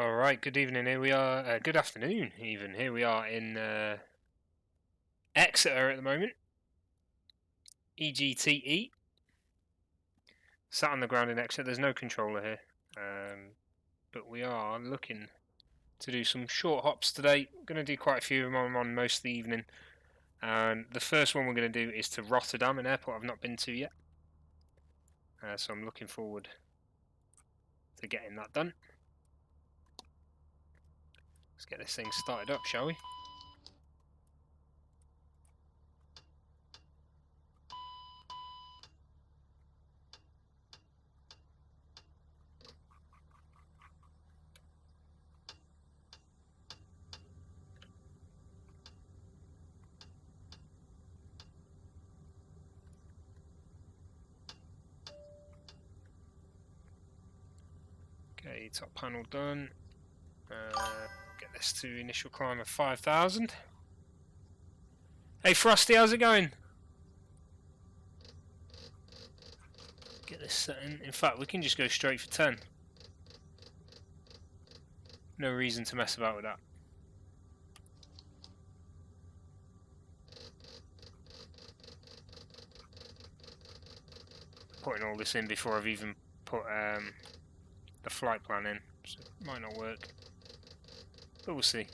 All right, good evening. Here we are. Good afternoon, even. Here we are in Exeter at the moment. EGTE. Sat on the ground in Exeter. There's no controller here, but we are looking to do some short hops today. Going to do quite a few of them on most of the evening. And the first one we're going to do is to Rotterdam, an airport I've not been to yet. So I'm looking forward to getting that done. Let's get this thing started up, shall we? Okay, top panel done. Get this to initial climb of 5,000. Hey Frosty, how's it going? Get this set in. In fact, we can just go straight for 10. No reason to mess about with that. Putting all this in before I've even put the flight plan in, so it might not work, but we'll see.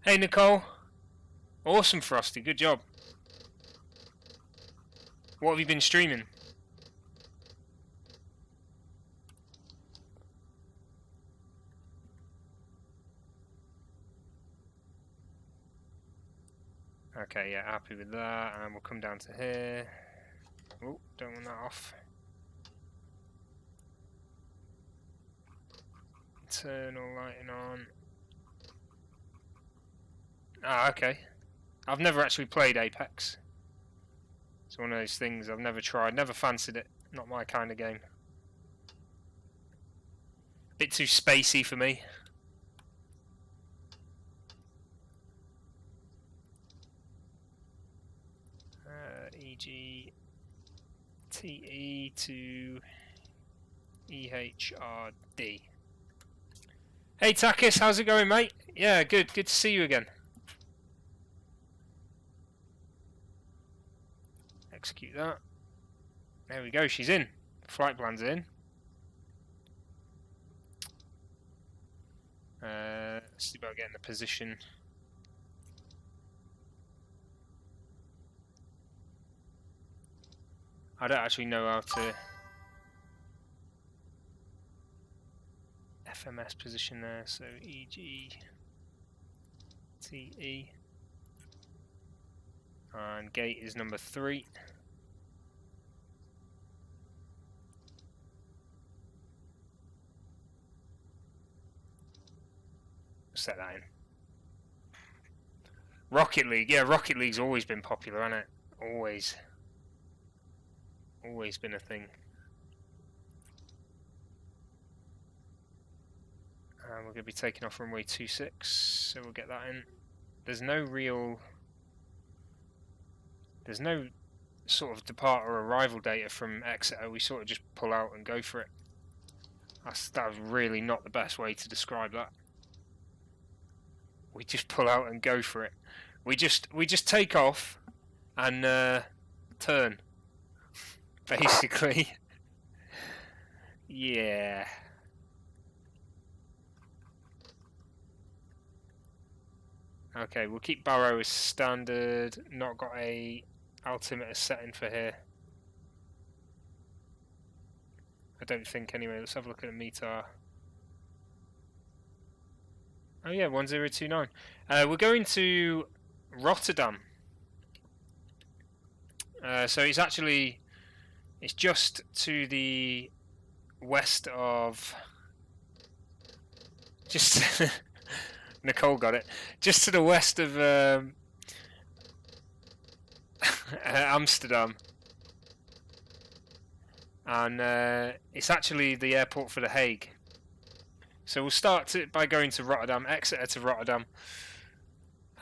Hey Nicole, awesome Frosty, good job. What have you been streaming? Okay, yeah, happy with that, and we'll come down to here. Oh, don't want that off. Internal lighting on. Ah, okay. I've never actually played Apex. It's one of those things I've never tried, never fancied it. Not my kind of game. A bit too spacey for me. EGTE to EHRD. Hey Takis, how's it going, mate? Yeah, good. Good to see you again. Execute that. There we go, she's in. Flight plan's in. Let's see about getting the position. I don't actually know how to FMS position there, so EGTE and gate is number 3. Set that in. Rocket League, yeah, Rocket League's always been popular, hasn't it? Always been a thing. And we're going to be taking off runway 26, so we'll get that in. There's no sort of depart or arrival data from Exeter. We sort of just pull out and go for it. That was really not the best way to describe that. We just pull out and go for it. We just take off and turn. Basically. Yeah. Okay, we'll keep Barrow as standard. Not got a altimeter setting for here. I don't think anyway. Let's have a look at a METAR. Oh yeah, 1029. We're going to Rotterdam. So it's just to the west of, Nicole got it, just to the west of Amsterdam. And it's actually the airport for The Hague. So we'll start by going to Rotterdam, Exeter to Rotterdam.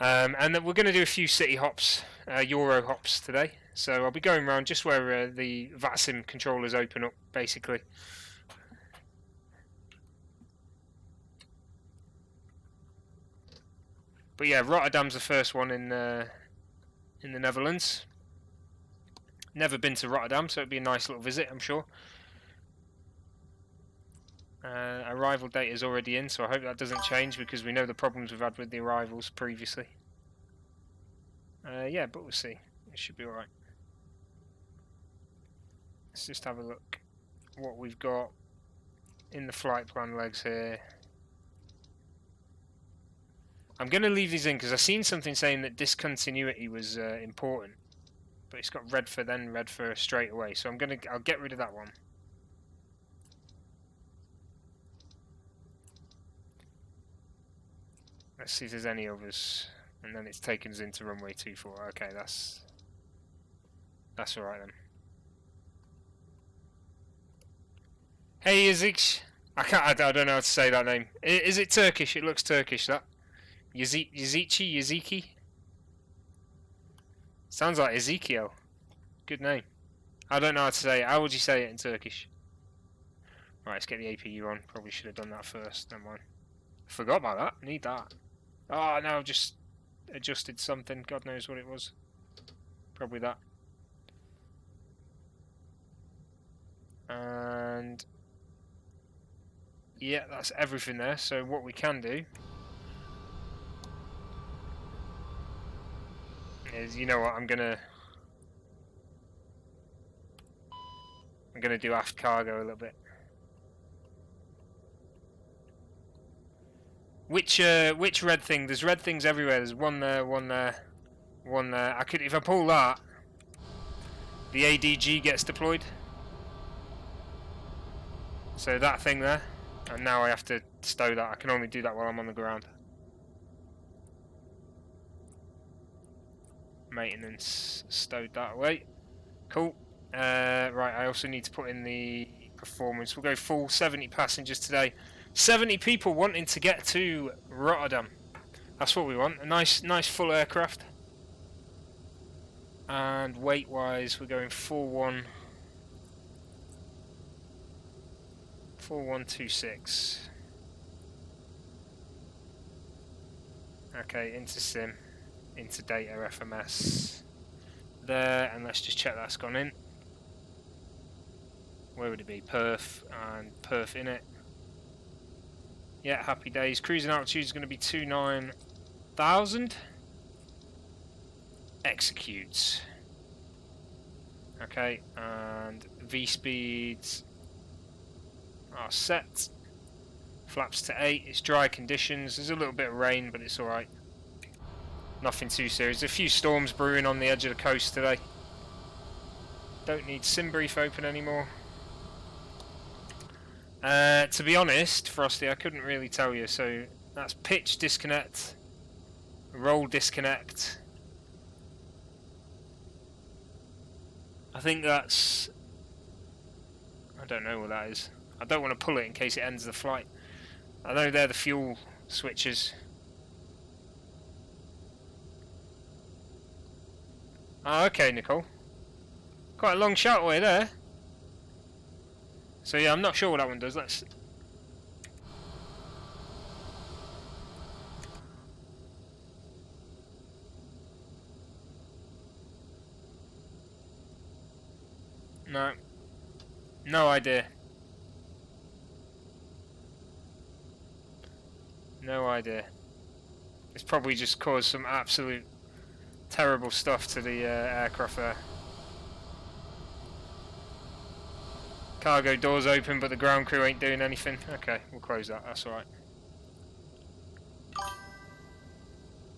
And then we're going to do a few city hops Euro hops today. So I'll be going around just where the VATSIM controllers open up, basically. But yeah, Rotterdam's the first one in the Netherlands. Never been to Rotterdam, so it'd be a nice little visit, I'm sure. Arrival date is already in, so I hope that doesn't change because we know the problems we've had with the arrivals previously. Yeah, but we'll see. It should be alright. Let's just have a look what we've got in the flight plan legs here. I'm going to leave these in because I've seen something saying that discontinuity was important, but it's got red for then, red for straight away. So I'll get rid of that one. Let's see if there's any others, and then it's taken us into runway 24. Okay, that's all right then. Hey Yazich, I don't know how to say that name. Is it Turkish? It looks Turkish. That Yaziki. Sounds like Ezekiel. Good name. I don't know how to say it. How would you say it in Turkish? Right, let's get the APU on. Probably should have done that first. Never mind. Forgot about that. Need that. Oh, no, I've just adjusted something. God knows what it was. Probably that. And yeah, that's everything there. So what we can do is, you know what, I'm gonna do aft cargo a little bit. Which red thing? There's red things everywhere. There's one there, one there, one there. If I pull that, the ADG gets deployed. So that thing there, and now I have to stow that. I can only do that while I'm on the ground. Maintenance stowed that away. Cool. Right, I also need to put in the performance. We'll go full 70 passengers today. 70 people wanting to get to Rotterdam. That's what we want. A nice full aircraft. And weight-wise, we're going 4126. Okay, into sim, into data FMS. There, and let's just check that's gone in. Where would it be? Perth, and Perth in it. Yeah, happy days. Cruising altitude is going to be 29,000. Executes. Okay, and V speeds are set. Flaps to 8. It's dry conditions. There's a little bit of rain, but it's alright. Nothing too serious. A few storms brewing on the edge of the coast today. Don't need sim brief open anymore. To be honest, Frosty, I couldn't really tell you. So that's pitch disconnect, roll disconnect. I think that's... I don't know what that is. I don't want to pull it in case it ends the flight. I know they're the fuel switches. Ah, okay, Nicole. Quite a long shout away there. So yeah, I'm not sure what that one does. Let's... No. No idea. No idea. It's probably just caused some absolute terrible stuff to the aircraft there. Cargo doors open, but the ground crew ain't doing anything. Okay, we'll close that. That's alright.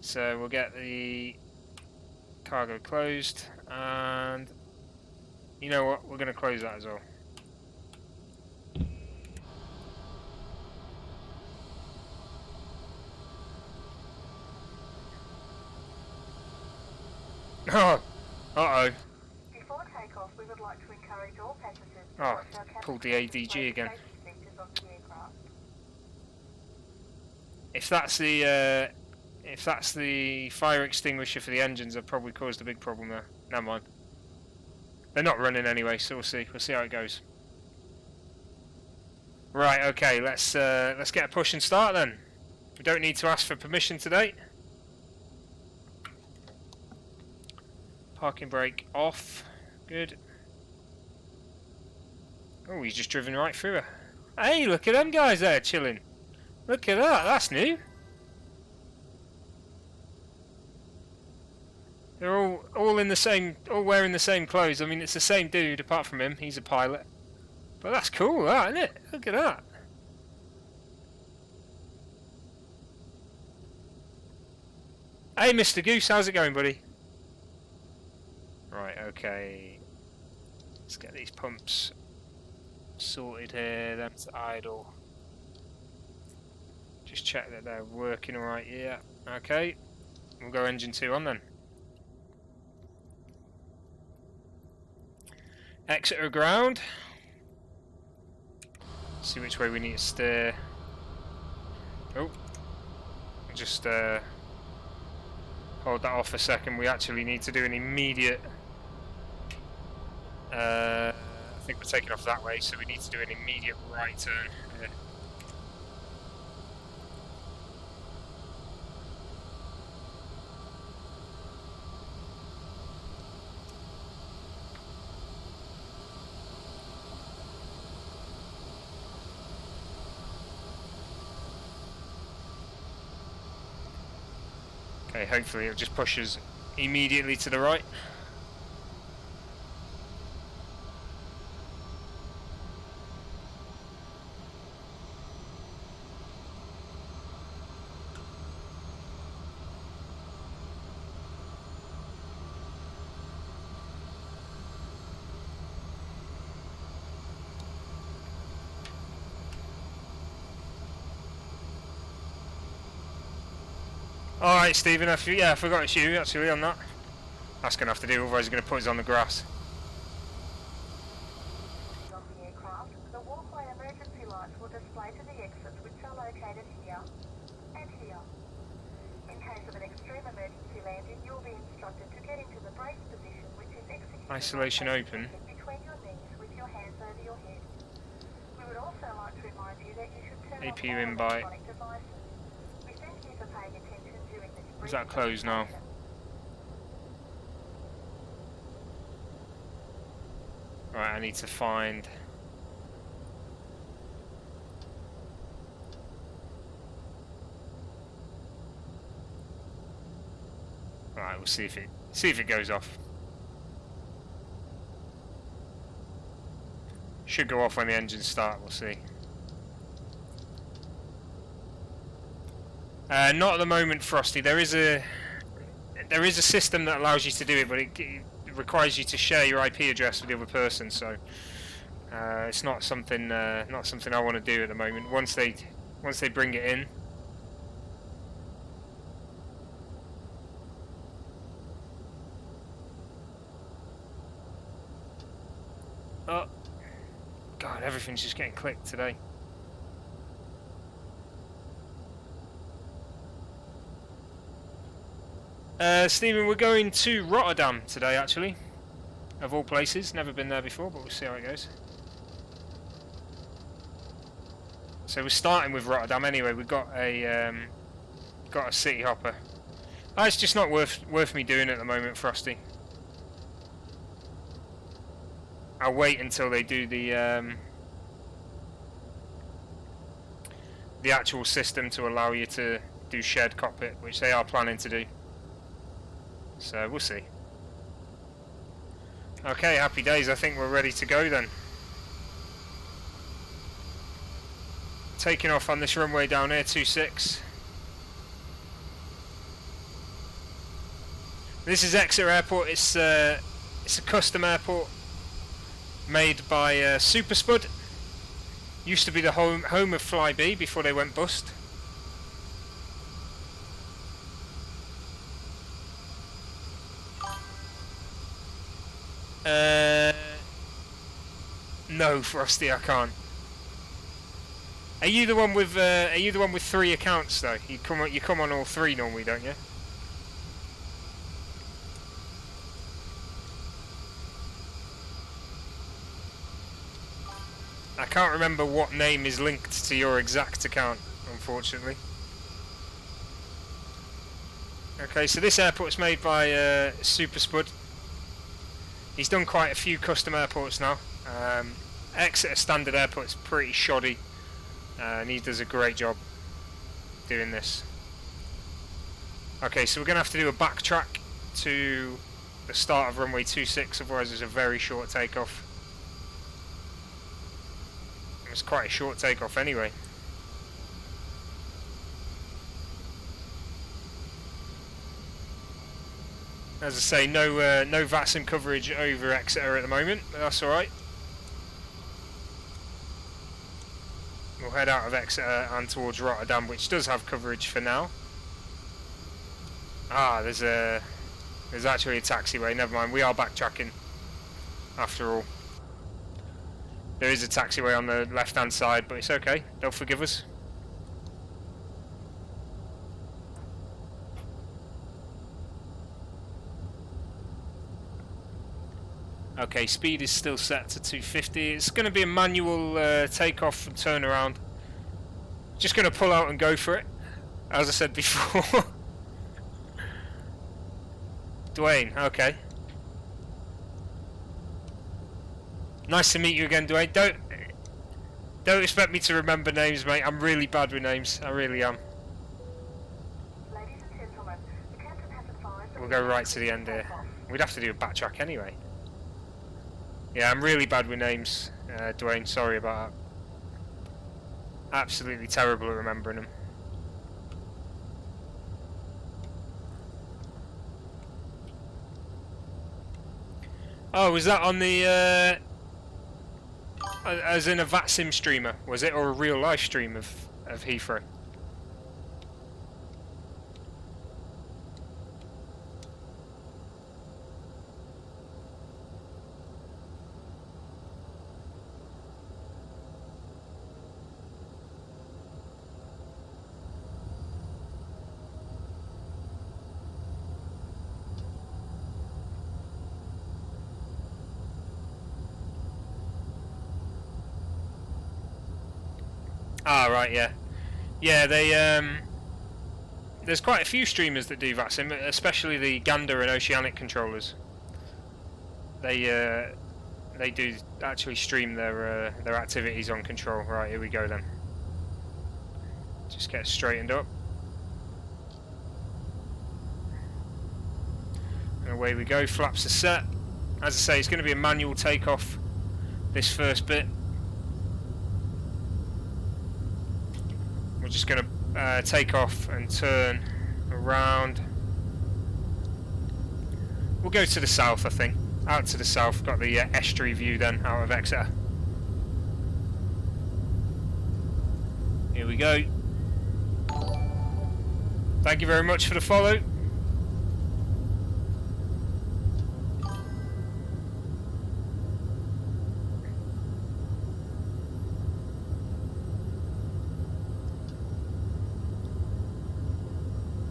So we'll get the cargo closed, and you know what? We're going to close that as well. Oh, uh-oh. Before takeoff, we would like to encourage all passengers to Oh, pulled the ADG again. on the aircraft. If that's the If that's the fire extinguisher for the engines, I've probably caused a big problem there. Never mind. They're not running anyway, so we'll see. We'll see how it goes. Right, okay, let's get a push and start then. We don't need to ask for permission today. Parking brake off. Good. Oh, he's just driven right through her. Hey, look at them guys there chilling. Look at that, that's new. They're all in the same, all wearing the same clothes. I mean, it's the same dude apart from him. He's a pilot. But that's cool, that, isn't it? Look at that. Hey, Mr. Goose, how's it going, buddy? Right, okay. Let's get these pumps sorted here. That's idle. Just check that they're working alright. Yeah, okay. We'll go engine 2 on then. Exit ground. See which way we need to steer. Oh, just hold that off a second. We actually need to do an immediate. I think we're taking off that way, so we need to do an immediate right turn. Okay, hopefully it'll just push us immediately to the right. Alright, Stephen, I forgot it's you actually on that. That's going to have to do, otherwise he's going to put us on the grass. On the aircraft, the walkway emergency lights will display to the exits, which are located here and here. In case of an extreme emergency landing, you'll be instructed to get into the brace position, which is executed Isolation open. between your knees with your hands over your head. We would also like to remind you that you should turn APU off all invite. electronic devices. We thank you for paying attention during this brief Is that closed now? presentation. Right, I need to find. Right, we'll see if it goes off. Should go off when the engines start. We'll see. Not at the moment, Frosty. There is a system that allows you to do it, but it requires you to share your IP address with the other person. So it's not something I want to do at the moment. Once they bring it in. Oh, God! Everything's just getting clicked today. Stephen, we're going to Rotterdam today, actually. Of all places. Never been there before, but we'll see how it goes. So we're starting with Rotterdam anyway. We've got a city hopper. Oh, it's just not worth me doing at the moment, Frosty. I'll wait until they do the actual system to allow you to do shared cockpit, which they are planning to do. So we'll see. Okay, happy days. I think we're ready to go then. Taking off on this runway down here, 26. This is Exeter Airport. It's a custom airport made by Superspud. Used to be the home of Flybe before they went bust. No, Frosty, I can't. Are you the one with 3 accounts though? You come on all 3 normally, don't you? I can't remember what name is linked to your exact account, unfortunately. Okay, so this airport's made by Super Spud. He's done quite a few custom airports now. Exeter Standard Airport's pretty shoddy, and he does a great job doing this. Okay, so we're going to have to do a backtrack to the start of runway 26, otherwise there's a very short takeoff. It's quite a short takeoff anyway. As I say, no VATSIM coverage over Exeter at the moment, but that's alright. We'll head out of Exeter and towards Rotterdam, which does have coverage for now. Ah, there's actually a taxiway, never mind, we are backtracking after all. There is a taxiway on the left hand side, but it's okay, they'll forgive us. Okay, speed is still set to 250. It's going to be a manual takeoff and turnaround. Just going to pull out and go for it, as I said before. Dwayne, okay. Nice to meet you again, Dwayne. Don't expect me to remember names, mate. I'm really bad with names. I really am. Ladies and gentlemen, the captain has advised that We'll go right to the end here. We'd have to do a backtrack anyway. Yeah, I'm really bad with names, Dwayne. Sorry about that. Absolutely terrible at remembering them. Oh, was that on the as in a VATSIM streamer, was it, or a real life stream of Heathrow? Ah, right, yeah. Yeah, they there's quite a few streamers that do VATSIM, especially the Gander and Oceanic controllers. They do actually stream their activities on control. Right, here we go then. Just get straightened up. And away we go, flaps are set. As I say, it's going to be a manual takeoff, this first bit. We're just going to take off and turn around. We'll go to the south, I think. Out to the south, got the estuary view then, out of Exeter. Here we go. Thank you very much for the follow.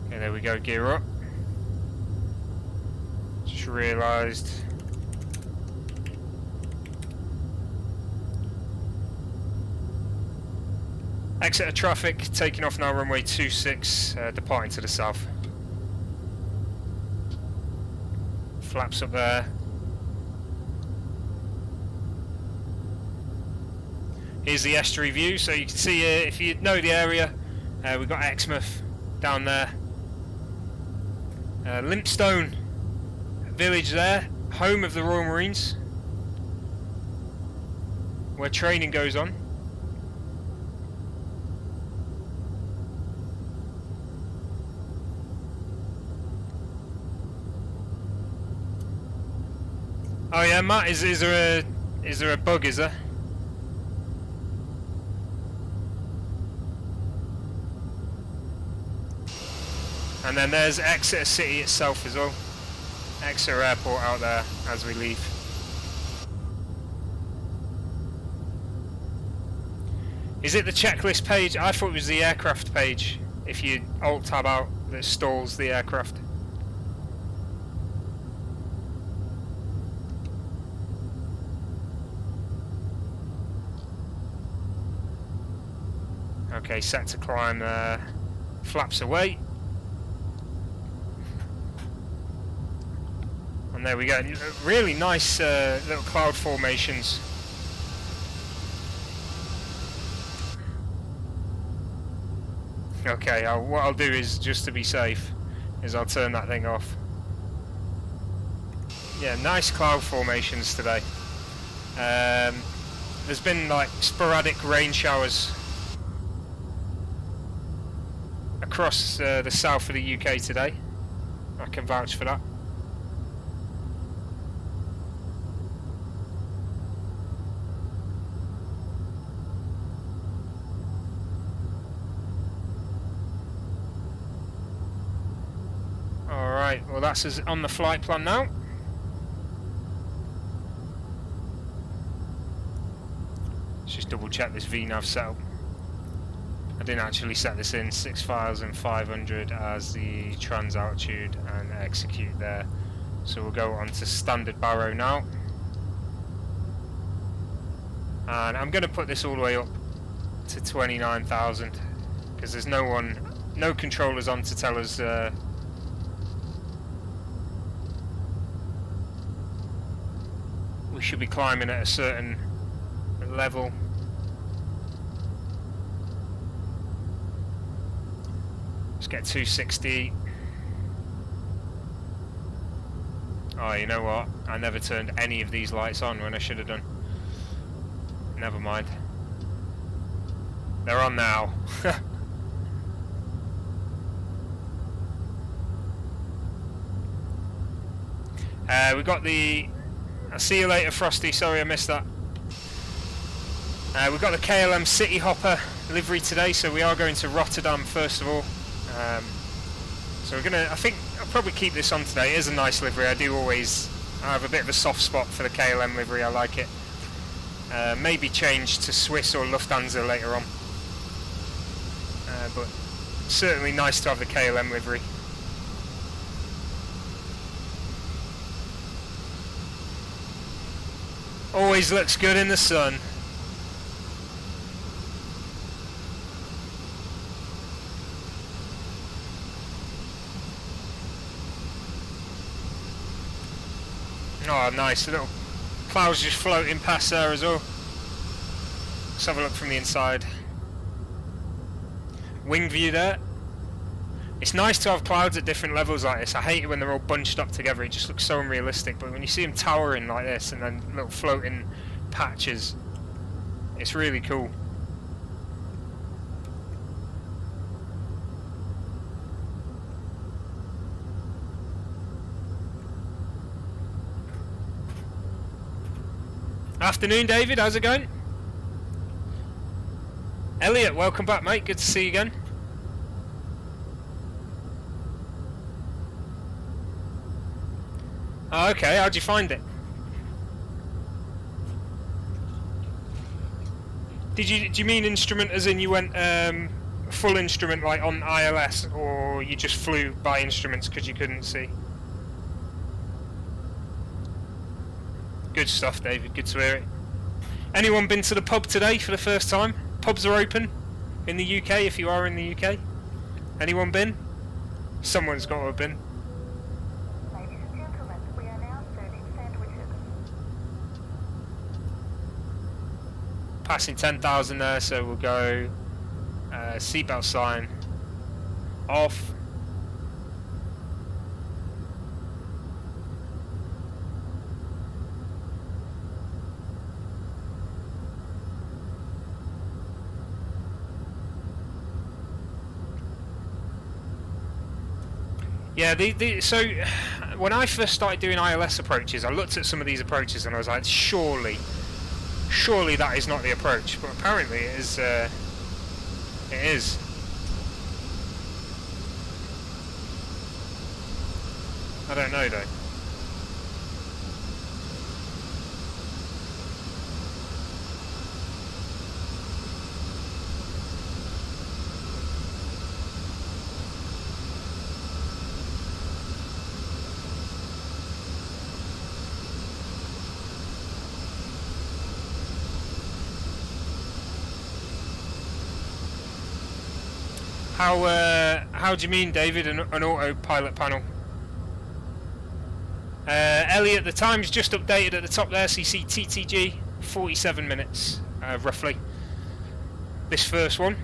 Okay, there we go, gear up. Just realised Exeter traffic, taking off now, runway 26, departing to the south. Flaps up there. Here's the estuary view, so you can see here, if you know the area, we've got Exmouth down there. Limpstone village there, home of the Royal Marines, where training goes on. Oh yeah, Matt, is there a bug, is there? And then there's Exeter City itself as well. Exeter Airport out there as we leave. Is it the checklist page? I thought it was the aircraft page. If you alt-tab out, that stalls the aircraft. Okay, set to climb, flaps away. And there we go, really nice little cloud formations. Okay, what I'll do is, just to be safe, is I'll turn that thing off. Yeah, nice cloud formations today. There's been like sporadic rain showers across the south of the UK today. I can vouch for that. Alright, well that's us on the flight plan now. Let's just double check this VNAV setup. I didn't actually set this in, 6,500 as the trans altitude and execute there. So we'll go on to standard baro now. And I'm going to put this all the way up to 29,000 because there's no controllers on to tell us we should be climbing at a certain level. Let's get 260. Oh, you know what? I never turned any of these lights on when I should have done. Never mind. They're on now. We got the... I'll see you later, Frosty. Sorry I missed that. We've got the KLM City Hopper livery today, so we are going to Rotterdam first of all. So we're gonna. I think I'll probably keep this on today. It is a nice livery. I have a bit of a soft spot for the KLM livery. I like it. Maybe change to Swiss or Lufthansa later on. But certainly nice to have the KLM livery. Always looks good in the sun. Oh, nice. Little clouds just floating past there as well. Let's have a look from the inside. Wing view there. It's nice to have clouds at different levels like this. I hate it when they're all bunched up together. It just looks so unrealistic. But when you see them towering like this and then little floating patches, it's really cool. Afternoon, David. How's it going? Elliot, welcome back, mate. Good to see you again. Oh, okay. How'd you find it? Do you mean instrument as in you went full instrument like on ILS, or you just flew by instruments because you couldn't see? Good stuff, David. Good to hear it. Anyone been to the pub today for the first time? Pubs are open in the UK if you are in the UK. Anyone been? Someone's got to have been. Ladies and gentlemen, we are now serving sandwiches. Passing 10,000 there, so we'll go seatbelt sign off. Yeah, so when I first started doing ILS approaches, I looked at some of these approaches and I was like, surely that is not the approach. But apparently it is. It is. I don't know though. How do you mean, David? An autopilot panel? Elliot, the time's just updated at the top there, so you see TTG 47 minutes roughly. This first one.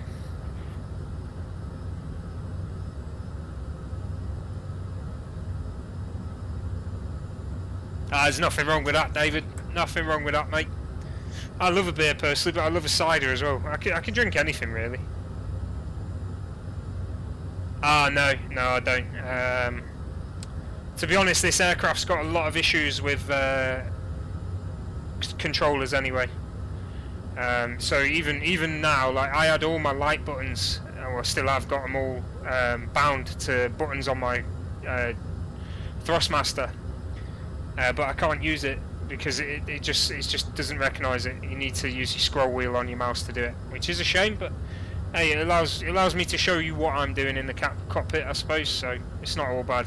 There's nothing wrong with that, David. Nothing wrong with that, mate. I love a beer personally, but I love a cider as well. I can drink anything really. No, I don't. To be honest, this aircraft's got a lot of issues with controllers anyway. So even now, like I had all my light buttons, or still have got them all bound to buttons on my Thrustmaster, but I can't use it because it just doesn't recognise it. You need to use your scroll wheel on your mouse to do it, which is a shame. But hey, it allows me to show you what I'm doing in the cockpit, I suppose. So it's not all bad.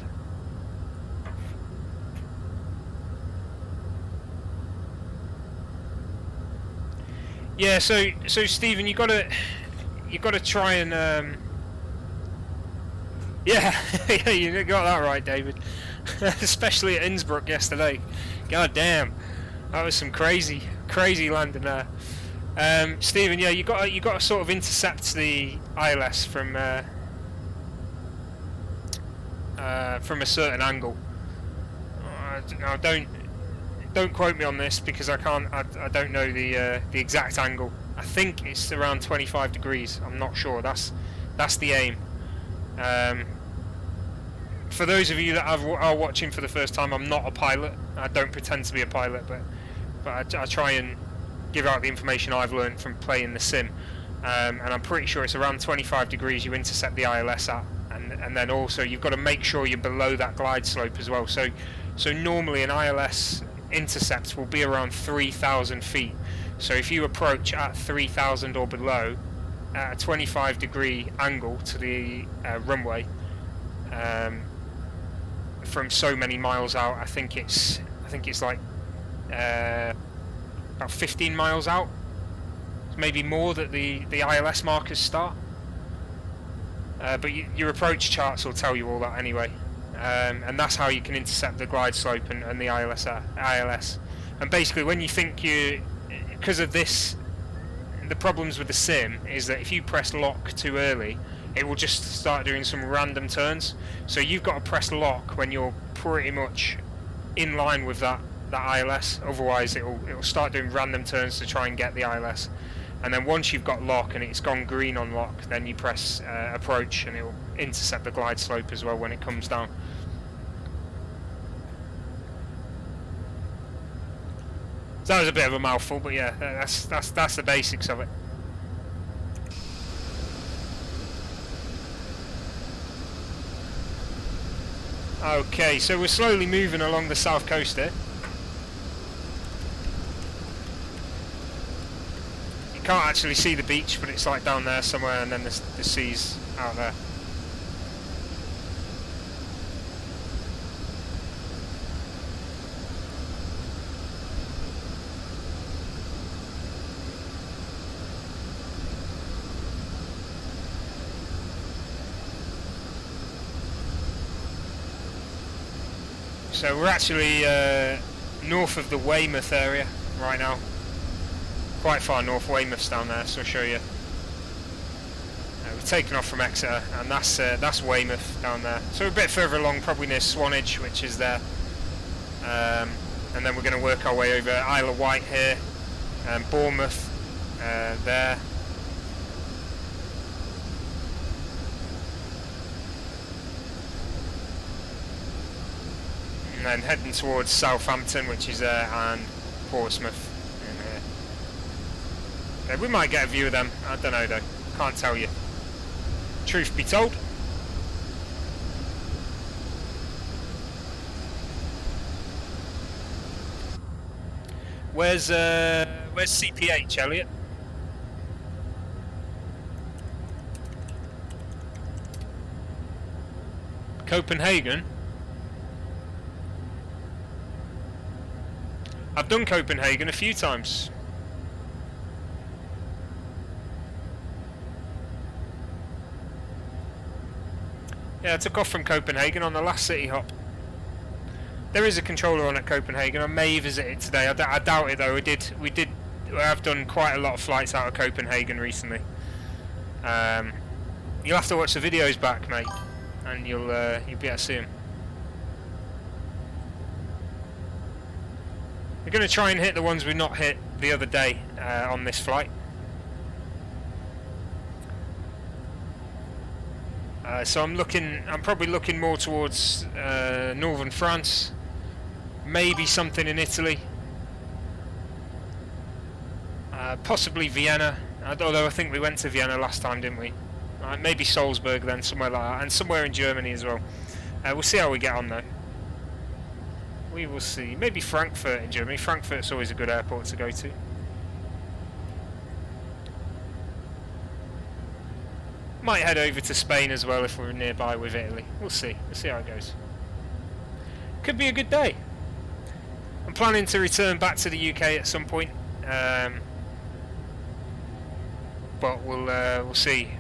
Yeah, so Stephen, you gotta try and yeah, you got that right, David. Especially at Innsbruck yesterday. God damn, that was some crazy landing there. Stephen, yeah, you got to sort of intercept the ILS from a certain angle. Now don't quote me on this because I don't know the exact angle. I think it's around 25 degrees. I'm not sure. That's the aim. For those of you that are watching for the first time, I'm not a pilot. I don't pretend to be a pilot, but I try and give out the information I've learned from playing the sim. And I'm pretty sure it's around 25 degrees you intercept the ILS at, and then also you've got to make sure you're below that glide slope as well. So normally an ILS intercept will be around 3,000 feet. So if you approach at 3,000 or below at a 25 degree angle to the runway from so many miles out, I think it's like about 15 miles out, maybe more, that the ILS markers start. But your approach charts will tell you all that anyway. And that's how you can intercept the glide slope and the ILS. And basically, when you think because of this, the problems with the sim is that if you press lock too early, it will just start doing some random turns. So you've got to press lock when you're pretty much in line with that ILS. Otherwise, it'll start doing random turns to try and get the ILS. And then once you've got lock and it's gone green on lock, then you press approach and it will intercept the glide slope as well when it comes down. So that was a bit of a mouthful, but yeah, that's the basics of it. Okay, so we're slowly moving along the south coast here. You can't actually see the beach, but it's like down there somewhere, and then the sea's out there. So we're actually north of the Weymouth area right now. Quite far north. Weymouth's down there, so I'll show you. We've taken off from Exeter, and that's Weymouth down there. So we're a bit further along, probably near Swanage, which is there. And then we're going to work our way over Isle of Wight here, Bournemouth there. And then heading towards Southampton, which is there, and Portsmouth in here. Okay, we might get a view of them. I don't know though. Can't tell you. Truth be told. Where's CPH, Elliot? Copenhagen. I've done Copenhagen a few times. Yeah, I took off from Copenhagen on the last city hop. There is a controller on at Copenhagen. I may visit it today. I doubt it though. We have done quite a lot of flights out of Copenhagen recently. You'll have to watch the videos back, mate, and you'll be able to see them. We're going to try and hit the ones we've not hit the other day on this flight. So I'm probably looking more towards northern France, maybe something in Italy, possibly Vienna, although I think we went to Vienna last time, didn't we? Maybe Salzburg then, somewhere like that, and somewhere in Germany as well. We'll see how we get on though. We will see. Maybe Frankfurt in Germany. Frankfurt's always a good airport to go to. Might head over to Spain as well if we're nearby with Italy. We'll see. We'll see how it goes. Could be a good day. I'm planning to return back to the UK at some point, but we'll see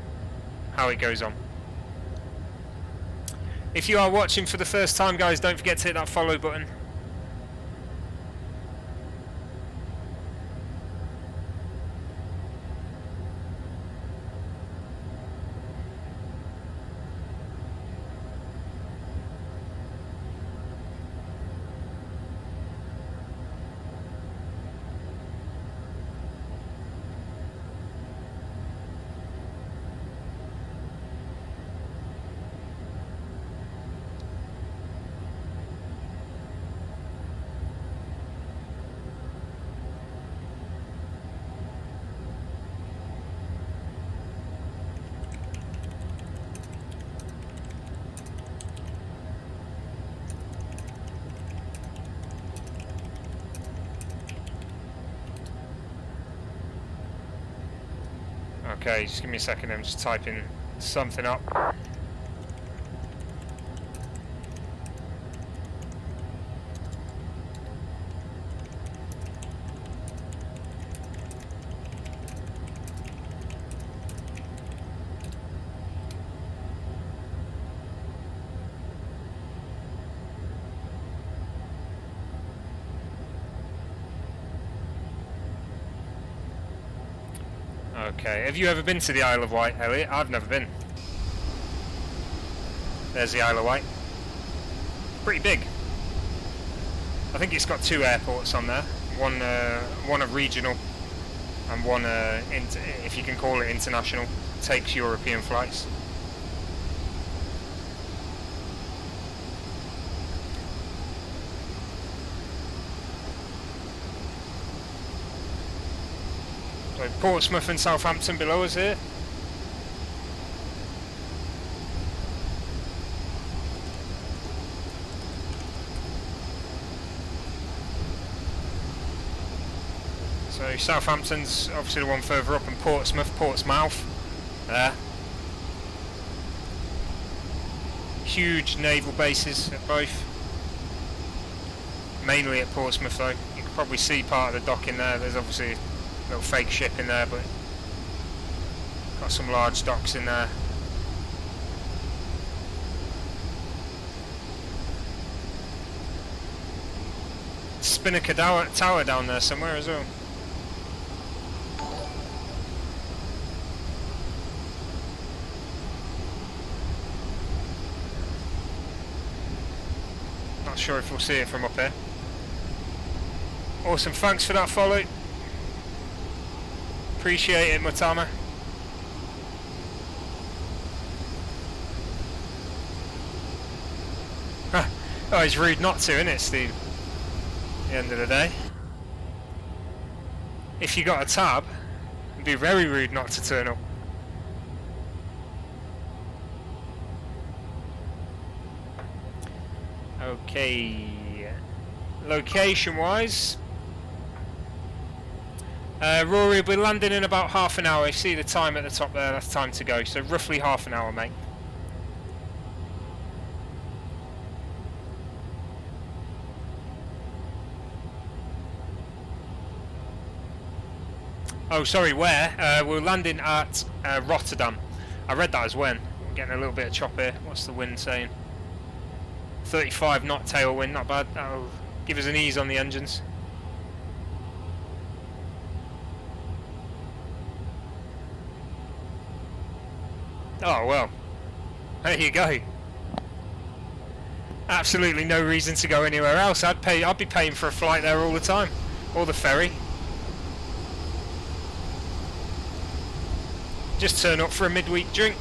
how it goes on. If you are watching for the first time, guys, don't forget to hit that follow button. Okay, just give me a second, I'm just typing something up. Okay, have you ever been to the Isle of Wight, Elliot? I've never been. There's the Isle of Wight. Pretty big. I think it's got 2 airports on there. One a regional, and one, if you can call it international, takes European flights. So Portsmouth and Southampton below us here. So Southampton's obviously the one further up, and Portsmouth, there. Huge naval bases at both. Mainly at Portsmouth though. You can probably see part of the dock in there. There's obviously a little fake ship in there, but got some large docks in there. Spinnaker Tower down there somewhere as well. Not sure if we'll see it from up here. Awesome, thanks for that follow. Appreciate it, Mutama. Huh. Oh, it's rude not to, isn't it, Steve? At the end of the day. If you got a tab, it'd be very rude not to turn up. Okay. Location-wise, Rory will be landing in about half an hour. You see the time at the top there, that's time to go. So roughly half an hour, mate. Oh, sorry, where? We're landing at Rotterdam. I read that as when. getting a little bit of chop here. What's the wind saying? 35 knot tailwind, not bad. That'll give us an ease on the engines. Oh well, there you go. Absolutely no reason to go anywhere else. I'd be paying for a flight there all the time, or the ferry. Just turn up for a midweek drink.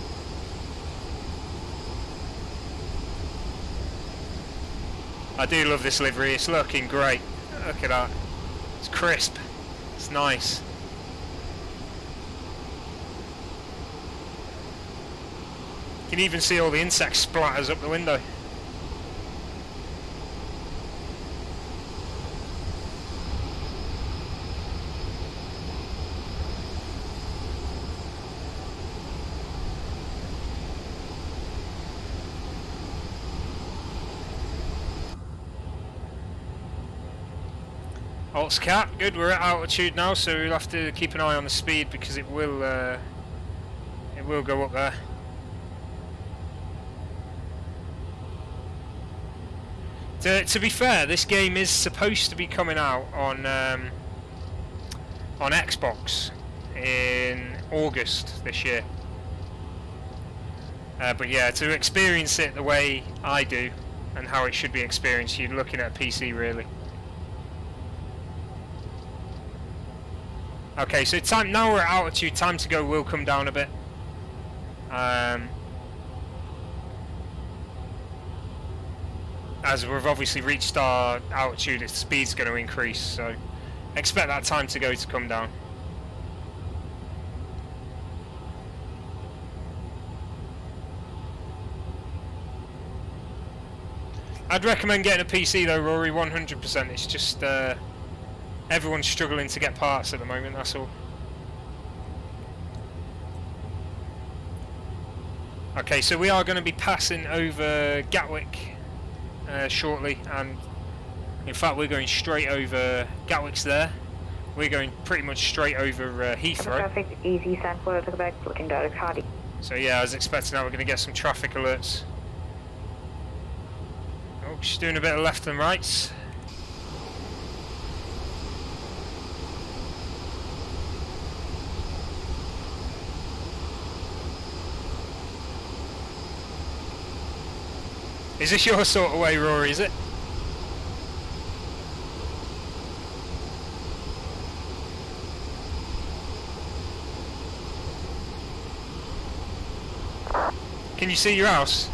I do love this livery. It's looking great. Look at that. It's crisp. It's nice. You can even see all the insect splatters up the window. Alt's cat, good, we're at altitude now, so we'll have to keep an eye on the speed because it will go up there. To be fair, this game is supposed to be coming out on Xbox in August this year. But yeah, to experience it the way I do and how it should be experienced, you're looking at a PC really. Okay, so time now we're at altitude. Time to go will come down a bit. As we've obviously reached our altitude, its speed's going to increase, so expect that time to go to come down. I'd recommend getting a PC though, Rory, 100%. It's just everyone's struggling to get parts at the moment, that's all. Okay, so we are going to be passing over Gatwick shortly, and in fact we're going straight over. Gatwick's there. We're going pretty much straight over Heathrow. Traffic easy, Sanford, Quebec, looking direct Hardy. So yeah, I was expecting that we're going to get some traffic alerts. Oh, she's doing a bit of left and rights. Is this your sort of way, Rory, is it? Can you see your house?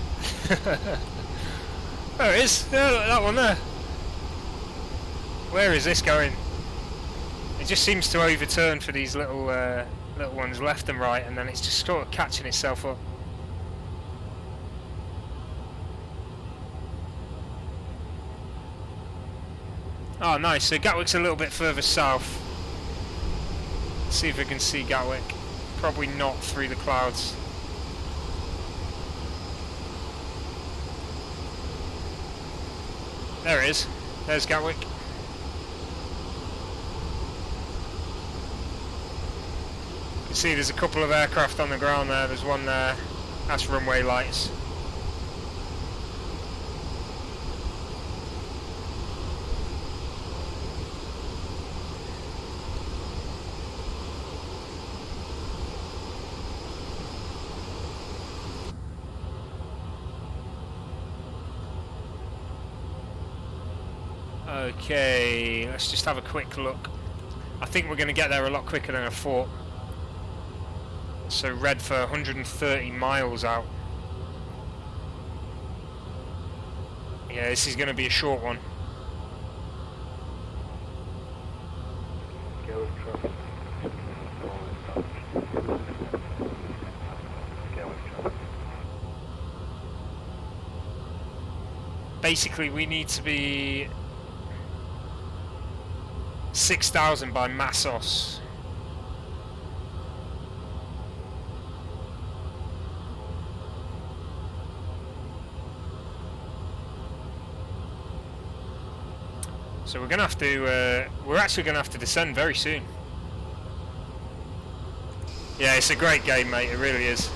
There it is. Yeah, look, that one there. Where is this going? It just seems to overturn for these little ones left and right, and then it's just sort of catching itself up. Oh, nice. So Gatwick's a little bit further south. Let's see if we can see Gatwick. Probably not through the clouds. There it is. There's Gatwick. You can see there's a couple of aircraft on the ground there. There's one there. That's runway lights. Okay, let's just have a quick look. I think we're going to get there a lot quicker than I thought. So red for 130 miles out. Yeah, this is going to be a short one. Basically, we need to be 6,000 by Massos. So we're gonna have to. We're actually gonna have to descend very soon. Yeah, it's a great game, mate. It really is.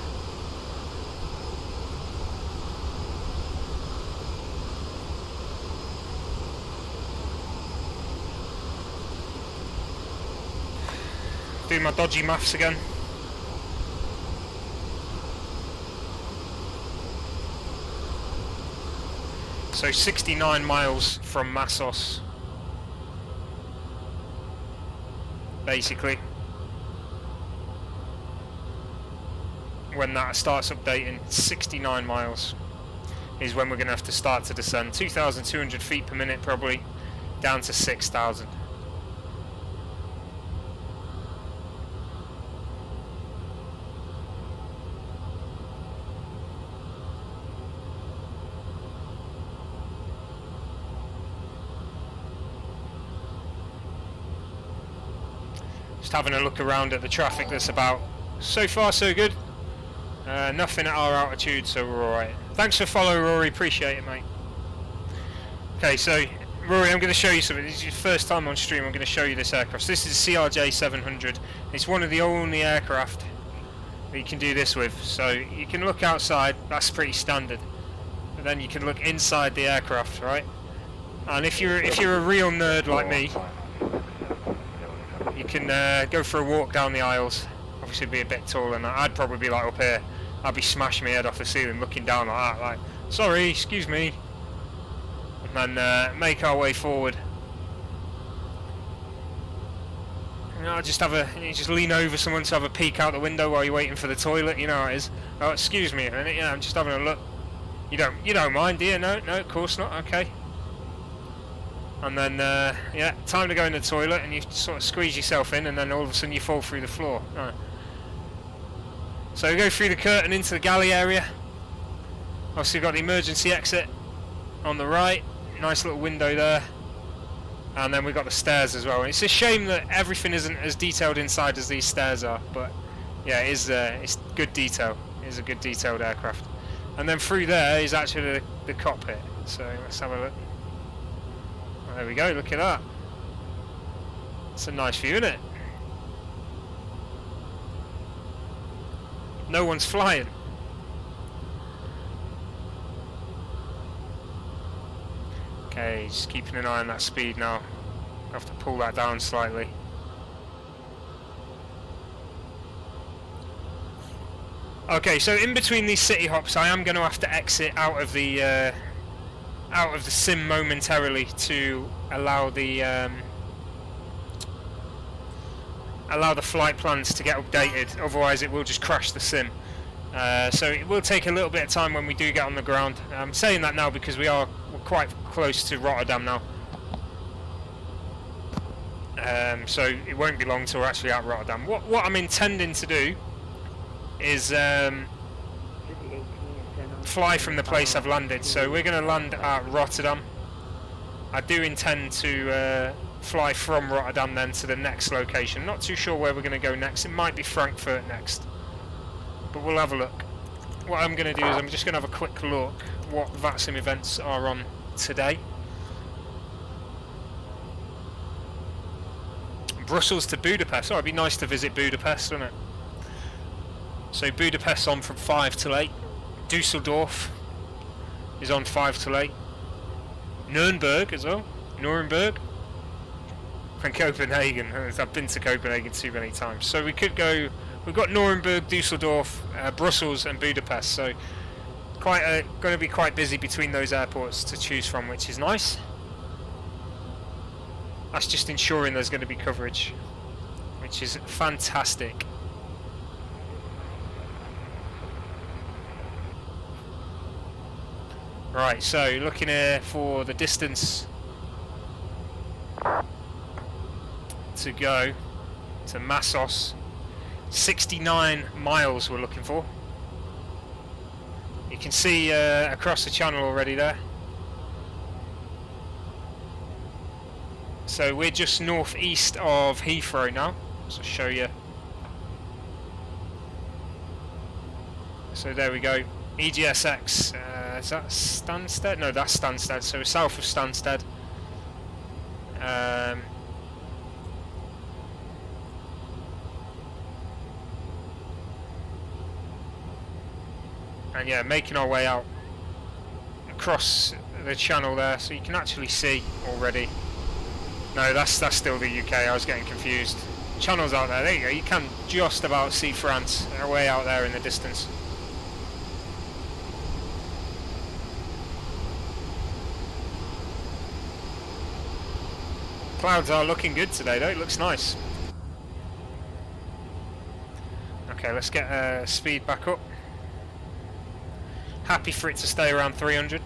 Do my dodgy maths again. So 69 miles from Massos, basically. When that starts updating, 69 miles is when we're going to have to start to descend. 2,200 feet per minute probably, down to 6,000. Just having a look around at the traffic that's about. So far so good. Nothing at our altitude, so we're alright. Thanks for following, Rory, appreciate it, mate. Okay, so Rory, I'm going to show you something. This is your first time on stream. I'm going to show you this aircraft. So this is CRJ 700. It's one of the only aircraft that you can do this with. So you can look outside, that's pretty standard. And then you can look inside the aircraft, right? And if you're a real nerd like me, you can go for a walk down the aisles. Obviously be a bit taller than that. I'd probably be like up here. I'd be smashing my head off the ceiling looking down like that, like, sorry, excuse me. And then make our way forward. You know, you just lean over someone to have a peek out the window while you're waiting for the toilet, you know how it is. Oh, excuse me a minute, yeah, I'm just having a look. You don't mind, do you? No, of course not, okay. And then, yeah, time to go in the toilet, and you sort of squeeze yourself in, and then all of a sudden you fall through the floor. Right. So we go through the curtain into the galley area. Obviously we've got the emergency exit on the right, nice little window there. And then we've got the stairs as well. It's a shame that everything isn't as detailed inside as these stairs are, but yeah, it's good detail. It is a good detailed aircraft. And then through there is actually the cockpit. So let's have a look. There we go, look at that. It's a nice view, isn't it? No one's flying. Okay, just keeping an eye on that speed now. I have to pull that down slightly. Okay, so in between these city hops, I am going to have to exit out of the sim momentarily to allow the flight plans to get updated. Otherwise, it will just crash the sim. So it will take a little bit of time when we do get on the ground. I'm saying that now because we're quite close to Rotterdam now. So it won't be long till we're actually at Rotterdam. What I'm intending to do is fly from the place I've landed. So we're going to land at Rotterdam. I do intend to fly from Rotterdam then to the next location. Not too sure where we're going to go next. It might be Frankfurt next, but we'll have a look. What I'm going to do is I'm just going to have a quick look what VATSIM events are on today. Brussels to Budapest. Oh, it'd be nice to visit Budapest, wouldn't it? So Budapest on from 5 till 8. Dusseldorf is on 5 till 8. Nuremberg as well. Nuremberg. And Copenhagen. I've been to Copenhagen too many times. So we could go. We've got Nuremberg, Dusseldorf, Brussels, and Budapest. So going to be quite busy between those airports to choose from, which is nice. That's just ensuring there's going to be coverage, which is fantastic. Right, so looking here for the distance to go to Massos. 69 miles we're looking for. You can see across the channel already there. So we're just northeast of Heathrow now. So I'll show you. So there we go. EGSX. Is that Stansted? No, that's Stansted. So we're south of Stansted. And yeah, making our way out across the channel there, so you can actually see already. No, that's still the UK. I was getting confused. channels out there. There you go. You can just about see France way out there in the distance. Clouds are looking good today though, it looks nice. Okay, let's get speed back up. Happy for it to stay around 300.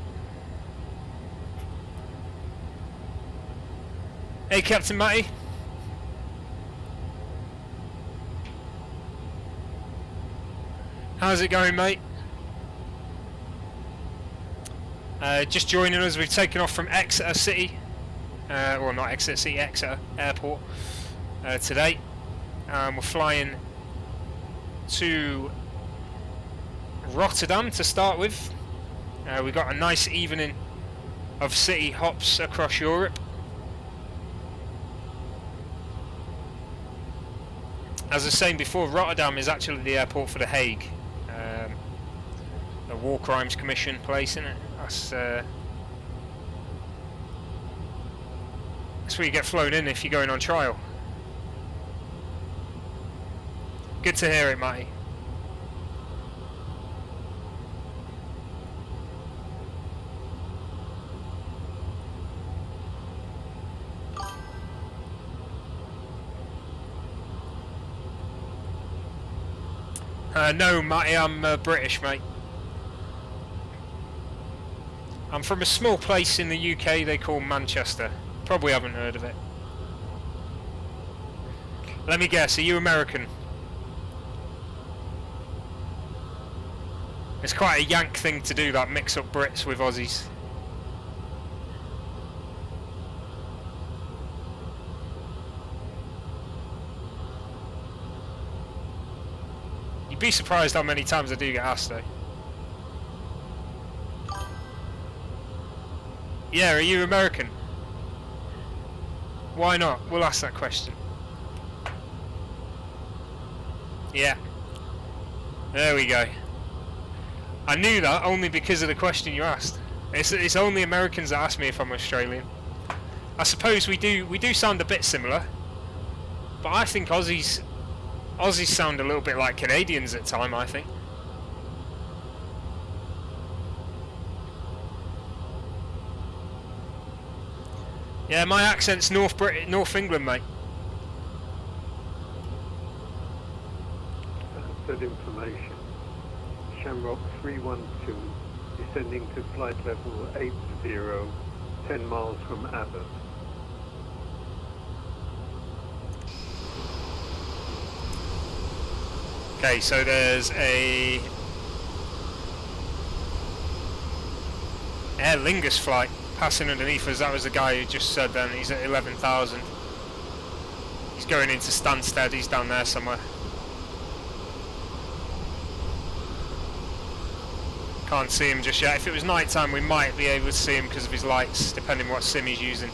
Hey Captain Matty. How's it going, mate? Just joining us, we've taken off from Exeter City. Well, not Exeter City, Exeter Airport today. We're flying to Rotterdam to start with. We've got a nice evening of city hops across Europe. As I was saying before, Rotterdam is actually the airport for The Hague. A War Crimes Commission place, isn't it? That's where you get flown in if you're going on trial. Good to hear it, Matty. No, Matty, I'm British, mate. I'm from a small place in the UK they call Manchester. Probably haven't heard of it. Let me guess, are you American? It's quite a Yank thing to do, that, mix up Brits with Aussies. You'd be surprised how many times I do get asked though. Yeah, are you American? Why not? We'll ask that question. Yeah. There we go. I knew that only because of the question you asked. It's only Americans that ask me if I'm Australian. I suppose we do sound a bit similar, but I think Aussies sound a little bit like Canadians at time, I think. Yeah, my accent's North England, mate. Good information. Shamrock 312, descending to flight level 80, 10 miles from Abbott. Okay, so there's a Aer Lingus flight passing underneath us. That was the guy who just said then he's at 11,000. He's going into Stansted, he's down there somewhere. Can't see him just yet. If it was night time we might be able to see him because of his lights, depending what sim he's using.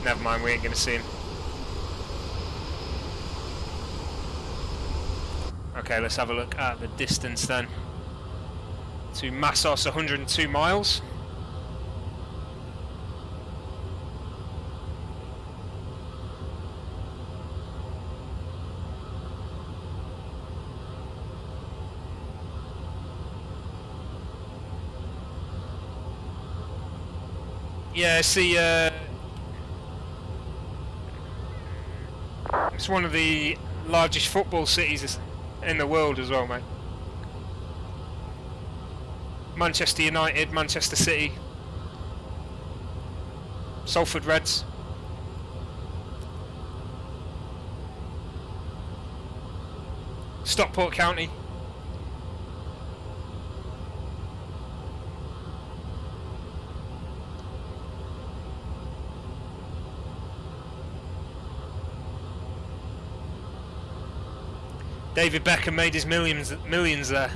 Never mind, we ain't going to see him. Okay, let's have a look at the distance then. To Massos, 102 miles. Yeah, see, it's one of the largest football cities in the world as well, mate. Manchester United, Manchester City, Salford Reds. Stockport County. David Beckham made his millions there.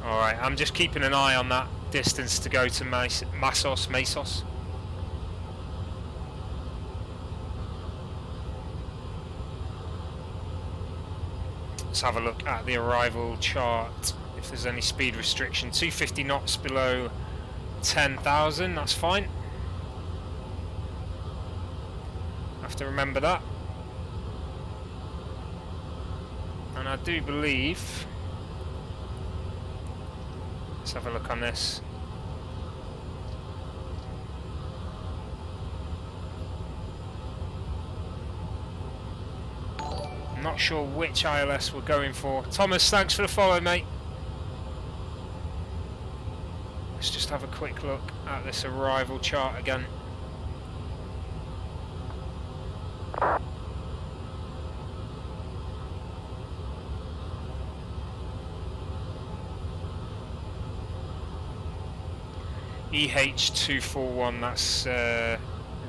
Alright, I'm just keeping an eye on that distance to go to Massos. Let's have a look at the arrival chart, if there's any speed restriction. 250 knots below 10,000, that's fine. Have to remember that. And I do believe, let's have a look on this. I'm not sure which ILS we're going for. Thomas, thanks for the follow, mate. Let's just have a quick look at this arrival chart again. EH241, that's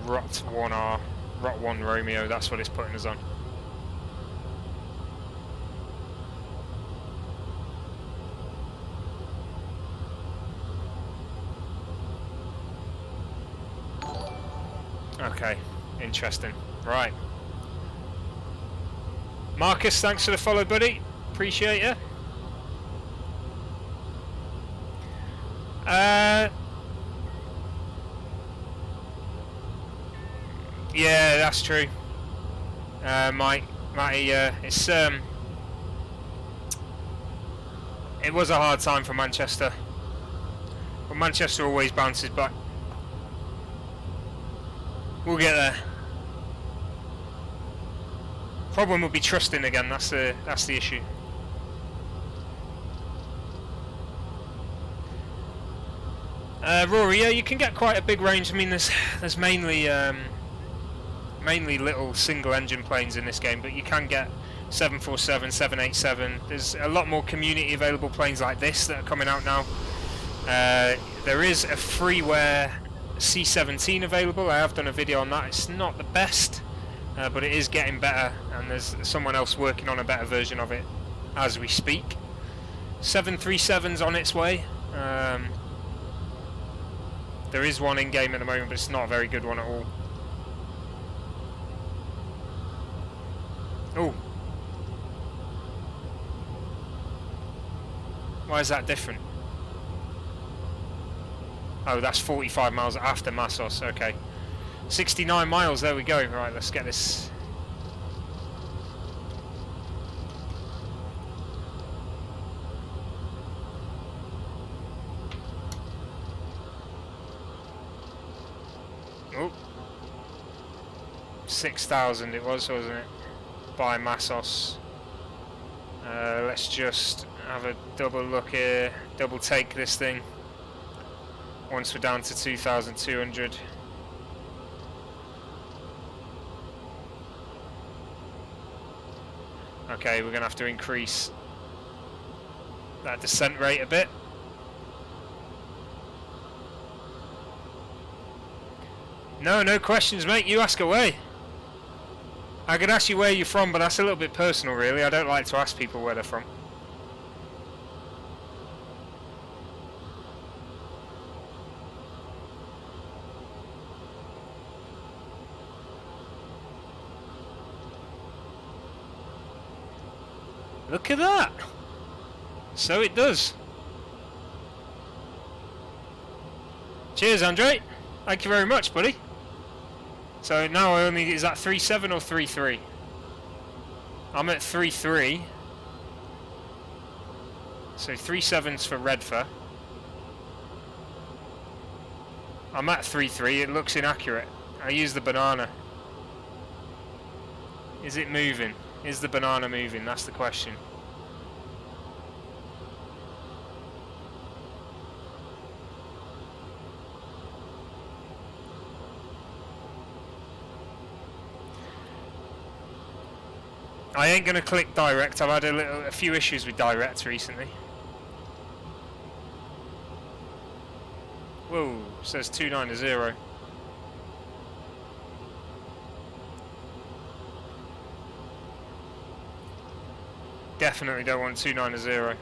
ROT1R, ROT1 Romeo, that's what it's putting us on. Okay, interesting. Right. Marcus, thanks for the follow, buddy. Appreciate you. Yeah, that's true. Matty, it's it was a hard time for Manchester, but Manchester always bounces back. We'll get there. Problem will be trusting again. That's the issue. Rory, yeah, you can get quite a big range. I mean, there's mainly little single engine planes in this game, but you can get 747, 787. There's a lot more community available planes like this that are coming out now. There is a freeware C-17 available. I have done a video on that. It's not the best, but it is getting better, and there's someone else working on a better version of it as we speak. 737's on its way. There is one in game at the moment, but it's not a very good one at all. Oh, why is that different? Oh, that's 45 miles after Massos, okay. 69 miles, there we go. Right, let's get this. Oh. 6,000 it was, wasn't it? By Massos. Let's just have a double look here, double take this thing. Once we're down to 2,200. Okay, we're going to have to increase that descent rate a bit. No questions, mate. You ask away. I could ask you where you're from, but that's a little bit personal, really. I don't like to ask people where they're from. Look at that! So it does. Cheers, Andre. Thank you very much, buddy. So now I only, is that 3.7 or 3.3? I'm at 3.3. So 3.7's for Redfer. I'm at 3.3. It looks inaccurate. I use the banana. Is it moving? Is the banana moving? That's the question. I ain't gonna click direct. I've had a few issues with direct recently. Whoa, says 290. Definitely don't want 290.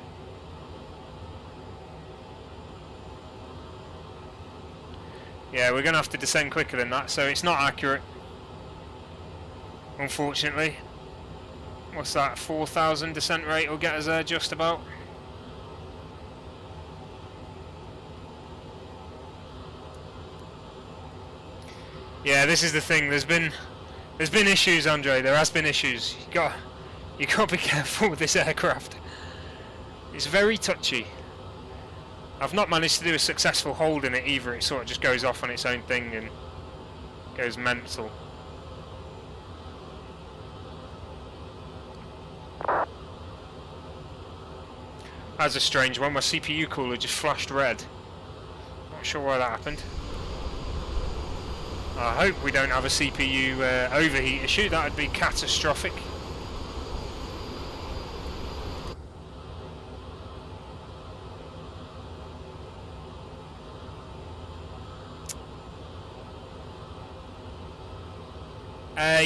Yeah, we're gonna have to descend quicker than that, so it's not accurate, unfortunately. What's that? 4,000 descent rate will get us there just about. Yeah, this is the thing. There's been issues, Andre. There has been issues. You got to be careful with this aircraft. It's very touchy. I've not managed to do a successful hold in it either. It sort of just goes off on its own thing and goes mental. That's a strange one. My CPU cooler just flashed red. Not sure why that happened. I hope we don't have a CPU overheat issue. That would be catastrophic.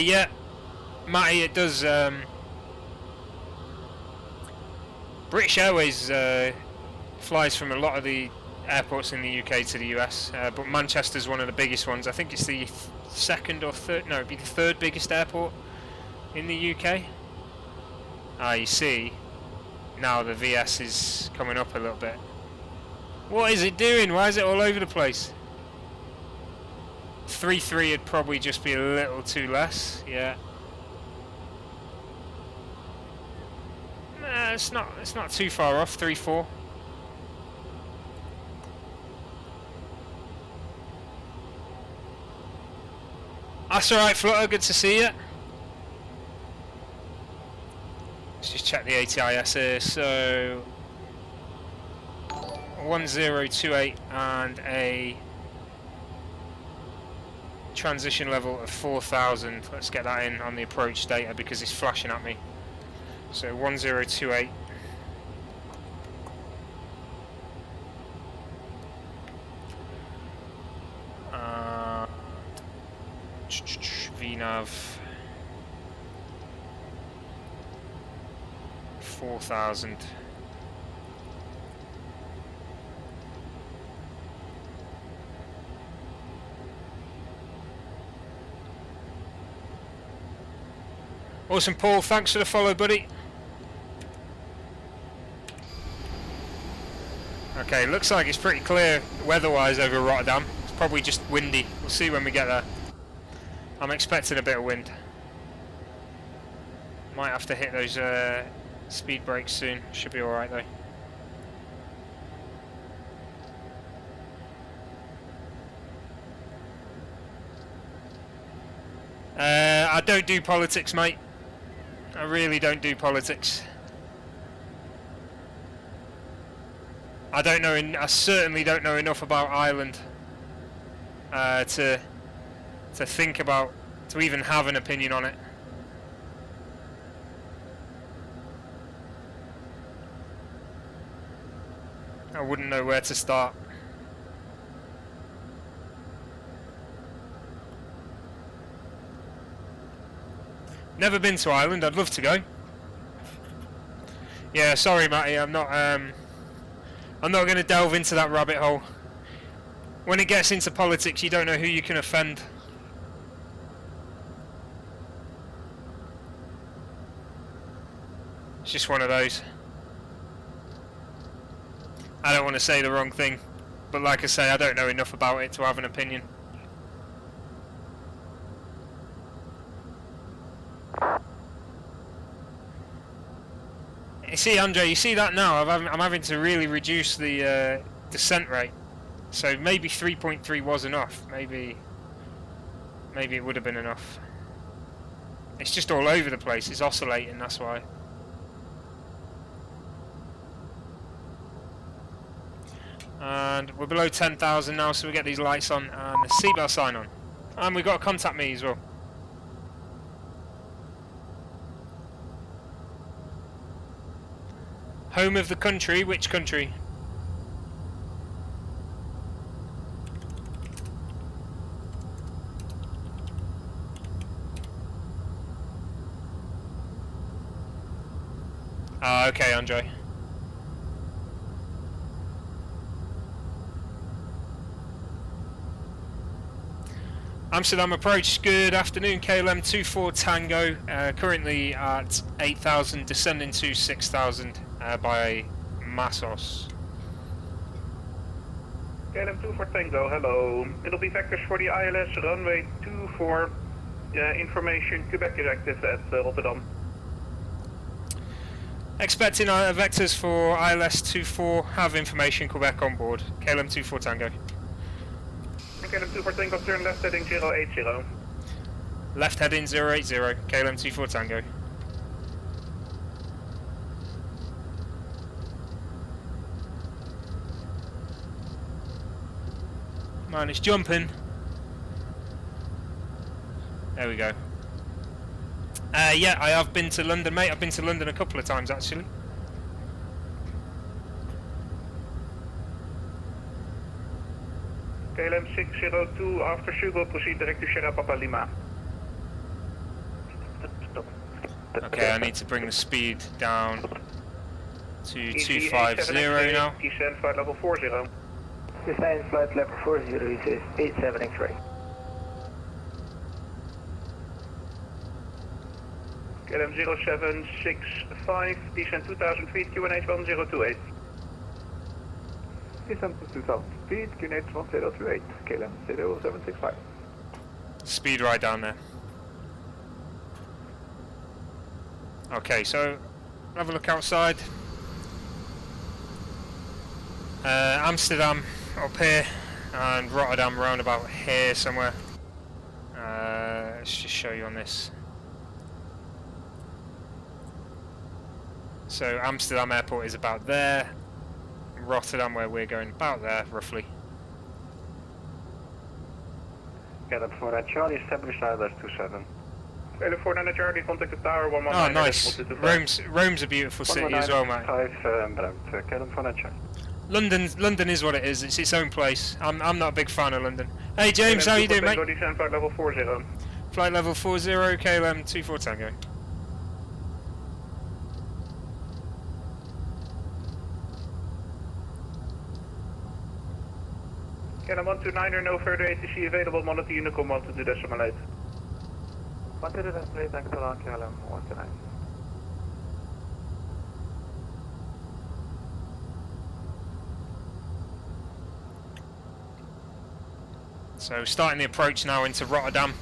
Yeah, Matty, it does. British Airways flies from a lot of the airports in the UK to the US, but Manchester's one of the biggest ones. I think it's the second or third, no, it'd be the third biggest airport in the UK. Ah, you see, now the VS is coming up a little bit. What is it doing? Why is it all over the place? 3.3 would probably just be a little too less, yeah. Nah, it's not too far off, 3.4. That's alright, Flutter, good to see you. Let's just check the ATIS here, so 1028 and a transition level of 4,000. Let's get that in on the approach data because it's flashing at me. So 1028. VNav 4,000. Awesome, Paul, thanks for the follow, buddy. Okay, looks like it's pretty clear weather-wise over Rotterdam. It's probably just windy. We'll see when we get there. I'm expecting a bit of wind. Might have to hit those speed brakes soon. Should be alright though. I don't do politics, mate. I really don't do politics. I don't know. I certainly don't know enough about Ireland to think about, to even have an opinion on it. I wouldn't know where to start. Never been to Ireland. I'd love to go. Yeah, sorry, Matty. I'm not going to delve into that rabbit hole. When it gets into politics, you don't know who you can offend. It's just one of those. I don't want to say the wrong thing, but like I say, I don't know enough about it to have an opinion. You see, Andre, you see that now? I'm having to really reduce the descent rate. So maybe 3.3 was enough. Maybe it would have been enough. It's just all over the place. It's oscillating, that's why. And we're below 10,000 now, so we get these lights on and the seatbelt sign on. And we've got to contact me as well. Home of the country, which country? Ah, okay, Andre. Amsterdam approach, good afternoon, KLM 24 Tango, currently at 8,000, descending to 6,000 by Massos. KLM 24 Tango, hello. It'll be vectors for the ILS runway 24, information, Quebec is active at Rotterdam. Expecting vectors for ILS 24, have information, Quebec on board, KLM 24 Tango. KLM 24 Tango, turn left heading 080. Left heading 080, KLM 24 Tango. Man, it's jumping. There we go. Yeah, I have been to London, mate. I've been to London a couple of times, actually. KLM 602, after Sugo, proceed direct to Sierra Papa Lima. Okay, I need to bring the speed down to Easy 250 now. Descend flight level 40. Descend flight level 40 is 8783. KLM 0765, descend 2000 feet, QNH 1028. Descend to 2000 feet, QNH 1028, KLM 0765. Speed right down there. Okay, so have a look outside. Amsterdam up here and Rotterdam round about here somewhere. Let's just show you on this. So Amsterdam airport is about there. Rotterdam, where we're going, about there roughly. KLM 4 Charlie, establish ILS 27. KLM 4 Charlie, contact the tower 119. Oh, nice. Rome's a beautiful city as well, mate. KLM 4 Charlie. London is what it is. It's its own place. I'm not a big fan of London. Hey James, how you doing, mate? Descend flight level 40. Flight level 40, KLM 24 Tango. KLM 129er, no further ATC available, monitor Unicom 122.8. 122.8, thanks a lot, KLM 129. So starting the approach now into Rotterdam.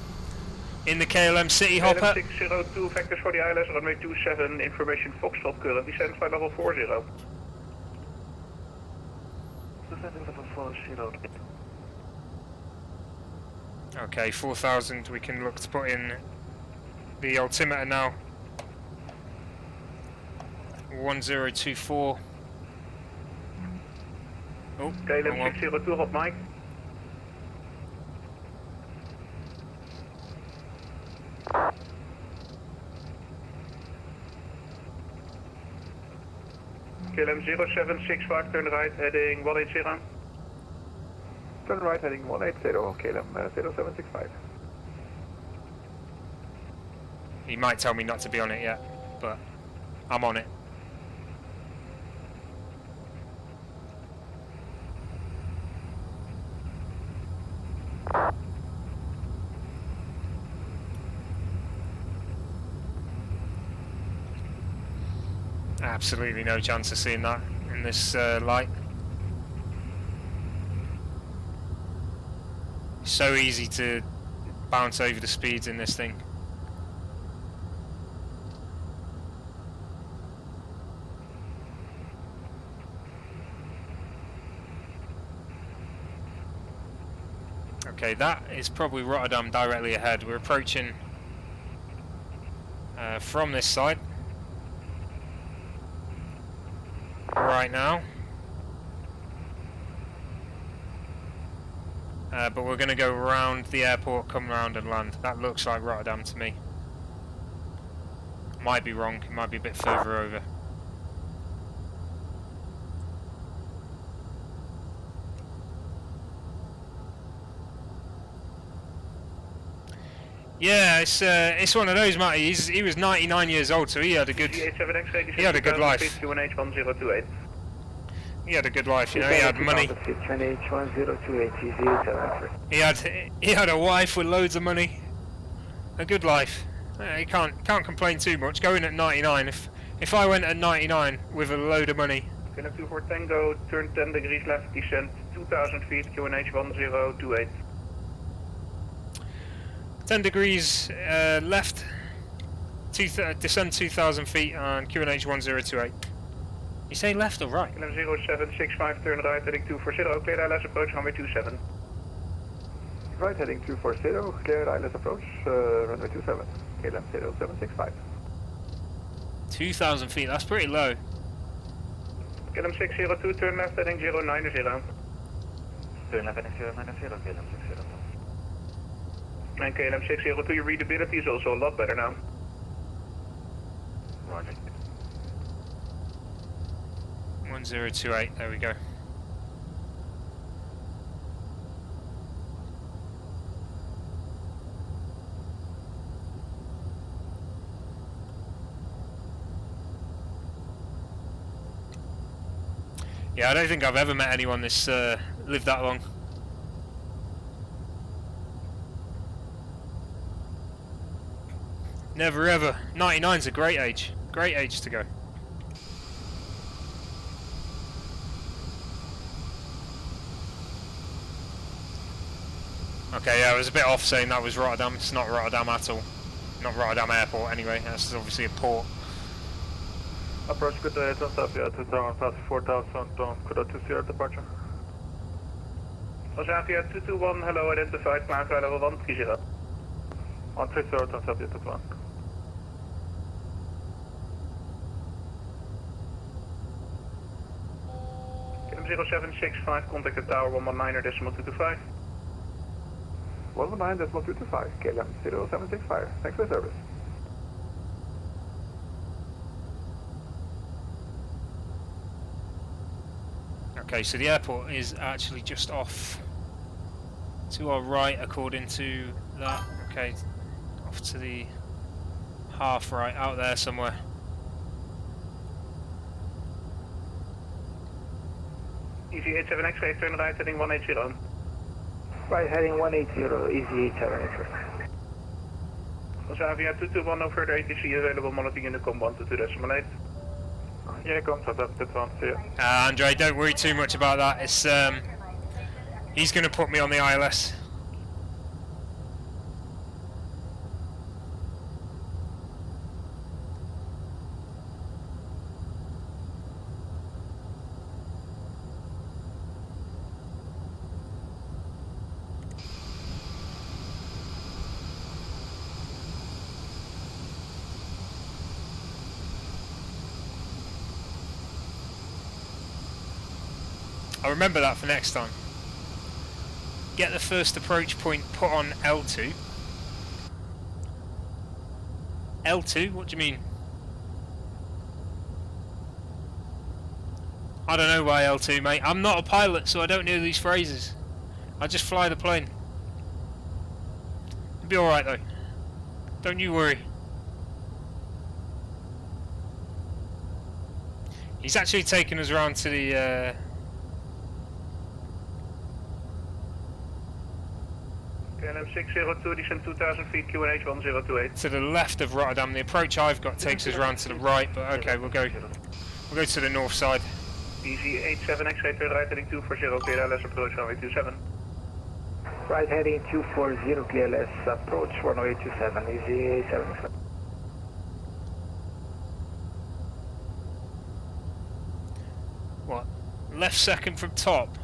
In the KLM City Hopper. KLM 602, vectors for the ILS, runway 27, information Foxtrot, current descend flight level 40. Descending level 40. Okay, 4,000. We can look to put in the altimeter now. 1024. Oh, KLM 602, hot mic. KLM 0765, turn right, heading 180. Turn right heading 180, KLM 0765. He might tell me not to be on it yet, but I'm on it. Absolutely no chance of seeing that in this light. So easy to bounce over the speeds in this thing. Okay, that is probably Rotterdam directly ahead. We're approaching from this side right now. But we're going to go around the airport, come around and land. That looks like Rotterdam to me. Might be wrong, it might be a bit further over. Yeah, it's one of those, Matty. He was 99 years old, so he had a good life. He had a good life, you know. He had money. He had a wife with loads of money. A good life. He can't complain too much. Going at 99. If I went at 99 with a load of money. KLM 24 Tango, turn 10 degrees left, descent 2,000 feet, QNH 1028. 10 degrees left, descend 2,000 feet on QNH 1028. You say left or right? KLM 0765, turn right, heading 240, clear ILS approach, runway 27. Right, heading 240, clear ILS approach, runway 27, KLM 0765. 2,000 feet, that's pretty low. KLM 602, turn left, heading 090. Turn left, heading 090, KLM 602. And KLM 602, your readability is also a lot better now. Roger. 1028, there we go. Yeah, I don't think I've ever met anyone that's lived that long. Never ever. 99's a great age. Great age to go. Okay, yeah, I was a bit off saying that was Rotterdam. It's not Rotterdam at all. Not Rotterdam Airport anyway. That's obviously a port. Approach good Transavia 4000 on Kuda 20 departure. Transavia 221, hello, identified, climb flight level 130. On 30 Transavia 221. KLM 0765, contact the tower 119.225. 119.225, KLM 0765. Thanks for the service. Okay, so the airport is actually just off to our right according to that. Okay, off to the half right, out there somewhere. Easy 87 X-ray, turn right, heading 180. Right, heading 180, easy 87 X-ray. Transavia 221, no further ATC available, monitoring in the com 122.8. Yeah, come Transavia 221, see ya. Andre, don't worry too much about that. It's he's going to put me on the ILS. I'll remember that for next time. Get the first approach point put on L2. L2? What do you mean? I don't know why L2, mate. I'm not a pilot, so I don't know these phrases. I just fly the plane. It'll be alright though. Don't you worry. He's actually taken us around to the KLM 602, descend 2,000 feet, QNH 1028. to the left of Rotterdam. The approach I've got takes us around to the right, but okay, we'll go to the north side. Easy 87 X-ray, turn right, heading 240, clear ILS approach, runway 27. Right, heading 240, clear ILS approach, runway 27, easy 87. What? Left second from top?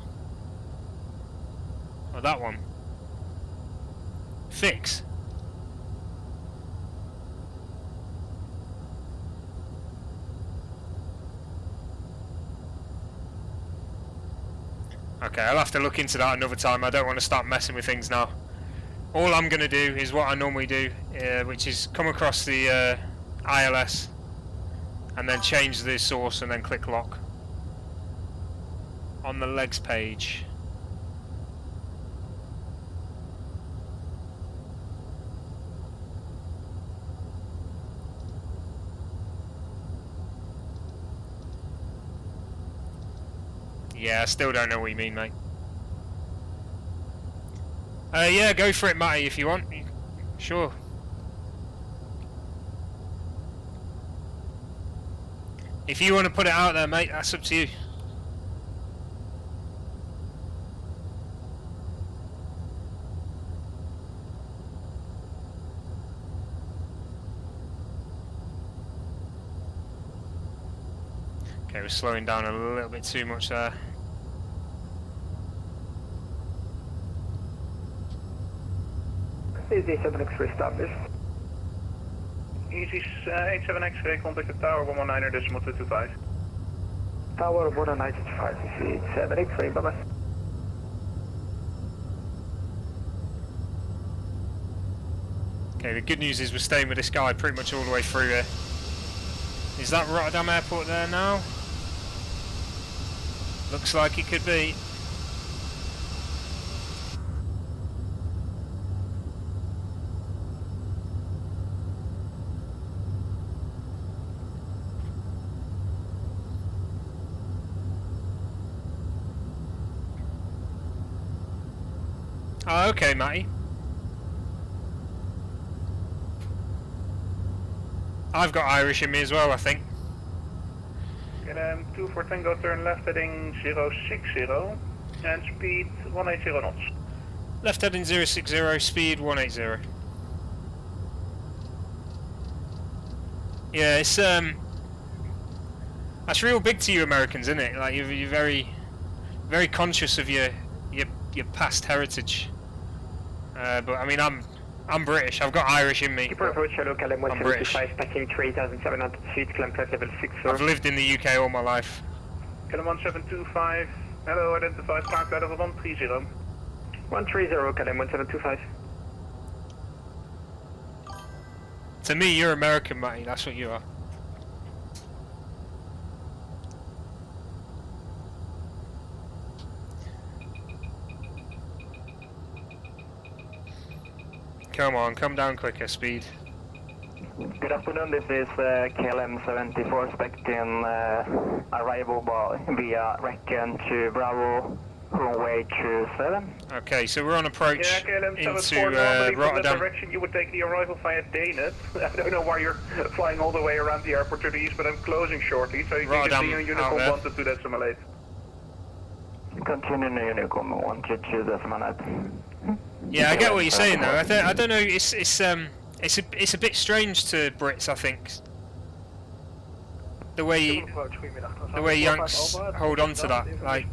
Oh, that one. Fix. Okay, I'll have to look into that another time. I don't want to start messing with things now. All I'm going to do is what I normally do, which is come across the ILS and then change the source and then click lock on the legs page. Yeah, I still don't know what you mean, mate. Yeah, go for it, Matty, if you want. Sure. If you want to put it out there, mate, that's up to you. Okay, we're slowing down a little bit too much there. Easy 7 X-ray established. Easy 87 X-ray, contact the tower 119.225. Tower 195, easy 7 X-ray, bye bye. Okay, the good news is we're staying with this guy pretty much all the way through here. Is that Rotterdam Airport there now? Looks like it could be. Oh, okay, Matty. I've got Irish in me as well, I think. KLM 24 Tango, turn left heading 060 and speed 180 knots. Left heading 060, speed 180. Yeah, it's that's real big to you Americans, isn't it? Like you're very, very conscious of your past heritage. But I mean, I'm British. I've got Irish in me. I'm British. Passing 3,700 feet, climb flight level 6. I've lived in the UK all my life. KLM 1725, hello, identified park level 130. 130, KLM 1725. To me, you're American, Matty. That's what you are. Come on, come down quicker, speed. Good afternoon, this is KLM 74 expecting arrival via Reckon to Bravo, runway 27. Okay, so we're on approach Yeah, KLM into 74, normally from that Rotterdam. direction you would take the arrival via Dane. I don't know why you're flying all the way around the airport to the east, but I'm closing shortly, so you Rotterdam, can see on Uniform out 122.8. Continue to Uniform 122.8. Yeah, I get what you're saying though. I don't know. It's a bit strange to Brits, I think. The way Yanks hold on to that. Like,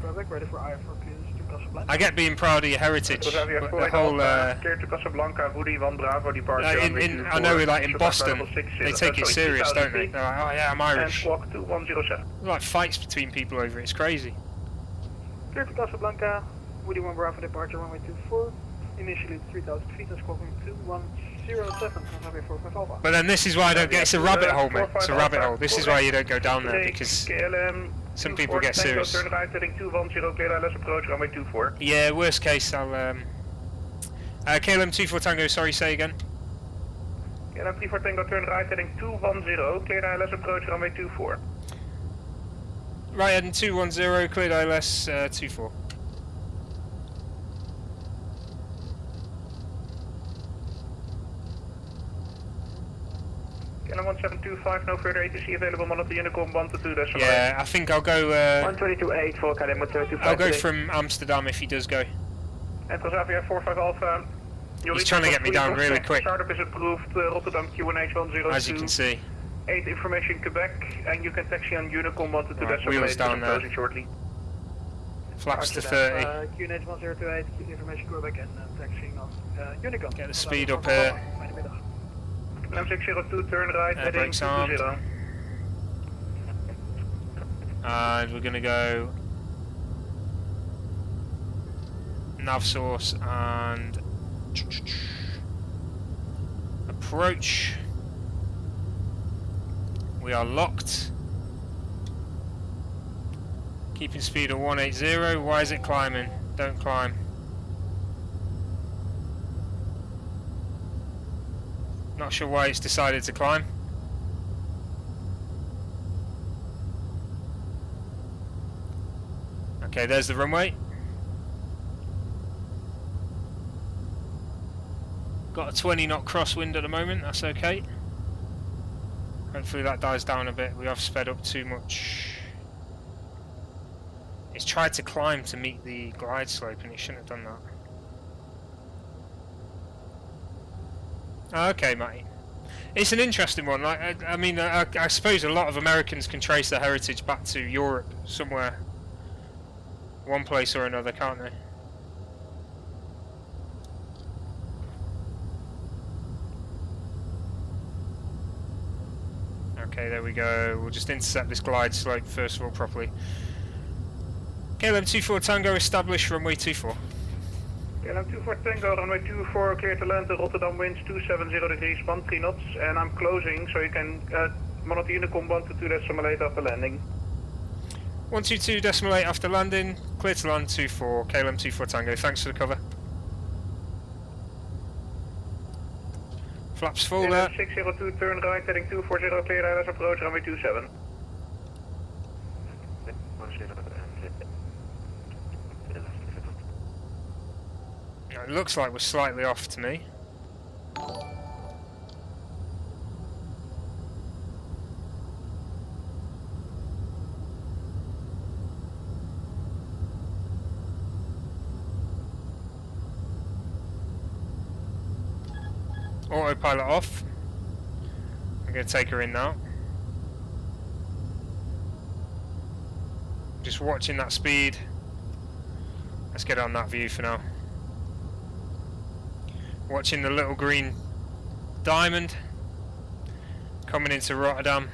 I get being proud of your heritage, but the whole. Clear to Casablanca, Woody 1 Bravo departure. I know, like in Boston, they take it serious, don't they? They're like, oh yeah, I'm Irish. And squawk 2107. Like fights between people over it. It's crazy. Clear to Casablanca, Woody 1 Bravo departure, runway 24. Initially 3,000 feet and squawking 2107 on runway 45 Alpha. But then this is why I don't get. It's a rabbit hole, mate. It's a rabbit hole. This is why you don't go down there, because some people get serious. Turn right heading 210, clear ILS approach, runway 24. Yeah, worst case, I'll KLM 24 Tango. Sorry, say again. KLM 34 Tango, turn right heading 210, clear ILS approach, runway 24. Right heading 210, cleared ILS 24. KLM 1725, no further ATC available, one of the Unicom 122.8. Yeah, I think I'll go. 122.8 for KLM 1725. I'll go from Amsterdam if he does go. And Transavia 45 Alpha. He's trying to get me down really quick. Startup is approved, Rotterdam QNH 102. As you can see. 8 information Quebec, and you can taxi on Unicom 122.8. Right, wheels down there. Shortly. Flaps to 30. QNH 1028, keep the information Quebec and taxiing on Unicom. Get the speed up here. M602, turn right, Air heading brakes armed. 220. And we're going to go nav source and approach. We are locked. Keeping speed at 180. Why is it climbing? Don't climb. Not sure why it's decided to climb. Okay, there's the runway. Got a 20 knot crosswind at the moment, that's okay. Hopefully that dies down a bit. We have sped up too much. It's tried to climb to meet the glide slope and it shouldn't have done that. Okay, mate. It's an interesting one. Like, I mean, I suppose a lot of Americans can trace their heritage back to Europe somewhere. One place or another, can't they? Okay, there we go. We'll just intercept this glide slope first of all properly. KLM 24 Tango established runway 24. KLM 24 Tango, runway 24, clear to land to Rotterdam, winds 270 degrees, 13 knots, and I'm closing, so you can monitor Unicom 122.8 after landing. 122.8 after landing, clear to land 24, KLM 24 Tango, thanks for the cover. Flaps full there. 602, turn right, heading 240, clear ILS approach, runway 27. It looks like we're slightly off to me. Autopilot off. I'm going to take her in now. Just watching that speed. Let's get on that view for now. Watching the little green diamond coming into Rotterdam.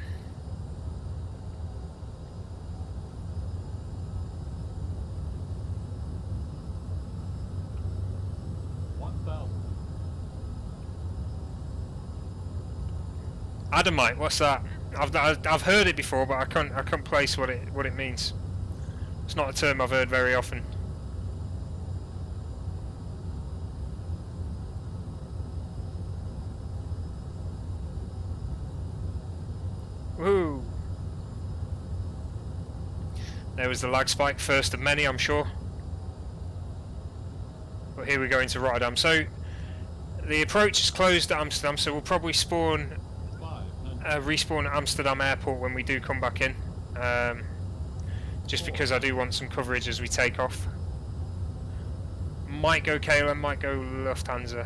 Adamite, what's that? I've heard it before, but I can't place what it means. It's not a term I've heard very often. Woo! There was the lag spike, first of many, I'm sure. But here we go into Rotterdam. So the approach is closed at Amsterdam, so we'll probably spawn. Respawn at Amsterdam Airport when we do come back in, just because I do want some coverage as we take off. Might go KLM, might go Lufthansa.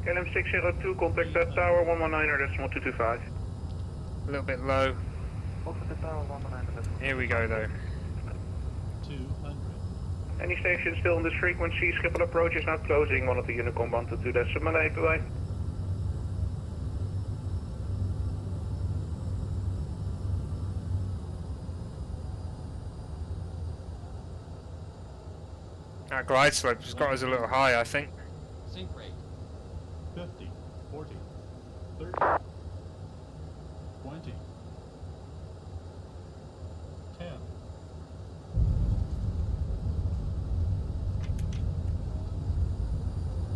KLM 602, contact that tower 119.225. A little bit low. Here we go though. 200. Any station still on this frequency, Schiphol approach is now closing, one of the Unicom 122.8 away. That glide slope has got us a little high, I think. Sync rate. 50, 40, 30, 20, 10.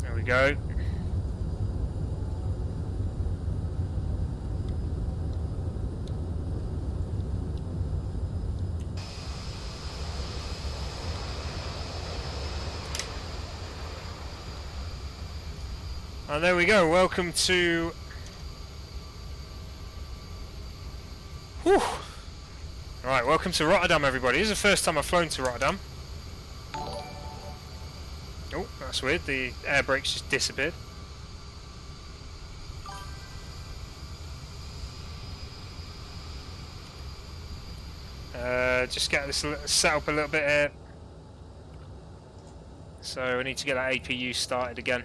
There we go. And there we go, welcome to... Whew! Right, welcome to Rotterdam everybody. This is the first time I've flown to Rotterdam. Oh, that's weird, the air brakes just disappeared. Just get this set up a little bit here. So I need to get that APU started again.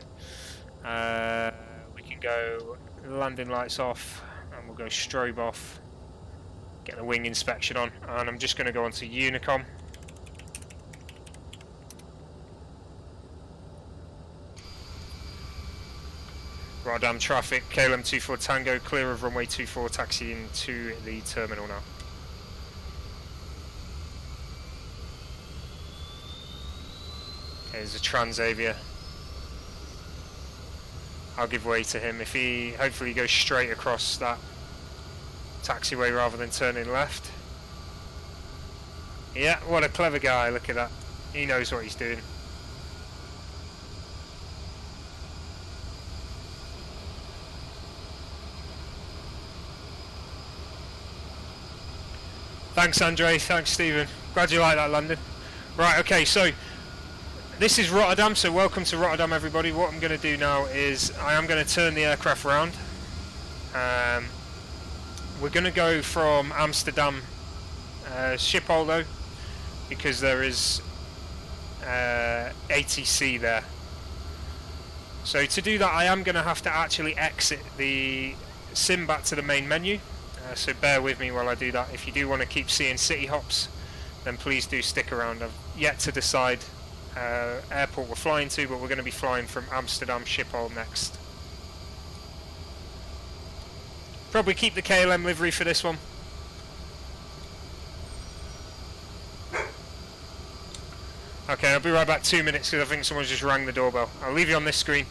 We can go landing lights off and we'll go strobe off, get the wing inspection on, and I'm just going to go on to Unicom. Rotterdam traffic, KLM 24 Tango, clear of runway 24, taxiing to the terminal now. Okay, there's a Transavia. I'll give way to him if he hopefully goes straight across that taxiway rather than turning left. Yeah, what a clever guy, look at that. He knows what he's doing. Thanks Andre, thanks Stephen. Glad you like that landing. Right, okay, so this is Rotterdam, so welcome to Rotterdam everybody. What I'm going to do now is I am going to turn the aircraft around. We're going to go from Amsterdam Schiphol though, because there is ATC there. So to do that I am going to have to actually exit the sim back to the main menu. So bear with me while I do that. If you do want to keep seeing city hops, then please do stick around. I've yet to decide airport we're flying to, but we're going to be flying from Amsterdam Schiphol next. Probably keep the KLM livery for this one. Okay, I'll be right back 2 minutes because I think someone's just rang the doorbell. I'll leave you on this screen.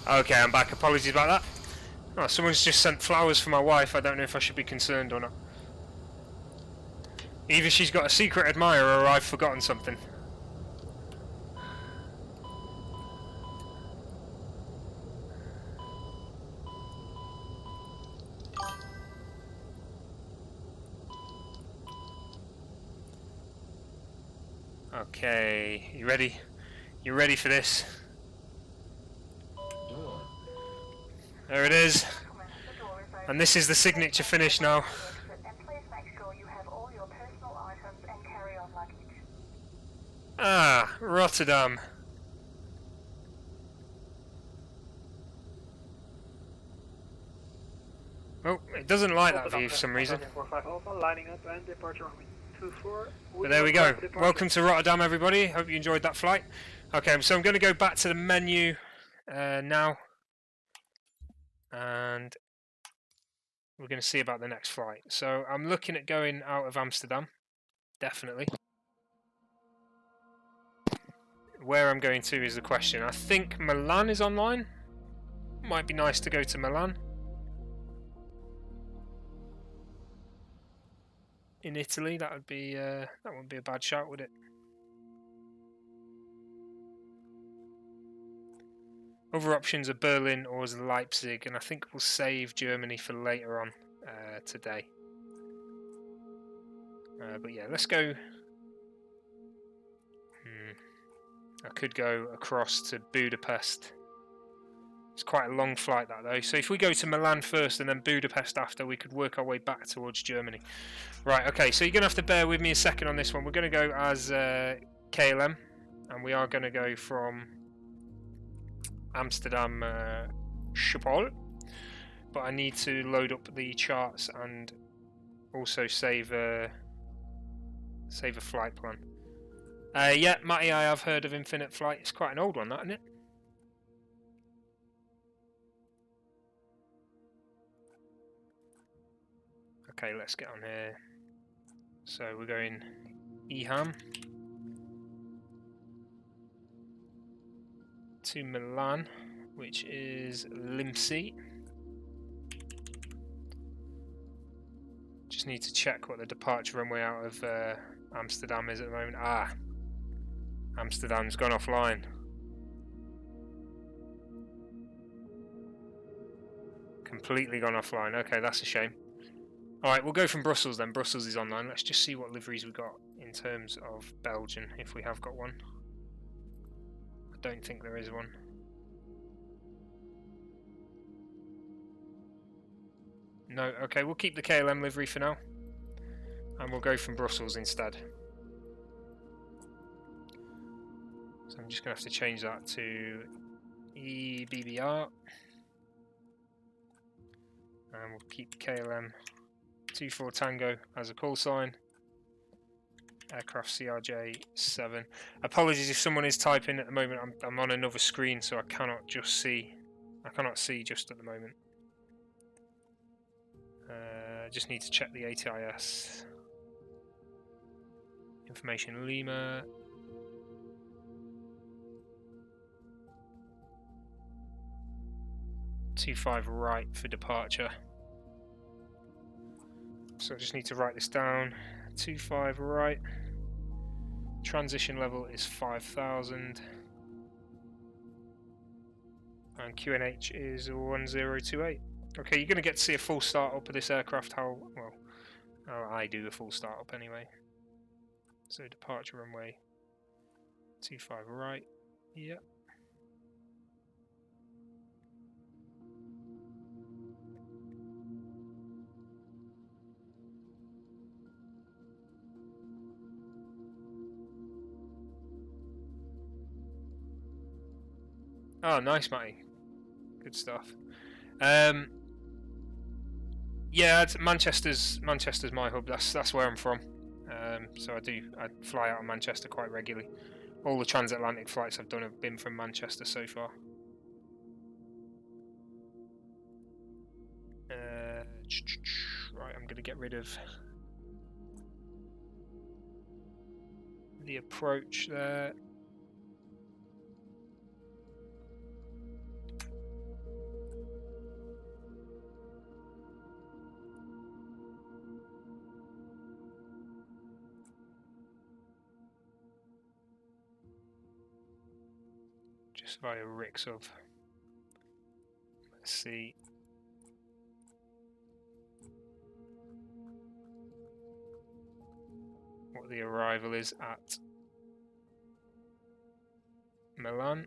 Okay, I'm back. Apologies about that. Oh, someone's just sent flowers for my wife. I don't know if I should be concerned or not. Either she's got a secret admirer or I've forgotten something. Okay, you ready? You ready for this? There it is. And this is the signature finish now. Ah, Rotterdam. Oh, it doesn't like that view for some reason. But there we go. Welcome to Rotterdam everybody. Hope you enjoyed that flight. Okay, so I'm going to go back to the menu now. And we're going to see about the next flight. So I'm looking at going out of Amsterdam, definitely. Where I'm going to is the question. I think Milan is online. Might be nice to go to Milan. In Italy, that wouldn't be a bad shout, would it? Other options are Berlin or Leipzig, and I think we'll save Germany for later on today. But yeah, let's go. I could go across to Budapest. It's quite a long flight that though. So if we go to Milan first and then Budapest after, we could work our way back towards Germany. Right, okay, so you're going to have to bear with me a second on this one. We're going to go as KLM, and we are going to go from Amsterdam Schiphol, but I need to load up the charts and also save a flight plan. Yeah, Matty, I have heard of Infinite Flight. It's quite an old one, that, isn't it? Okay, let's get on here. So we're going EHAM to Milan, which is Limsi. Just need to check what the departure runway out of Amsterdam is at the moment. Ah, Amsterdam's gone offline. Completely gone offline. Okay, that's a shame. Alright, we'll go from Brussels then. Brussels is online. Let's just see what liveries we got in terms of Belgian, if we have got one. don't think there is one. No, okay, we'll keep the KLM livery for now. And we'll go from Brussels instead. So I'm just going to have to change that to EBBR. And we'll keep KLM 24 Tango as a call sign. Aircraft CRJ 7. Apologies if someone is typing at the moment. I'm on another screen, so I cannot see just at the moment. Just need to check the ATIS. Information Lima. .25 right for departure. So I just need to write this down. 25 right. Transition level is 5,000. And QNH is 1028. Okay, you're going to get to see a full start up of this aircraft. How I do a full start up anyway. So departure runway 25 right. Yep. Oh, nice, Matty. Good stuff. Yeah, Manchester's my hub. That's where I'm from. So I fly out of Manchester quite regularly. All the transatlantic flights I've done have been from Manchester so far. Right, I'm going to get rid of the approach there. Just via Rix of. Let's see. What the arrival is at Milan.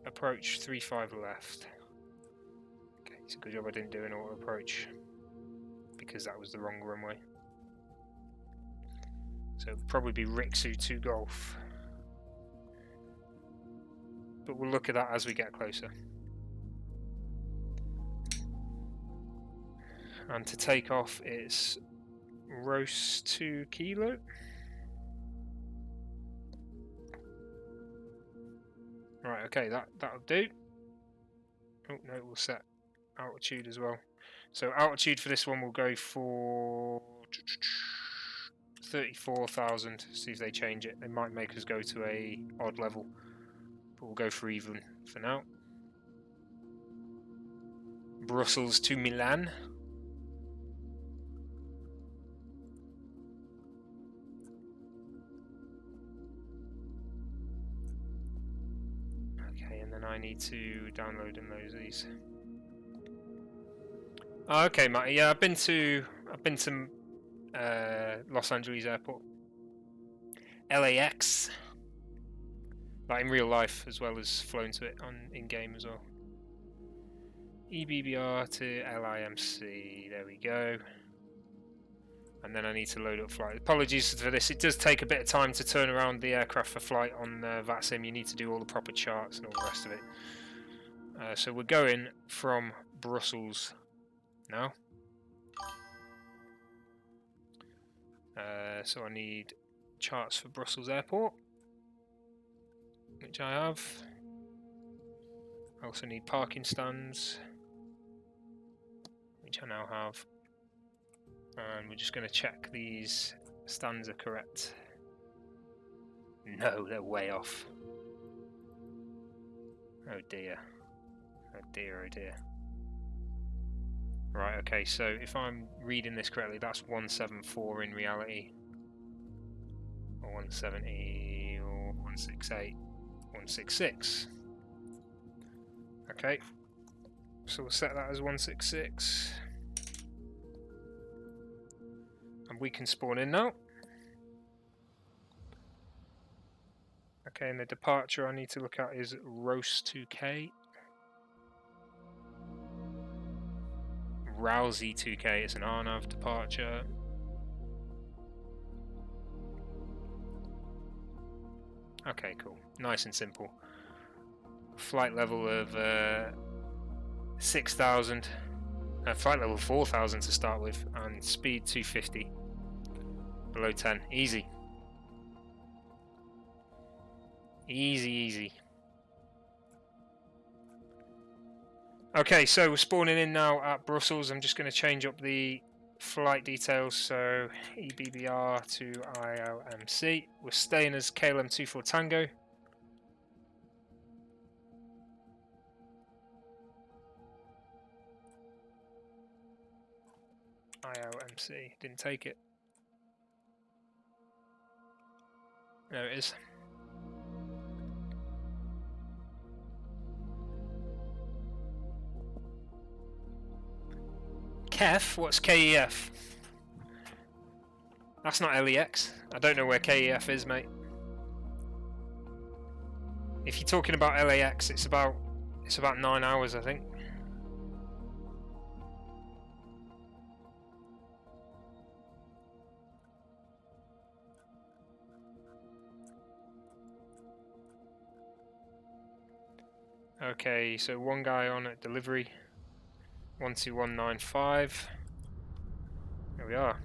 Approach 35 left. Okay, it's a good job I didn't do an auto approach because that was the wrong runway. So it'll probably be Rixu 2 Golf. But we'll look at that as we get closer. And to take off it's Rose 2 Kilo. Right, okay, that'll do. Oh no, we'll set altitude as well. So altitude for this one will go for 34,000. See if they change it. They might make us go to a odd level. But we'll go for even for now. Brussels to Milan. Okay, and then I need to download and load these. Oh, okay, Matty. Yeah, I've been to Los Angeles Airport, LAX. Like in real life, as well as flown to it in game as well. EBBR to LIMC. There we go. And then I need to load up flight. Apologies for this. It does take a bit of time to turn around the aircraft for flight on VATSIM. You need to do all the proper charts and all the rest of it. So we're going from Brussels now. So I need charts for Brussels Airport, which I have. I also need parking stands, which I now have. And we're just going to check these stands are correct. No, they're way off. Oh dear. Oh dear, oh dear. Right, okay, so if I'm reading this correctly, that's 174 in reality. Or 170, or 168, 166. Okay, so we'll set that as 166. And we can spawn in now. Okay, and the departure I need to look at is Roast 2K. Rousey 2K, it's an RNAV departure. Okay, cool. Nice and simple. Flight level of 6,000. Flight level 4,000 to start with, and speed 250. Below 10. Easy. Easy, easy. Okay, so we're spawning in now at Brussels. I'm just going to change up the flight details. So EBBR to IOMC. We're staying as KLM 24 Tango. IOMC. Didn't take it. There it is. KEF? What's KEF? That's not LEX. I don't know where KEF is, mate. If you're talking about LAX, it's about 9 hours, I think. Okay, so one guy on at delivery. 12195. There we are.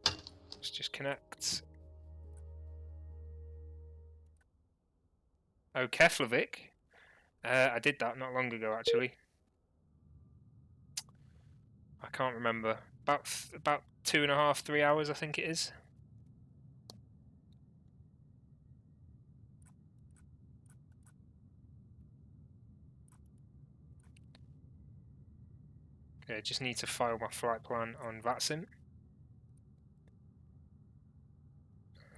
Let's just connect. Oh, Keflavik. I did that not long ago, actually. I can't remember. About 2.5, 3 hours, I think it is. Okay, just need to file my flight plan on VATSIM.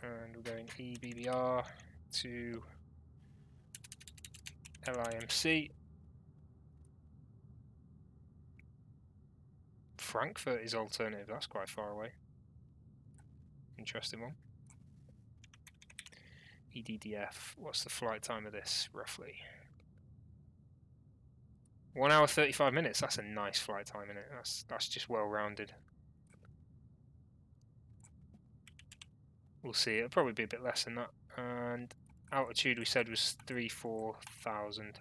And we're going EBBR to LIMC. Frankfurt is alternative, that's quite far away. Interesting one. EDDF, what's the flight time of this, roughly? 1 hour 35 minutes, that's a nice flight time, isn't it? That's just well rounded. We'll see, it'll probably be a bit less than that. And altitude we said was 3,000-4,000.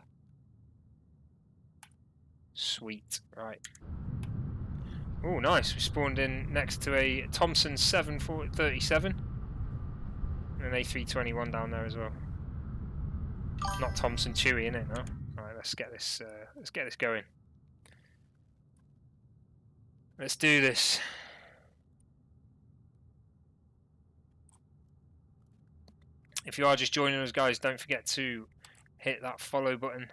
Sweet, right. Oh, nice, we spawned in next to a Thomson 737. And an A321 down there as well. Not Thomson Chewy, innit, no? Alright, let's get this going. Let's do this. If you are just joining us, guys, don't forget to hit that follow button.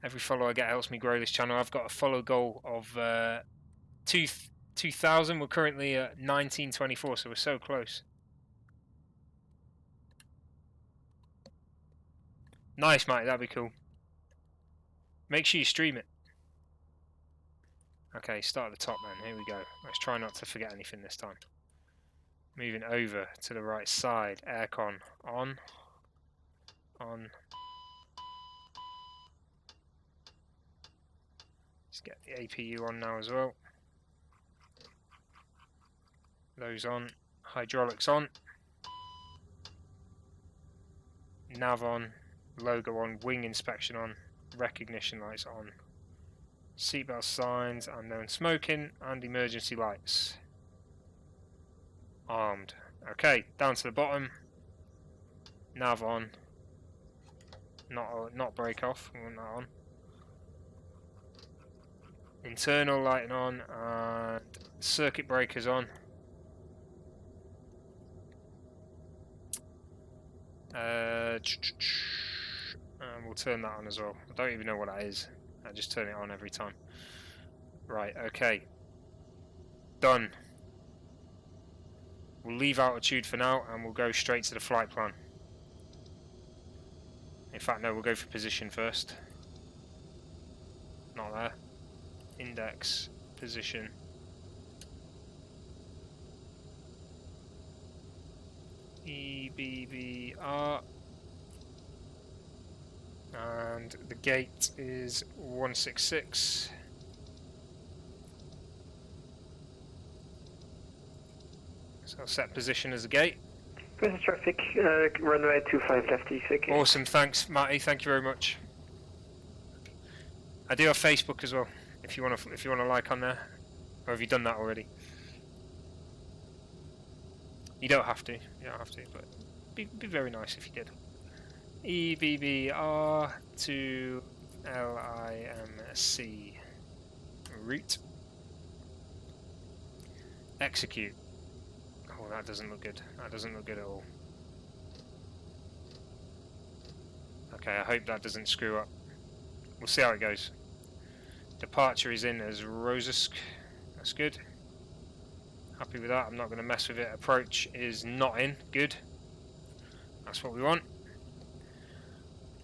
Every follow I get helps me grow this channel. I've got a follow goal of 2,000. We're currently at 1924, so we're so close. Nice, mate. That'd be cool. Make sure you stream it. Okay, start at the top then. Here we go. Let's try not to forget anything this time. Moving over to the right side. Aircon on. On. Let's get the APU on now as well. Those on. Hydraulics on. Nav on. Logo on. Wing inspection on. Recognition lights on. Seatbelt signs and no smoking. And emergency lights. Armed. Okay, down to the bottom. Nav on. Not brake off. We want that on. Internal lighting on and circuit breakers on. And we'll turn that on as well. I don't even know what that is. I just turn it on every time. Right, okay. Done. We'll leave altitude for now and we'll go straight to the flight plan. In fact, no, we'll go for position first. Not there. Index, position. EBBR. And the gate is 166. So I'll set position as a gate. Present traffic, runway 25 left, ECK. Awesome, thanks Matty, thank you very much. I do have Facebook as well, if you want to like on there. Or have you done that already? You don't have to, but it'd be very nice if you did. EBBR to LIMC route. Execute. Oh, that doesn't look good. That doesn't look good at all. Okay, I hope that doesn't screw up. We'll see how it goes. Departure is in as Rosusk. That's good. Happy with that. I'm not going to mess with it. Approach is not in. Good. That's what we want.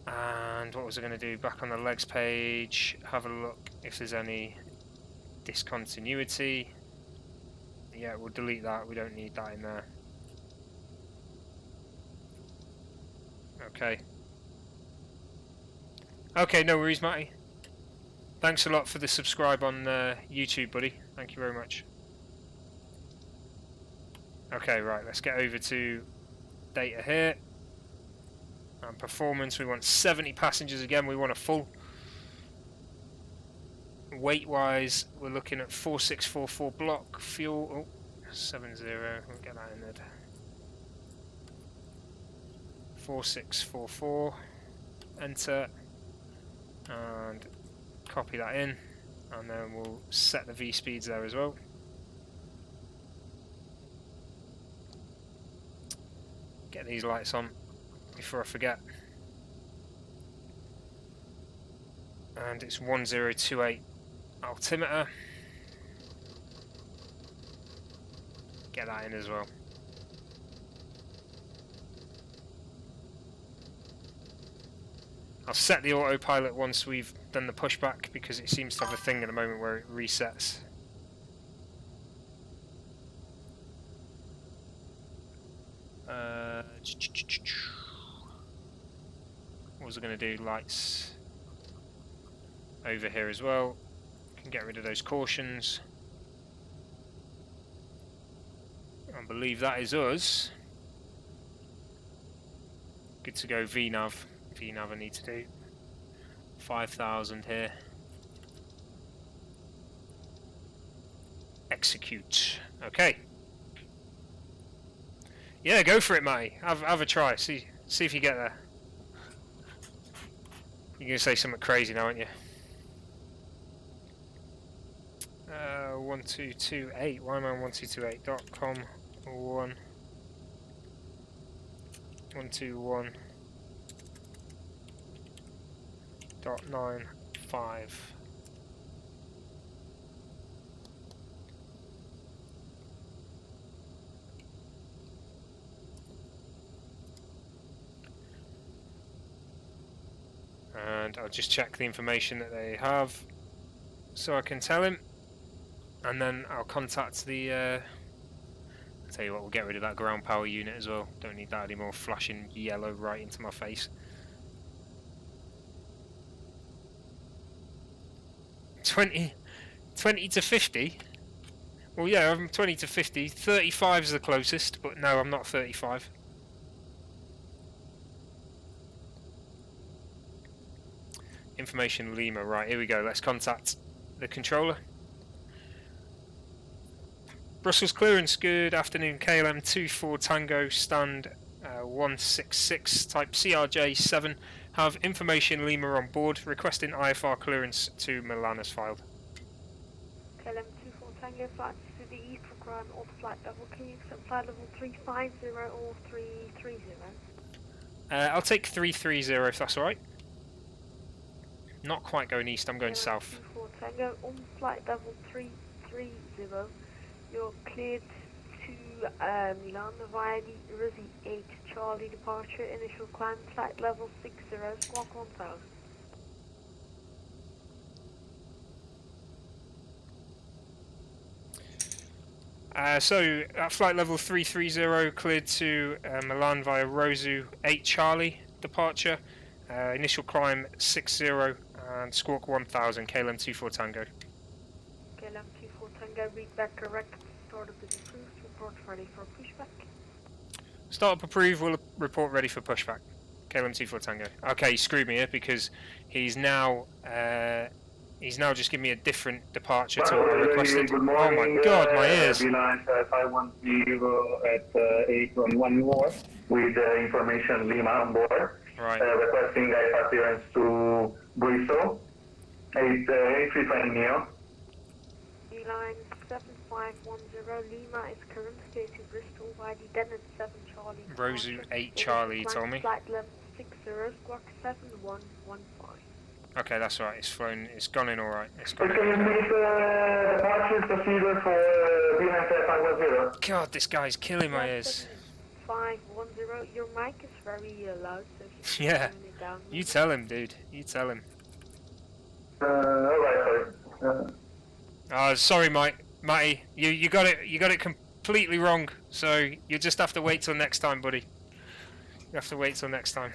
And what was I going to do? Back on the legs page. Have a look if there's any discontinuity. Yeah, we'll delete that. We don't need that in there. Okay. Okay, no worries, Matty. Thanks a lot for the subscribe on YouTube, buddy. Thank you very much. Okay, right, let's get over to data here. And performance, we want 70 passengers again, we want a full. Weight-wise, we're looking at 4644 block, fuel, 70, we'll get that in there. 4644, enter, and copy that in, and then we'll set the V-speeds there as well. Get these lights on before I forget. And it's 1028 altimeter. Get that in as well. I'll set the autopilot once we've done the pushback because it seems to have a thing at the moment where it resets. What was I going to do? Lights over here as well. Can get rid of those cautions. I believe that is us. Good to go. VNav. VNav I need to do. 5,000 here. Execute. Okay. Yeah, go for it, Matty. Have a try. See if you get there. You're gonna say something crazy now, aren't you? 1228. Why am I on 1228.com? 121.95. And I'll just check the information that they have so I can tell him, and then I'll contact the I'll tell you what, we'll get rid of that ground power unit as well. Don't need that anymore, flashing yellow right into my face. 20 to 50? Well yeah, I'm 20 to 50. 35 is the closest, but no, I'm not 35. Information Lima, right, here we go, let's contact the controller. Brussels clearance, good afternoon, KLM 24 Tango, stand 166, type CRJ 7, have Information Lima on board, requesting IFR clearance to Milan as filed. KLM 24 Tango, flights to the east require all flight level, can you accept flight level 350 or 330? I'll take 330 if that's alright. Not quite going east, I'm going south. 24 Tango, on flight level 330, you're cleared to Milan via the Rizzi 8 Charlie departure, initial climb, flight level 60, squawk 1000. So at flight level 330 cleared to Milan via Rosu 8 Charlie departure. Initial climb 60 and squawk 1000 KLM 24 Tango. KLM 24 Tango, read back correct. Startup is approved. Report ready for pushback. Startup approved. We'll report ready for pushback. KLM 24 Tango. Okay, he screwed me here because he's now just given me a different departure to what I requested. Good morning, oh my god, my ears! Beeline 510 at 811 North with information Lima on board. Right. Requesting guide clearance to Bristol. 8320 Neo. Beeline 7510 Lima is currently going to Bristol by the Dennis 7 Charlie. Rosu 8 Charlie, you told me. Flight level 60, squawk 7115. Okay, that's right. It's flown. It's gone in all right. It's gone Can in. you please departure procedure for Beeline 510? God, this guy's killing my ears. 510. Your mic is very loud, so if you Yeah. turn it down. You tell him, dude. You tell him. Alright, sorry. Sorry, Matty. You got it completely wrong. So you just have to wait till next time, buddy. You have to wait till next time.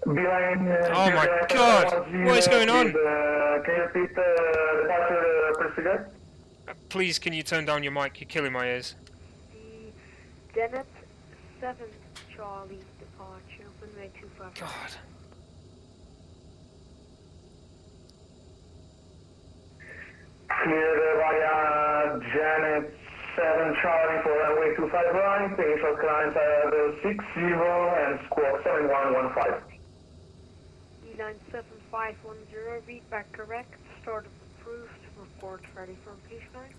Beeline, Oh my god! What is going on? Can you repeat departure procedure? Please, can you turn down your mic? You're killing my ears. The Dennis 7 Charlie departure, runway 25. God. Cleared via Janet 7 Charlie for runway 25 right. Initial climb level 60 and squawk 7115. Beeline 7510, read back correct. Startup approved. Report ready for pushback.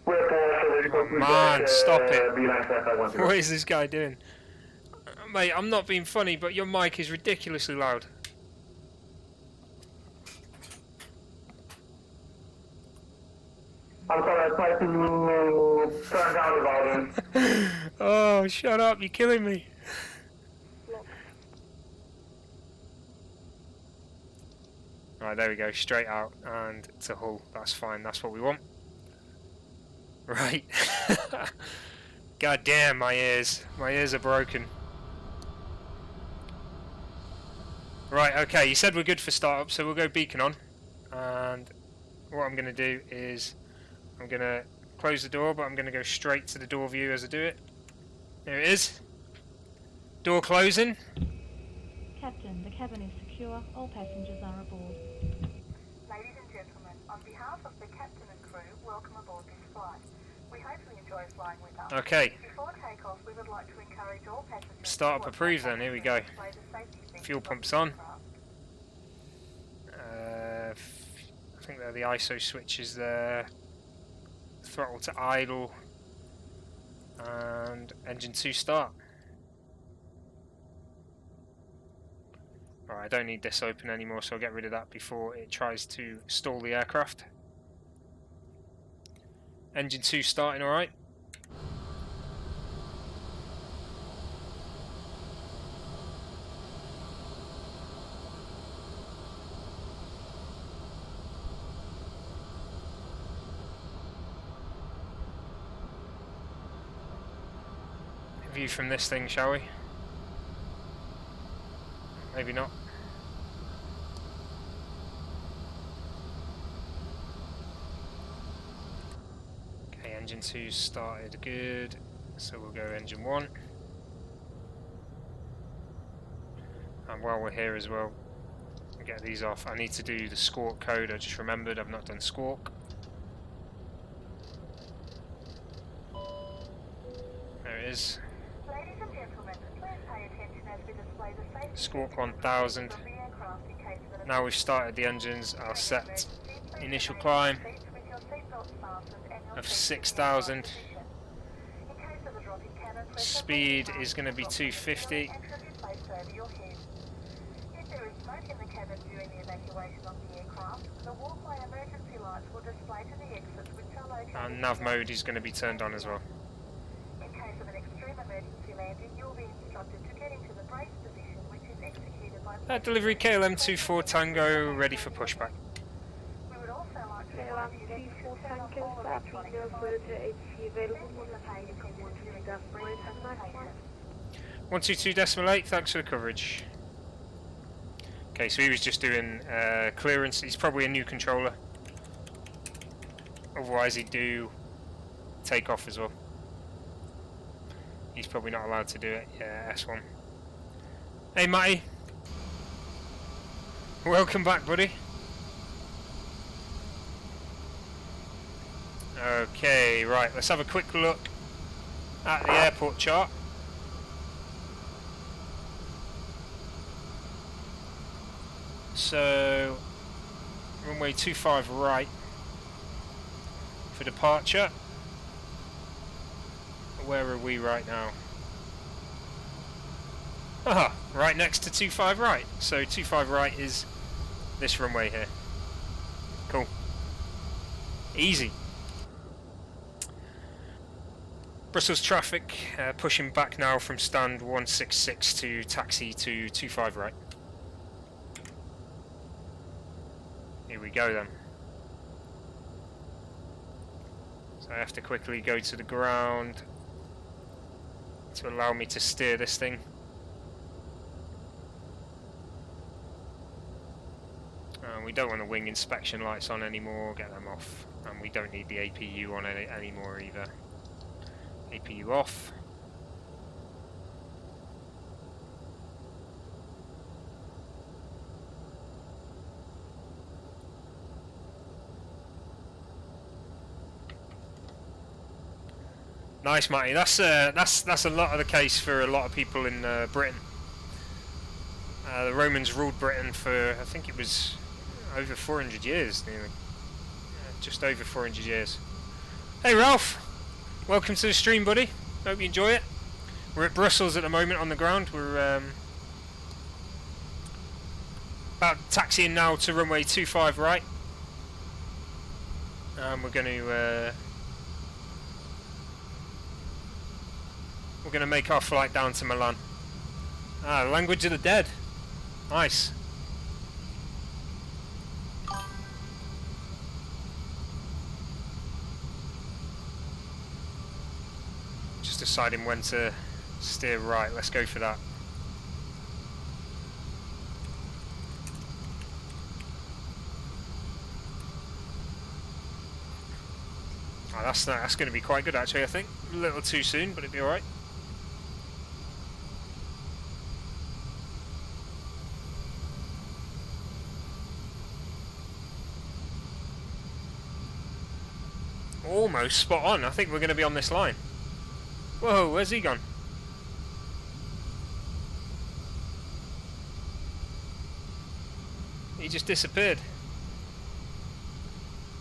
Oh man, stop it. Beeline 7510. What is this guy doing? Mate, I'm not being funny, but your mic is ridiculously loud. I'm sorry, I tried to turn down the volume. Oh, shut up, you're killing me. Right, there we go, straight out and to Hull. That's fine, that's what we want. Right. God damn, my ears. My ears are broken. Right, okay, you said we're good for startup, so we'll go beacon on. And what I'm going to do is I'm going to close the door, but I'm going to go straight to the door view as I do it. There it is. Door closing. Captain, the cabin is secure. All passengers are aboard. Ladies and gentlemen, on behalf of the captain and crew, welcome aboard this flight. We hope you enjoy flying with us. Okay. Before takeoff, we would like to encourage all passengers Startup approved then, here we go. Fuel pumps on. I think they're the ISO switches there. Throttle to idle. And engine 2 start. Alright, I don't need this open anymore, so I'll get rid of that before it tries to stall the aircraft. Engine 2 starting alright. View from this thing, shall we? Maybe not. Okay, engine 2 started good, so we'll go engine 1. And while we're here as well, we'll get these off. I need to do the squawk code. I just remembered I've not done squawk. There it is. Ladies and gentlemen, please pay attention as we display the safety Squawk 1000. of the aircraft in case of an Now we've started the engines, I'll set initial climb of 6,000. Speed is going to be 250. If there is smoke in the cabin during the evacuation of the aircraft, the walkway emergency lights will display to the exits which are located. And nav mode is going to be turned on as well. In case of an extreme emergency landing, you will be instructed to get into the brace position which is executed by Delivery KLM 24 Tango ready for pushback. We would also like to KLM 24 Thank you, staff. Windows for the HC available. 122.8, thanks for the coverage. Okay, so he was just doing clearance. He's probably a new controller. Otherwise he'd do takeoff as well. He's probably not allowed to do it. Yeah, S1. Hey Matty. Welcome back, buddy. Okay, right, let's have a quick look at the airport chart. So, runway 25 right for departure. Where are we right now? Aha, right next to 25 right. So 25 right is this runway here. Cool. Easy. Brussels traffic pushing back now from stand 166 to taxi to 25 right. Here we go then. So I have to quickly go to the ground to allow me to steer this thing. We don't want the wing inspection lights on anymore, get them off. And we don't need the APU on anymore either. APU off. Nice, Matty. That's a lot of the case for a lot of people in Britain. The Romans ruled Britain for, I think it was over 400 years, nearly. Just over 400 years. Hey Ralph, welcome to the stream, buddy. Hope you enjoy it. We're at Brussels at the moment on the ground. We're about taxiing now to runway 25 right. And we're going to make our flight down to Milan. Ah, language of the dead. Nice. Just deciding when to steer right. Let's go for that. Oh, that's going to be quite good actually, I think. A little too soon, but it'll be alright. Almost spot on. I think we're going to be on this line. Whoa, where's he gone? He just disappeared.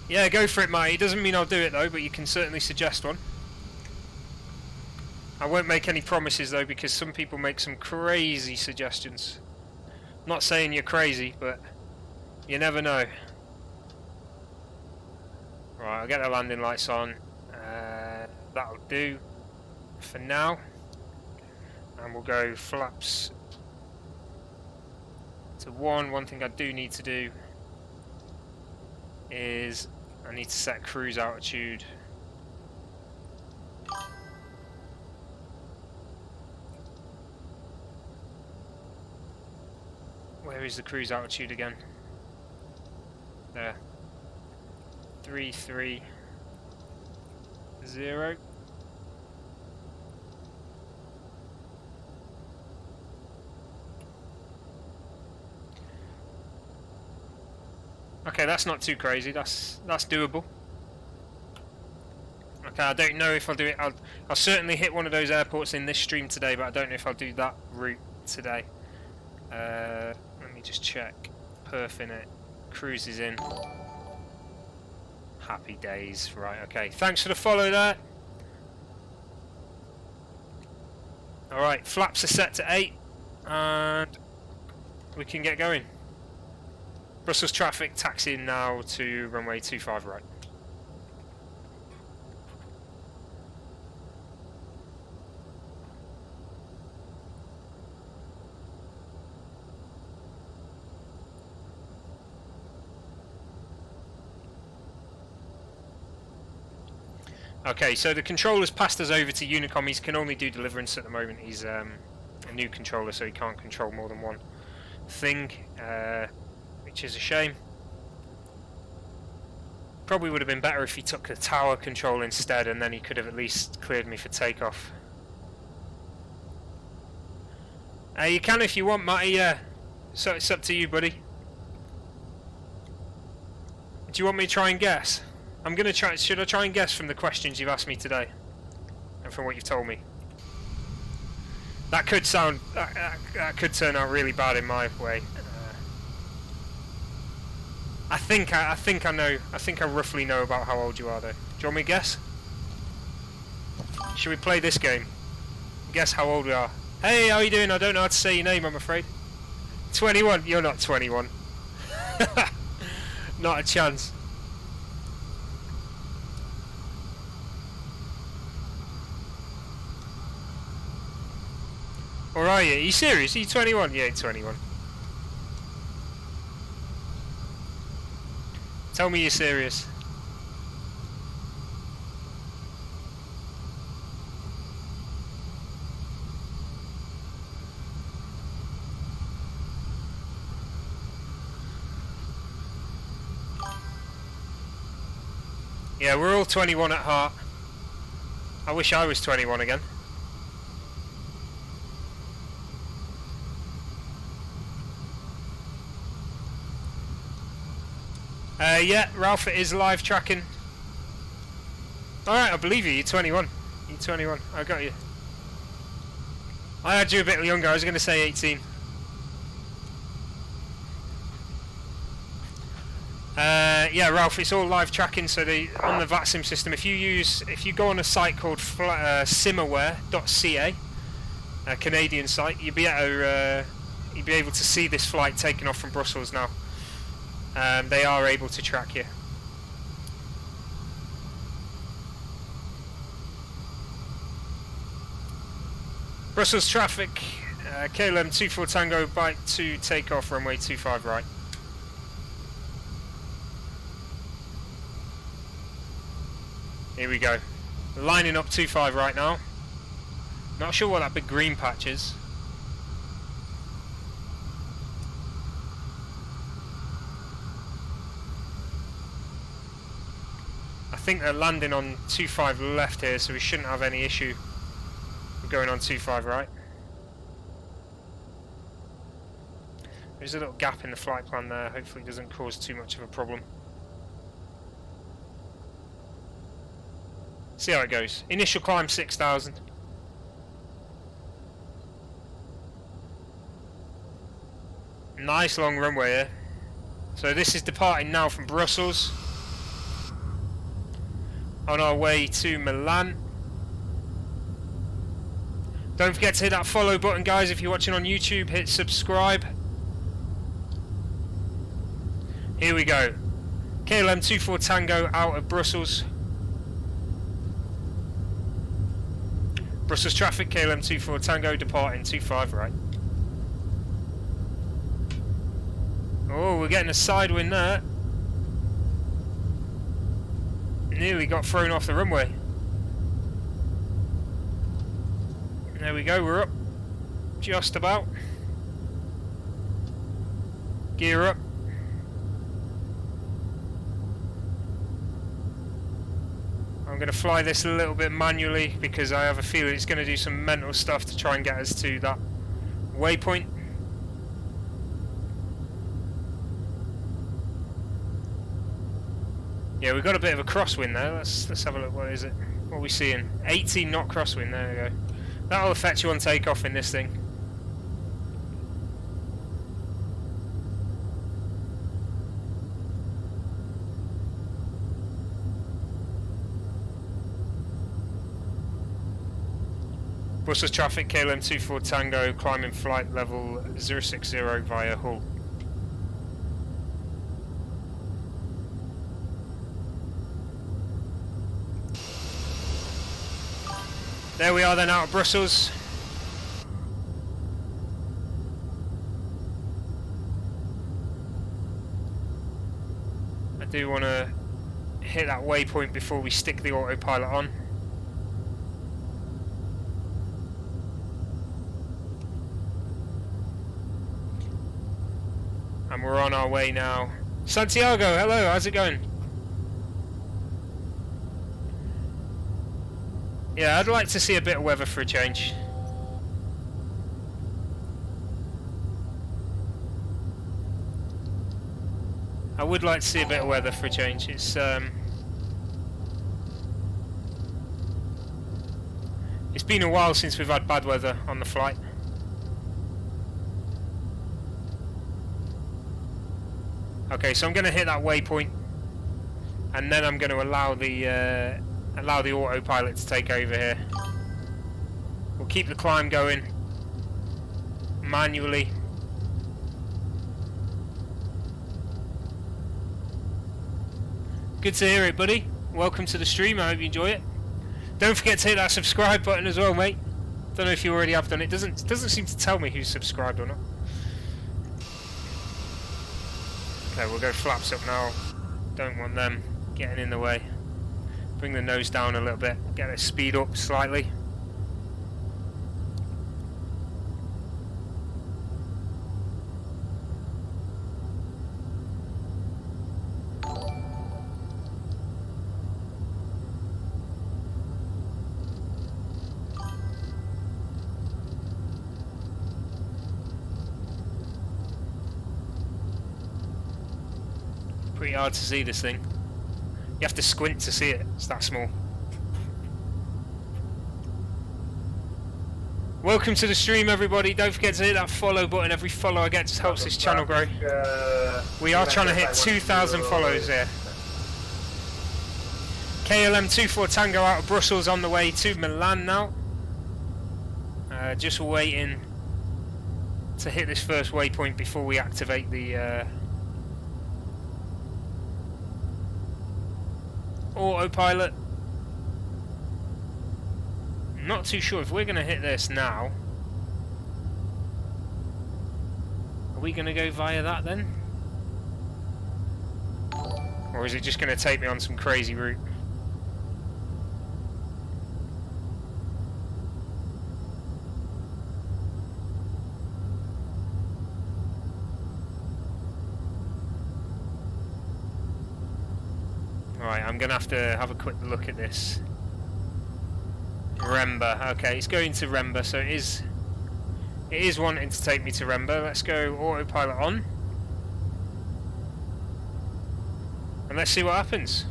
Yeah, go for it, mate. It doesn't mean I'll do it though, but you can certainly suggest one. I won't make any promises though, because some people make some crazy suggestions. Not saying you're crazy, but you never know. Right, I'll get the landing lights on. That'll do for now. And we'll go flaps to 1. One thing I do need to do is I need to set cruise altitude. Where is the cruise altitude again? There. 330. Okay, that's not too crazy. That's doable. Okay, I don't know if I'll do it. I'll certainly hit one of those airports in this stream today, but I don't know if I'll do that route today. Let me just check. Perf in it. Cruise is in. Happy days. Right, okay. Thanks for the follow there. Alright, flaps are set to 8. And we can get going. Brussels traffic taxiing now to runway 25 right. Okay, so the controller's passed us over to Unicom. He can only do deliverance at the moment. He's a new controller, so he can't control more than one thing, which is a shame. Probably would have been better if he took the tower control instead, and then he could have at least cleared me for takeoff. You can if you want, Matty, so it's up to you, buddy. Do you want me to try and guess? I'm gonna try. Should I try and guess from the questions you've asked me today, and from what you've told me? That could sound. That could turn out really bad in my way. I think I know. I think I roughly know about how old you are, though. Do you want me to guess? Should we play this game? Guess how old we are. Hey, how you doing? I don't know how to say your name, I'm afraid. 21. You're not 21. Not a chance. Or are you? Are you serious? Are you 21? Yeah, 21. Tell me you're serious. Yeah, we're all 21 at heart. I wish I was 21 again. Yeah, Ralph, it is live tracking. Alright, I believe you, you're 21. You're 21, I got you. I had you a bit younger, I was going to say 18. Yeah, Ralph, it's all live tracking, so on the VATSIM system, if you go on a site called simaware.ca, a Canadian site, you'll be able to see this flight taking off from Brussels now. They are able to track you. Brussels traffic, KLM 24 Tango, bike 2 takeoff, runway 25 right. Here we go. Lining up 25 right now. Not sure what that big green patch is. I think they're landing on 25 left here, so we shouldn't have any issue with going on 25 right. There's a little gap in the flight plan there, hopefully it doesn't cause too much of a problem. See how it goes. Initial climb 6,000. Nice long runway here. So this is departing now from Brussels. On our way to Milan. Don't forget to hit that follow button, guys. If you're watching on YouTube, hit subscribe. Here we go. KLM 24 Tango out of Brussels. Brussels traffic, KLM 24 Tango departing 25 right. Oh, we're getting a side wind there. Nearly got thrown off the runway. There we go, we're up. Just about. Gear up. I'm going to fly this a little bit manually because I have a feeling it's going to do some mental stuff to try and get us to that waypoint. Yeah, we've got a bit of a crosswind there. Let's have a look. What is it? What are we seeing? 18 knot crosswind. There we go. That'll affect you on takeoff in this thing. Brussels traffic, KLM 24 Tango, climbing flight level 060 via Hull. There we are then, out of Brussels. I do want to hit that waypoint before we stick the autopilot on. And we're on our way now. Santiago, hello, how's it going? Yeah, I'd like to see a bit of weather for a change. I would like to see a bit of weather for a change. It's been a while since we've had bad weather on the flight. Okay, so I'm going to hit that waypoint, and then I'm going to allow the autopilot to take over here. We'll keep the climb going manually. Good to hear it, buddy. Welcome to the stream. I hope you enjoy it. Don't forget to hit that subscribe button as well, mate. Don't know if you already have done it. Doesn't seem to tell me who's subscribed or not. Okay, we'll go flaps up now. Don't want them getting in the way. Bring the nose down a little bit. Get the speed up slightly. Pretty hard to see this thing. You have to squint to see it. It's that small. Welcome to the stream, everybody. Don't forget to hit that follow button. Every follow I get just helps this channel grow. We are trying to hit 2,000 follows here. KLM 24 Tango out of Brussels on the way to Milan now. Just waiting to hit this first waypoint before we activate the autopilot. Not too sure if we're going to hit this now. Are we going to go via that then? Or is it just going to take me on some crazy route? Right, I'm going to have a quick look at this. Remba, okay, it's going to Remba, so it is wanting to take me to Remba. Let's go autopilot on. And let's see what happens.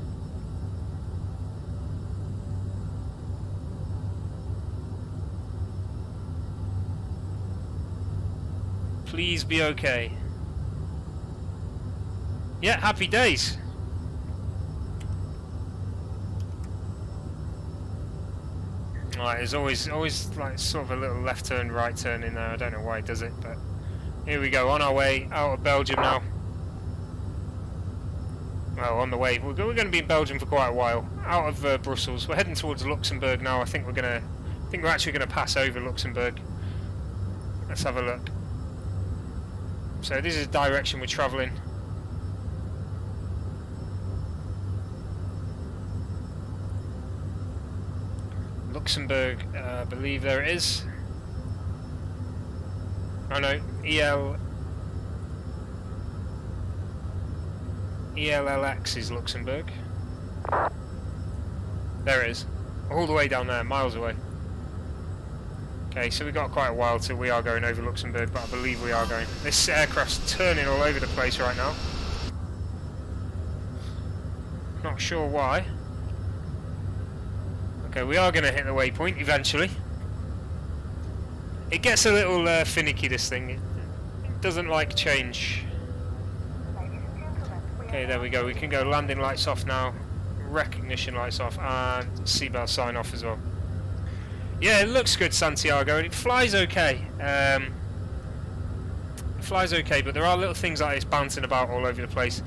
Please be okay. Yeah, happy days. Right, there's always like sort of a little left turn, right turn in there. I don't know why it does it, but here we go, on our way out of Belgium now. Well, on the way. We're going to be in Belgium for quite a while. Out of Brussels, we're heading towards Luxembourg now. I think we're actually going to pass over Luxembourg. Let's have a look. So this is the direction we're travelling. Luxembourg, I believe there it is. Oh no, ELLX is Luxembourg. There it is. All the way down there, miles away. Okay, so we've got quite a while till we are going over Luxembourg, but I believe we are going. This aircraft's turning all over the place right now. Not sure why. Okay, we are going to hit the waypoint eventually. It gets a little finicky, this thing. It doesn't like change. Okay, there we go. We can go landing lights off now. Recognition lights off. And seatbelt sign off as well. Yeah, it looks good, Santiago. And it flies okay. It flies okay, but there are little things like this bouncing about all over the place.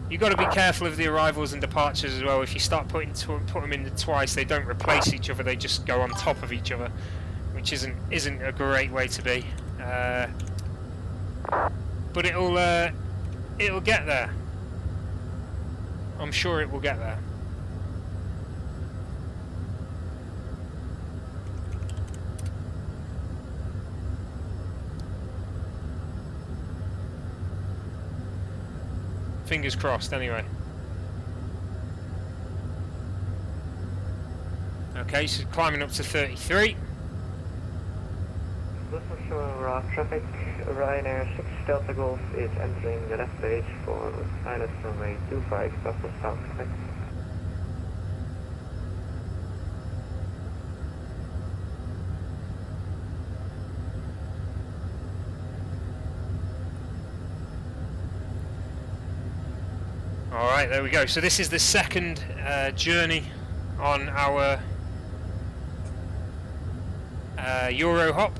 You've got to be careful of the arrivals and departures as well. If you start put them in twice, they don't replace each other. They just go on top of each other, which isn't a great way to be. But it'll get there. I'm sure it will get there. Fingers crossed, anyway. Okay, so climbing up to 33. Lufthansa traffic, Ryanair 6 Delta Golf is entering the left stage for pilot runway 25, southwest south traffic. Alright, there we go. So this is the second journey on our Euro hop.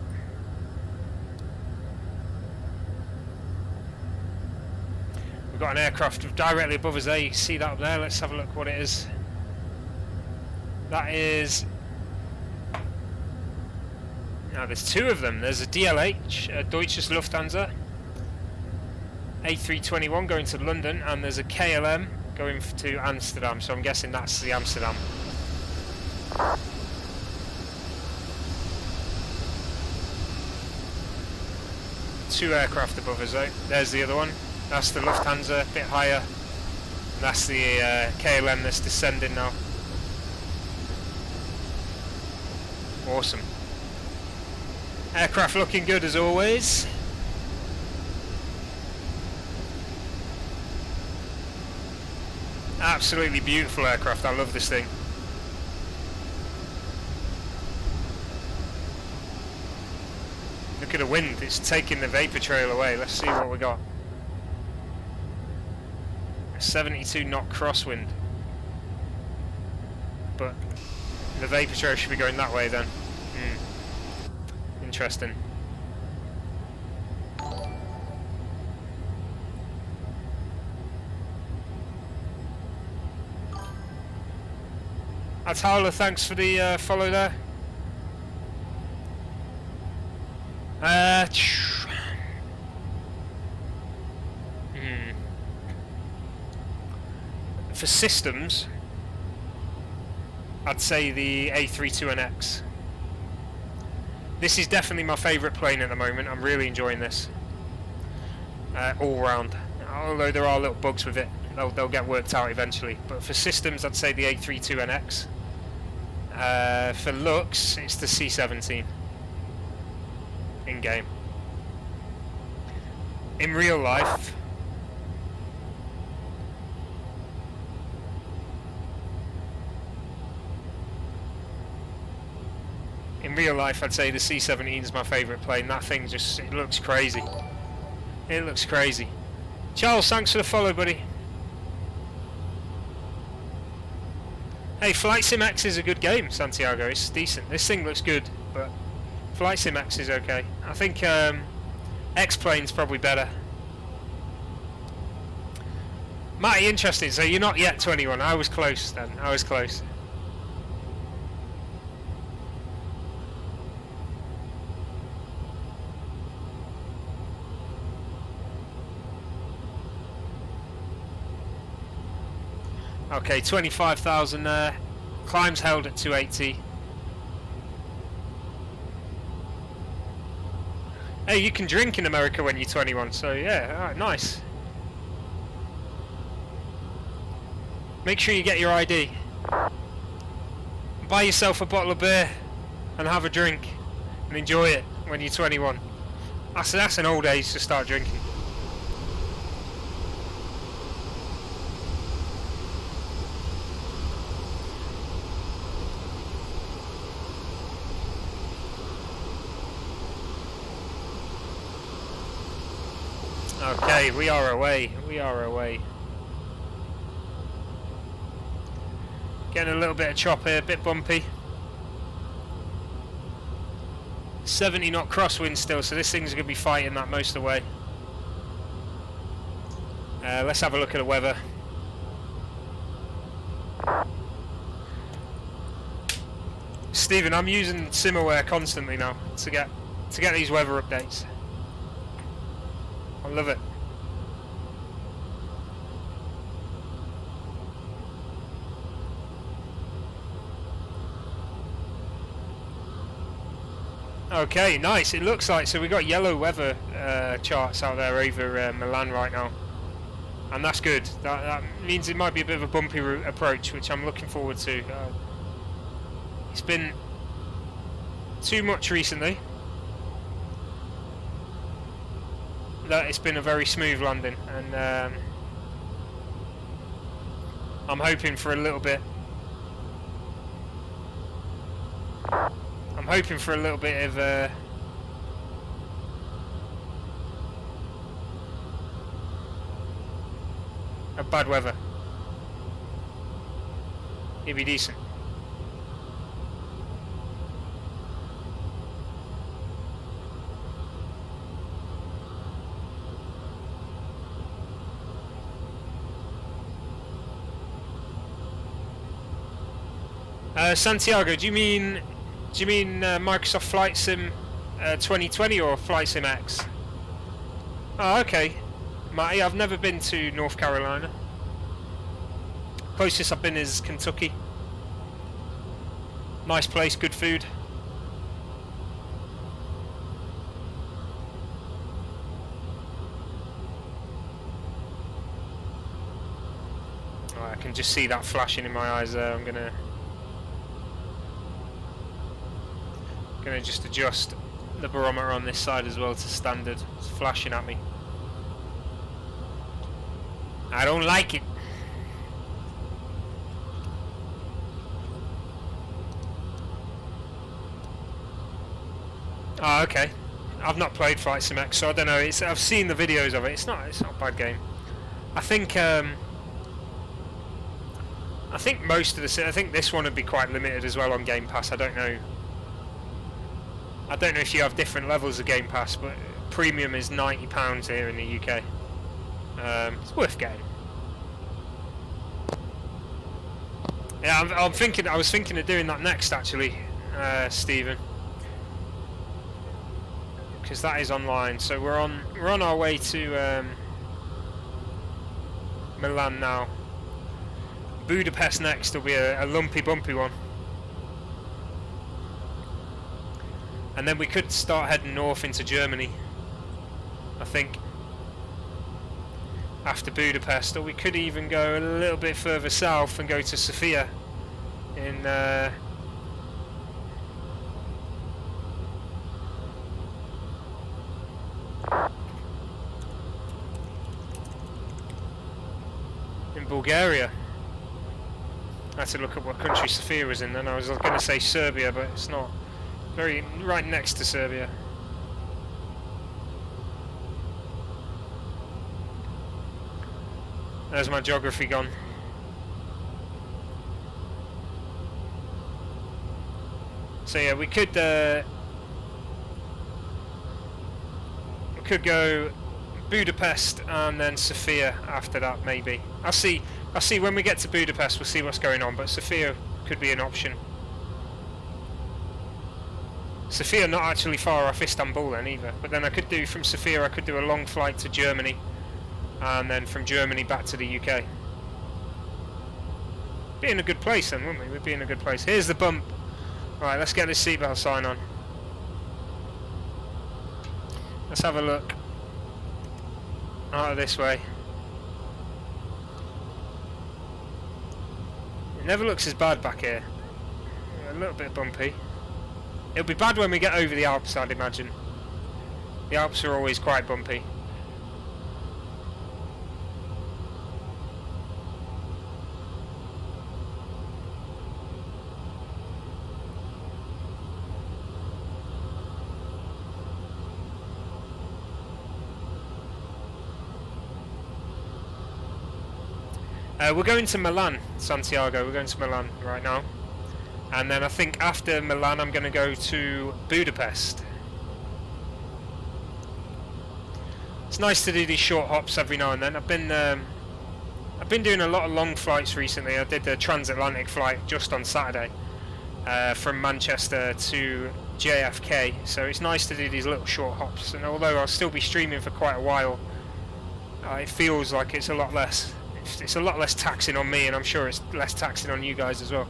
We've got an aircraft directly above us there. You can see that up there. Let's have a look what it is. That is... Now there's two of them. There's a DLH, Deutsches Lufthansa, A321 going to London, and there's a KLM going to Amsterdam, so I'm guessing that's the Amsterdam. Two aircraft above us though. There's the other one. That's the Lufthansa, a bit higher. And that's the KLM that's descending now. Awesome. Aircraft looking good as always. Absolutely beautiful aircraft. I love this thing. Look at the wind. It's taking the vapor trail away. Let's see what we got. 72 knot crosswind. But the vapor trail should be going that way then. Interesting. Atala, thanks for the follow there. For systems, I'd say the A321X. This is definitely my favourite plane at the moment. I'm really enjoying this. All round. Although there are little bugs with it. They'll get worked out eventually. But for systems, I'd say the A321X. For looks, it's the C-17 in game. In real life, I'd say the C-17 is my favourite plane. That thing just, it looks crazy. It looks crazy. Charles, thanks for the follow, buddy. Hey, Flight Sim X is a good game, Santiago. It's decent. This thing looks good, but Flight Sim X is okay. I think X-Plane's probably better. Matty, interesting. So you're not yet 21. I was close then. I was close. Okay, 25,000 there. Climbs held at 280. Hey, you can drink in America when you're 21, so yeah, alright, nice. Make sure you get your ID. Buy yourself a bottle of beer and have a drink and enjoy it when you're 21. That's an old age to start drinking. Okay, we are away. We are away. Getting a little bit of chop here, a bit bumpy. 70 knot crosswind still, so this thing's going to be fighting that most of the way. Let's have a look at the weather. Stephen, I'm using SimAware constantly now to get these weather updates. I love it. Okay, nice. It looks like, so we got yellow weather charts out there over Milan right now. and that's good. That means it might be a bit of a bumpy approach, which I'm looking forward to. It's been too much recently that it's been a very smooth landing, and I'm hoping for a little bit. I'm hoping for a little bit of bad weather. It'd be decent. Santiago, do you mean Microsoft Flight Sim 2020 or Flight Sim X? Oh, okay. Matty, I've never been to North Carolina. Closest I've been is Kentucky. Nice place, good food. Oh, I can just see that flashing in my eyes there. I'm gonna just adjust the barometer on this side as well to standard. It's flashing at me. I don't like it. Oh, okay. I've not played Flight Sim X, so I don't know. I've seen the videos of it. It's not a bad game. I think most of I think this one would be quite limited as well on Game Pass. I don't know if you have different levels of Game Pass, but premium is £90 here in the UK. It's worth getting. Yeah, I was thinking of doing that next actually, Stephen, because that is online. So we're on our way to Milan now. Budapest next will be a lumpy, bumpy one. And then we could start heading north into Germany, I think, after Budapest, or we could even go a little bit further south and go to Sofia in Bulgaria. I had to look at what country Sofia was in then. I was going to say Serbia, but it's not. Very right next to Serbia. There's my geography gone. So yeah, we could go Budapest and then Sofia after that, maybe. I'll see when we get to Budapest. We'll see what's going on, but Sofia could be an option. Sofia not actually far off Istanbul then either, but then I could do from Sofia, I could do a long flight to Germany, and then from Germany back to the UK. Be in a good place then, wouldn't we? We'd be in a good place. Here's the bump. Right, let's get this seatbelt sign on. Let's have a look. Out of this way. It never looks as bad back here. A little bit bumpy. It'll be bad when we get over the Alps, I'd imagine. The Alps are always quite bumpy. We're going to Milan, Santiago. We're going to Milan right now. And then I think after Milan I'm going to go to Budapest. It's nice to do these short hops every now and then. I've been doing a lot of long flights recently. I did the transatlantic flight just on Saturday from Manchester to JFK. So it's nice to do these little short hops. And although I'll still be streaming for quite a while, it feels like it's a lot less. It's a lot less taxing on me, and I'm sure it's less taxing on you guys as well.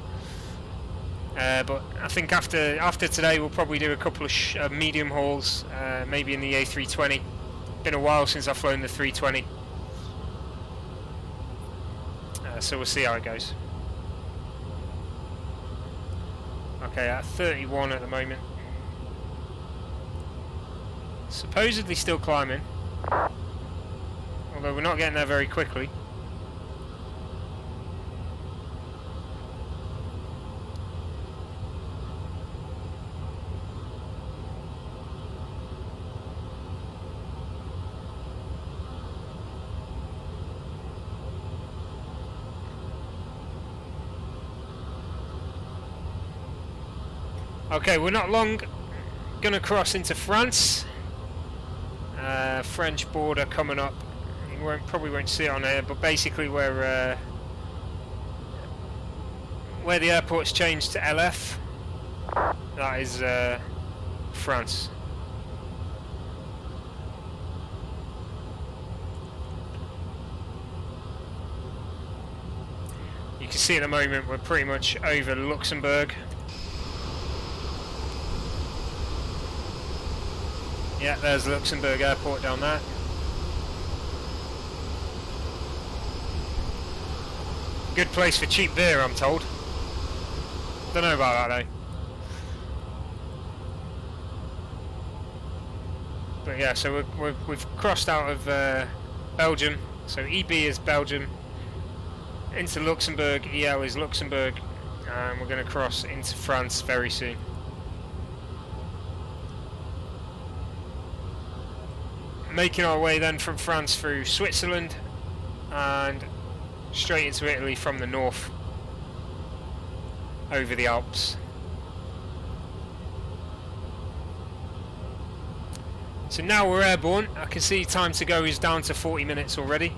But I think after today we'll probably do a couple of medium hauls, maybe in the A320. Been a while since I've flown the 320. so we'll see how it goes. Okay, at 31 at the moment. Supposedly still climbing, although we're not getting there very quickly. Okay, we're not long gonna cross into France. French border coming up. You probably won't see it on here, but basically where the airport's changed to LF, that is France. You can see at the moment we're pretty much over Luxembourg. Yeah, there's Luxembourg Airport down there. Good place for cheap beer, I'm told. Don't know about that though. But yeah, so we've crossed out of Belgium. So EB is Belgium. Into Luxembourg, EL is Luxembourg. And we're going to cross into France very soon. Making our way then from France through Switzerland and straight into Italy from the north over the Alps. So now we're airborne. I can see time to go is down to 40 minutes already.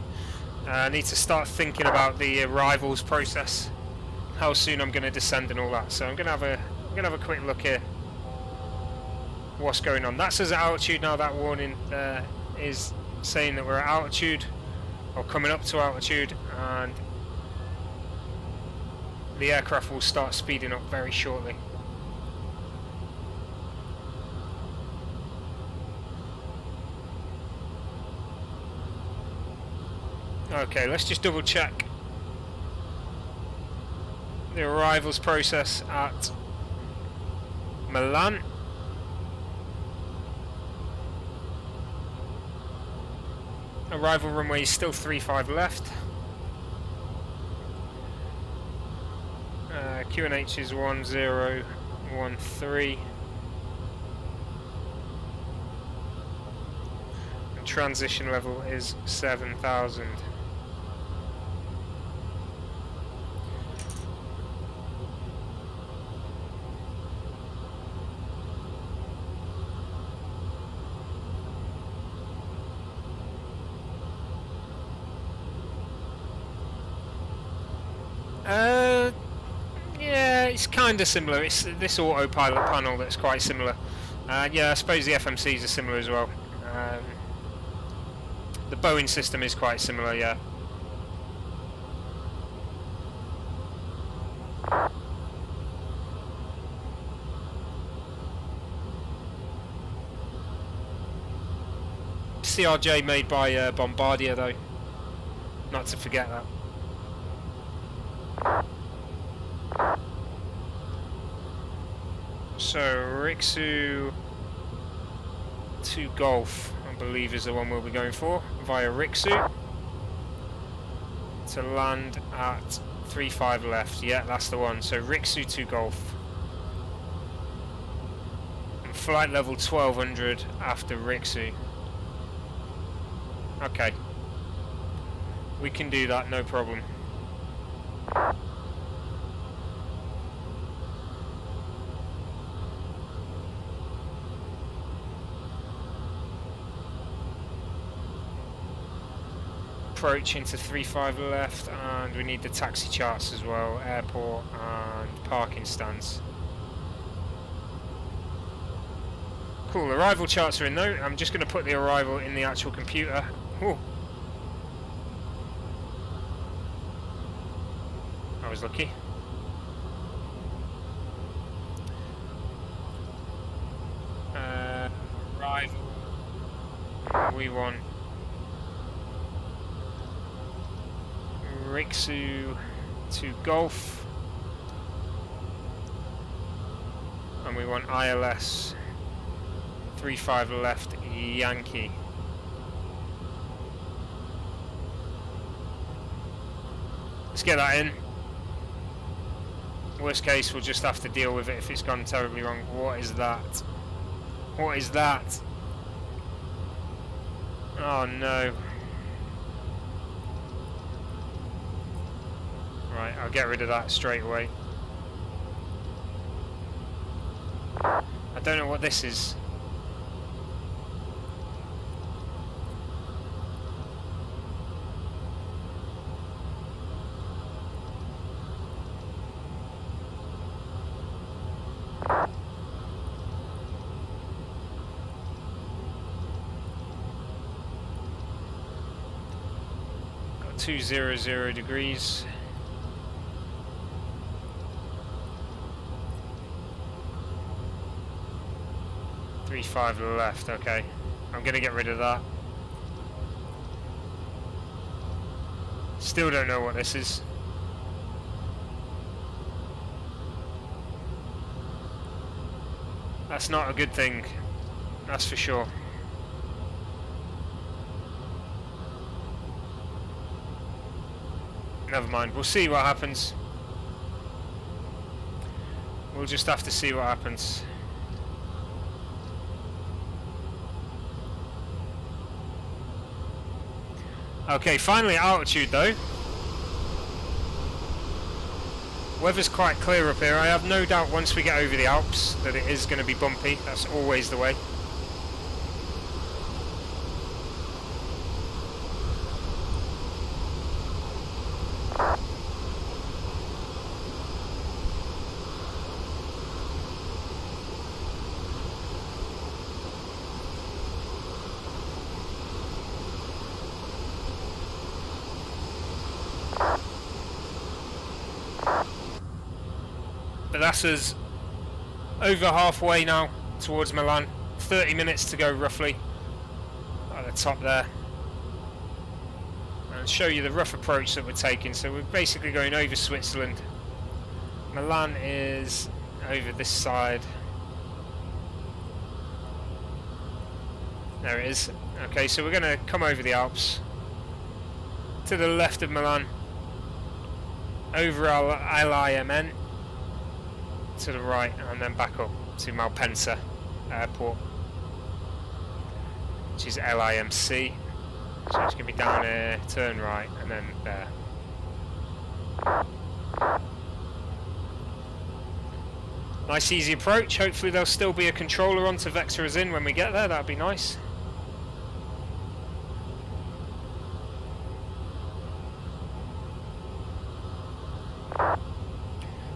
I need to start thinking about the arrivals process, how soon I'm going to descend and all that. So I'm going to have a quick look here. What's going on? That says altitude now. That warning is saying that we're at altitude or coming up to altitude, and the aircraft will start speeding up very shortly. Okay, let's just double check the arrivals process at Milan. Arrival runway is still 35 left. QNH is 1013. And transition level is 7000. Yeah, it's kind of similar. It's this autopilot panel that's quite similar. Yeah, I suppose the FMCs are similar as well. The Boeing system is quite similar, yeah. CRJ made by Bombardier though, not to forget that. So Rixu to Golf, I believe, is the one we'll be going for via Rixu to land at 35 left. Yeah, that's the one. So Rixu to Golf. And flight level 1200 after Rixu. Okay, we can do that, no problem. Approaching to 35 left, and we need the taxi charts as well, airport and parking stands. Cool, arrival charts are in though. I'm just going to put the arrival in the actual computer. Ooh. I was lucky. Arrival. We want Rixu to Golf, and we want ILS 35 left Yankee. Let's get that in. Worst case, we'll just have to deal with it if it's gone terribly wrong. What is that? What is that? Oh no. Right, I'll get rid of that straight away. I don't know what this is. Got 200 degrees. Five left, okay. I'm gonna get rid of that. Still don't know what this is. That's not a good thing, that's for sure. Never mind, we'll see what happens. We'll just have to see what happens. Okay, finally altitude though. Weather's quite clear up here. I have no doubt once we get over the Alps that it is going to be bumpy. That's always the way. But that's us over halfway now towards Milan. 30 minutes to go roughly at the top there. And show you the rough approach that we're taking. So we're basically going over Switzerland. Milan is over this side. There it is. Okay, so we're going to come over the Alps to the left of Milan, over LIMN to the right, and then back up to Malpensa Airport, which is LIMC. So it's going to be down here, turn right, and then there. Nice easy approach. Hopefully there'll still be a controller on to vector us in when we get there. That'd be nice.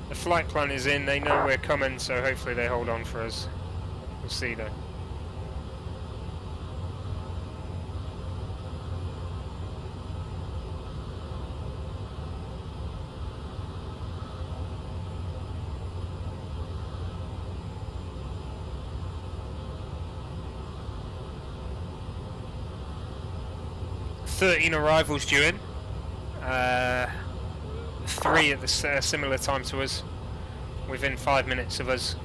The flight plan is in, they know we're coming, so hopefully they hold on for us. We'll see though. Arrivals due in. 3 at the similar time to us, within 5 minutes of us.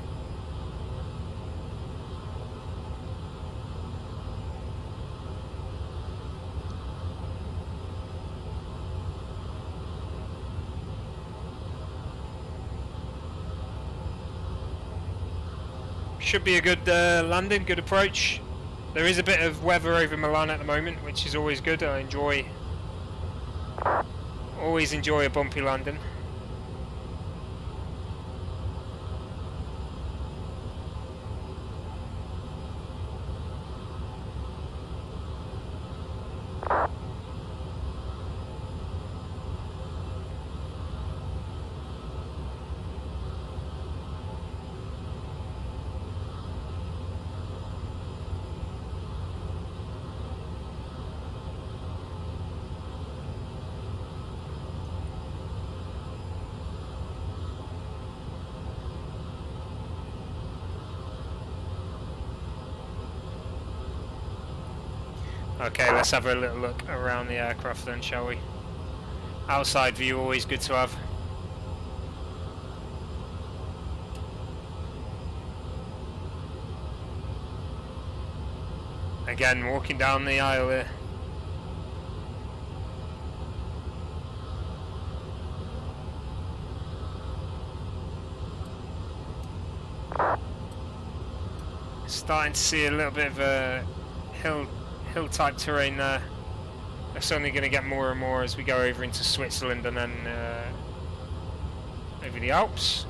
Should be a good landing, good approach. There is a bit of weather over Milan at the moment, which is always good. I always enjoy a bumpy landing. Okay, let's have a little look around the aircraft then, shall we? Outside view always good to have. Again, walking down the aisle here. Starting to see a little bit of a hill type terrain there. It's only going to get more and more as we go over into Switzerland and then over the Alps.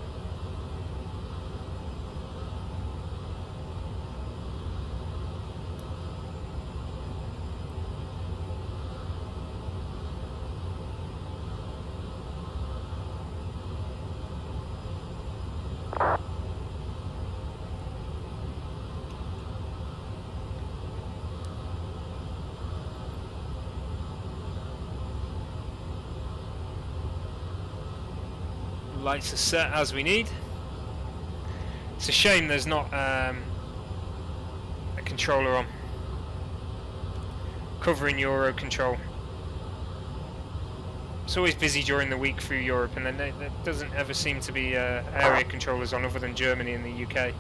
Lights are set as we need. It's a shame there's not a controller on covering Euro control. It's always busy during the week through Europe, and then there doesn't ever seem to be area controllers on other than Germany and the UK.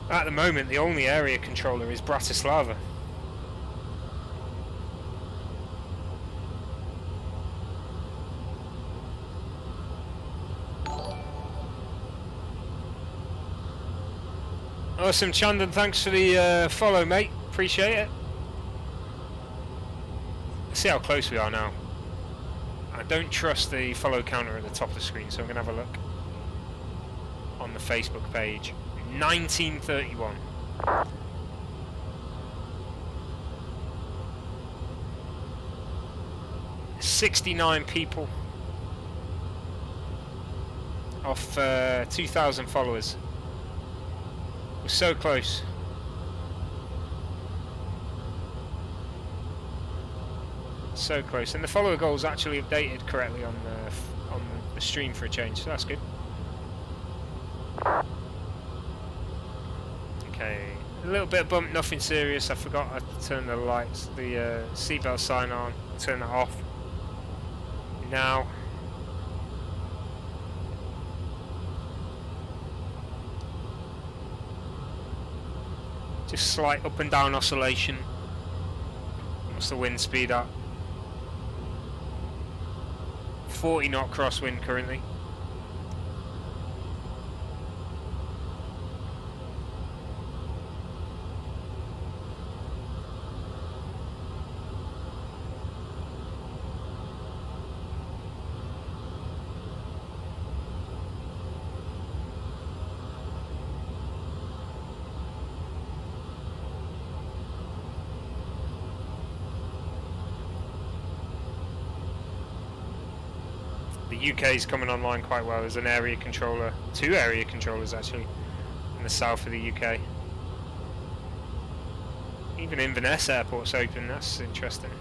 At the moment, the only area controller is Bratislava. Awesome, Chandan, thanks for the follow, mate. Appreciate it. Let's see how close we are now. I don't trust the follow counter at the top of the screen, so I'm going to have a look on the Facebook page. 1931. $69 people off 2,000 followers. We're so close. So close, and the follower goal is actually updated correctly on the stream for a change, so that's good. Okay, a little bit of bump, nothing serious. I forgot to turn the lights, the seatbelt sign on, turn that off. Now. Just slight up and down oscillation. What's the wind speed at? 40 knot crosswind currently. The UK is coming online quite well. There's an area controller, 2 area controllers actually, in the south of the UK. Even Inverness Airport's open, that's interesting.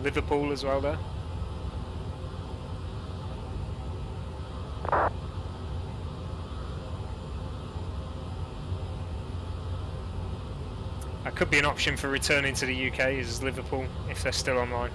Liverpool as well there. That could be an option for returning to the UK, is Liverpool, if they're still online.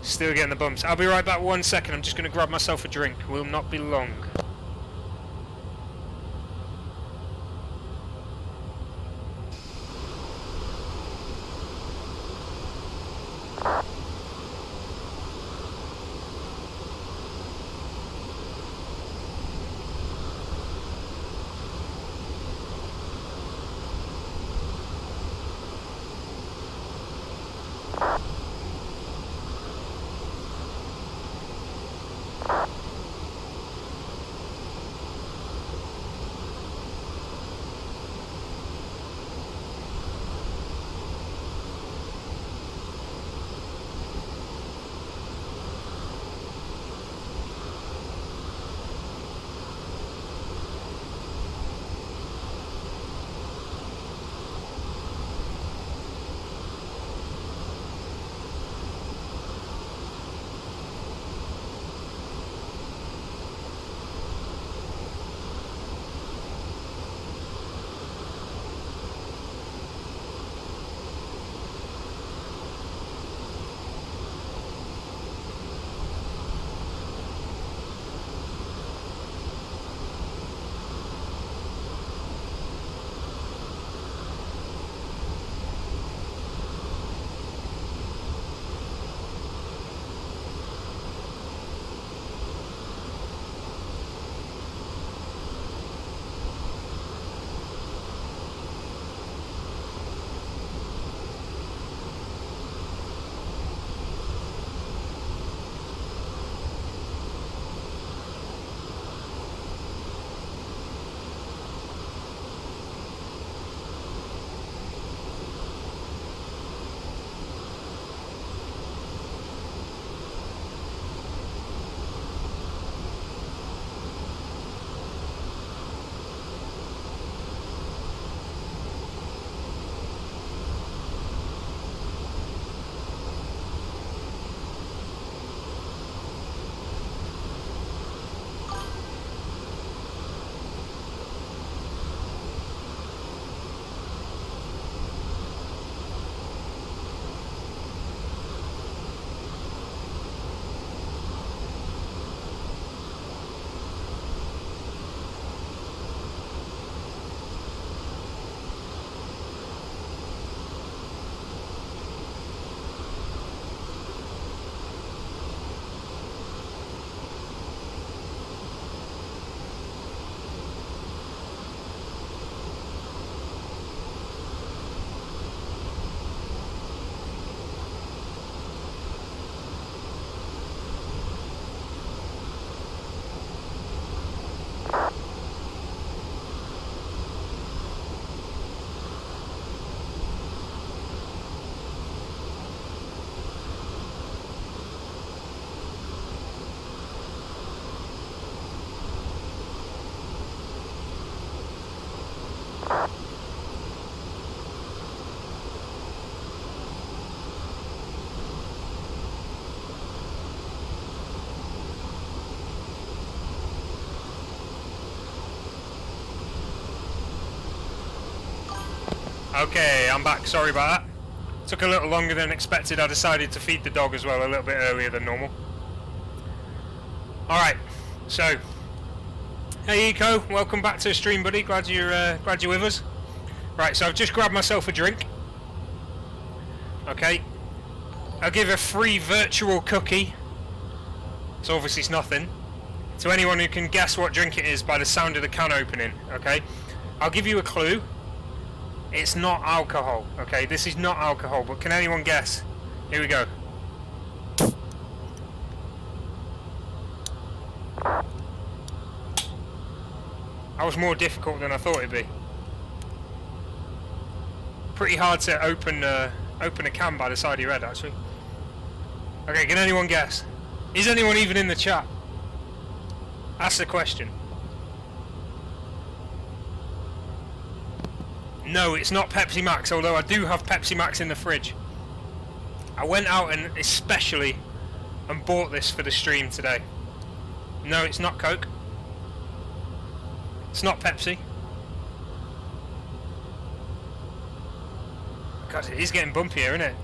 Still getting the bumps. I'll be right back 1 second. I'm just going to grab myself a drink. Will not be long. Okay, I'm back. Sorry about that. Took a little longer than expected. I decided to feed the dog as well a little bit earlier than normal. Alright, so hey Eco, welcome back to the stream, buddy. Glad you're with us. Right, so I've just grabbed myself a drink. Okay. I'll give a free virtual cookie. So obviously it's nothing. To anyone who can guess what drink it is by the sound of the can opening, okay? I'll give you a clue. It's not alcohol, okay? This is not alcohol, but can anyone guess? Here we go. That was more difficult than I thought it'd be. Pretty hard to open a can by the side of your head, actually. Okay, can anyone guess? Is anyone even in the chat? That's the question. No, it's not Pepsi Max, although I do have Pepsi Max in the fridge. I went out and especially and bought this for the stream today. No, it's not Coke. It's not Pepsi. God, it is getting bumpy here, isn't it?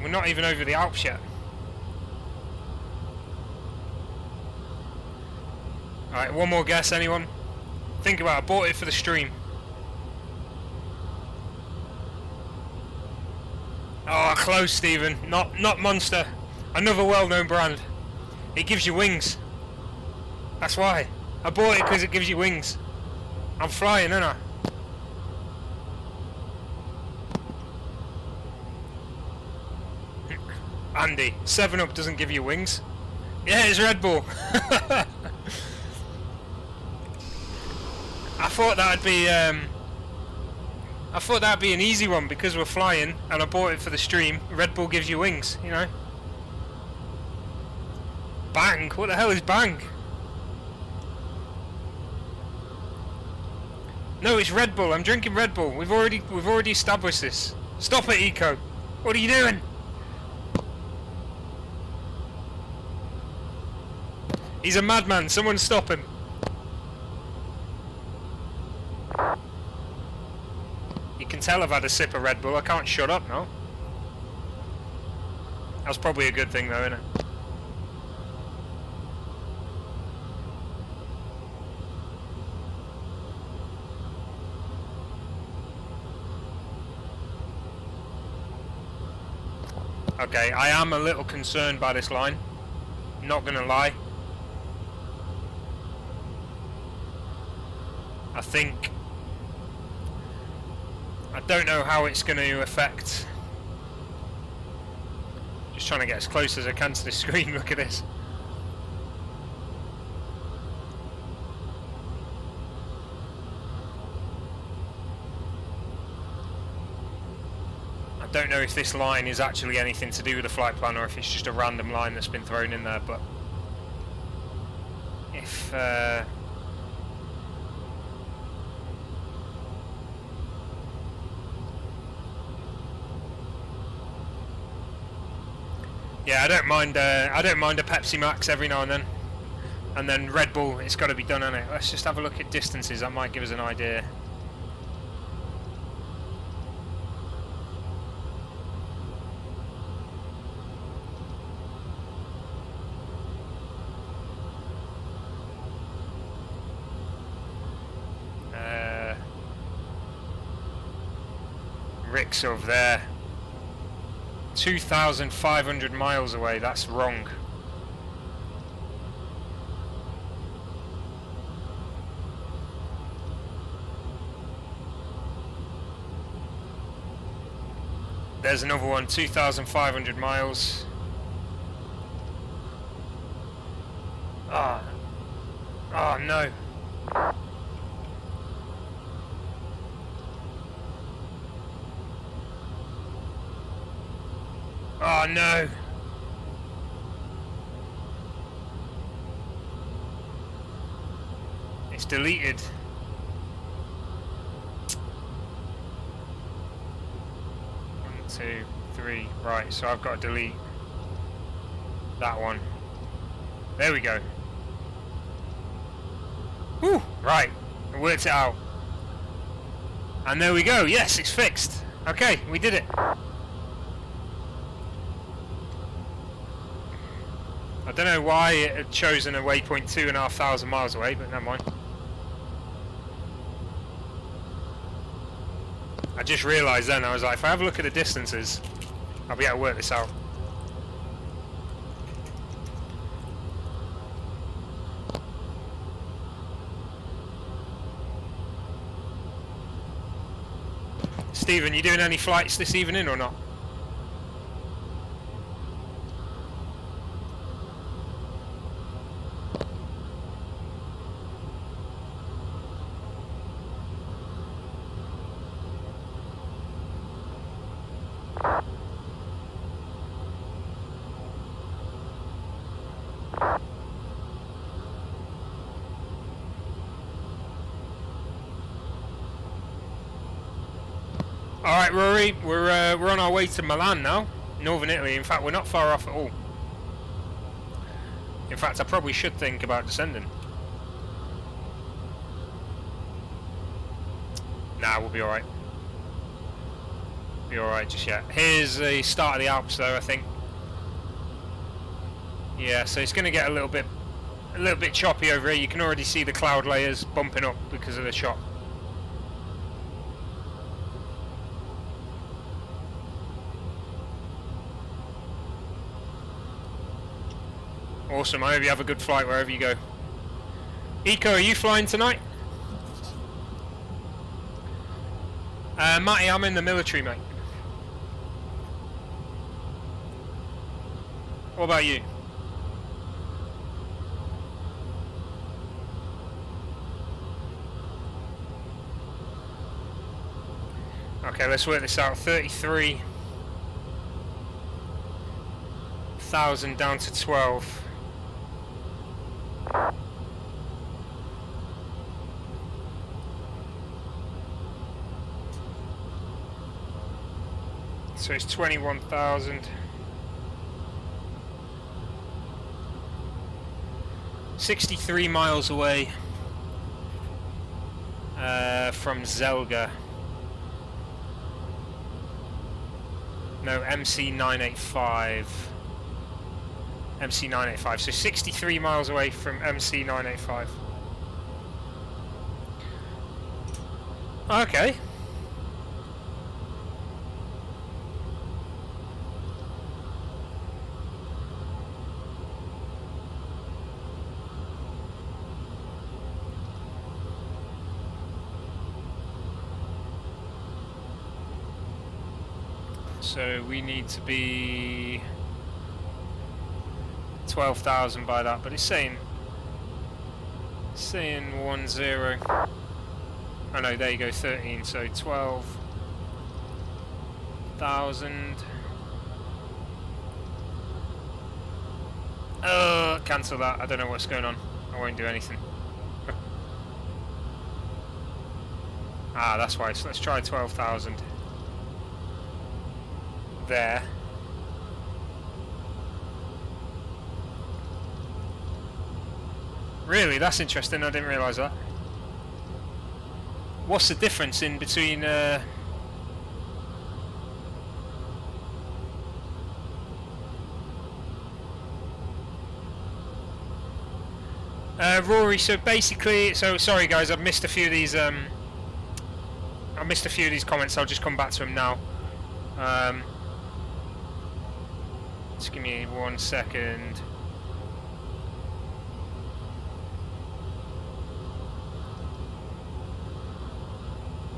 We're not even over the Alps yet. Alright, one more guess, anyone? Think about it, I bought it for the stream. Oh, close, Stephen. Not Monster. Another well-known brand. It gives you wings. That's why. I bought it because it gives you wings. I'm flying, aren't I? Andy, 7-Up doesn't give you wings. Yeah, it's Red Bull. I thought that'd be an easy one because we're flying and I bought it for the stream. Red Bull gives you wings, you know. Bang? What the hell is bang? No, it's Red Bull. I'm drinking Red Bull. We've already established this. Stop it, Eco. What are you doing? He's a madman. Someone stop him. You can tell I've had a sip of Red Bull. I can't shut up now. That's probably a good thing though, isn't it? Okay, I am a little concerned by this line. Not gonna lie. I don't know how it's going to affect. Just trying to get as close as I can to the screen. Look at this. I don't know if this line is actually anything to do with the flight plan or if it's just a random line that's been thrown in there, but if yeah, I don't mind a Pepsi Max every now and then Red Bull. It's got to be done on it. Let's just have a look at distances. That might give us an idea. Rick's over there. 2,500 miles away, that's wrong. There's another one, 2,500 miles. Oh no. Oh no! It's deleted. One, two, three. Right, so I've got to delete that one. There we go. Whew! Right, I worked it out. And there we go. Yes, it's fixed. Okay, we did it. I don't know why it had chosen a waypoint 2,500 miles away, but never mind. I just realised then, I was like, if I have a look at the distances, I'll be able to work this out. Stephen, you doing any flights this evening or not? Alright Rory, we're on our way to Milan now, Northern Italy. In fact, we're not far off at all. In fact, I probably should think about descending. Nah, we'll be alright. Be alright just yet. Here's the start of the Alps though, I think. Yeah, so it's going to get a little bit choppy over here. You can already see the cloud layers bumping up because of the chop. Awesome, I hope you have a good flight wherever you go. Eco, are you flying tonight? Matty, I'm in the military, mate. What about you? Okay, let's work this out. 33,000 down to 12. So it's 21,000. 63 miles away from Zelga. No, MC985. MC985. So 63 miles away from MC985. Okay. So we need to be 12,000 by that, but it's saying 10. Oh no, there you go, 13. So 12,000. Cancel that. I don't know what's going on. I won't do anything. Ah, that's why. So let's try 12,000. There. Really? That's interesting. I didn't realise that. What's the difference in between Rory, so basically, so sorry guys, I've missed a few of these comments. I'll just come back to them now. Just give me 1 second.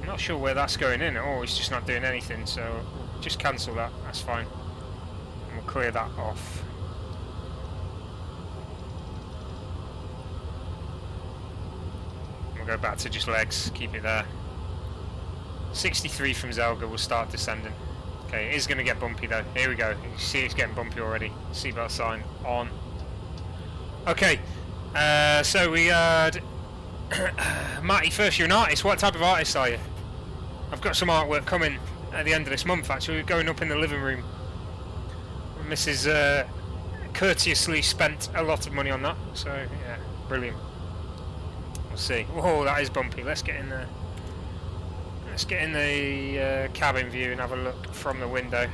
I'm not sure where that's going in. Oh, it's just not doing anything, so just cancel that, that's fine. And we'll clear that off. We'll go back to just legs, keep it there. 63 from Zelga, we'll start descending. Okay, it is going to get bumpy though. Here we go. You see it's getting bumpy already. Seatbelt sign on. Okay, so we had... Matty, first you're an artist. What type of artist are you? I've got some artwork coming at the end of this month actually. We're going up in the living room. Mrs. Courteously spent a lot of money on that. So, yeah, brilliant. We'll see. Whoa, that is bumpy. Let's get in there. Let's get in the cabin view and have a look from the window.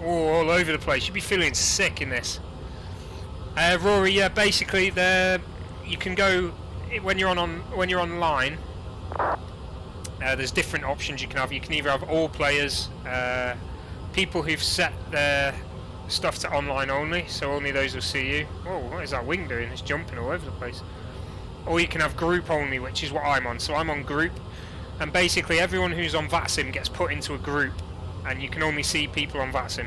Oh, all over the place. You'd be feeling sick in this. Rory, yeah, basically you can go when you're online. There's different options you can have. You can either have all players, people who've set their stuff to online only, so only those will see you. Oh, what is that wing doing? It's jumping all over the place. Or you can have group only, which is what I'm on. So I'm on group, and basically everyone who's on VATSIM gets put into a group, and you can only see people on VATSIM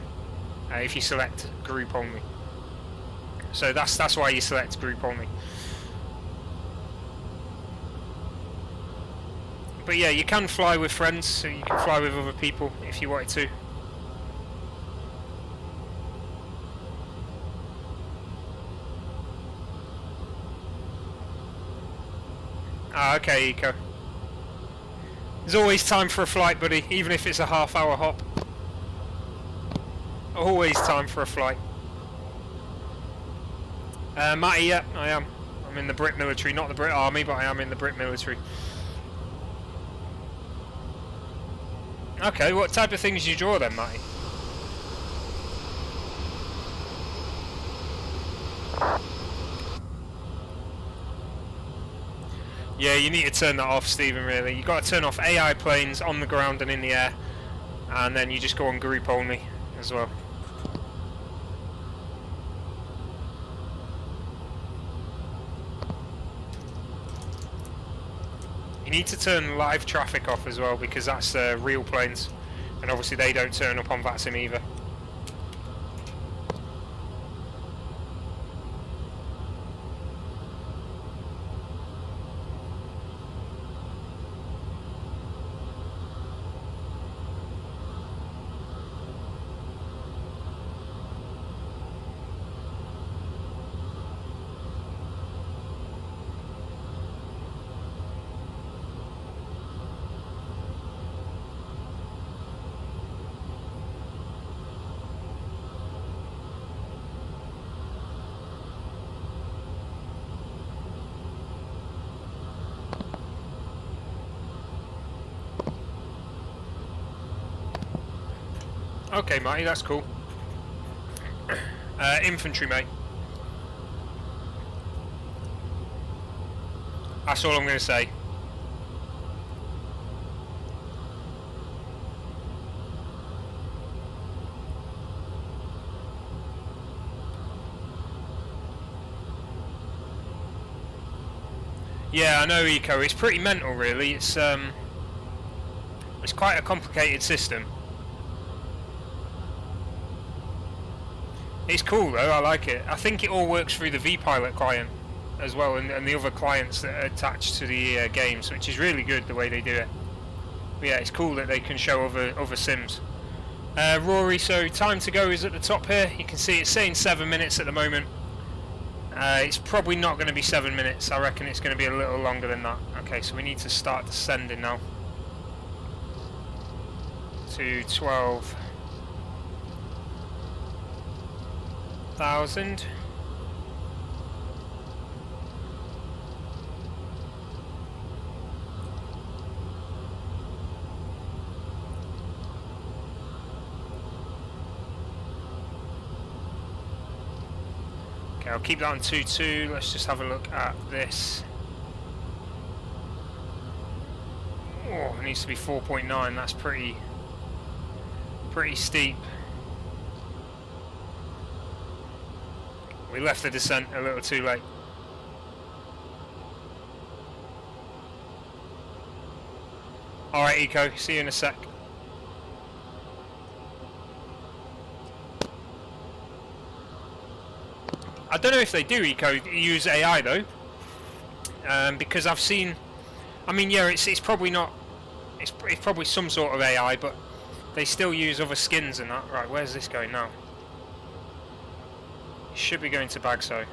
if you select group only. So that's why you select group only. But yeah, you can fly with friends, so you can fly with other people if you wanted to. Ah, okay, Eco. There's always time for a flight, buddy, even if it's a half-hour hop. Always time for a flight. Matty, yeah, I am. I'm in the Brit military, not the Brit Army, but I am in the Brit military. Okay, what type of things do you draw then, Matty? Yeah, you need to turn that off, Stephen, really. You've got to turn off AI planes on the ground and in the air, and then you just go on group only as well. You need to turn live traffic off as well, because that's real planes, and obviously they don't turn up on VATSIM either. Okay, matey, that's cool. Infantry, mate. That's all I'm going to say. Yeah, I know, Eco. It's pretty mental, really. It's quite a complicated system. It's cool though, I like it. I think it all works through the vPilot client as well, and the other clients that are attached to the games, which is really good the way they do it. But yeah, it's cool that they can show other sims. Rory, so time to go is at the top here. You can see it's saying 7 minutes at the moment. It's probably not going to be 7 minutes. I reckon it's going to be a little longer than that. Okay, so we need to start descending now to 12,000. Okay, I'll keep that on 2.2. Let's just have a look at this. Oh, it needs to be 4.9. That's pretty steep. We left the descent a little too late. Alright, Eco, see you in a sec. I don't know if they do, Eco, use AI though. Because I've seen... I mean, yeah, it's probably not... It's probably some sort of AI, but they still use other skins and that. Right, where's this going now? Should be going to Bagso.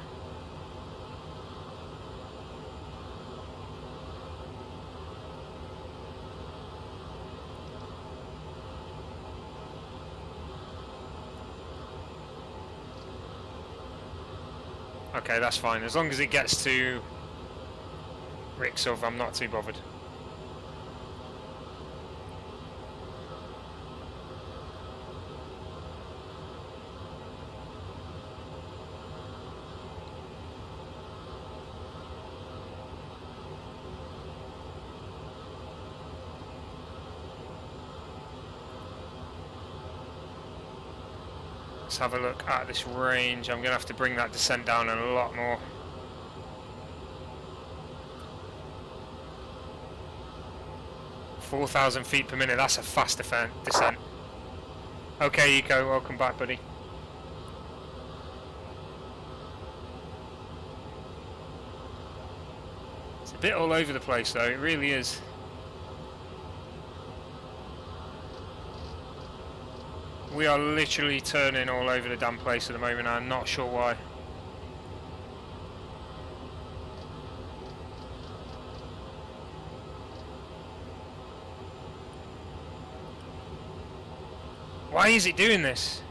Okay, that's fine. As long as it gets to Rixov, I'm not too bothered. Let's have a look at this range. I'm going to have to bring that descent down a lot more. 4,000 feet per minute, that's a fast descent. Okay, Eco, welcome back, buddy. It's a bit all over the place though, it really is. We are literally turning all over the damn place at the moment, I'm not sure why. Why is it doing this?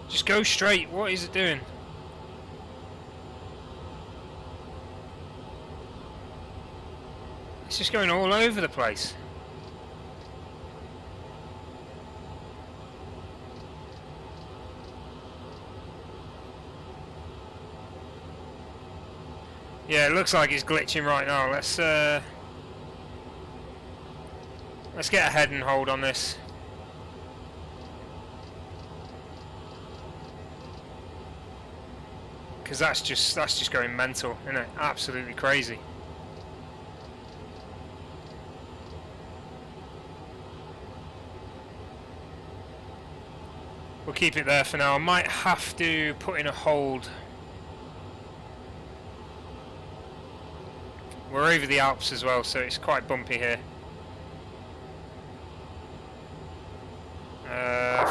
Just go straight, what is it doing? It's just going all over the place. Yeah, it looks like it's glitching right now. Let's get a head and hold on this. Because that's just going mental, isn't it? Absolutely crazy. We'll keep it there for now. I might have to put in a hold. We're over the Alps as well, so it's quite bumpy here.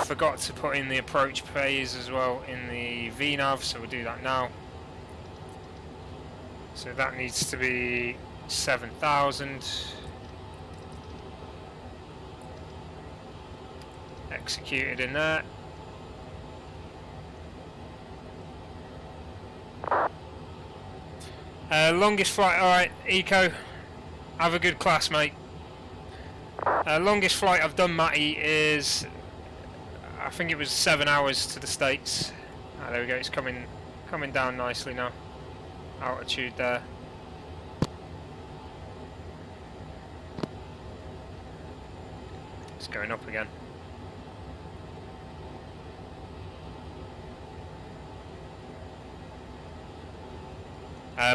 Forgot to put in the approach phase as well in the VNAV, so we'll do that now. So that needs to be 7,000. Executed in there. Longest flight, alright, Eco, have a good class, mate. Longest flight I've done, Matty, is, I think it was 7 hours to the States. Ah, there we go, it's coming down nicely now. Altitude there. It's going up again.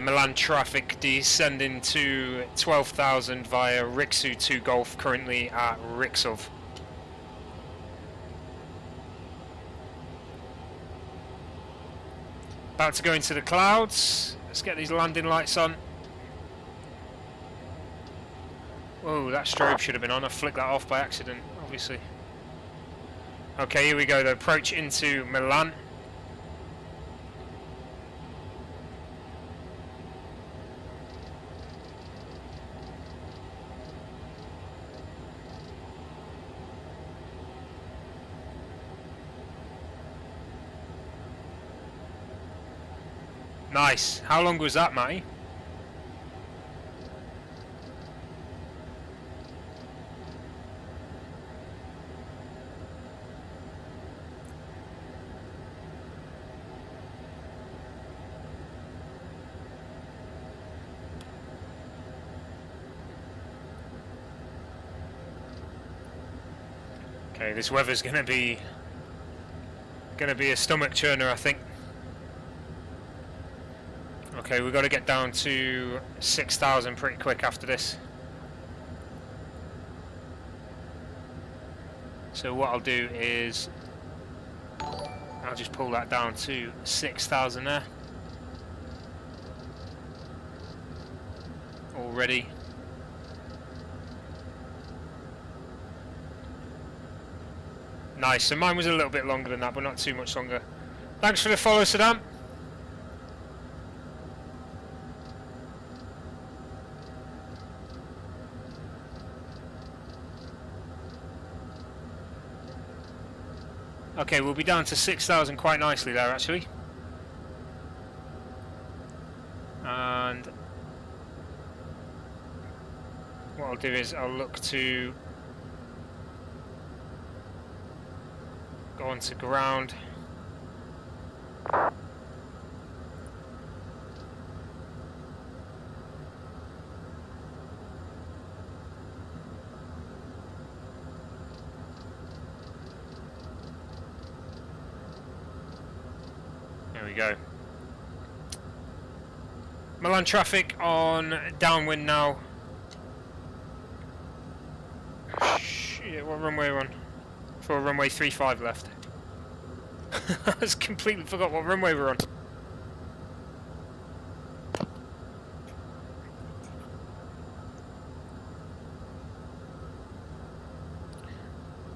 Milan traffic descending to 12,000 via Riksu 2 Golf, currently at Riksov. About to go into the clouds. Let's get these landing lights on. Whoa, that strobe should have been on. I flicked that off by accident, obviously. Okay, here we go. The approach into Milan. Nice. How long was that, Matty? Okay, this weather's gonna be a stomach churner, I think. Okay, we've got to get down to 6,000 pretty quick after this. So what I'll do is I'll just pull that down to 6,000 there. Already. Nice, so mine was a little bit longer than that, but not too much longer. Thanks for the follow, Saddam. Okay, we'll be down to 6,000 quite nicely there, actually. And what I'll do is I'll look to go onto ground. we go. Milan traffic on downwind now. Shit, what runway we're on? For runway 35 left. I just completely forgot what runway we're on.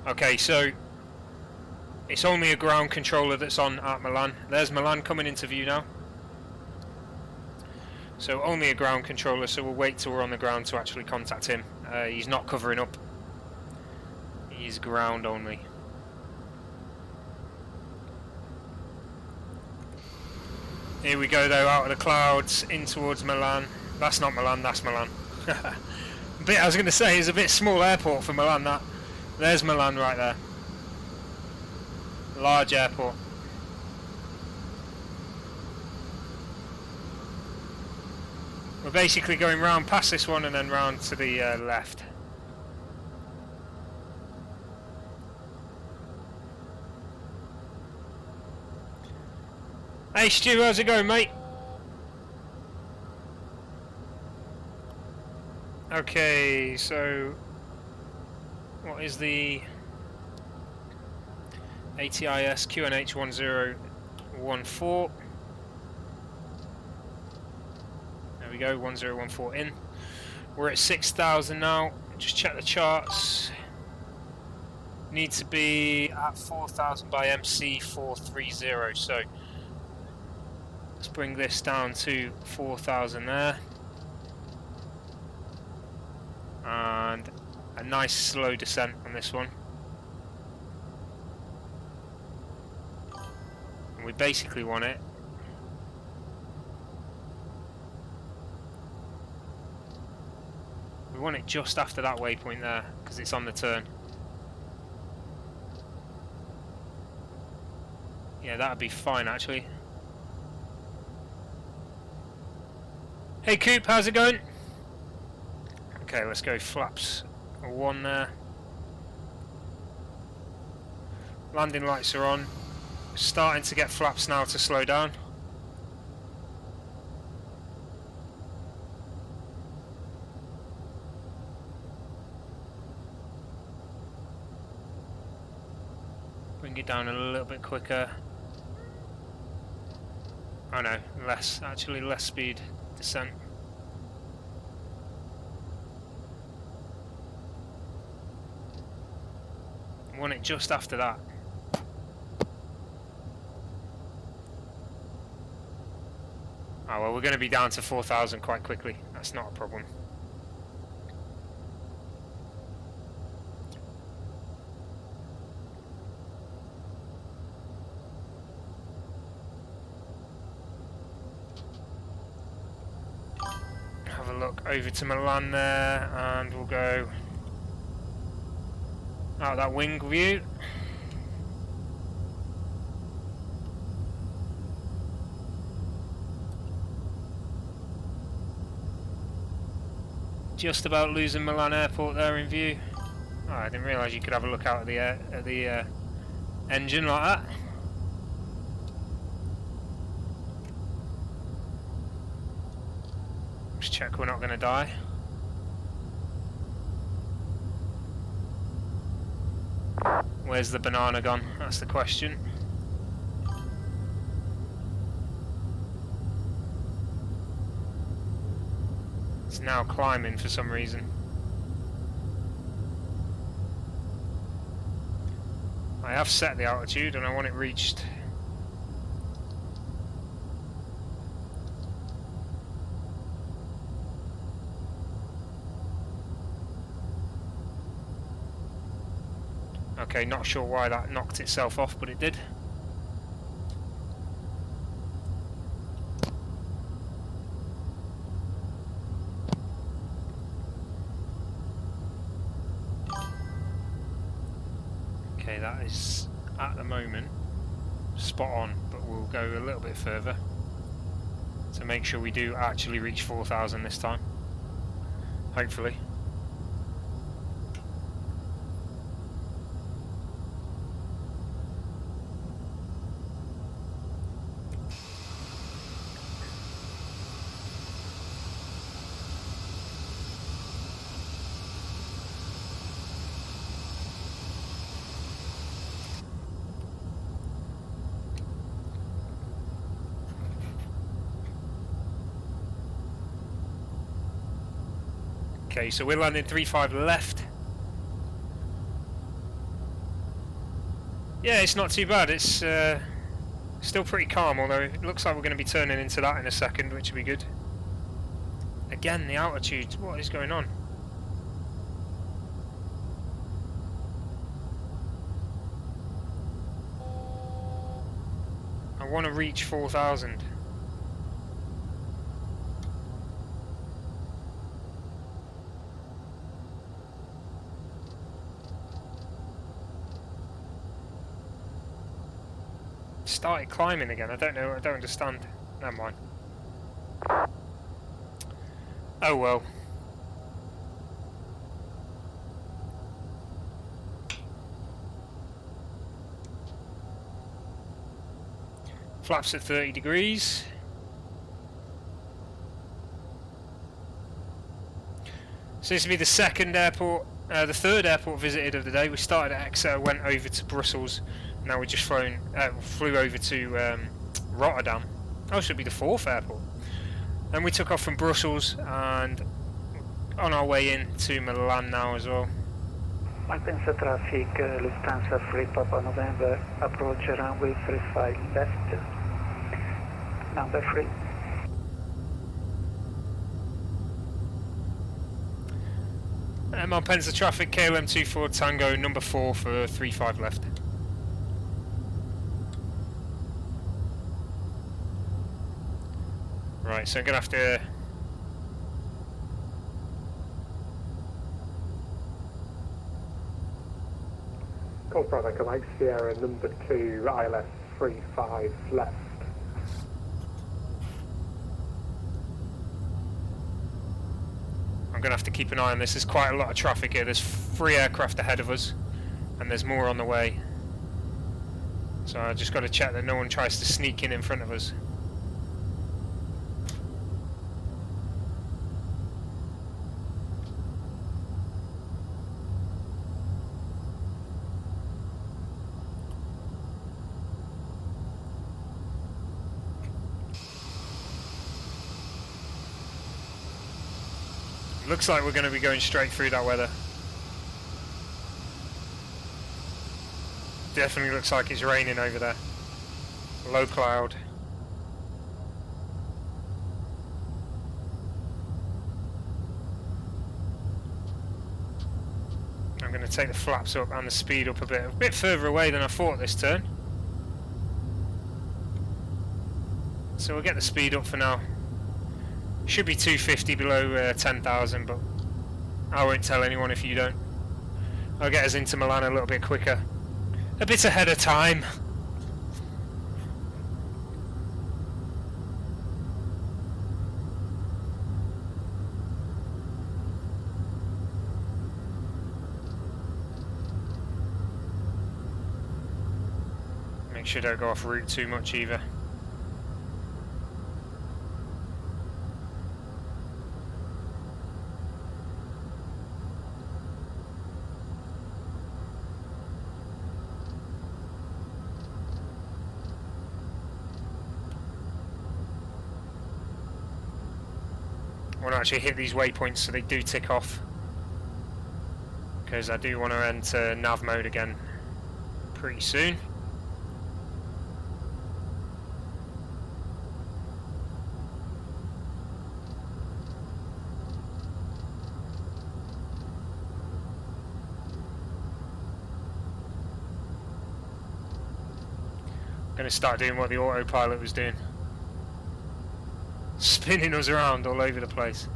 Okay, so it's only a ground controller that's on at Milan. There's Milan coming into view now. So only a ground controller, so we'll wait till we're on the ground to actually contact him. He's not covering up. He's ground only. Here we go though, out of the clouds, in towards Milan. That's not Milan, that's Milan. I was going to say, it's a bit small airport for Milan, that. There's Milan right there. Large airport. We're basically going round past this one and then round to the left. Hey Stu, how's it going, mate? Okay, so what is the ATIS QNH 1014? There we go, 1014 in. We're at 6,000 now. Just check the charts. Need to be at 4,000 by MC 430. So let's bring this down to 4,000 there. And a nice slow descent on this one. And we basically want it just after that waypoint there, because it's on the turn. Yeah, that'd be fine actually. Hey Coop, how's it going? Okay, let's go flaps 1 there. Landing lights are on. Starting to get flaps now to slow down. Bring it down a little bit quicker. Oh no, less, actually less speed descent. Want it just after that. Oh well, we're going to be down to 4,000 quite quickly. That's not a problem. Have a look over to Milan there, and we'll go out of that wing view. Just about losing Milan Airport there in view. Oh, I didn't realise you could have a look out at the engine like that. Just check we're not going to die. Where's the banana gone? That's the question. It's now climbing for some reason. I have set the altitude and I want it reached. Okay, not sure why that knocked itself off, but it did. Okay, that is at the moment spot on, but we'll go a little bit further to make sure we do actually reach 4,000 this time. Hopefully. Okay, so we're landing 35 left. Yeah, it's not too bad. It's still pretty calm, although it looks like we're going to be turning into that in a second, which would be good. Again, the altitude. What is going on? I want to reach 4,000. Started climbing again. I don't know. I don't understand. Never mind. Oh well. Flaps at 30 degrees. Seems to be the second airport, the third airport visited of the day. We started at Exeter, went over to Brussels. Now we just flew over to Rotterdam. Oh, it should be the fourth airport. And we took off from Brussels and on our way in to Milan now as well. Lufthansa traffic, Lufthansa 3 Papa November, approach runway 35 left, number 3. Malpensa traffic, KLM 24 Tango, number 4 for 35 left. Right, so I'm going to have to... Corsair Vengeance, Sierra number 2, ILS 35 left. I'm going to have to keep an eye on this. There's quite a lot of traffic here. There's 3 aircraft ahead of us and there's more on the way. So I just got to check that no one tries to sneak in front of us. Looks like we're going to be going straight through that weather. Definitely looks like it's raining over there. Low cloud. I'm going to take the flaps up and the speed up a bit further away than I thought this turn. So we'll get the speed up for now. Should be 250 below 10,000, but I won't tell anyone if you don't. I'll get us into Milan a little bit quicker. A bit ahead of time. Make sure don't go off route too much either. I want to actually hit these waypoints so they do tick off, because I do want to enter nav mode again pretty soon. I'm going to start doing what the autopilot was doing. Spinning us around all over the place.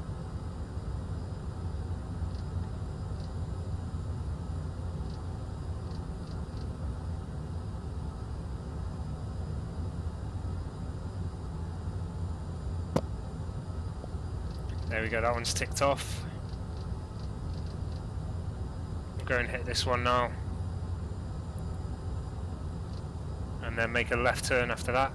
There we go, that one's ticked off. We'll go and hit this one now. And then make a left turn after that.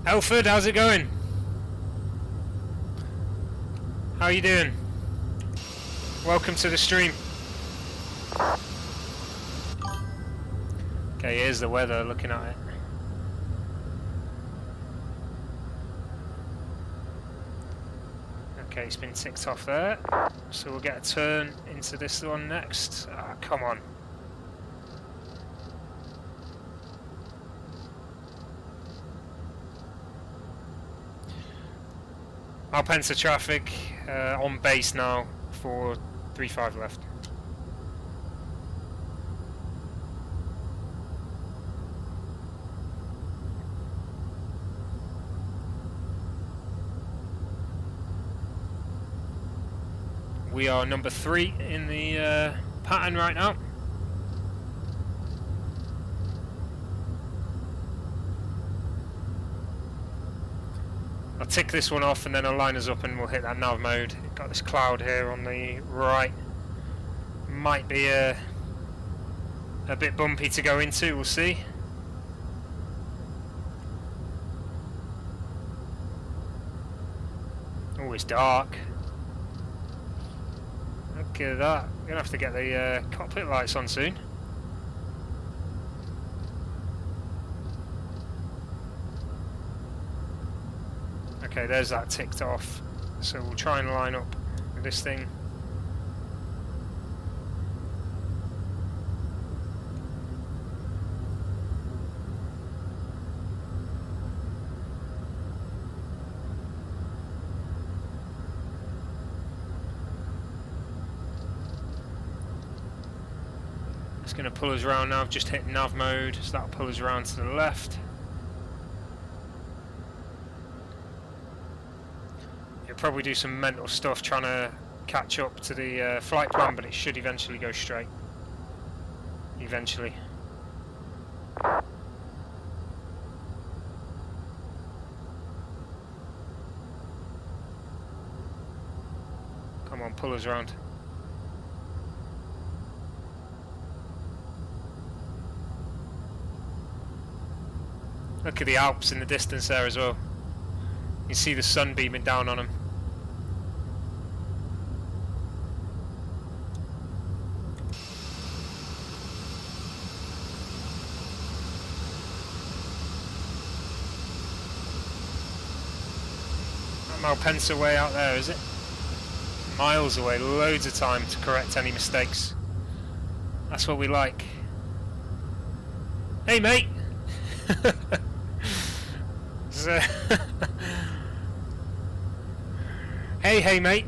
Elford, how's it going? How are you doing? Welcome to the stream. Okay, here's the weather, looking at it. Okay, it's been ticked off there. So we'll get a turn into this one next. Ah, come on. Malpensa traffic on base now for 35 left. We are number 3 in the pattern right now. I'll tick this one off and then I'll line us up and we'll hit that nav mode. Got this cloud here on the right. Might be a bit bumpy to go into, we'll see. Oh, it's dark. Look at that. I'm gonna have to get the cockpit lights on soon. Okay, there's that ticked off. So we'll try and line up with this thing. It's going to pull us around now. I've just hit nav mode, so that'll pull us around to the left. You'll probably do some mental stuff trying to catch up to the flight plan, but it should eventually go straight. Eventually. Come on, pull us around. Look at the Alps in the distance there as well. You can see the sun beaming down on them. That Malpensa way out there, is it? Miles away, loads of time to correct any mistakes. That's what we like. Hey mate! Hey mate,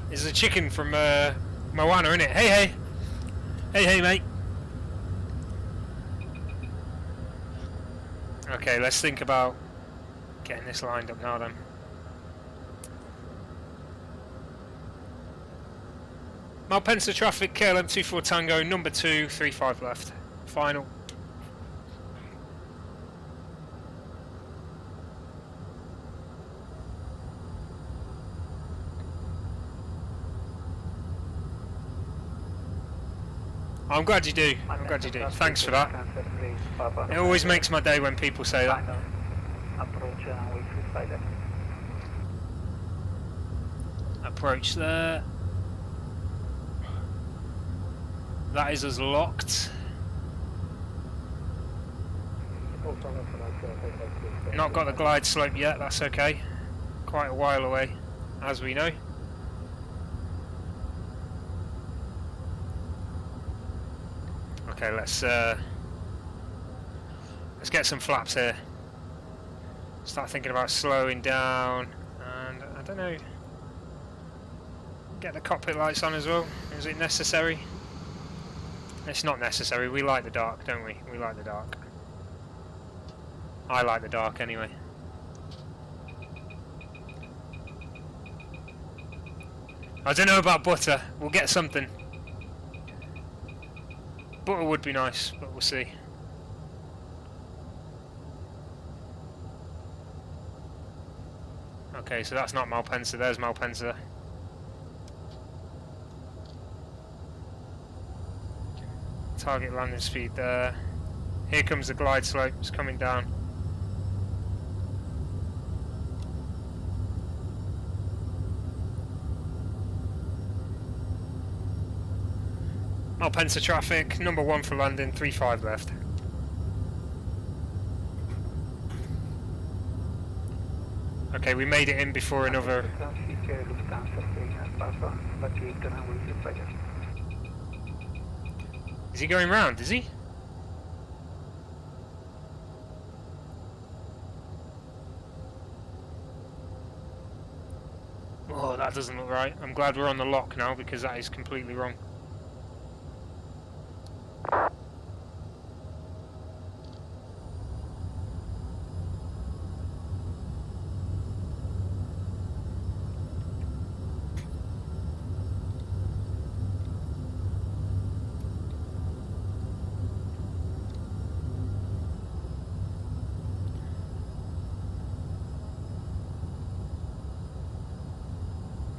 this is a chicken from Moana, isn't it? Hey mate. Okay, let's think about getting this lined up now then. Malpensa traffic, KLM 24 Tango, number 2, 35 left. Final. I'm glad you do. I'm glad you do. Thanks for that. It always makes my day when people say that. Approach there. That is us locked. Not got the glide slope yet, that's okay. Quite a while away, as we know. Okay, let's get some flaps here. Start thinking about slowing down, and I don't know. Get the cockpit lights on as well. Is it necessary? It's not necessary. We like the dark, don't we? We like the dark. I like the dark anyway. I don't know about butter. We'll get something. Butter would be nice, but we'll see. Okay, so that's not Malpensa. There's Malpensa. Target landing speed there. Here comes the glide slope. It's coming down. Malpensa traffic, number 1 for landing, 35 left. Okay, we made it in before another... Is he going round, is he? Oh, that doesn't look right. I'm glad we're on the lock now because that is completely wrong.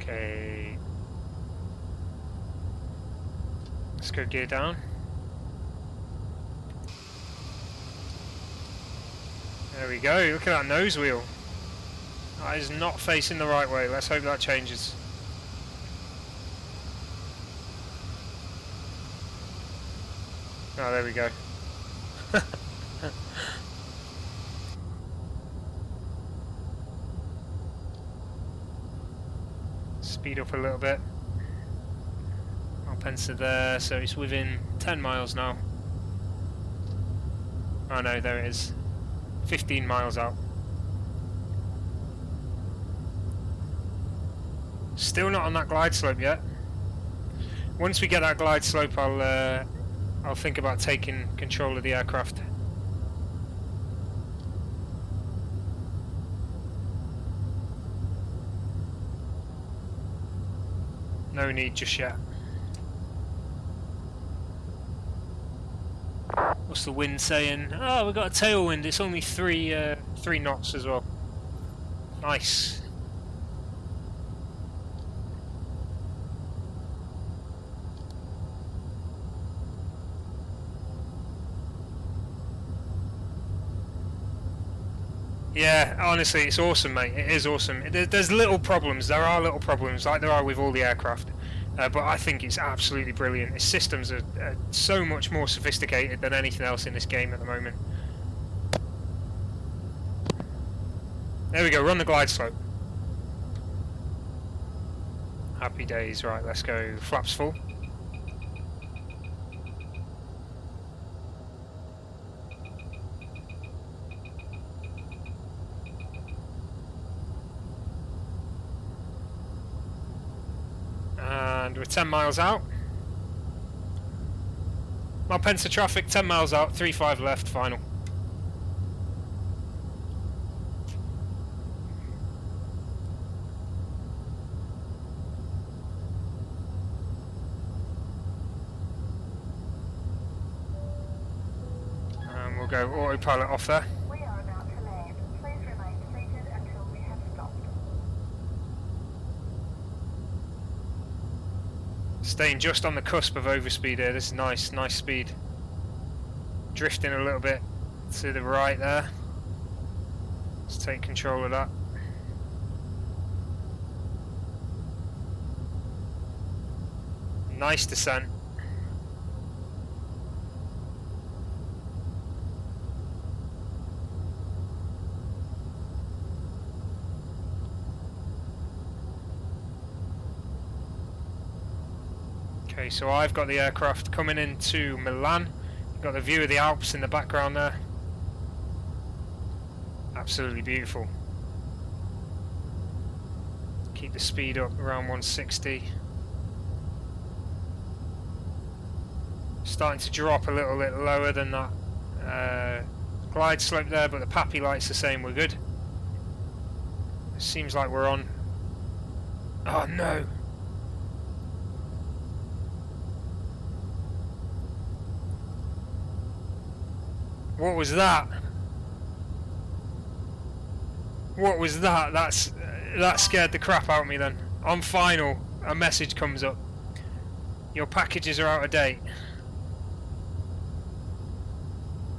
Okay, let's go gear down. There we go, look at that nose wheel. That is not facing the right way, let's hope that changes. Oh, there we go. Speed up a little bit. Malpensa there, so it's within 10 miles now. Oh no, there it is. 15 miles out. Still not on that glide slope yet. Once we get that glide slope, I'll think about taking control of the aircraft. No need just yet. What's the wind saying? Oh, we've got a tailwind. It's only 3 knots as well. Nice. Yeah, honestly, it's awesome, mate. It is awesome. There's little problems. There are little problems, like there are with all the aircraft. But I think it's absolutely brilliant. Its systems are so much more sophisticated than anything else in this game at the moment. There we go, run the glide slope. Happy days. Right, let's go. Flaps full. And we're 10 miles out. Malpensa traffic, 10 miles out, 35 left, final. And we'll go autopilot off there. We are about to land. Please remain seated until we have stopped. Staying just on the cusp of overspeed here. This is nice, nice speed. Drifting a little bit to the right there. Let's take control of that. Nice descent. Okay, so I've got the aircraft coming into Milan. You've got the view of the Alps in the background there. Absolutely beautiful. Keep the speed up around 160. Starting to drop a little bit lower than that glide slope there, but the PAPI light's the same, we're good. Seems like we're on. Oh no! What was that? What was that? That scared the crap out of me then. On final, a message comes up. Your packages are out of date.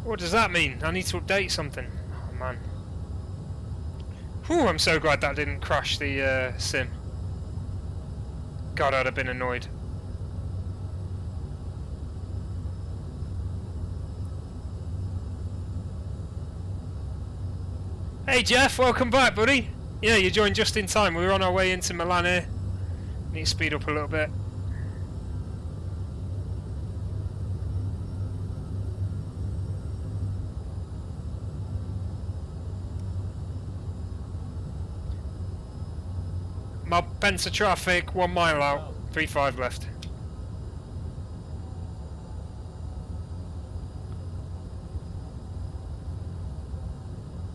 What does that mean? I need to update something. Oh man. Whew, I'm so glad that didn't crash the sim. God, I'd have been annoyed. Hey Jeff, welcome back, buddy. Yeah, you joined just in time. We were on our way into Milan here. Need to speed up a little bit. Malpensa traffic, 1 mile out, 35 left.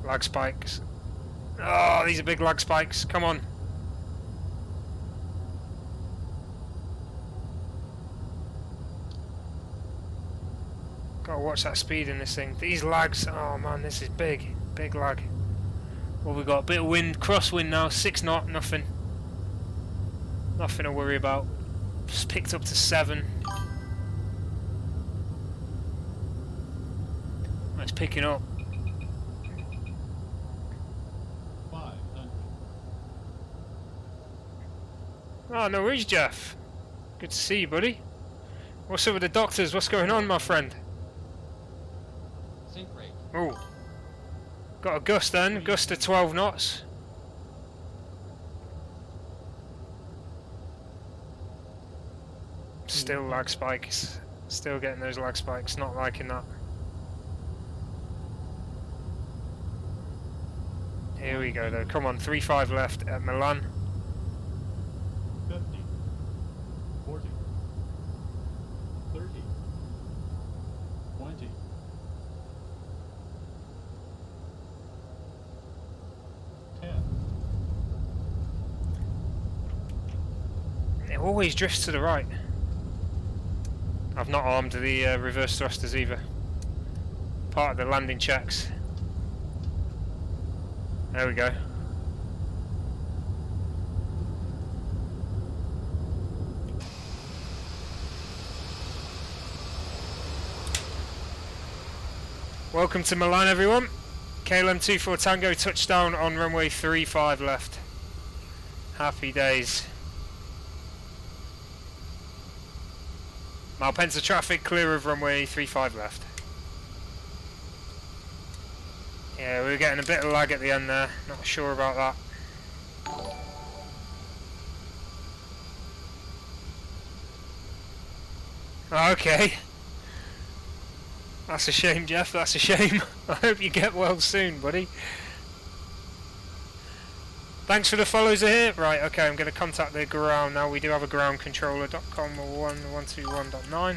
Lag spikes. Oh, these are big lag spikes. Come on. Gotta watch that speed in this thing. These lags, oh man, this is big. Big lag. Well, we've got a bit of wind, crosswind now, 6 knot, nothing. Nothing to worry about. Just picked up to 7. It's picking up. 500. Oh, no worries, Jeff. Good to see you, buddy. What's up with the doctors? What's going on, my friend? Sync rate. Oh. Got a gust then. Gust to 12 knots. Still lag spikes. Still getting those lag spikes. Not liking that. Here we go though. Come on, 3-5 left at Milan. 50. 40. 30. 20. 10. It always drifts to the right. I've not armed the reverse thrusters either. Part of the landing checks. There we go. Welcome to Milan, everyone. KLM 24 Tango touchdown on runway 35 left. Happy days. Malpensa traffic clear of runway 35 left. Yeah, we were getting a bit of lag at the end there. Not sure about that. Okay. That's a shame, Jeff. That's a shame. I hope you get well soon, buddy. Thanks for the follows here. Right, okay, I'm going to contact the ground now. We do have a ground controller. .com 121.9.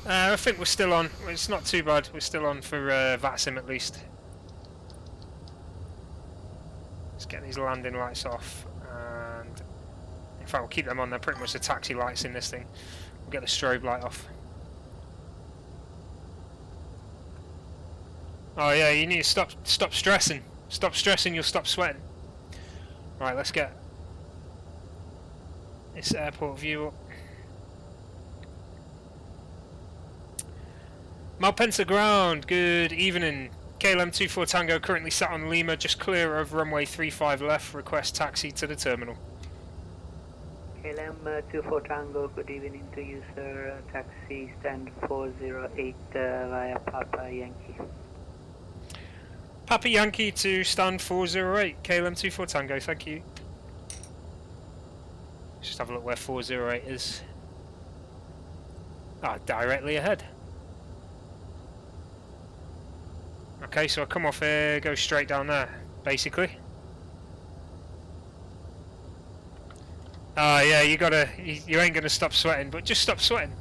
I think we're still on. It's not too bad. We're still on for VATSIM at least. Let's get these landing lights off. And in fact, we'll keep them on. They're pretty much the taxi lights in this thing. We'll get the strobe light off. Oh yeah, you need to stop stressing. Stop stressing, you'll stop sweating. Right, let's get this airport view up. Malpensa ground, good evening. KLM 24 Tango currently sat on Lima, just clear of runway 35 left. Request taxi to the terminal. KLM 24 Tango, good evening to you, sir. Taxi stand 408 via Papa Yankee. Papa Yankee to stand 408, KLM 24 Tango, thank you. Just have a look where 408 is. Ah, directly ahead. Okay, so I come off here, go straight down there, basically. Ah, yeah, you ain't gonna stop sweating, but just stop sweating.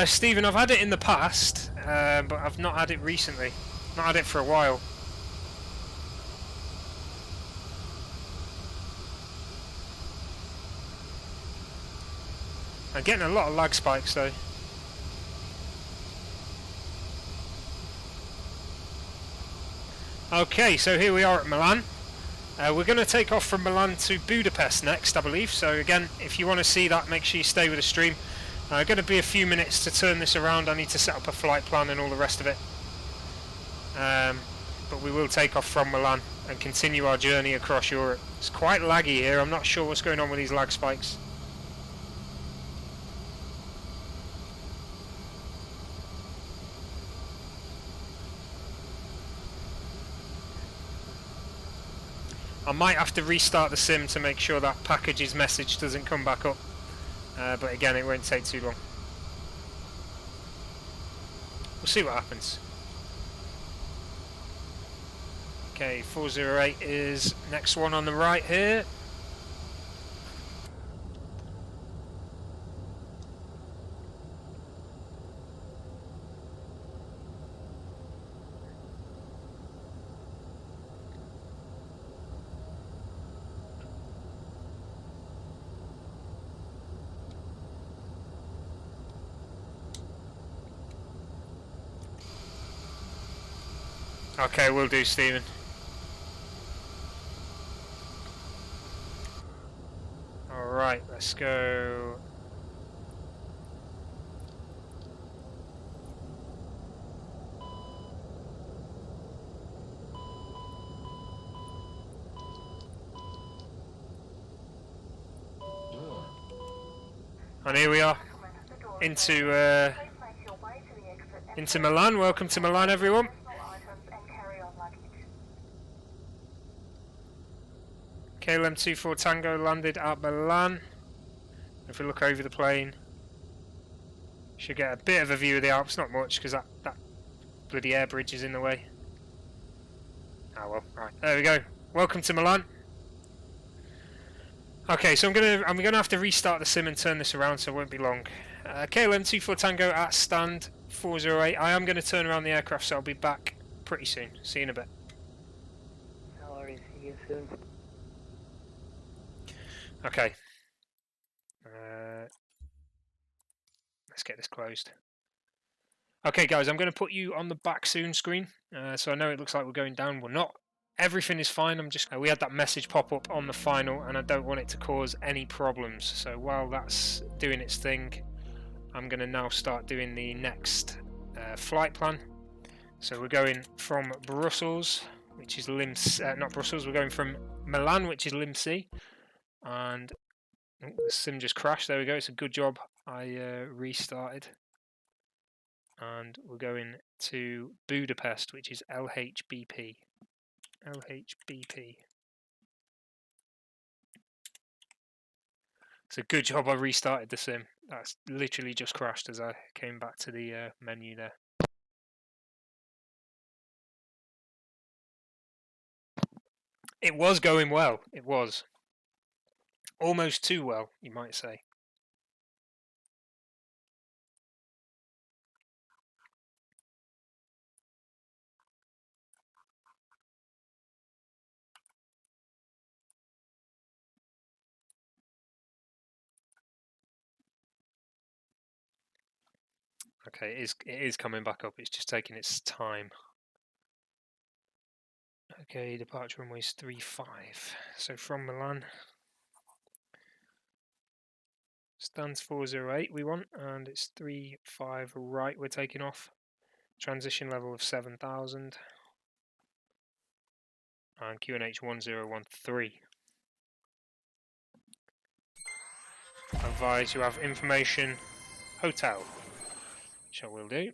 Stephen, I've had it in the past, but I've not had it recently. Not had it for a while. I'm getting a lot of lag spikes though. Okay, so here we are at Milan. We're going to take off from Milan to Budapest next, I believe. So again, if you want to see that, make sure you stay with the stream. Going to be a few minutes to turn this around. I need to set up a flight plan and all the rest of it. But we will take off from Milan and continue our journey across Europe. It's quite laggy here. I'm not sure what's going on with these lag spikes. I might have to restart the sim to make sure that packages message doesn't come back up. But again, it won't take too long. We'll see what happens. Okay, 408 is next one on the right here. Okay, will do, Stephen. Alright, let's go. And here we are, into Milan. Welcome to Milan, everyone. KLM 24 Tango landed at Milan. If we look over the plane, should get a bit of a view of the Alps. Not much, because that bloody air bridge is in the way. Ah well, right, there we go. Welcome to Milan. Okay, so I'm gonna have to restart the sim and turn this around, so it won't be long. KLM 24 Tango at stand 408. I am going to turn around the aircraft, so I'll be back pretty soon. See you in a bit. No worries, see you soon. Okay. Let's get this closed. Okay, guys, I'm going to put you on the back soon screen. So I know it looks like we're going down. We're not. Everything is fine. I'm just. We had that message pop up on the final, and I don't want it to cause any problems. So while that's doing its thing, I'm going to now start doing the next flight plan. So we're going from Brussels, which is not Brussels. We're going from Milan, which is Lim-C, and the sim just crashed. There we go. It's a good job I restarted. And we're going to Budapest, which is LHBP. LHBP. It's a good job I restarted the sim. That's literally just crashed as I came back to the menu there. It was going well. It was. Almost too well, you might say. Okay, it is coming back up. It's just taking its time. Okay, departure runway is 35. So from Milan, stands 408 we want, and it's 35 right we're taking off. Transition level of 7,000. And QNH 1013. Advise you have information hotel, which I will do.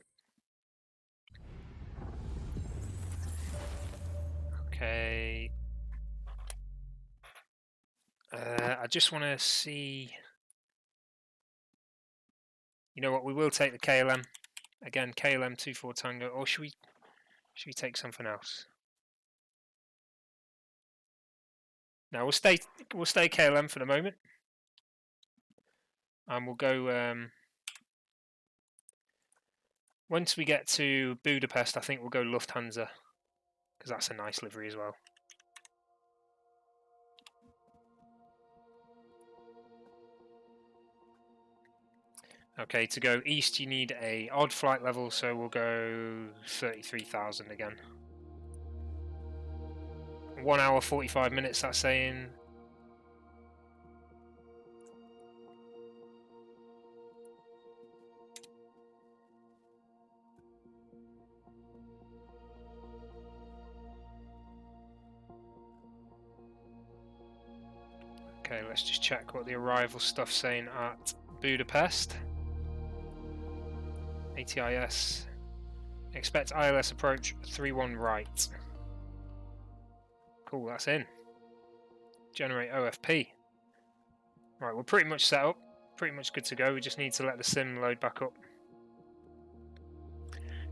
Okay. I just want to see. You know what? We will take the KLM again. KLM 24 Tango, or should we take something else? No, we'll stay KLM for the moment, and we'll go. Once we get to Budapest, I think we'll go Lufthansa, because that's a nice livery as well. Okay, to go east you need a odd flight level, so we'll go 33,000 again. 1 hour 45 minutes, that's saying. Okay, let's just check what the arrival stuff's saying at Budapest. ATIS. Expect ILS approach 31 right. Cool, that's in. generate OFP. Right, we're pretty much set up, pretty much good to go. We just need to let the sim load back up.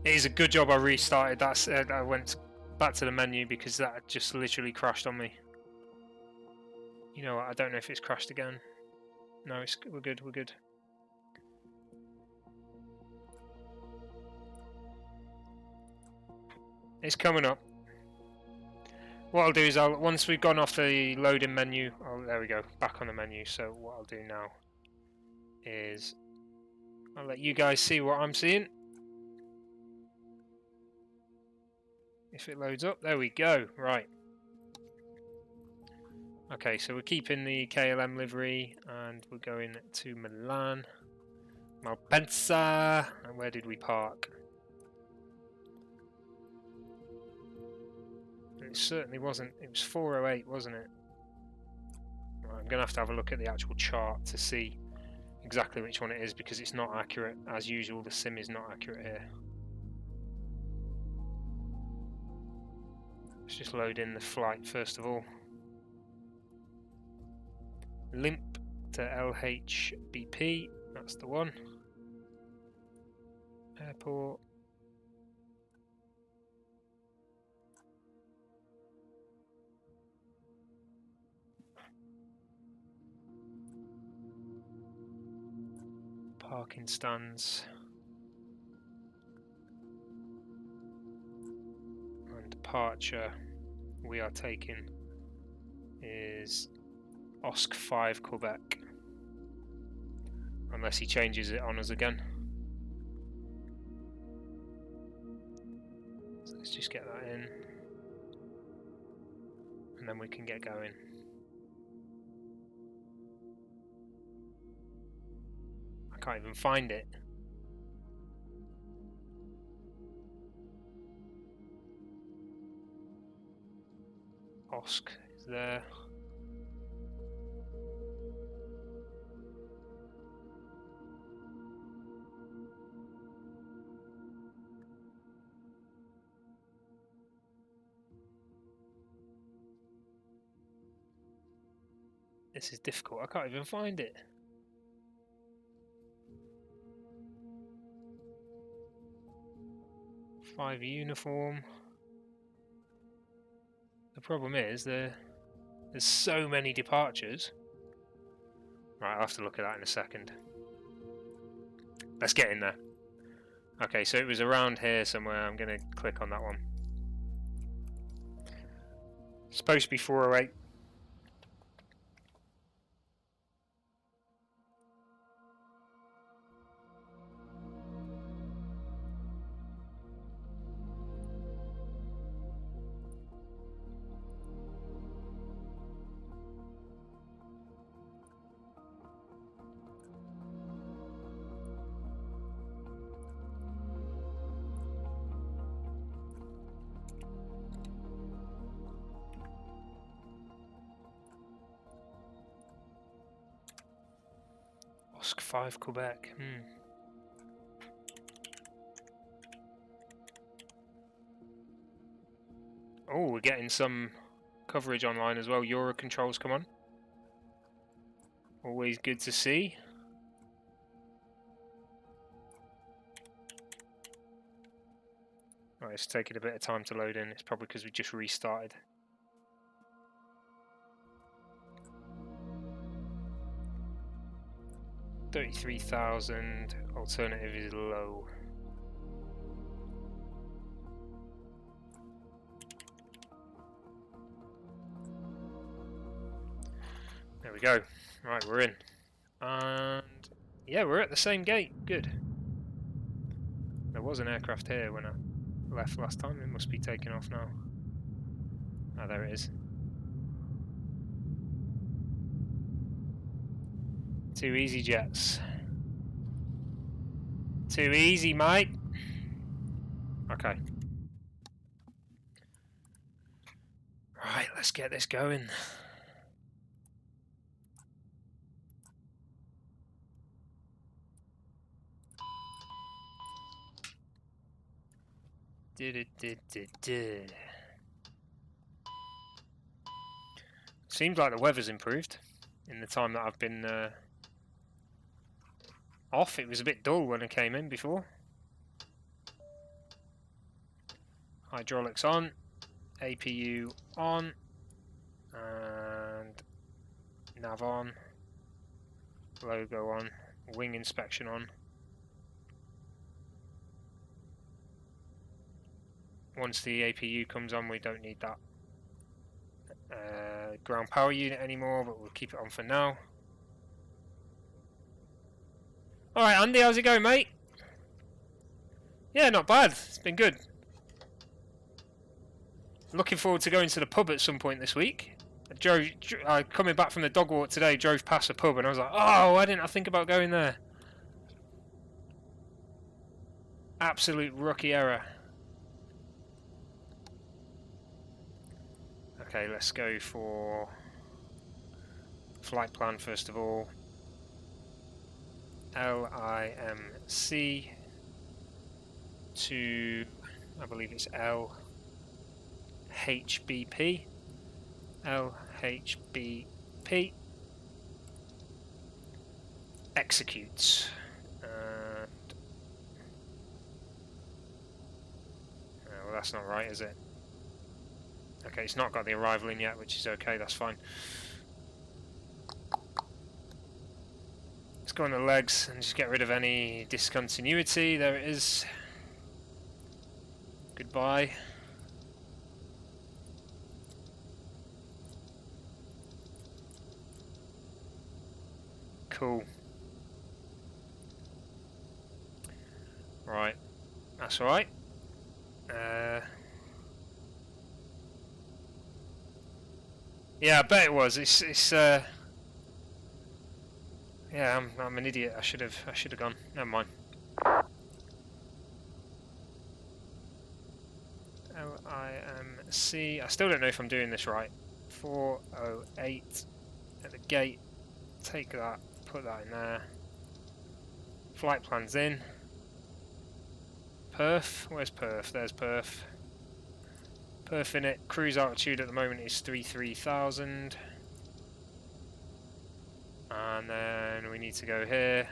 It is a good job I restarted that. I went back to the menu because that just literally crashed on me. You know what? I don't know if it's crashed again. No, we're good. We're good. It's coming up. What I'll do is once we've gone off the loading menu, there we go, back on the menu. So what I'll do now is I'll let you guys see what I'm seeing. If it loads up, there we go. Right. Okay, so we're keeping the KLM livery and we're going to Milan. Malpensa. And where did we park? It certainly wasn't. It was 408, wasn't it? Right, I'm going to have a look at the actual chart to see exactly which one it is because it's not accurate. As usual, the sim is not accurate here. Let's just load in the flight first of all. Limp to LHBP, that's the one. Airport. Parking stands. And departure we are taking is OSC 5 Quebec. Unless he changes it on us again. So let's just get that in. And then we can get going. I can't even find it. OSC is there. This is difficult. I can't even find it. Five uniform. The problem is there's so many departures. Right, I'll have to look at that in a second. Let's get in there. Okay, so it was around here somewhere. I'm going to click on that one. Supposed to be 408. OSC 5 Quebec. Oh, we're getting some coverage online as well. Eurocontrols, come on. Always good to see. Right, it's taking a bit of time to load in. It's probably because we just restarted. $33,000. Alternative is low. There we go. Right, we're in. And yeah, we're at the same gate. Good. There was an aircraft here when I left last time. It must be taking off now. Ah, there it is. Too easy, jets. Too easy, mate. Okay. Right, let's get this going. Seems like the weather's improved in the time that I've been off. It was a bit dull when I came in before. Hydraulics on, APU on, and nav on, logo on, wing inspection on. Once the APU comes on, we don't need that ground power unit anymore, but we'll keep it on for now. Alright, Andy, how's it going, mate? Yeah, not bad. It's been good. Looking forward to going to the pub at some point this week. Coming back from the dog walk today, drove past a pub and I was like, oh, why didn't I think about going there? Absolute rookie error. Okay, let's go for flight plan first of all. LIMC to, I believe it's LHBP. LHBP. Executes. Well, that's not right, is it? Okay, it's not got the arrival in yet, which is okay, that's fine. Let's go on the legs and just get rid of any discontinuity. There it is. Goodbye. Cool. Right, that's alright. Yeah, I bet it was. It's yeah, I'm an idiot. I should have gone. Never mind. LIMC. I still don't know if I'm doing this right. 408 at the gate. Take that. Put that in there. Flight plan's in. Perf. Where's Perf? There's Perf. Perf in it. Cruise altitude at the moment is 33,000. And then we need to go here.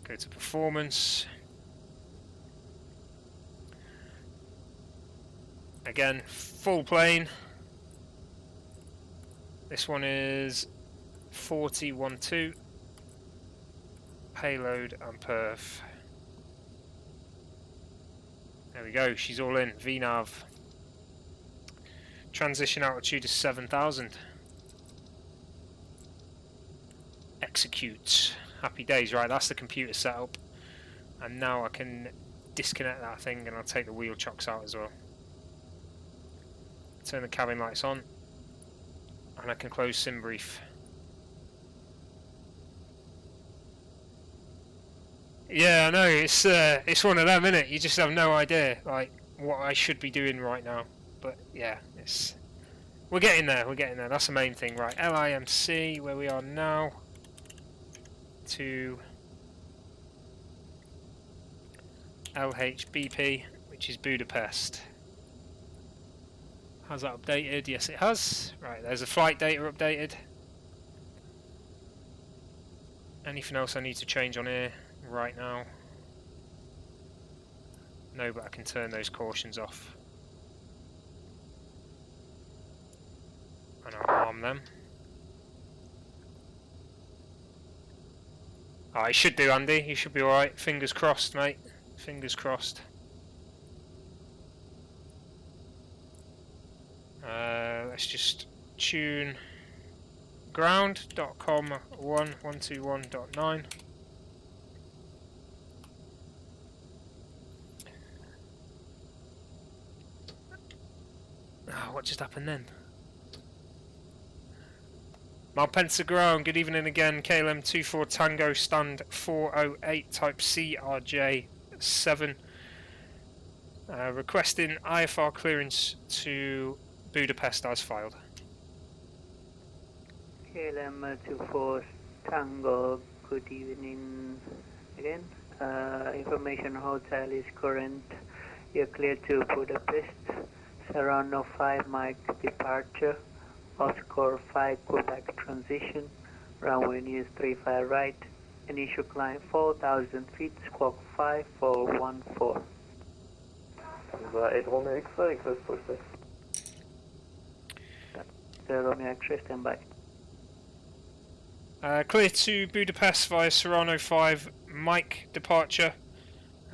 Go to performance. Again, full plane. This one is 4012. Payload and perf. There we go, she's all in. VNAV. Transition altitude is 7,000. Execute. Happy days, right, that's the computer setup. And now I can disconnect that thing and I'll take the wheel chocks out as well. Turn the cabin lights on. And I can close sim brief. Yeah, I know, it's one of them, innit? You just have no idea, like, what I should be doing right now. But, yeah, we're getting there, that's the main thing, right? LIMC, where we are now, to LHBP, which is Budapest. Has that updated? Yes, it has. Right, there's a flight data updated. Anything else I need to change on here right now? No, but I can turn those cautions off. And I'll arm them. Oh, you should do, Andy. You should be alright. Fingers crossed, mate. Fingers crossed. Let's just tune ground.com 1121.9. Oh, what just happened then? Malpensa ground, good evening again. KLM 24 Tango stand 408 type CRJ 7. Requesting IFR clearance to Budapest as filed. KLM 24 Tango, good evening again. Information hotel is current. You're clear to Budapest. Serrano 5 Mike departure. Oscar 5 Quebec transition, runway news 35 right, initial climb 4,000 feet, squawk 5414. The 8 Romeo X-ray, request push back. The Romeo X-ray, stand by. Clear to Budapest via Serrano 5, Mike departure,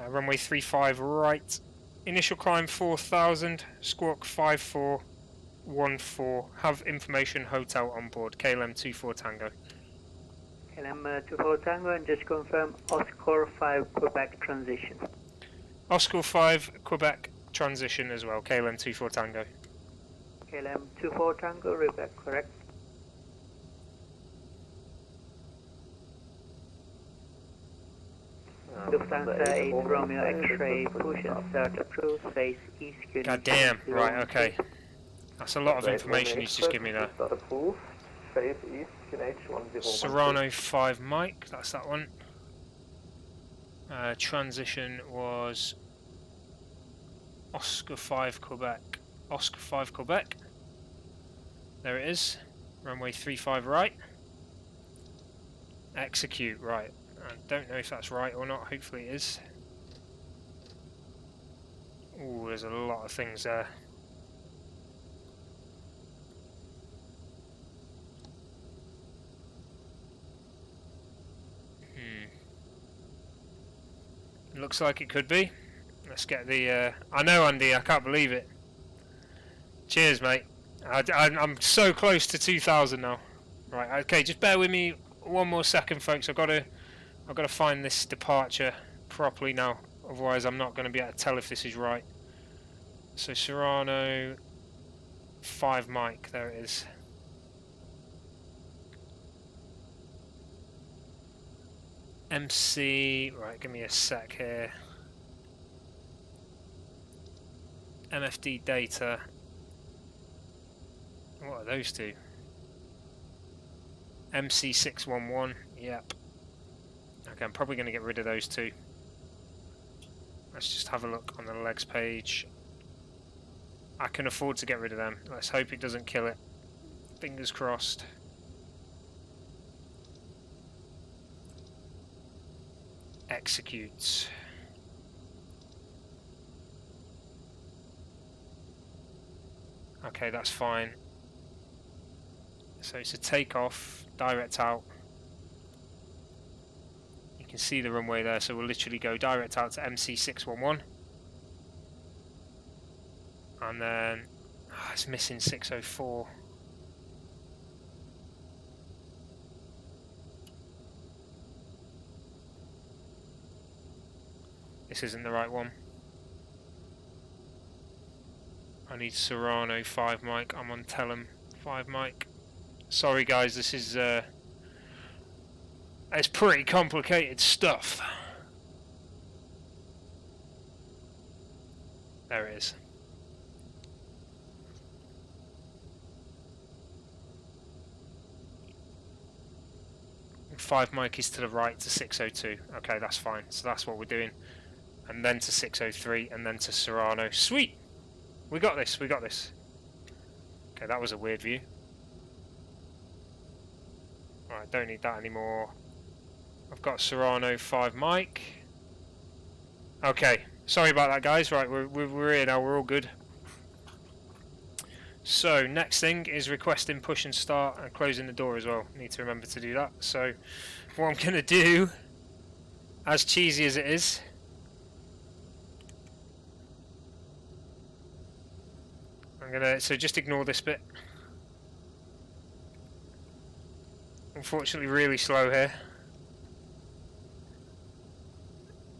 runway 35 right, initial climb 4,000, squawk 5414, have information hotel on board, KLM 24 Tango. KLM 24 Tango, and just confirm Oscar 5 Quebec transition. Oscar 5 Quebec transition as well, KLM 24 Tango. KLM 24 Tango, Quebec, correct? Lufthansa 8 Romeo X-ray, push and start approved, face east. God damn, right, okay. That's a lot of information he's just given me there. Start approved, face east, QNH 10. Serrano 5 Mike, that's that one. Transition was Oscar 5 Quebec. Oscar 5 Quebec. There it is. Runway 35 right. Execute, right. I don't know if that's right or not, hopefully it is. Ooh, there's a lot of things there. Looks like it could be. Let's get the... I know, Andy, I can't believe it. Cheers, mate. I'm so close to 2,000 now. Right, okay, just bear with me one more second, folks. I've got to find this departure properly now. Otherwise, I'm not going to be able to tell if this is right. So, Serrano 5 Mike, there it is. MC, right, give me a sec here. MFD data. What are those two? MC611, yep. Okay, I'm probably going to get rid of those two. Let's just have a look on the legs page. I can afford to get rid of them. Let's hope it doesn't kill it. Fingers crossed. Executes. Okay, that's fine. So it's a takeoff, direct out. You can see the runway there, so we'll literally go direct out to MC611. And then, it's missing 604. This isn't the right one. I need Serrano 5 Mike. I'm on Telem 5 Mike. Sorry guys, this is it's pretty complicated stuff. There it is. And 5 Mike is to the right to 602. Okay, that's fine. So that's what we're doing. And then to 603, and then to Serrano. Sweet! We got this, we got this. Okay, that was a weird view. Right, don't need that anymore. I've got Serrano 5 Mike. Okay, sorry about that guys. Right, we're here now, we're all good. So, next thing is requesting push and start and closing the door as well. Need to remember to do that. So, what I'm going to do, as cheesy as it is, so just ignore this bit. Unfortunately really slow here.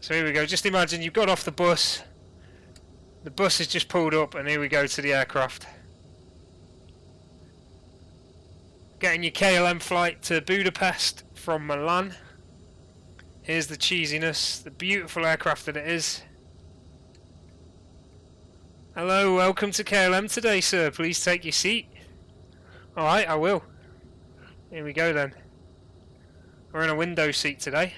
So here we go, just imagine you've got off the bus has just pulled up, and here we go to the aircraft. Getting your KLM flight to Budapest from Milan. Here's the cheesiness, the beautiful aircraft that it is. Hello, welcome to KLM today, sir. Please take your seat. Alright, I will. Here we go then. We're in a window seat today.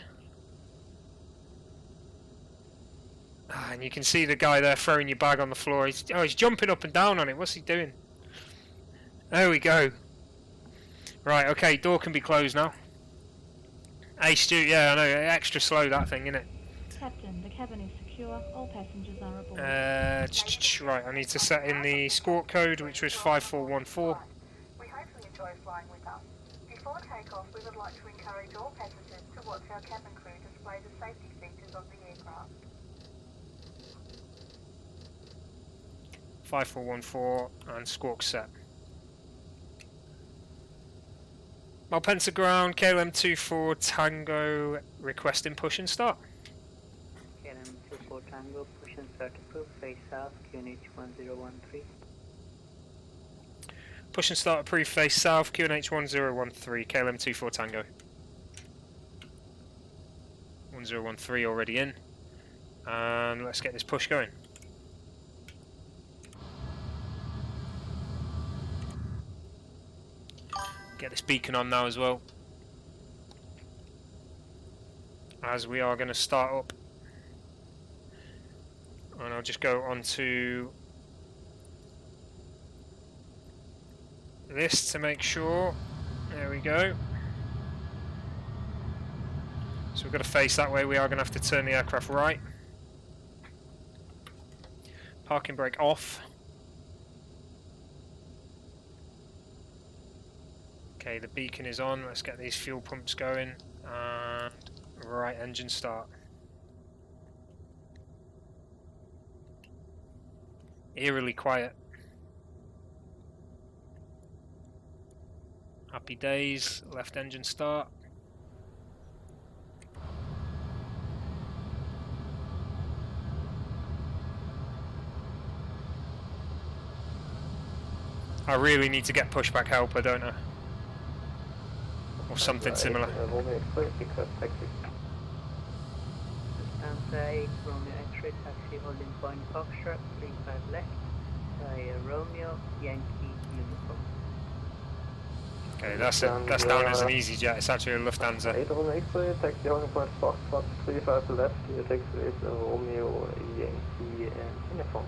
And you can see the guy there throwing your bag on the floor. He's jumping up and down on it. What's he doing? There we go. Right, okay, door can be closed now. Hey Stu, yeah, I know, extra slow that thing, innit? Captain, the cabin is secure. All passengers are aboard. Right, I need to set in the squawk code, which was 5414. We hope you enjoy flying with us. Before takeoff, we would like to encourage all passengers to watch our cabin crew display the safety features of the aircraft. 5414 and squawk set. Malpensa ground, KLM 24 Tango requesting push and start. KLM 24 Tango, push and start approved, face south, QNH 1013. Push and start approved, face south, QNH 1013, KLM 24 Tango. 1013 already in. And let's get this push going. Get this beacon on now as well, as we are going to start up. And I'll just go on to this to make sure. There we go. So we've got to face that way. We are going to have to turn the aircraft right. Parking brake off. Okay, the beacon is on. Let's get these fuel pumps going. And right engine start. Eerily quiet. Happy days. Left engine start. I really need to get pushback help, I don't know. Or something similar. Romeo X-ray, request taxi. Lufthansa 8, Romeo X-ray, taxi holding point Foxtrot, 35 left, via Romeo, Yankee, uniform. Okay, that's down as an easy jet. It's actually a Lufthansa. 8 Romeo X-ray, taxi holding point Foxtrot, 35 left, your taxi is Romeo, Yankee, and uniform.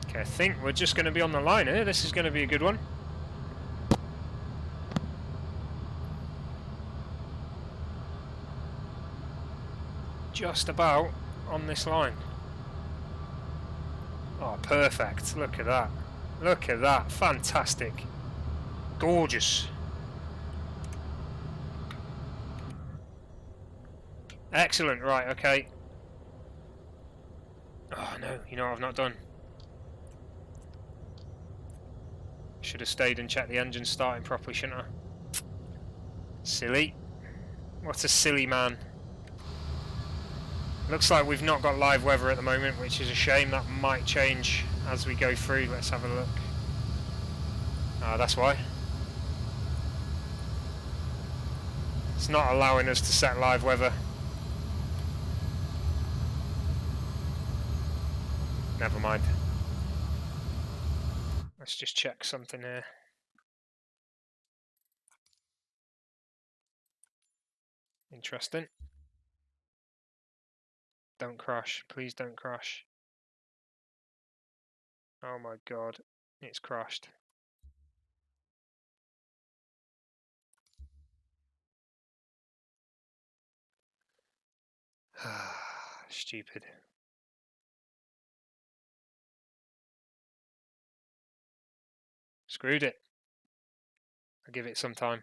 Okay, I think we're just going to be on the line here. This is going to be a good one. Just about on this line. Oh, perfect. Look at that. Look at that. Fantastic. Gorgeous. Excellent. Right, okay. Oh, no. You know what I've not done? Should have stayed and checked the engine starting properly, shouldn't I? Silly. What a silly man. Looks like we've not got live weather at the moment, which is a shame. That might change as we go through. Let's have a look. Ah, that's why. It's not allowing us to set live weather. Never mind. Let's just check something here. Interesting. Don't crash. Please don't crash. Oh my god. It's crashed. Stupid. Screwed it. I'll give it some time.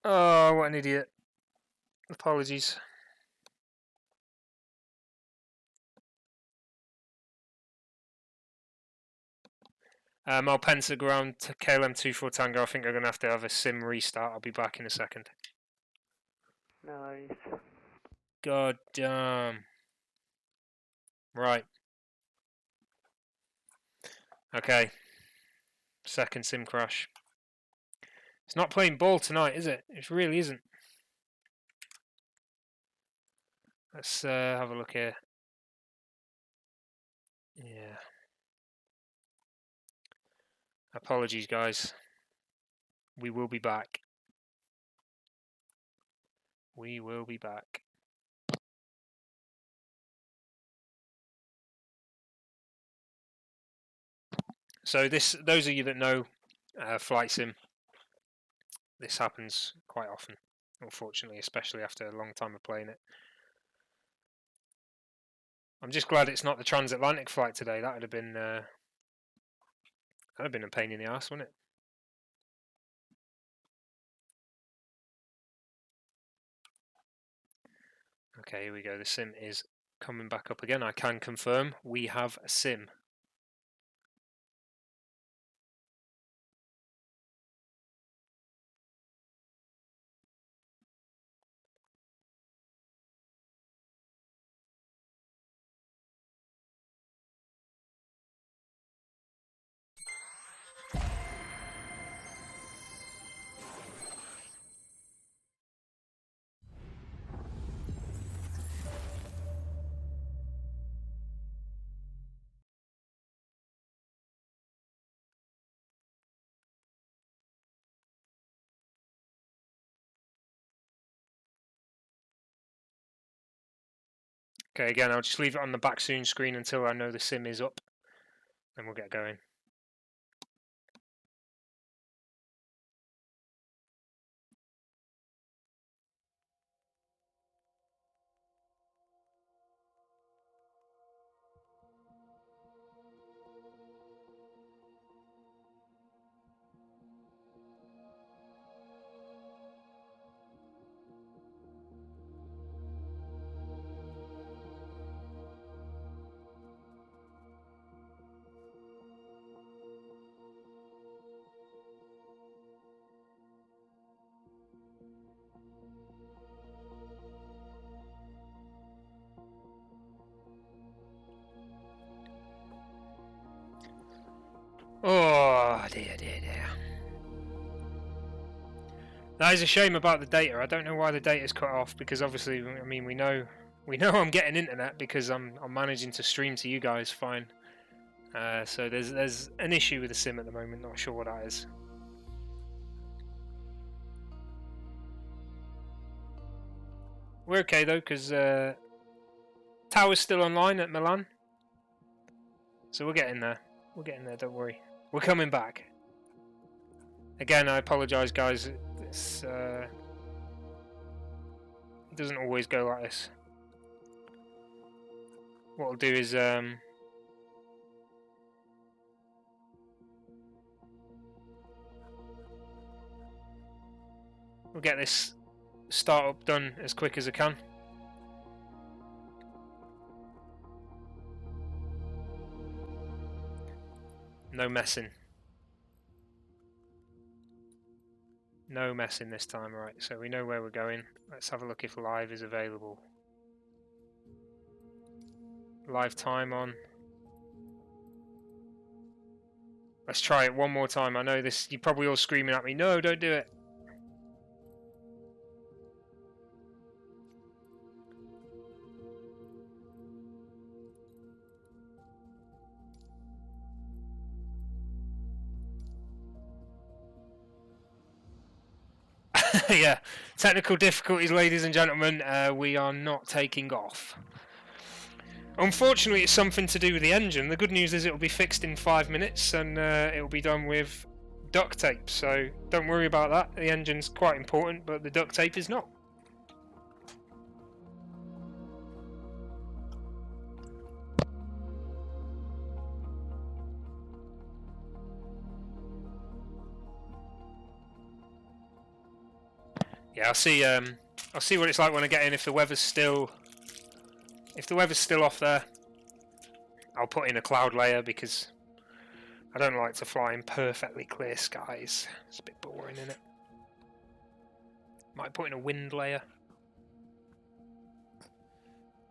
Oh, what an idiot. Apologies. Malpensa ground to KLM 24 Tango. I think I'm going to have a sim restart. I'll be back in a second. No worries. God damn. Right. Okay. Second sim crash. It's not playing ball tonight, is it? It really isn't. Let's have a look here. Yeah. Apologies, guys. We will be back. We will be back. So those of you that know flight sim, this happens quite often, unfortunately, especially after a long time of playing it. I'm just glad it's not the transatlantic flight today. That would have been a pain in the ass, wouldn't it? Okay, here we go. The sim is coming back up again. I can confirm we have a sim. Okay, again, I'll just leave it on the back soon screen until I know the sim is up, and we'll get going. Oh dear, dear, dear. That is a shame about the data. I don't know why the data's cut off, because obviously, I mean, we know I'm getting internet because I'm managing to stream to you guys fine. So there's an issue with the sim at the moment. Not sure what that is. We're okay though, because tower's still online at Milan. So we're getting there. We're getting there. Don't worry. We're coming back. Again, I apologise, guys. It's it doesn't always go like this. What I'll do is we'll get this startup done as quick as I can. No messing. No messing this time. Right, so we know where we're going. Let's have a look if live is available. Live time on. Let's try it one more time. I know this, you're probably all screaming at me, no, don't do it. Yeah, technical difficulties, ladies and gentlemen. We are not taking off. Unfortunately, it's something to do with the engine. The good news is it will be fixed in 5 minutes, and it will be done with duct tape. So don't worry about that. The engine's quite important, but the duct tape is not. Yeah, I'll see what it's like when I get in. If the weather's still off there, I'll put in a cloud layer because I don't like to fly in perfectly clear skies. It's a bit boring, isn't it? Might put in a wind layer.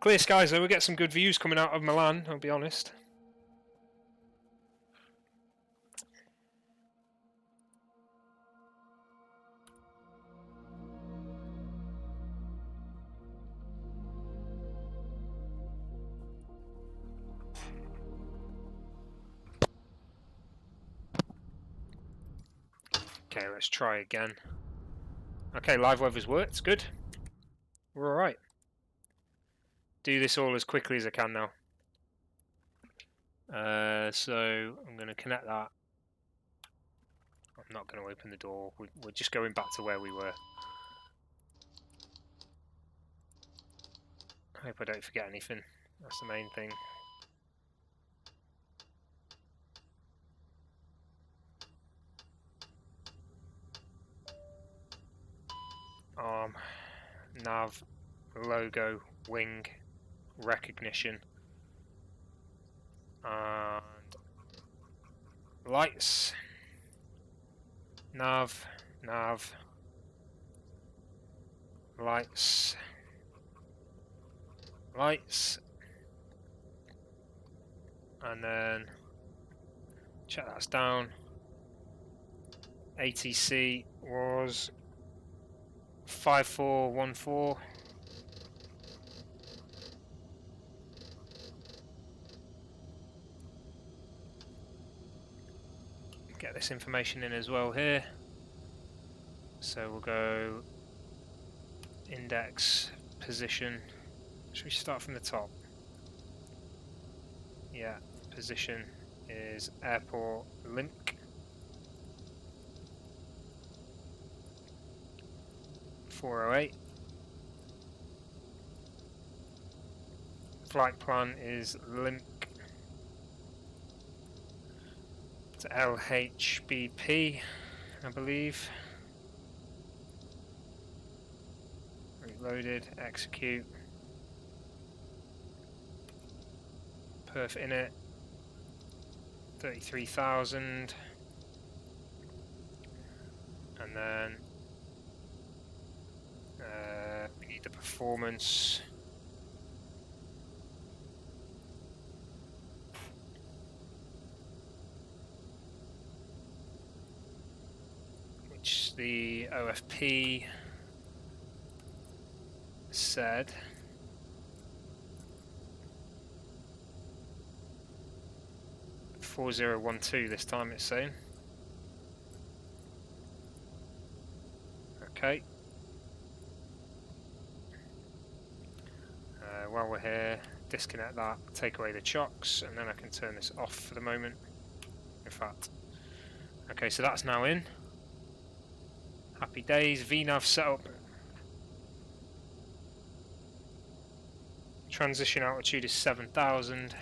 Clear skies though, we'll get some good views coming out of Milan, I'll be honest. Okay, let's try again. Okay, live weather's worked, good. We're alright. Do this all as quickly as I can now. So I'm going to connect that. I'm not going to open the door. We're just going back to where we were. I hope I don't forget anything. That's the main thing. Arm, nav, logo, wing, recognition, and lights. Nav, lights, and then check that's down. ATC was 5414. Get this information in as well here. So we'll go index, position. Should we start from the top? Yeah, position is airport link. 408. Flight plan is link to LHBP, I believe. Reloaded, execute. Perf init 33,000, and then we need the performance. Which the OFP said 4012 this time it's saying. Okay. While we're here, disconnect that, take away the chocks, and then I can turn this off for the moment. In fact. Okay, so that's now in. Happy days. VNAV setup. Transition altitude is 7,000.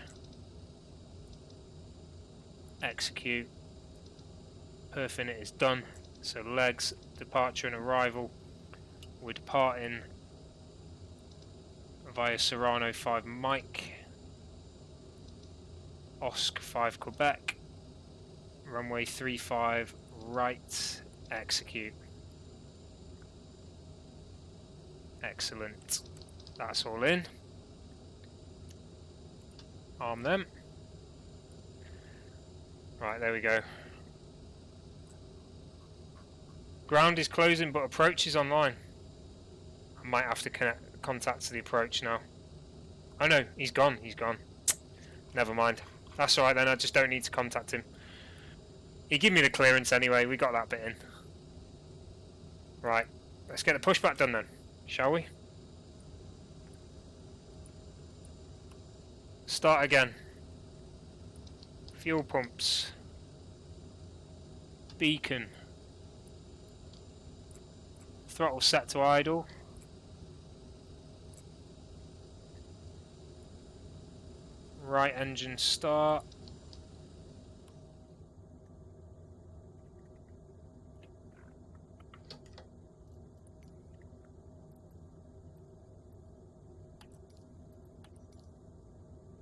Execute. Perf init is done. So legs, departure and arrival. We're departing via Serrano 5 Mike. OSC 5 Quebec. Runway 35 right. Execute. Excellent. That's all in. Arm them. Right, there we go. Ground is closing, but approach is online. I might have to contact the approach now. Oh no, he's gone. He's gone. Never mind. That's alright then, I just don't need to contact him. He gave me the clearance anyway, we got that bit in. Right, let's get the pushback done then, shall we? Start again. Fuel pumps. Beacon. Throttle set to idle. Right engine start.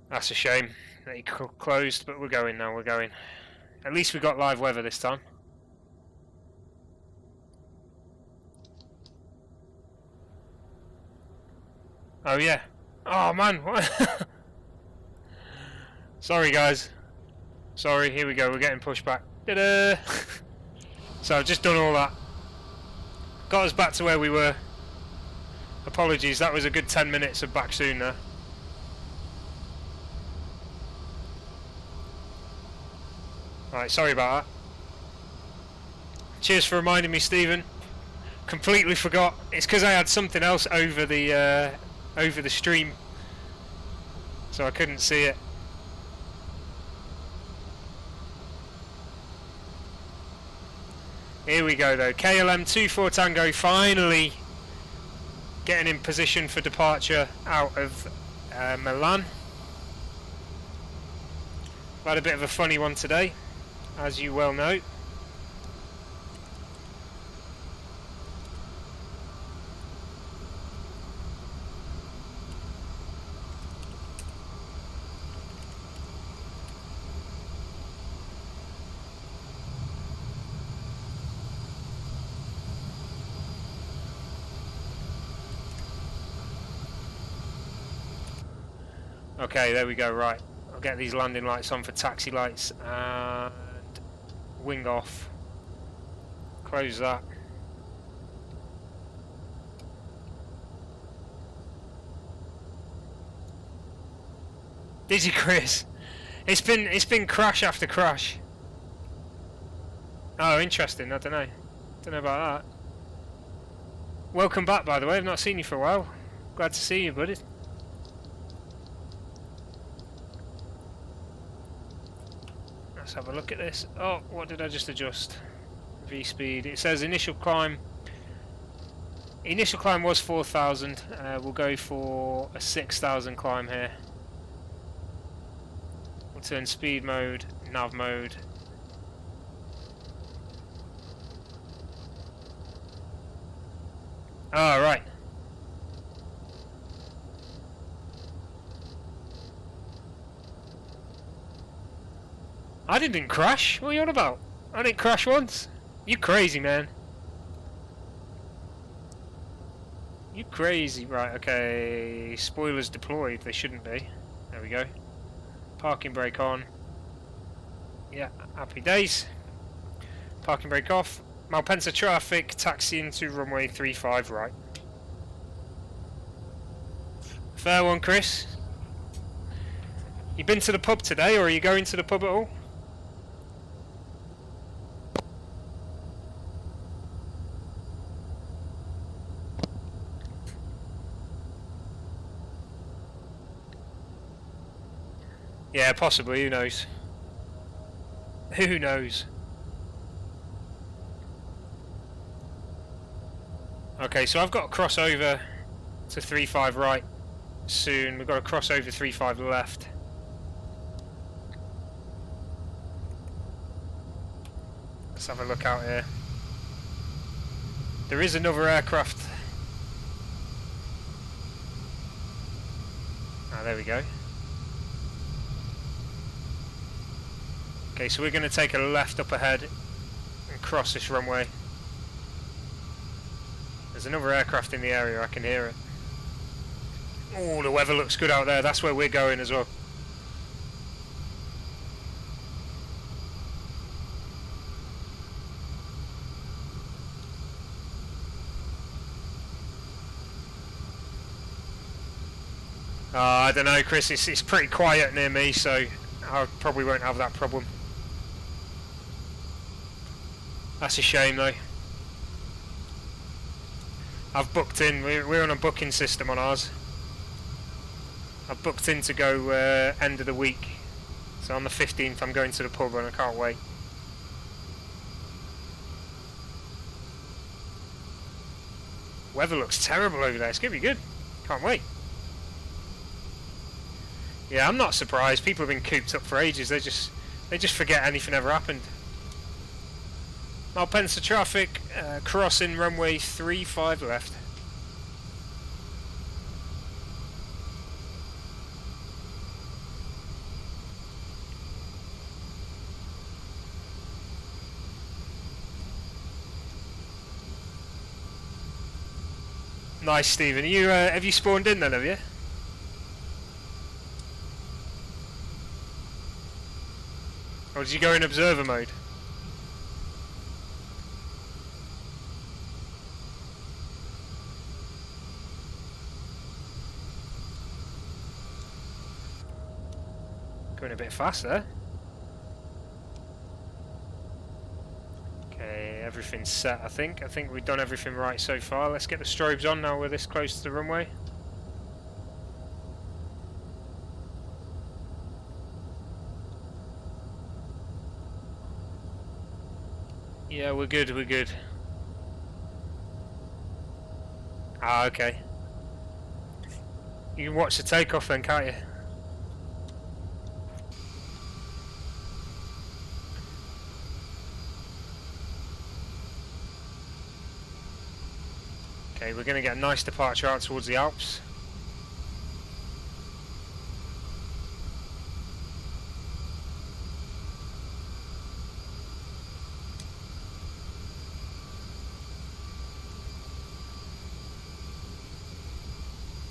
That's a shame that he closed, but we're going now, we're going. At least we got live weather this time. Oh yeah. Oh man. Sorry guys. Sorry, here we go, we're getting pushed back. Ta-da! So I've just done all that. Got us back to where we were. Apologies, that was a good 10 minutes of back soon there. Right, sorry about that. Cheers for reminding me, Stephen. Completely forgot. It's because I had something else over the stream, so I couldn't see it. Here we go though. KLM 24 Tango finally getting in position for departure out of Milan. I've had a bit of a funny one today, as you well know. Okay, there we go, right. I'll get these landing lights on for taxi lights and wing off. Close that. Did you, Chris? It's been crash after crash. Oh, interesting, I don't know. Don't know about that. Welcome back, by the way, I've not seen you for a while. Glad to see you, buddy. Let's have a look at this. Oh, what did I just adjust? V speed. It says initial climb. Initial climb was 4,000. We'll go for a 6,000 climb here. We'll turn speed mode, nav mode. Ah, right. I didn't crash. What are you on about? I didn't crash once. You crazy, man. You crazy. Right, okay. Spoilers deployed. They shouldn't be. There we go. Parking brake on. Yeah, happy days. Parking brake off. Malpensa traffic, taxi into runway 35 right. Fair one, Chris. You been to the pub today, or are you going to the pub at all? Yeah, possibly, who knows? Who knows? Okay, so I've got to cross over to 35 right soon. We've got to cross over 35 left. Let's have a look out here. There is another aircraft. Ah, there we go. Okay, so we're going to take a left up ahead and cross this runway. There's another aircraft in the area, I can hear it. Oh, the weather looks good out there, that's where we're going as well. I don't know, Chris, it's pretty quiet near me, so I probably won't have that problem. That's a shame though. I've booked in, we're on a booking system on ours. I've booked in to go end of the week. So on the 15th I'm going to the pub and I can't wait. Weather looks terrible over there, it's going to be good. Can't wait. Yeah, I'm not surprised. People have been cooped up for ages. They just forget anything ever happened. Malpensa traffic, crossing runway 35 left. Nice, Stephen. You have you spawned in then, have you? Or did you go in observer mode? Going a bit fast there. Okay, everything's set, I think. I think we've done everything right so far. Let's get the strobes on now we're this close to the runway. Yeah, we're good, we're good. Ah, okay. You can watch the takeoff then, can't you? Okay, we're going to get a nice departure out towards the Alps.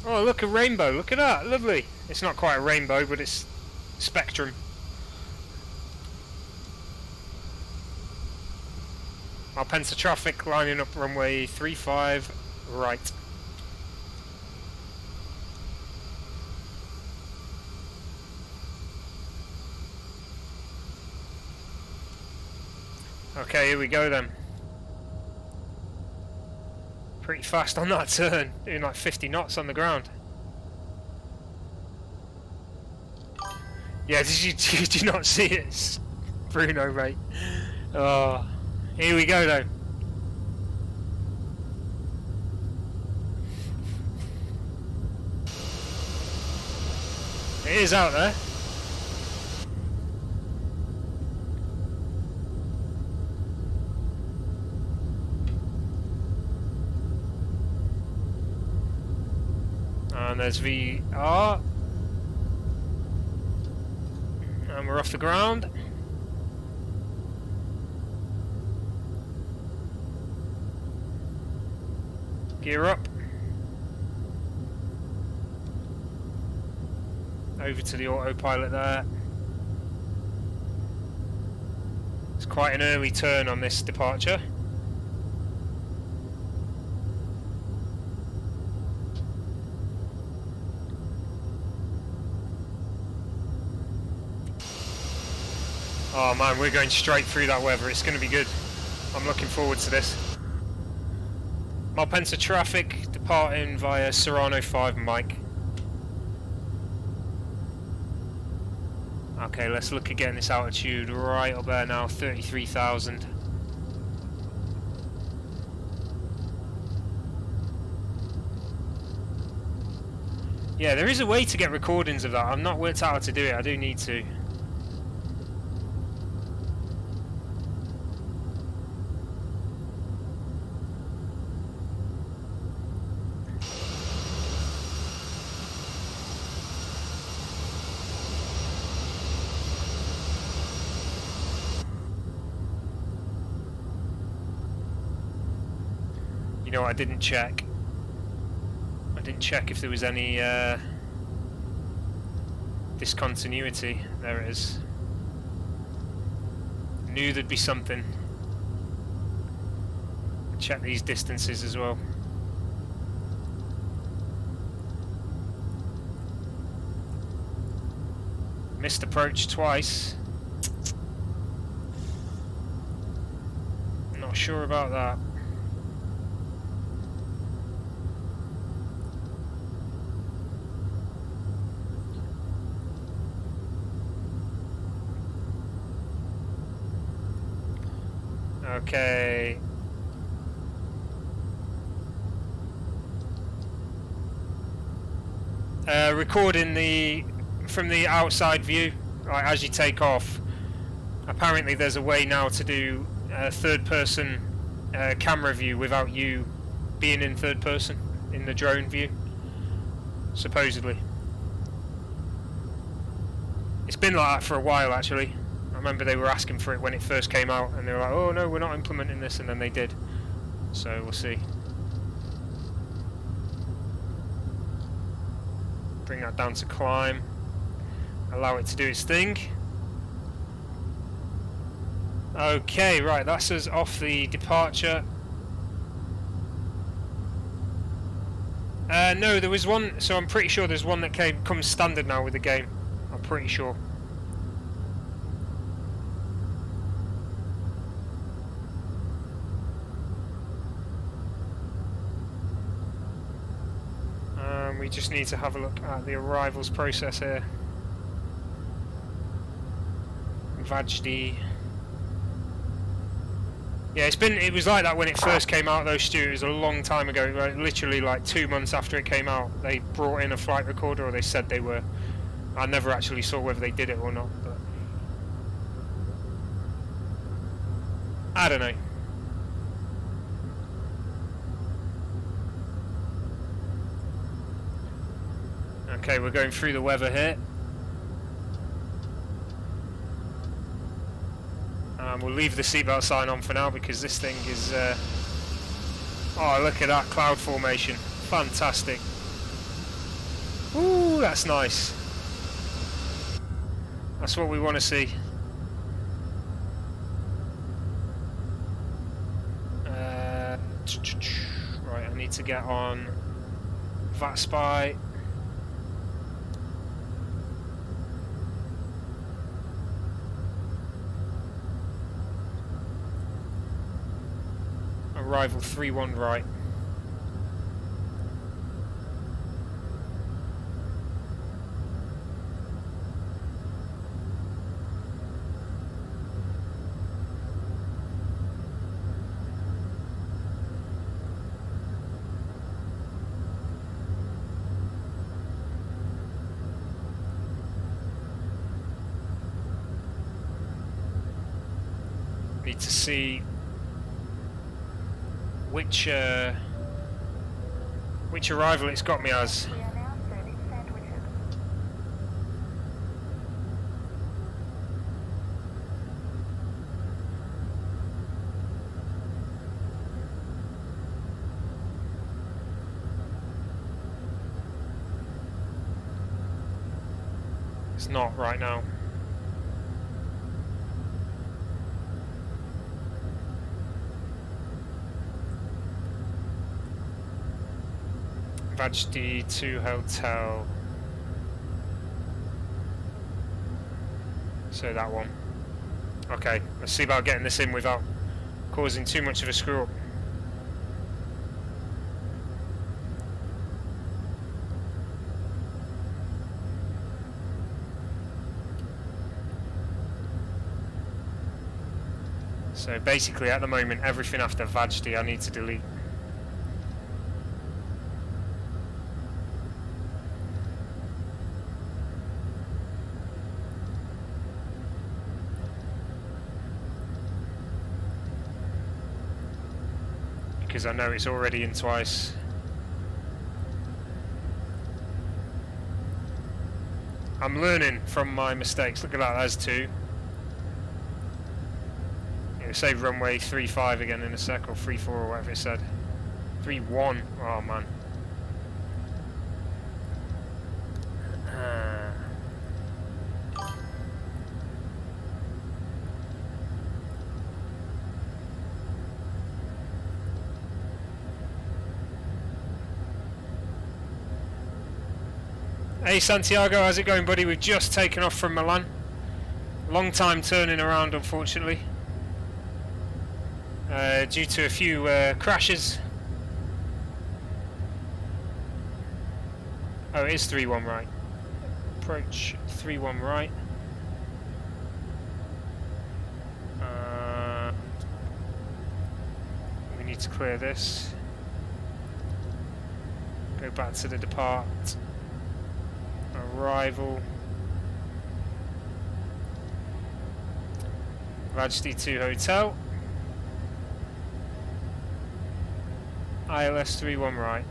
Oh, look, a rainbow. Look at that. Lovely. It's not quite a rainbow, but it's spectrum. Malpensa traffic lining up runway 35 right. Okay, here we go then. Pretty fast on that turn, doing like 50 knots on the ground. Yeah, did you not see it? It's Bruno, mate. Oh, here we go though. It is out there. And there's VR. And we're off the ground. Gear up. Over to the autopilot there. It's quite an early turn on this departure. Oh man, we're going straight through that weather. It's going to be good. I'm looking forward to this. Malpensa traffic departing via Serrano 5 Mike. Okay, let's look at getting this altitude right up there now, 33,000. Yeah, there is a way to get recordings of that. I've not worked out how to do it. I do need to. You know what, I didn't check. I didn't check if there was any discontinuity. There it is. Knew there'd be something. Check these distances as well. Missed approach twice. Not sure about that. Okay. Recording from the outside view, right, as you take off. Apparently there's a way now to do third person camera view without you being in third person in the drone view, supposedly. It's been like that for a while actually. I remember they were asking for it when it first came out and they were like, oh no, we're not implementing this, and then they did. So we'll see. Bring that down to climb. Allow it to do its thing. Okay, right, that's us off the departure. No, there was one, so I'm pretty sure there's one that comes standard now with the game. I'm pretty sure. just need to have a look at the arrivals process here. Vajdi. Yeah, it was like that when it first came out though, Stu. It was a long time ago, like, literally like 2 months after it came out. They brought in a flight recorder, or they said they were. I never actually saw whether they did it or not, but I don't know. Okay, we're going through the weather here. We'll leave the seatbelt sign on for now because this thing is... oh, look at that cloud formation. Fantastic. Ooh, that's nice. That's what we want to see. Right, I need to get on VATSPI. Arrival 31 right. Need to see which arrival it's got me as. We are now serving sandwiches. It's not right now. Vajdi 2 Hotel. So that one. Okay, let's see about getting this in without causing too much of a screw up. So basically at the moment everything after Vajdi I need to delete. Because I know it's already in twice. I'm learning from my mistakes. Look at that, that's 2. It'll say runway 35 again in a sec, or 34 or whatever it said. 31, oh man. Hey Santiago, how's it going, buddy? We've just taken off from Milan. Long time turning around, unfortunately. Due to a few crashes. Oh, it is 31 right. Approach 31 right. We need to clear this. Go back to the depart. Arrival. Vajdi 2 Hotel. ILS 31 right.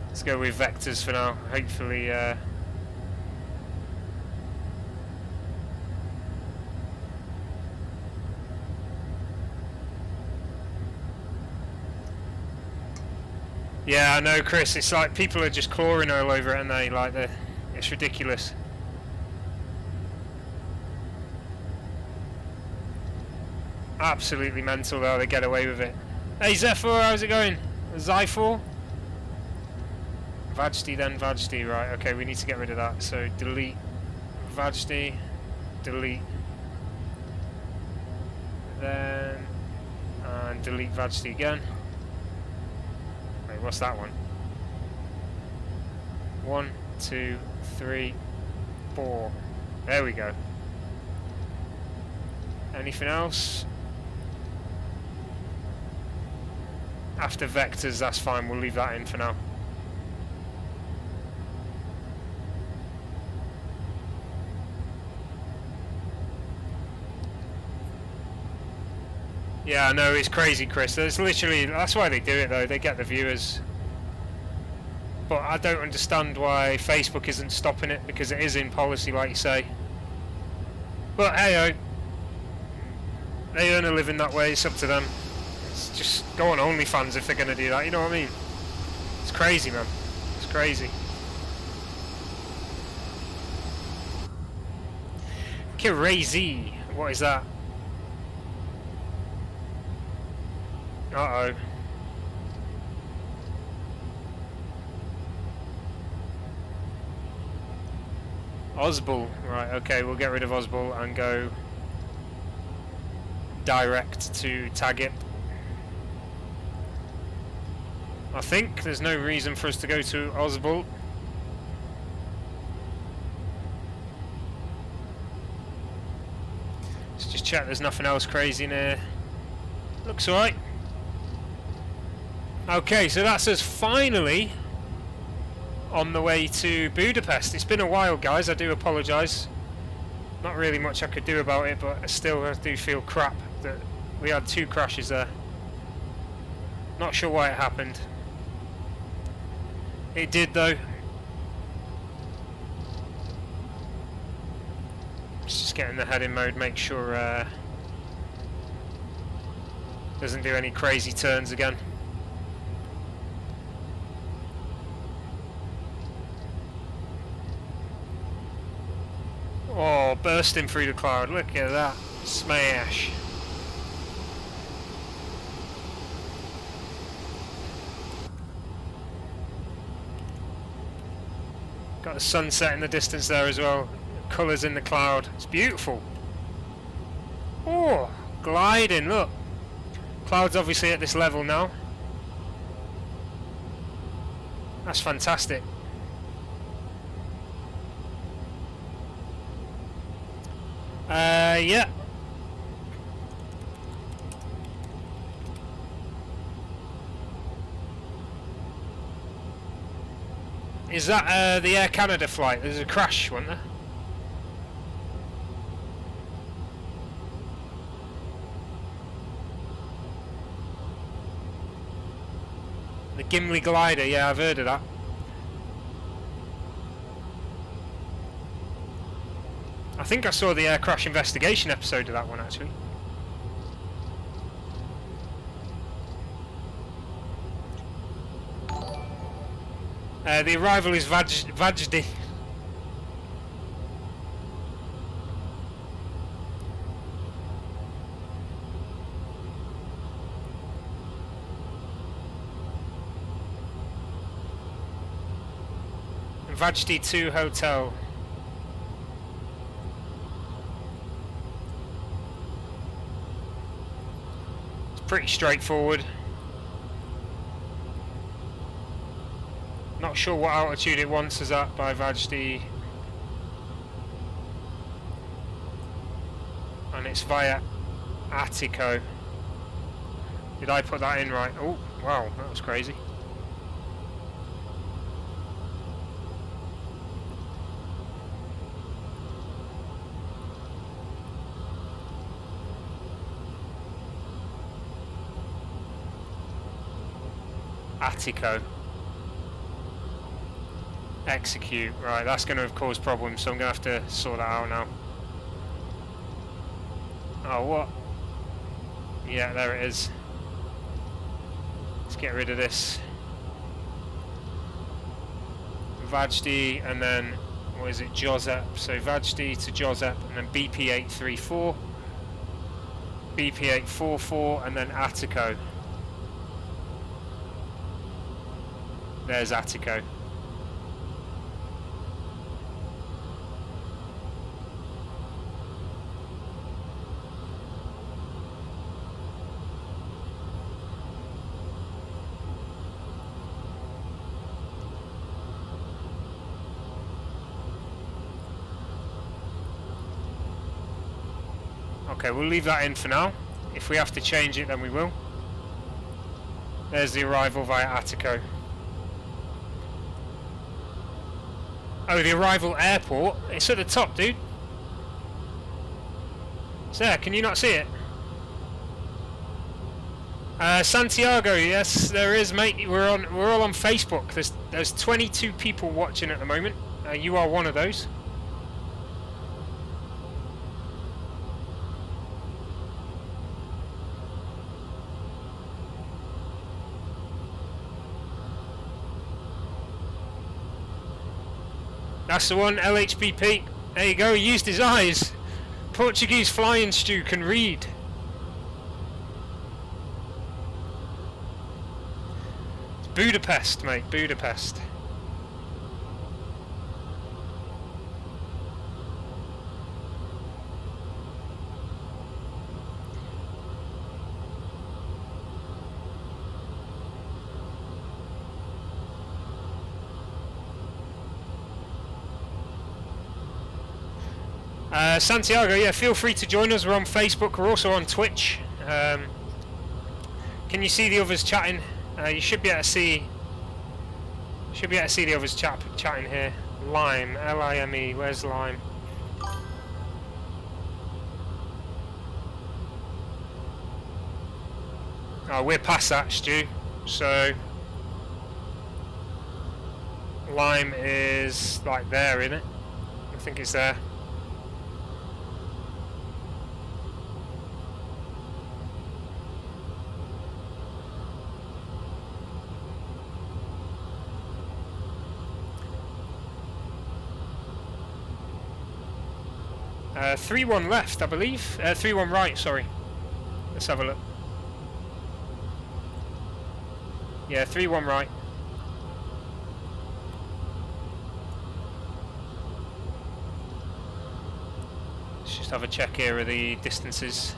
Let's go with vectors for now. Hopefully yeah, I know, Chris. It's like people are just clawing all over it, and they like it's ridiculous. Absolutely mental though, they get away with it. Hey Zephyr, how's it going? Zyphor? Vajdi then Vajdi, right, okay, we need to get rid of that. So delete Vajdi, delete. Then And delete VATSIM again. Wait, what's that one? 1, 2, 3, 4. There we go. Anything else? After vectors, that's fine. We'll leave that in for now. Yeah, I know, it's crazy, Chris. There's literally, that's why they do it though, they get the viewers. But I don't understand why Facebook isn't stopping it, because it is in policy, like you say. But hey-oh, they earn a living that way, it's up to them. It's just go on OnlyFans if they're going to do that, you know what I mean? It's crazy, man. It's crazy. Crazy. What is that? Uh-oh. Osbul. Right, okay, we'll get rid of Osbul and go direct to Target. I think there's no reason for us to go to Osbul. Let's just check there's nothing else crazy in here. Looks alright. Okay, so that's us finally on the way to Budapest. It's been a while, guys, I do apologise. Not really much I could do about it, but still I do feel crap that we had 2 crashes there. Not sure why it happened. It did though. Just get in the heading mode, make sure doesn't do any crazy turns again. Oh, bursting through the cloud, look at that. Smash. Got the sunset in the distance there as well. Colours in the cloud. It's beautiful. Oh, gliding, look. Cloud's obviously at this level now. That's fantastic. Yeah. Is that the Air Canada flight? There's a crash, wasn't there? The Gimli glider, yeah, I've heard of that. I think I saw the air crash investigation episode of that one, actually. The arrival is Vajdi. Vajdi 2 Hotel. It's pretty straightforward. Not sure what altitude it wants us at by Vajdi. And it's via Attico. Did I put that in right? Oh, wow, that was crazy. Attico. Execute. Right, that's going to have caused problems, so I'm going to have to sort that out now. Oh, what? Yeah, there it is. Let's get rid of this. Vajdi, and then, what is it, Josep. So Vajdi to Josep, and then BP834, BP844, and then Attico. There's Attico. Okay, we'll leave that in for now. If we have to change it, then we will. There's the arrival via Attico. Oh, the arrival airport. It's at the top, dude. It's there. Can you not see it? Santiago, yes, there is, mate. We're all on Facebook. There's 22 people watching at the moment. You are one of those. That's the one, LHBP. There you go, he used his eyes. Portuguese flying stew can read. It's Budapest, mate, Budapest. Santiago, yeah, feel free to join us. We're on Facebook. We're also on Twitch. Can you see the others chatting? You should be able to see. The others chatting here. Lime, L-I-M-E. Where's Lime? Oh, we're past that, Stu. So Lime is like there, isn't it? I think it's there. 3-1 left, I believe. 3-1 right, sorry. Let's have a look. Yeah, 3-1 right. Let's just have a check here of the distances.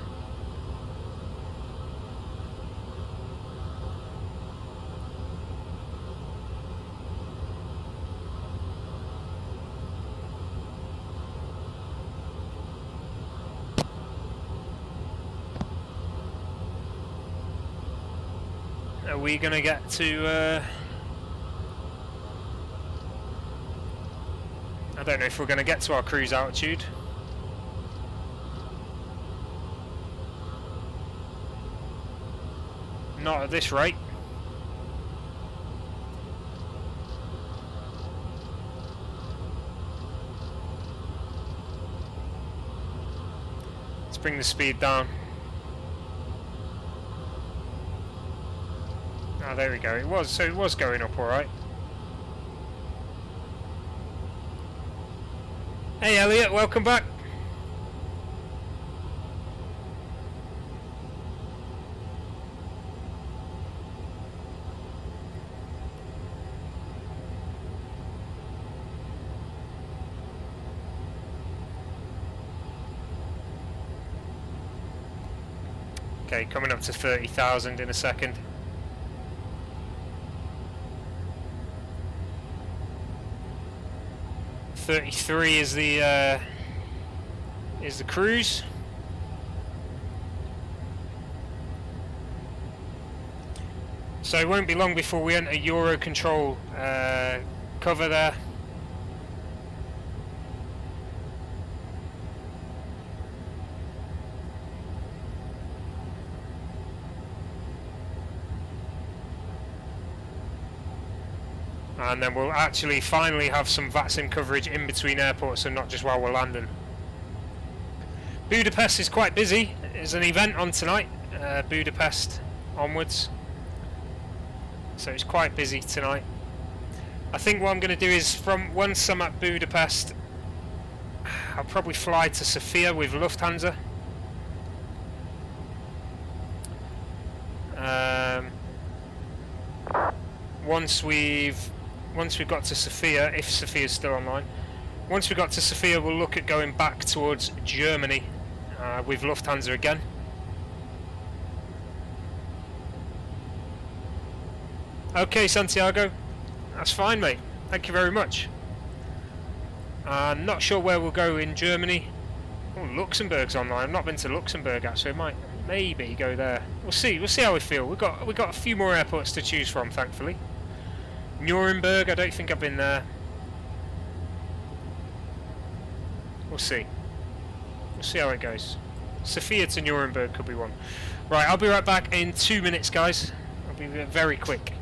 Are we gonna get to I don't know if we're gonna get to our cruise altitude. Not at this rate. Let's bring the speed down. Oh, there we go. It was going up all right. Hey Elliot, welcome back. Okay, coming up to 30,000 in a second. .33 is the cruise. So it won't be long before we enter Euro control cover there. And then we'll actually finally have some VATSIM coverage in between airports and not just while we're landing. Budapest is quite busy. There's an event on tonight, Budapest onwards. So it's quite busy tonight. I think what I'm going to do is, once I'm at Budapest, I'll probably fly to Sofia with Lufthansa. Once we've got to Sofia, if Sofia's still online, once we've got to Sofia, we'll look at going back towards Germany with Lufthansa again. Okay, Santiago, that's fine, mate. Thank you very much. I'm not sure where we'll go in Germany. Oh, Luxembourg's online. I've not been to Luxembourg actually. I might maybe go there. We'll see. We'll see how we feel. We've got a few more airports to choose from, thankfully. Nuremberg, I don't think I've been there. We'll see. We'll see how it goes. Sofia to Nuremberg could be one. Right, I'll be right back in 2 minutes, guys. I'll be very quick.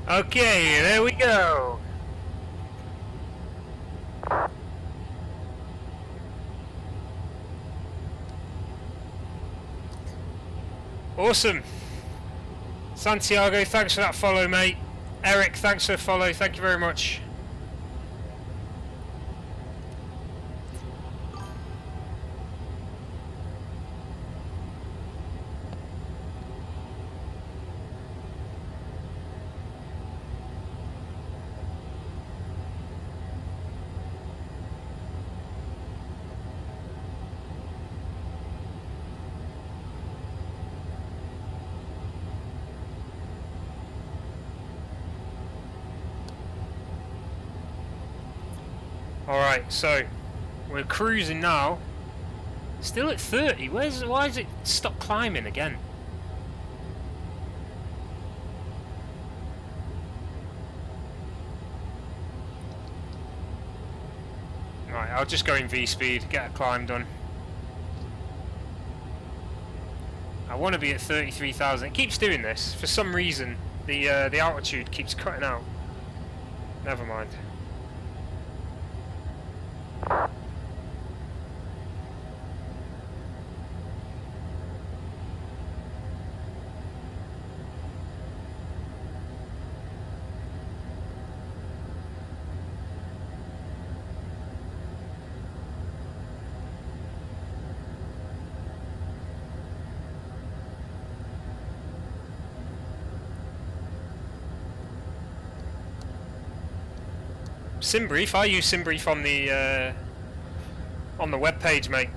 Okay, there we go. Awesome. Santiago, thanks for that follow, mate. Eric, thanks for the follow. Thank you very much. Alright, so we're cruising now. Still at 30. Why has it stopped climbing again? Right, I'll just go in V-speed, get a climb done. I want to be at 33,000. It keeps doing this. For some reason, the altitude keeps cutting out. Never mind. SimBrief, I use SimBrief on the web page, mate.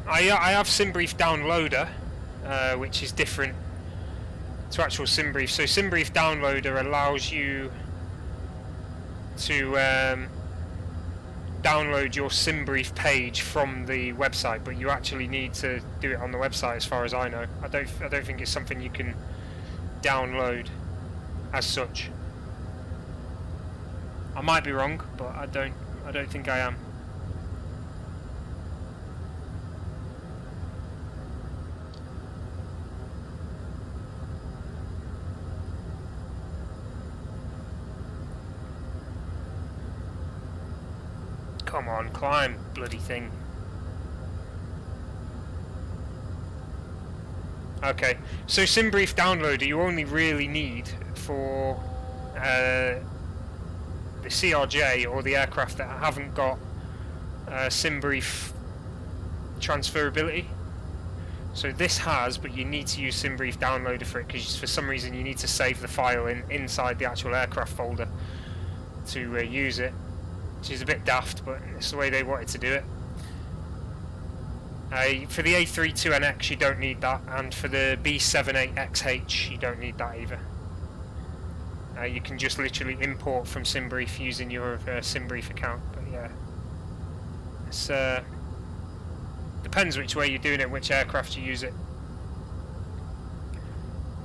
I have SimBrief Downloader, which is different to actual SimBrief. So SimBrief Downloader allows you to download your SimBrief page from the website, but you actually need to do it on the website, as far as I know. I don't think it's something you can download as such. I might be wrong, but I don't think I am. Come on, climb, bloody thing. Okay, so SimBrief Downloader you only really need for the CRJ or the aircraft that haven't got SimBrief transferability. So this has, but you need to use SimBrief Downloader for it, because for some reason you need to save the file inside the actual aircraft folder to use it, which is a bit daft, but it's the way they wanted to do it. For the A32NX you don't need that, and for the B78XH you don't need that either. You can just literally import from SimBrief using your SimBrief account, but yeah. It's depends which way you're doing it, which aircraft you use it.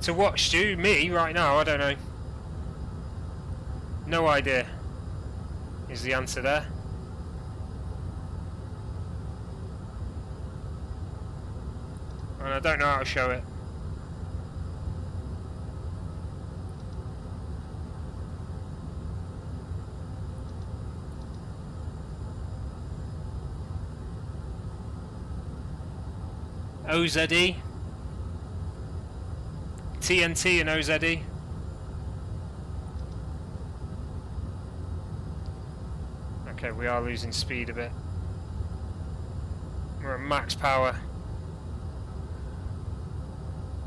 To watch, Stu? Me, right now, I don't know. No idea is the answer there. And I don't know how to show it. OZE, TNT and OZE. Okay, we are losing speed a bit. We're at max power.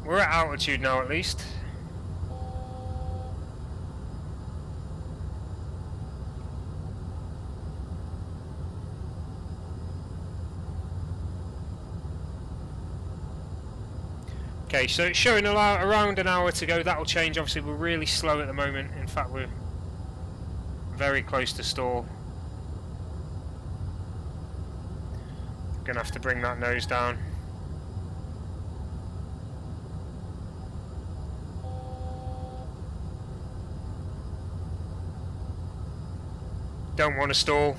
We're at altitude now at least. Okay, so it's showing around an hour to go. That'll change. Obviously, we're really slow at the moment. In fact, we're very close to stall. Gonna have to bring that nose down. Don't want to stall.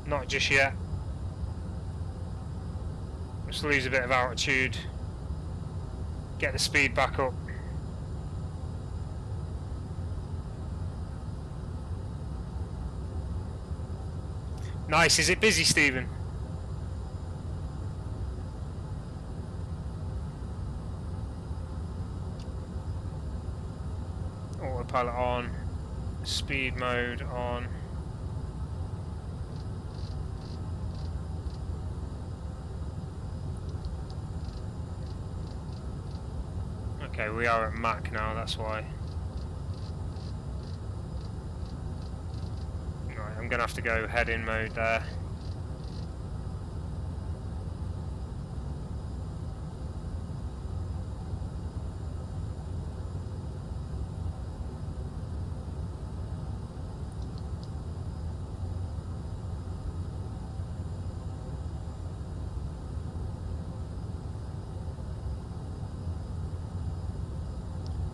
Not just yet. Just lose a bit of altitude. Get the speed back up. Nice. Is it busy, Stephen? Autopilot on. Speed mode on. Okay, we are at Mach now, that's why. Right, I'm gonna have to go head-in mode there.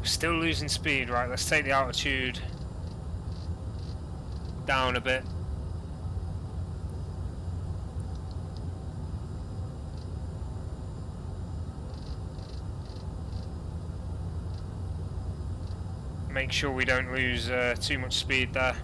Still losing speed. Right, let's take the altitude down a bit. Make sure we don't lose too much speed there.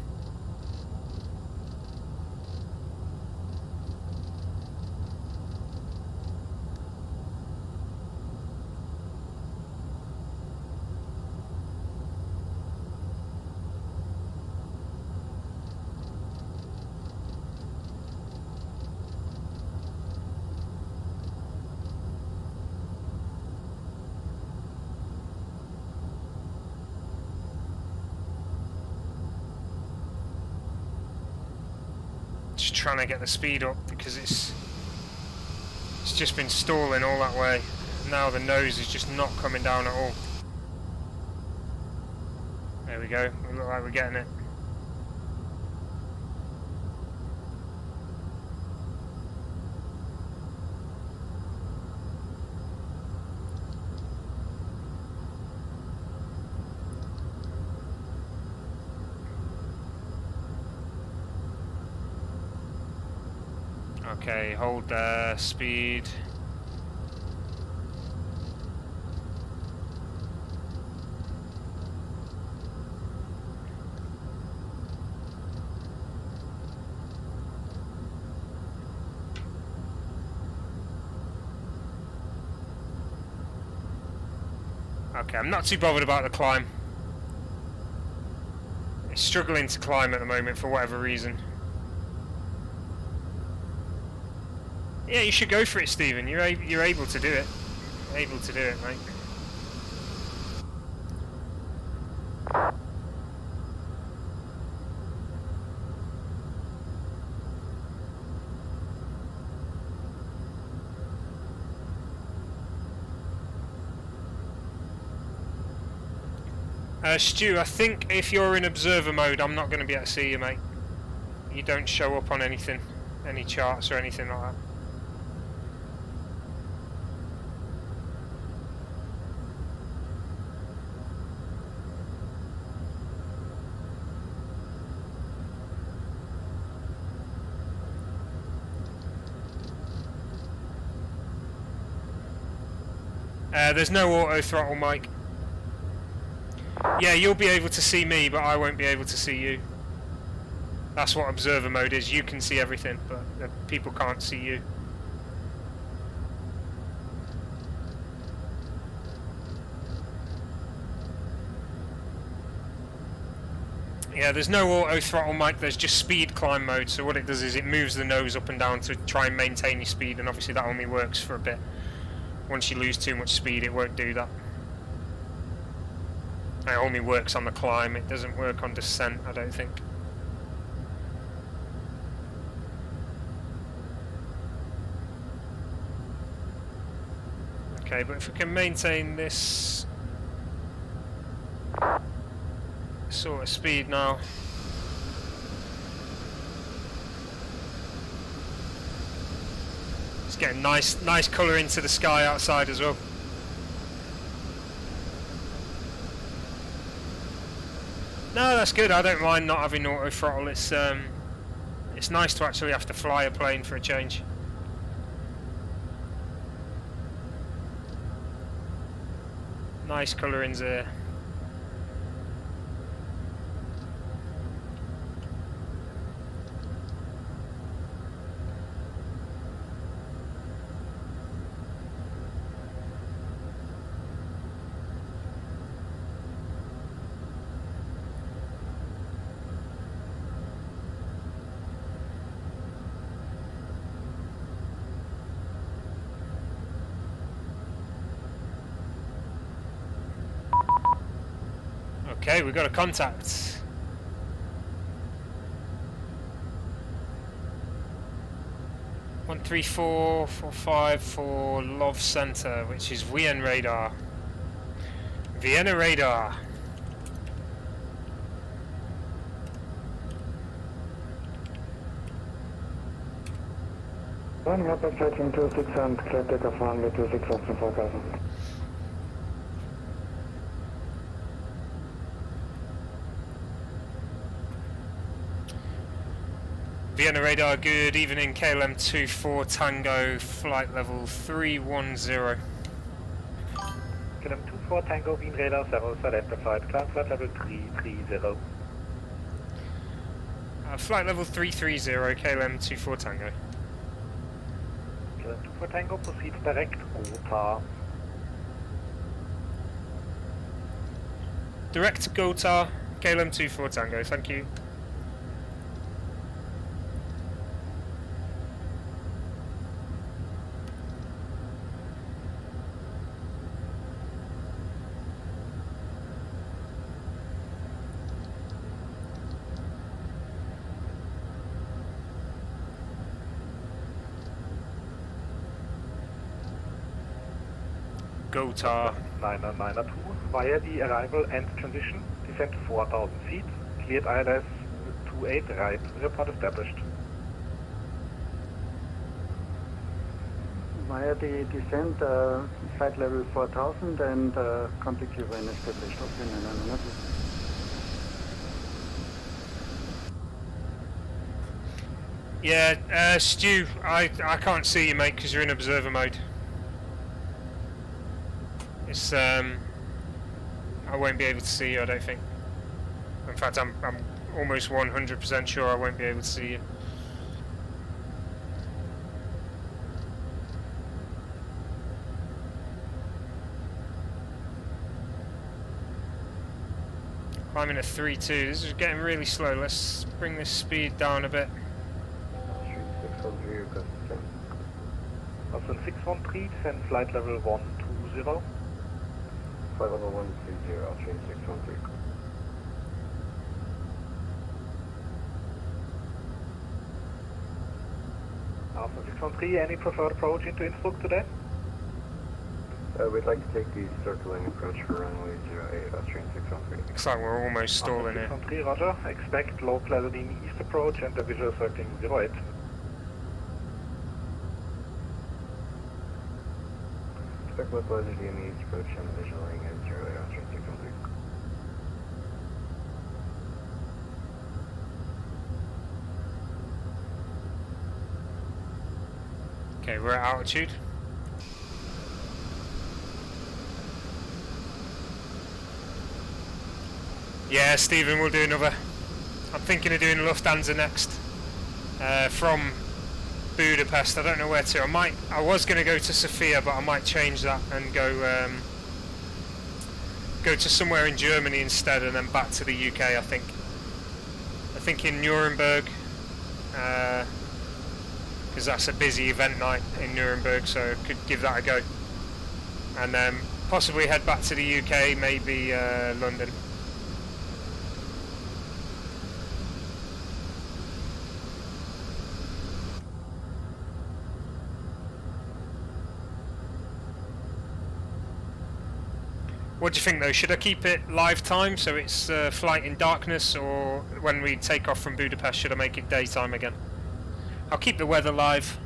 Trying to get the speed up because it's just been stalling all that way. Now the nose is just not coming down at all. There we go. We look like we're getting it. Okay, hold the speed. Okay, I'm not too bothered about the climb. It's struggling to climb at the moment for whatever reason. Yeah, you should go for it, Stephen. You're able to do it. You're able to do it, mate. Stu, I think if you're in observer mode, I'm not going to be able to see you, mate. You don't show up on anything, any charts or anything like that. There's no auto throttle, Mike. Yeah, you'll be able to see me, but I won't be able to see you. That's what observer mode is. You can see everything, but people can't see you. Yeah, there's no auto throttle, Mike. There's just speed climb mode. So what it does is it moves the nose up and down to try and maintain your speed, and obviously that only works for a bit. Once you lose too much speed, it won't do that. It only works on the climb. It doesn't work on descent, I don't think. Okay, but if we can maintain this sort of speed now. It's getting nice colour into the sky outside as well. No, that's good. I don't mind not having auto throttle. It's nice to actually have to fly a plane for a change. Nice colourings there. Okay, we got a contact. One 13445 for Love Center, which is Vienna radar. Vienna radar. One up at 1326 and clear takeoff on the 26 Austin 4000. Vienna radar, good evening, KLM 24 Tango, flight level 310. KLM 24 Tango, Wien radar, Servus, identified, climb flight level 330. Flight level 330, KLM 24 Tango. KLM 24 Tango, proceed direct, HOTAS. Direct HOTAS, KLM 24 Tango, thank you. HOTAS. 992 via the arrival and transition, descent 4,000 feet, cleared ILS 28 right, report established. Via the descent, flight level 4000 and contact you when established. Okay, 992. Yeah, Stu, I can't see you, mate, because you're in observer mode. It's I won't be able to see you, I don't think. In fact, I'm almost 100% sure I won't be able to see you. Climbing at 3.2. This is getting really slow. Let's bring this speed down a bit. Austin 613, descend flight level 120. 50130, change 613. Thrustmaster 613, any preferred approach into Innsbruck today? We'd like to take the circling approach for runway 08, Austrian 613. Looks like we're almost stalling here. 613, roger. Expect low Claudine east approach and the visual circling 08. Expect low Claudine east approach and visualing at 08, Austrian 613. Okay, we're at altitude. Yeah, Stephen, we'll do another. I'm thinking of doing Lufthansa next. From Budapest, I don't know where to. I was going to go to Sofia, but I might change that and go to somewhere in Germany instead, and then back to the UK. I think in Nuremberg, because that's a busy event night in Nuremberg, so I could give that a go, and then possibly head back to the UK, maybe London. What do you think though? Should I keep it live time so it's flight in darkness, or when we take off from Budapest should I make it daytime again? I'll keep the weather live.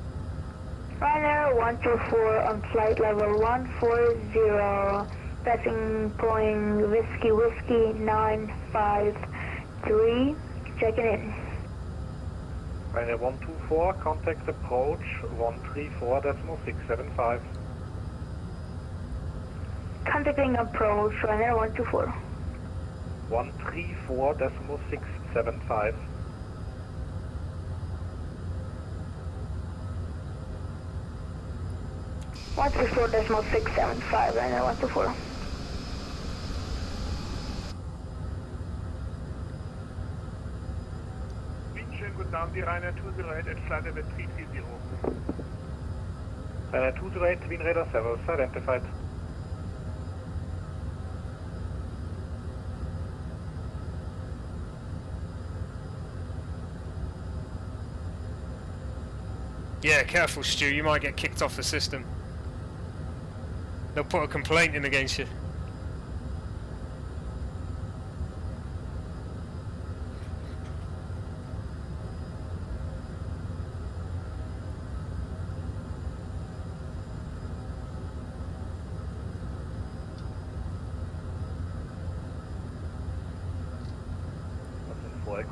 Ryanair 124 on flight level 140, passing point Whiskey Whiskey 953, checking in. Ryanair 124, contact approach 134.675. Contacting approach, Ryanair 124. 134.675. One 134.675, Ryanair 124. Schönen guten Abend, die Ryanair 208 at flight level 330. Ryanair 208, Twin Radar Servos identified. Yeah, careful Stu, you might get kicked off the system. They'll put a complaint in against you.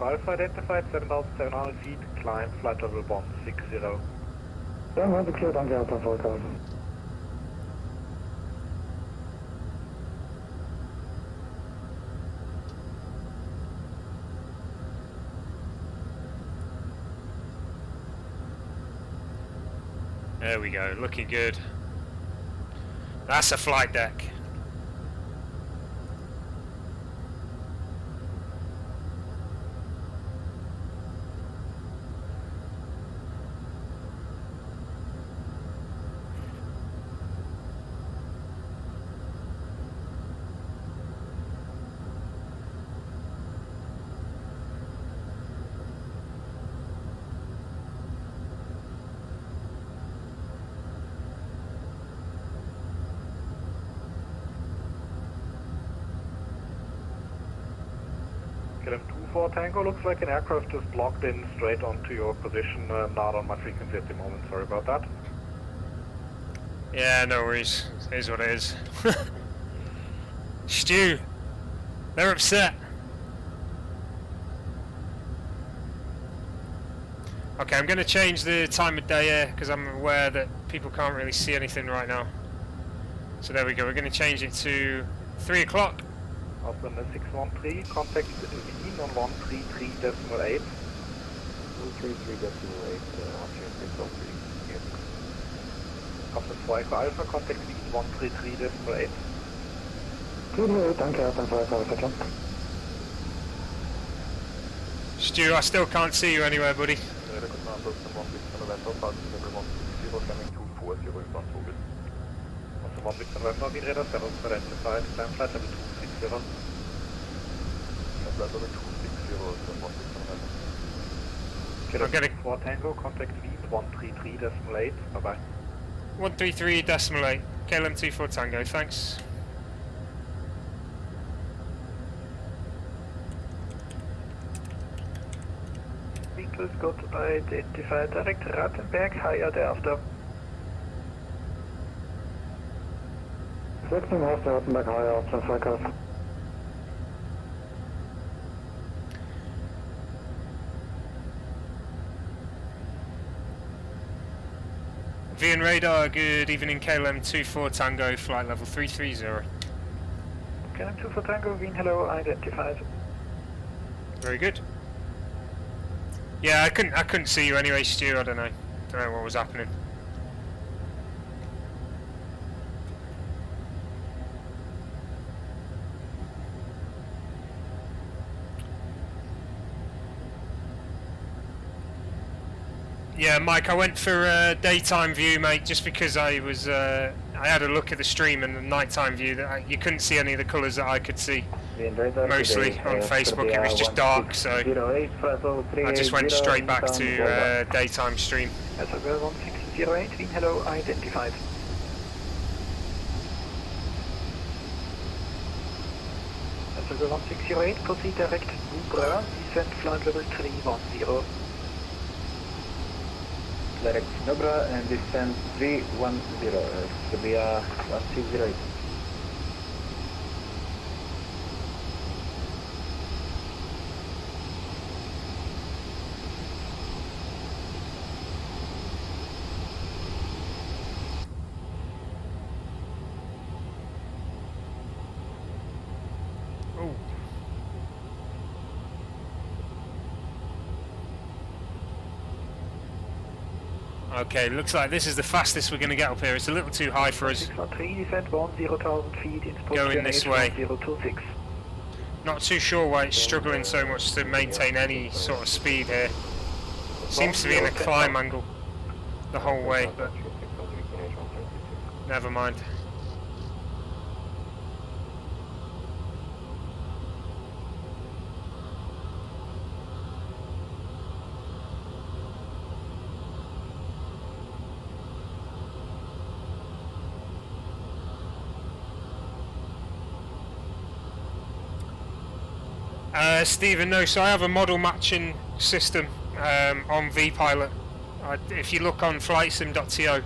Alpha identified, 7,700 feet, climb, flight level 160. 700 cleared on Delta for Alpha. There we go, looking good. That's a flight deck. KLM 24 Tango, looks like an aircraft just blocked in straight onto your position, not on my frequency at the moment, sorry about that. Yeah, no worries, it is what it is. Stu, they're upset. Okay, I'm going to change the time of day here because I'm aware that people can't really see anything right now. So there we go, we're going to change it to 3 o'clock. Austin 613, contact Wien on 133.8. 133.8, Austrian 613. Yes. Austin 4 Echo Alpha, contact Wien 133.8. Danke, Austin 4 Echo Alpha, jump. Stu, I still can't see you anywhere, buddy. Austin 1 Victor November, Wien Radar Servos identified, climb flight level 260. Flight level 260 is 1 Victor November. I'm getting 4 Tango, contact lead 133.8, bye bye. 133.8, KLM 24 Tango, thanks. Vehicles got identified direct Rattenberg, higher thereafter. 16 after Rattenberg, higher after Flycast. VN radar, good evening, KLM 24 Tango, flight level 330. KLM 24 Tango, Wien, hello, identified. Very good. Yeah, I couldn't see you anyway, Stu. I don't know what was happening. Yeah, Mike, I went for daytime view, mate, just because I had a look at the stream and the nighttime view that you couldn't see any of the colours that I could see. Mostly on Facebook, it was just dark, so I just went straight back to daytime stream. SOG 1608, Wien, hello, identified. SOG 1608, proceed direct Nubra, descent flight level 310. Direct Nubra and descend 310, Serbia 1608. Okay, looks like this is the fastest we're going to get up here. It's a little too high for us. 613, descent 10,000 feet, Going this way. 026. Not too sure why it's struggling so much to maintain any sort of speed here. Seems to be in a climb angle the whole way, but never mind. Stephen, no, so I have a model matching system on vPilot. If you look on flightsim.to,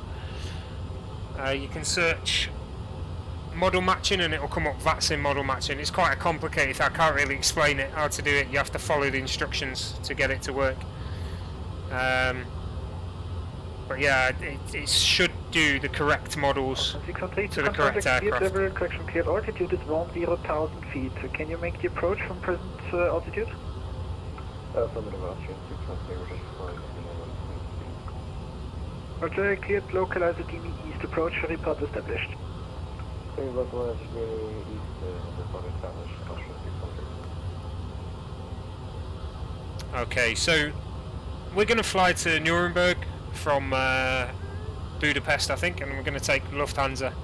you can search model matching and it will come up VATSIM model matching. It's quite a complicated thing. I can't really explain it how to do it. You have to follow the instructions to get it to work. But yeah, it should do the correct models to the correct aircraft. Level correction cleared altitude is 10,000 feet. Can you make the approach from present altitude? Affirmative, Austrian 613, we're just flying Roger, cleared, localize the DME east approach, report established. Okay, localize the east, report established, Austrian 613. Okay, so we're going to fly to Nuremberg from Budapest, I think, and we're going to take Lufthansa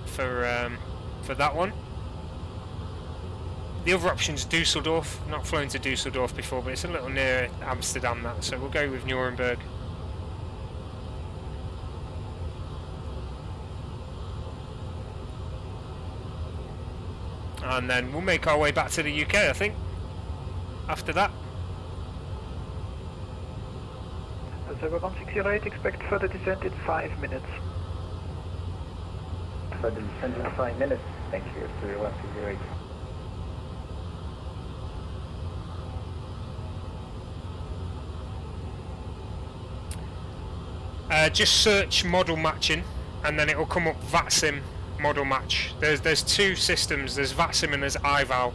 for that one. The other option's Dusseldorf. Not flown to Dusseldorf before, but it's a little near Amsterdam, that, so we'll go with Nuremberg. And then we'll make our way back to the UK, I think, after that. Server 1608, expect further descent in 5 minutes. Further descent in 5 minutes, thank you, Server 1608. Just search model matching and then it will come up VATSIM model match. There's two systems, there's VATSIM and there's iVal.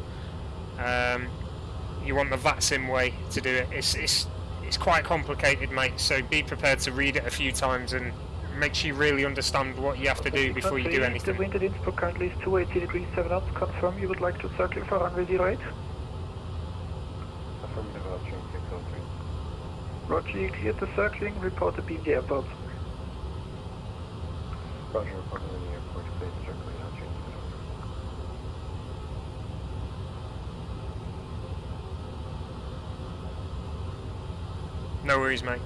You want the VATSIM way to do it. It's quite complicated, mate, so be prepared to read it a few times and make sure you really understand what you have to do before you do anything. The wind at Innsbruck currently is 280 degrees 7 knots. Confirm you would like to circle for runway 08? Affirmative, Austrian 603. Roger, you cleared the circling, report to be in the airport. Roger, reporting in the airport, please circling Austrian 603. No worries, mate.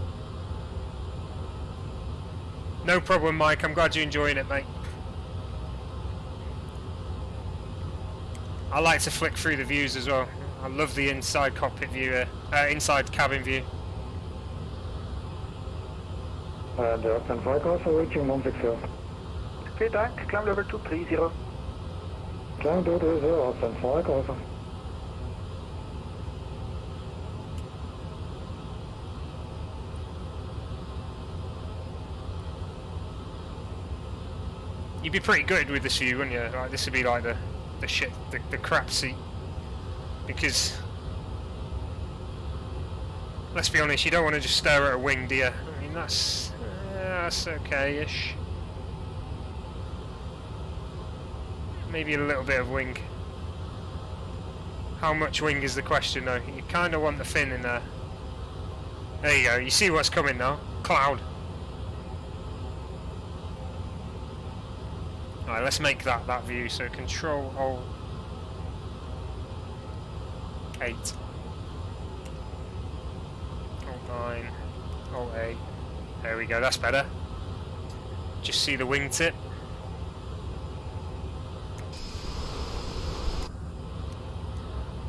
No problem, Mike. I'm glad you're enjoying it, mate. I like to flick through the views as well. I love the inside cockpit view, inside cabin view. The Austin Flycross reaching 160. Clear tank, climb level 230. Climb 230, Austin Flycross. You'd be pretty good with this view, wouldn't you? Like, this would be like the shit, the crap seat. Because, let's be honest, you don't want to just stare at a wing, do you? I mean, that's okay-ish. Maybe a little bit of wing. How much wing is the question, though? You kind of want the fin in there. There you go. You see what's coming now? Cloud. Alright, let's make that view. So Control Alt 8, Alt 9, Alt 8. There we go. That's better. Just see the wingtip.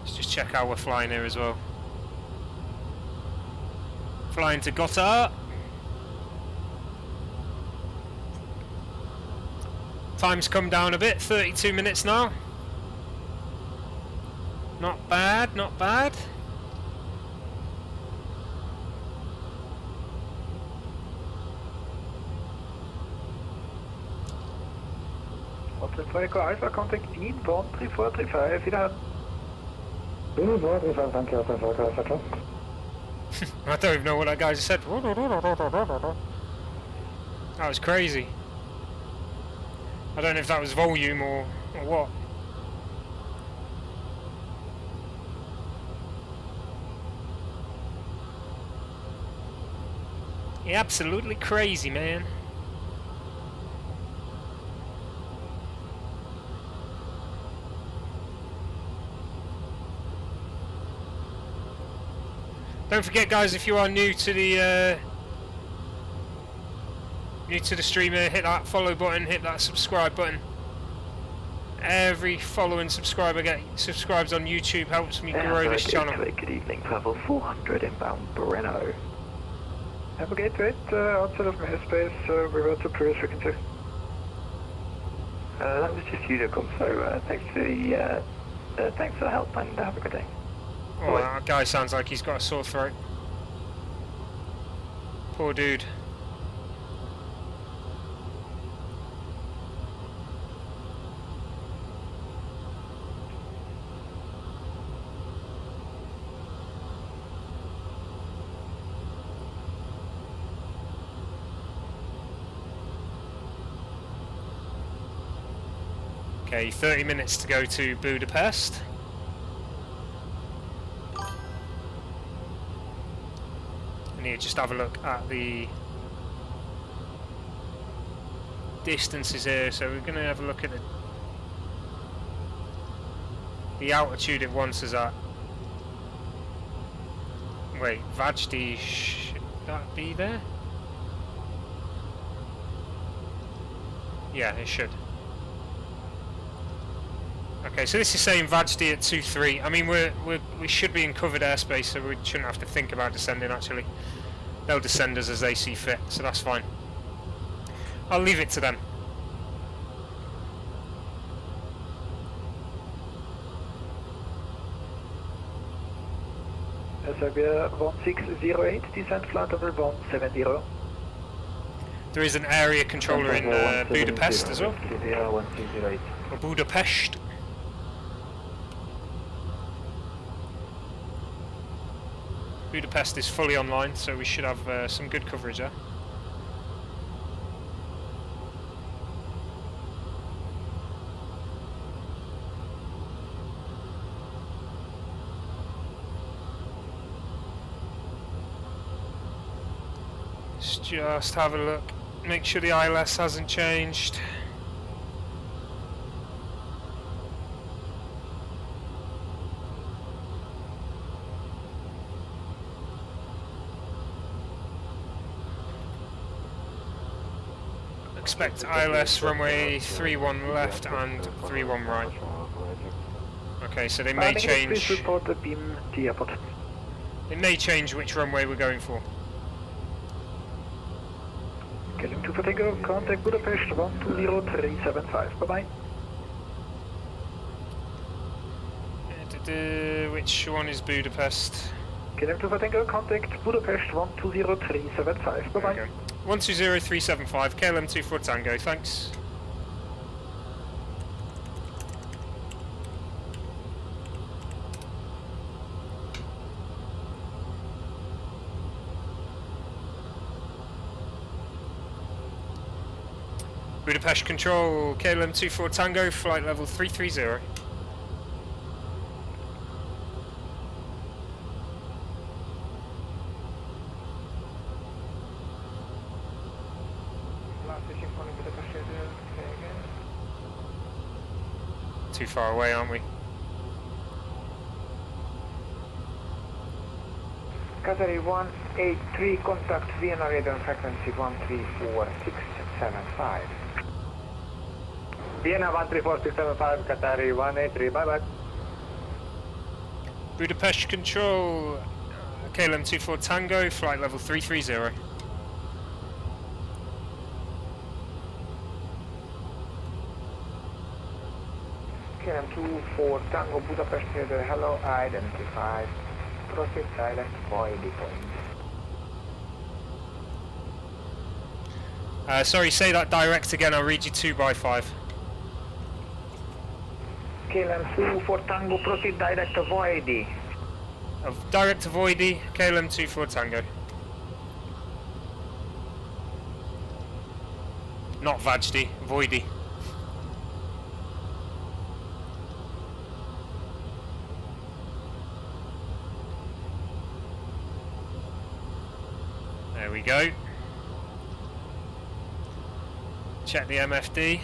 Let's just check how we're flying here as well. Flying to Gotthard. Time's come down a bit, 32 minutes now. Not bad, not bad. Austin Flyco Alpha, contact inbound 3435, wiederhören. 3435, thank you, Austin Flyco Alpha. I don't even know what that guy just said. That was crazy. I don't know if that was volume or what. Yeah, absolutely crazy, man. Don't forget, guys, if you are new to the stream here, hit that follow button, hit that subscribe button. Every follow and subscriber subscribes on YouTube helps me grow this channel. Good evening, travel 400 inbound Breno. Navigate right outside of airspace, revert to previous frequency. That was just Unicom, so thanks for the help and have a good day. Oh, that guy sounds like he's got a sore throat. Poor dude. Okay, 30 minutes to go to Budapest. I need to just have a look at the distances here. So we're going to have a look at the altitude it wants us at. Wait, Vajdi, should that be there? Yeah, it should. Okay, so this is saying Vajdi at 2-3. I mean, we should be in covered airspace, so we shouldn't have to think about descending, actually. They'll descend us as they see fit, so that's fine. I'll leave it to them. Serbia 1608, descent flight over 170. There is an area controller in Budapest as well. Or Budapest. Budapest is fully online, so we should have some good coverage there. Let's just have a look, make sure the ILS hasn't changed. expect ILS runway 31 left and 31 right. Okay, so they may change. Please report the beam to airport. It may change which runway we're going for. KLM 2 for Tango, contact Budapest 120-375. Bye bye. Which one is Budapest? KLM 2 for Tango, contact Budapest 120-375. Bye bye. 120-375, KLM 2 for Tango, thanks. Budapest Control, KLM 24 Tango, flight level 330. Too far away, aren't we? Qatari 183, contact Vienna radar frequency 134675. Vienna 134675, Qatari 183, bye bye. Budapest Control, KLM 24 Tango, flight level 330. KLM 24 Tango, Budapest radar, hello, identified. Proceed direct void point. Sorry, say that direct again, I'll read you 2x5. KLM 24 Tango, proceed direct to void. Direct to Voidy, KLM 24 Tango. Not Vajdi, Voidy. There we go. Check the MFD.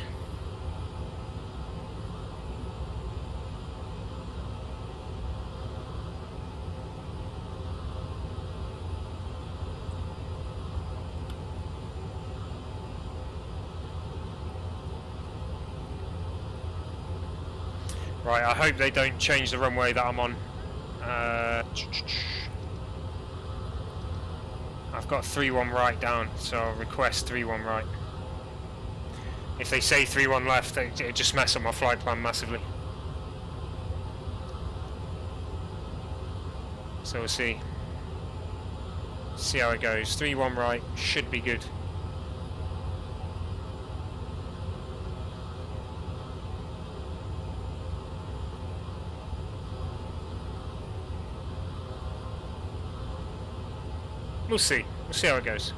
Right, I hope they don't change the runway that I'm on. I've got 31 right down, so I'll request 31 right. If they say 31 left, it just mess up my flight plan massively. So we'll see. See how it goes. 31 right, should be good. We'll see. We'll see how it goes.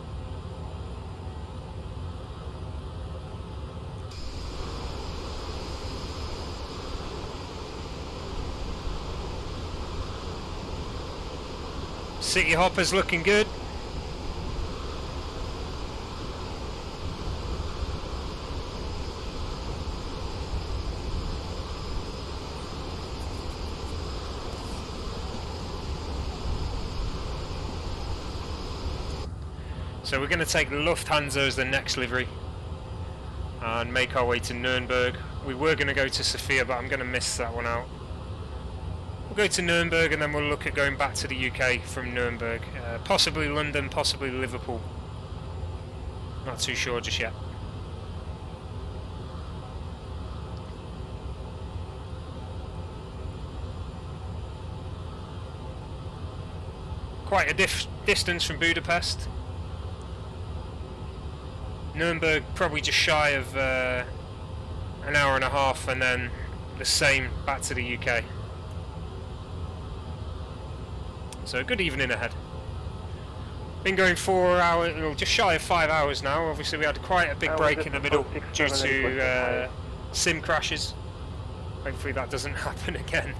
City Hopper's looking good. So we're going to take Lufthansa as the next livery and make our way to Nuremberg. We were going to go to Sofia, but I'm going to miss that one out. We'll go to Nuremberg and then we'll look at going back to the UK from Nuremberg. Possibly London, possibly Liverpool. Not too sure just yet. Quite a distance from Budapest. Nuremberg probably just shy of an hour and a half, and then the same back to the UK. So a good evening ahead. Been going 4 hours, well, just shy of 5 hours now. Obviously we had quite a big break in the middle due to sim crashes. Hopefully that doesn't happen again.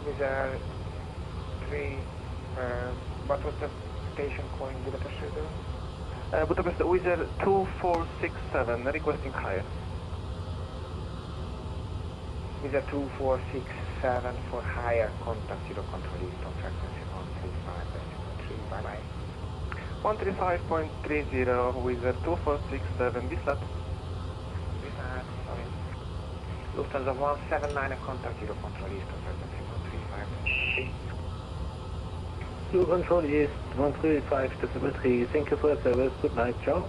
These are three, what was the station calling Budapest radar? Budapest Wizard 2467, requesting higher. Wizard 2467. 7 for higher contact, Euro control east on frequency 135.3, bye bye. 135.30 with 2467, Bislat. Bislat, sorry. Lufthansa 179 contact, Euro control east on frequency 135.3. Euro control east 135.3, thank you for your service, good night, ciao.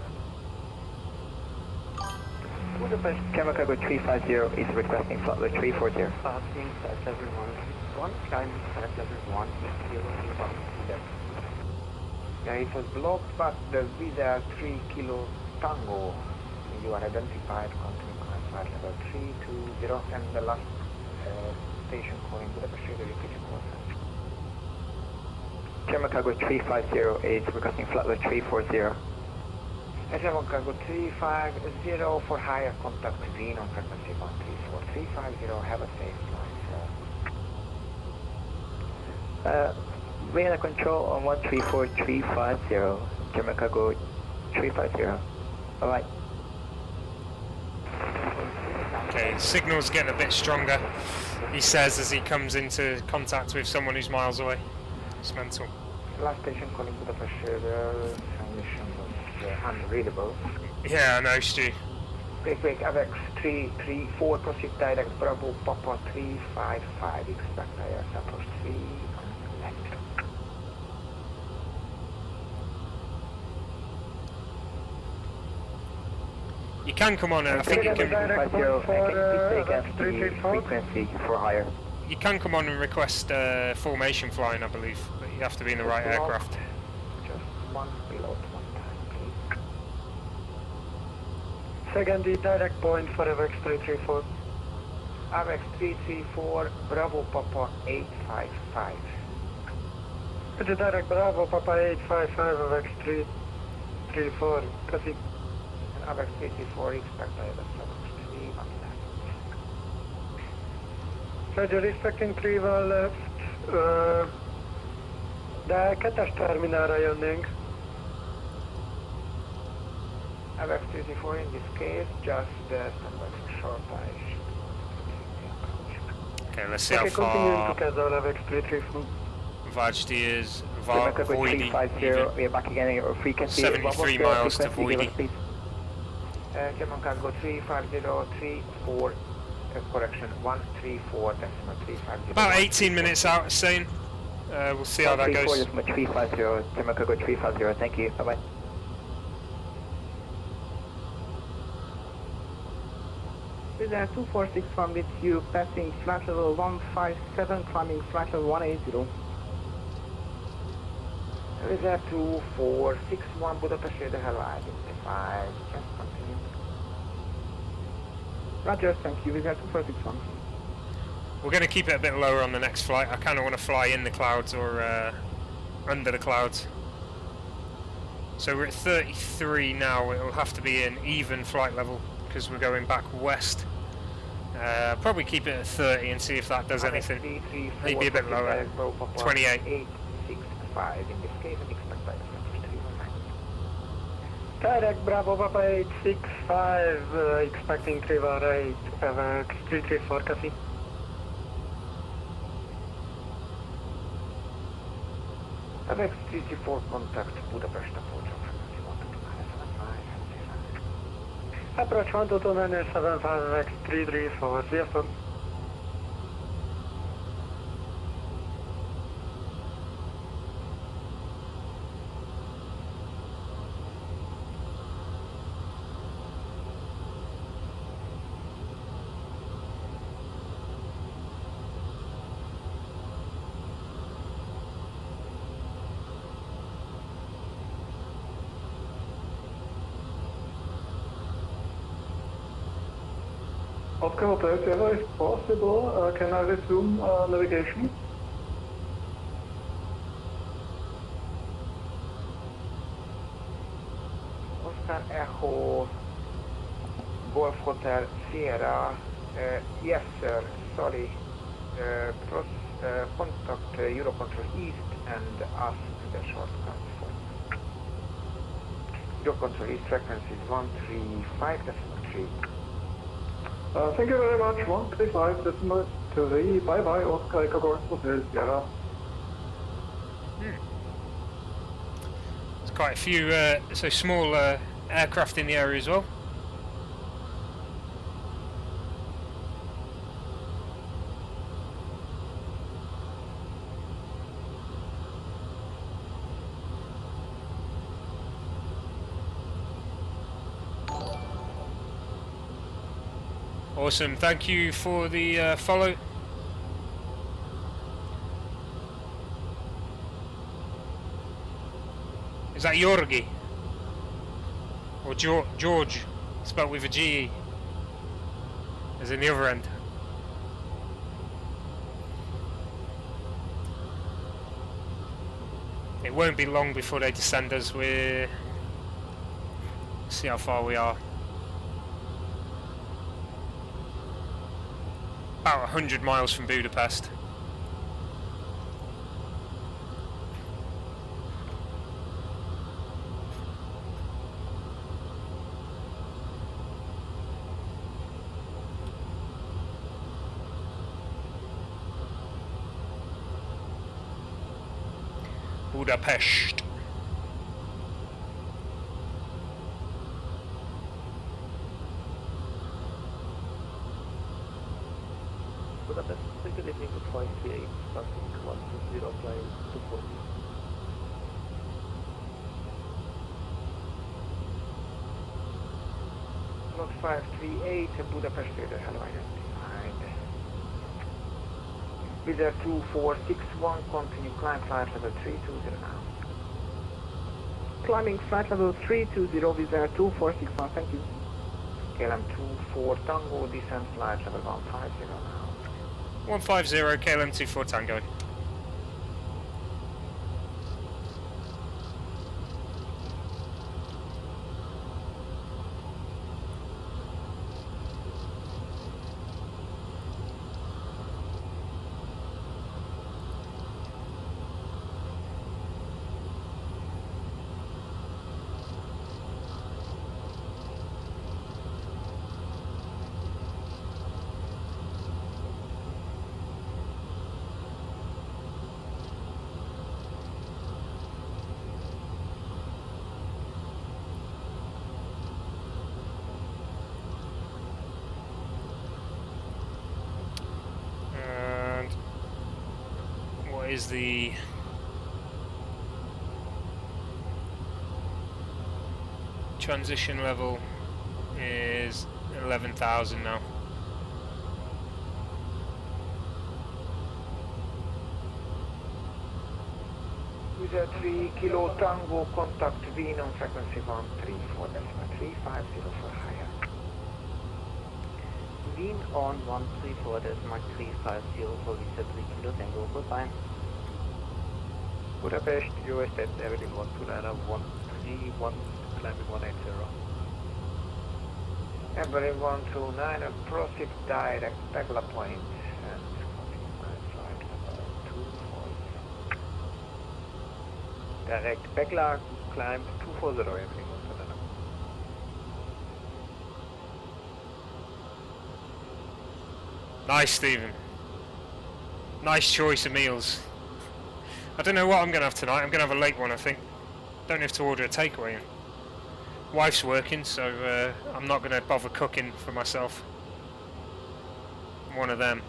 Budapest, Chemical 350 is requesting flight level 340. Passing flight level 161, climbing flight level 161. Yeah, it was blocked, but the Visa 3 Kilo Tango, you are identified, continue climb flight level 320, and the last station calling Budapest Radio repeating Corsair. German Cargo 350 is requesting flight level 340. German Cargo 350 for higher contact Wien on frequency 134. 350, have a safe flight. Radar control on 134350, German Cargo 350. Alright. Okay, signal's getting a bit stronger, he says as he comes into contact with someone who's miles away. It's mental. Last station calling Budapest, the transmission was unreadable. Yeah, I know, Stu. Quick, AVEX 334, proceed direct, Bravo, Papa 355, expect IS approach 3 on left. You can come on and I think you can... frequency for higher. You can come on and request formation flying, I believe, but you have to be in the right aircraft. Just one pilot, one time, please. Second, the direct point for AVEX 334. AVEX 334, Bravo Papa 855. The direct Bravo Papa 855, AVEX 334, copy. And AVEX 334, expect IS approach 3 on left. Roger, respecting 3-val left. De kettes terminálra jönnénk. AVEX 334 in this case, just standby for short ice. Okay, let's see how Continuing far together, AVEX 334. Vajdi is. Voidy, Voidy, we are back again at your frequency. 73 miles to Voidy. German Cargo 35034, correction 134.350. About 18 minutes out, it's saying. We'll see how that goes. 350, German Cargo 350, thank you, bye bye. With 2461 with you, passing flight level 157, climbing flight level 180. With 2461 Budapest, hello, identified, just continue. Roger, thank you, with 2461. We're going to keep it a bit lower on the next flight. I kind of want to fly in the clouds or under the clouds. So we're at 33 now. It'll have to be an even flight level because we're going back west. Probably keep it at 30 and see if that does anything. Maybe a bit lower. 28. 865 in this case, and expect by the 319. Direct Bravo Papa 865, expecting 3-val 8, AVEX 334, copy. AVEX 334 contact Budapest approach on frequency 122.975. Approach 122.975, AVEX 334, sziasztok! Oscar Hotel, if possible, can I resume navigation? Oscar Echo, Golf Hotel, Sierra, yes sir, sorry, contact Eurocontrol East and ask the shortcut for Eurocontrol East frequency is 135.3. Thank you very much, 135.3. Victory, bye bye, Oscar Echo Golf Hotel Sierra. There's quite a few so small aircraft in the area as well. Awesome, thank you for the follow. Is that Jorgi? Or George, spelled with a G, as in the other end? It won't be long before they descend us. We're... see how far we are. About 100 miles from Budapest. Budapest. Budapest, good evening to 538, passing 120, flying 240. Block 538, Budapest radar, hello, identified. Wizard 2461, continue climb flight level 320 now. Climbing flight level 320 with 2461, thank you. KLM 24 Tango, descent flight level 150 now. 150, KLM 24 Tango. Is the transition level is 11,000 now. Wizard 3 Kilo Tango, contact Wien on frequency 134, decimal 350 for higher. Wien on 134, decimal 350 for Wizard 3 Kilo Tango, goodbye. Budapest, US 10, everything 129, 131, climbing 180. Every 129, proceed direct Pegla point and continue climb flight level 240. Direct Pegla, climb 240, everything 129. Nice, Stephen. Nice choice of meals. I don't know what I'm going to have tonight. I'm going to have a late one, I think. Don't have to order a takeaway in. Wife's working, so I'm not going to bother cooking for myself. I'm one of them.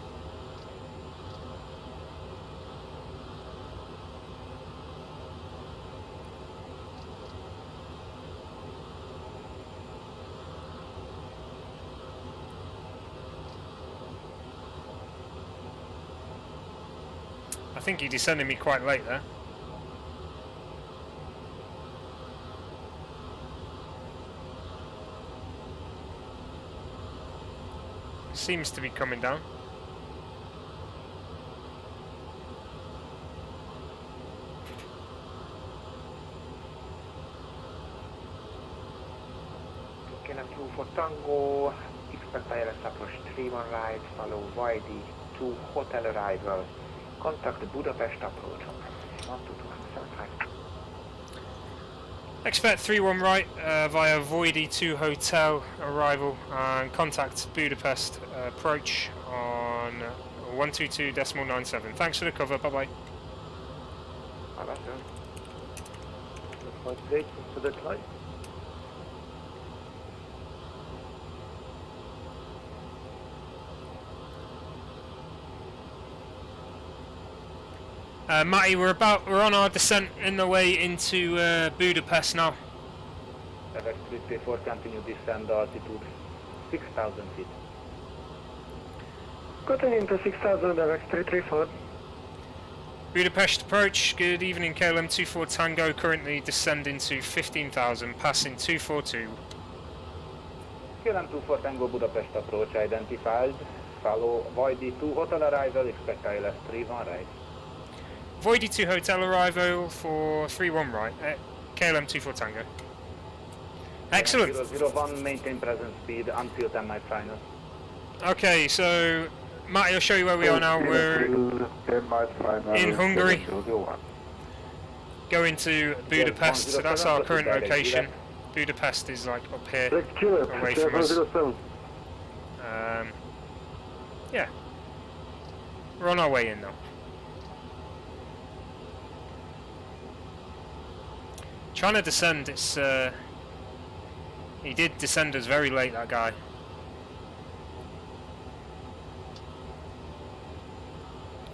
I think he descended me quite late there. Seems to be coming down. KLM 24 Tango, expect ILS approach 31 right, follow YD to hotel arrival. Contact the Budapest approach on 12275. Expect 31 right via Voidy to hotel arrival and contact Budapest approach on 122.97. Thanks for the cover, bye-bye. Bye-bye, sir. Flight 8 to the flight. Matty, we're on our descent in the way into Budapest now. FX334, continue descend altitude 6,000 feet. Continuing to 6,000, FX334. Budapest approach, good evening KLM 24 Tango, currently descending to 15,000, passing 242. KLM 24 Tango Budapest approach identified, follow Voidy 2 hotel arrival, expect ILS 31 right. Voidy 2 hotel arrival for 31 right, KLM 24 Tango. Excellent. 001, maintain present speed until 10 miles final. Okay, so Matty, I'll show you where we are now. We're in Hungary, going to Budapest, so that's our current location. Budapest is like up here, away from us. Yeah, we're on our way in now. Trying to descend, it's he did descend us very late, that guy.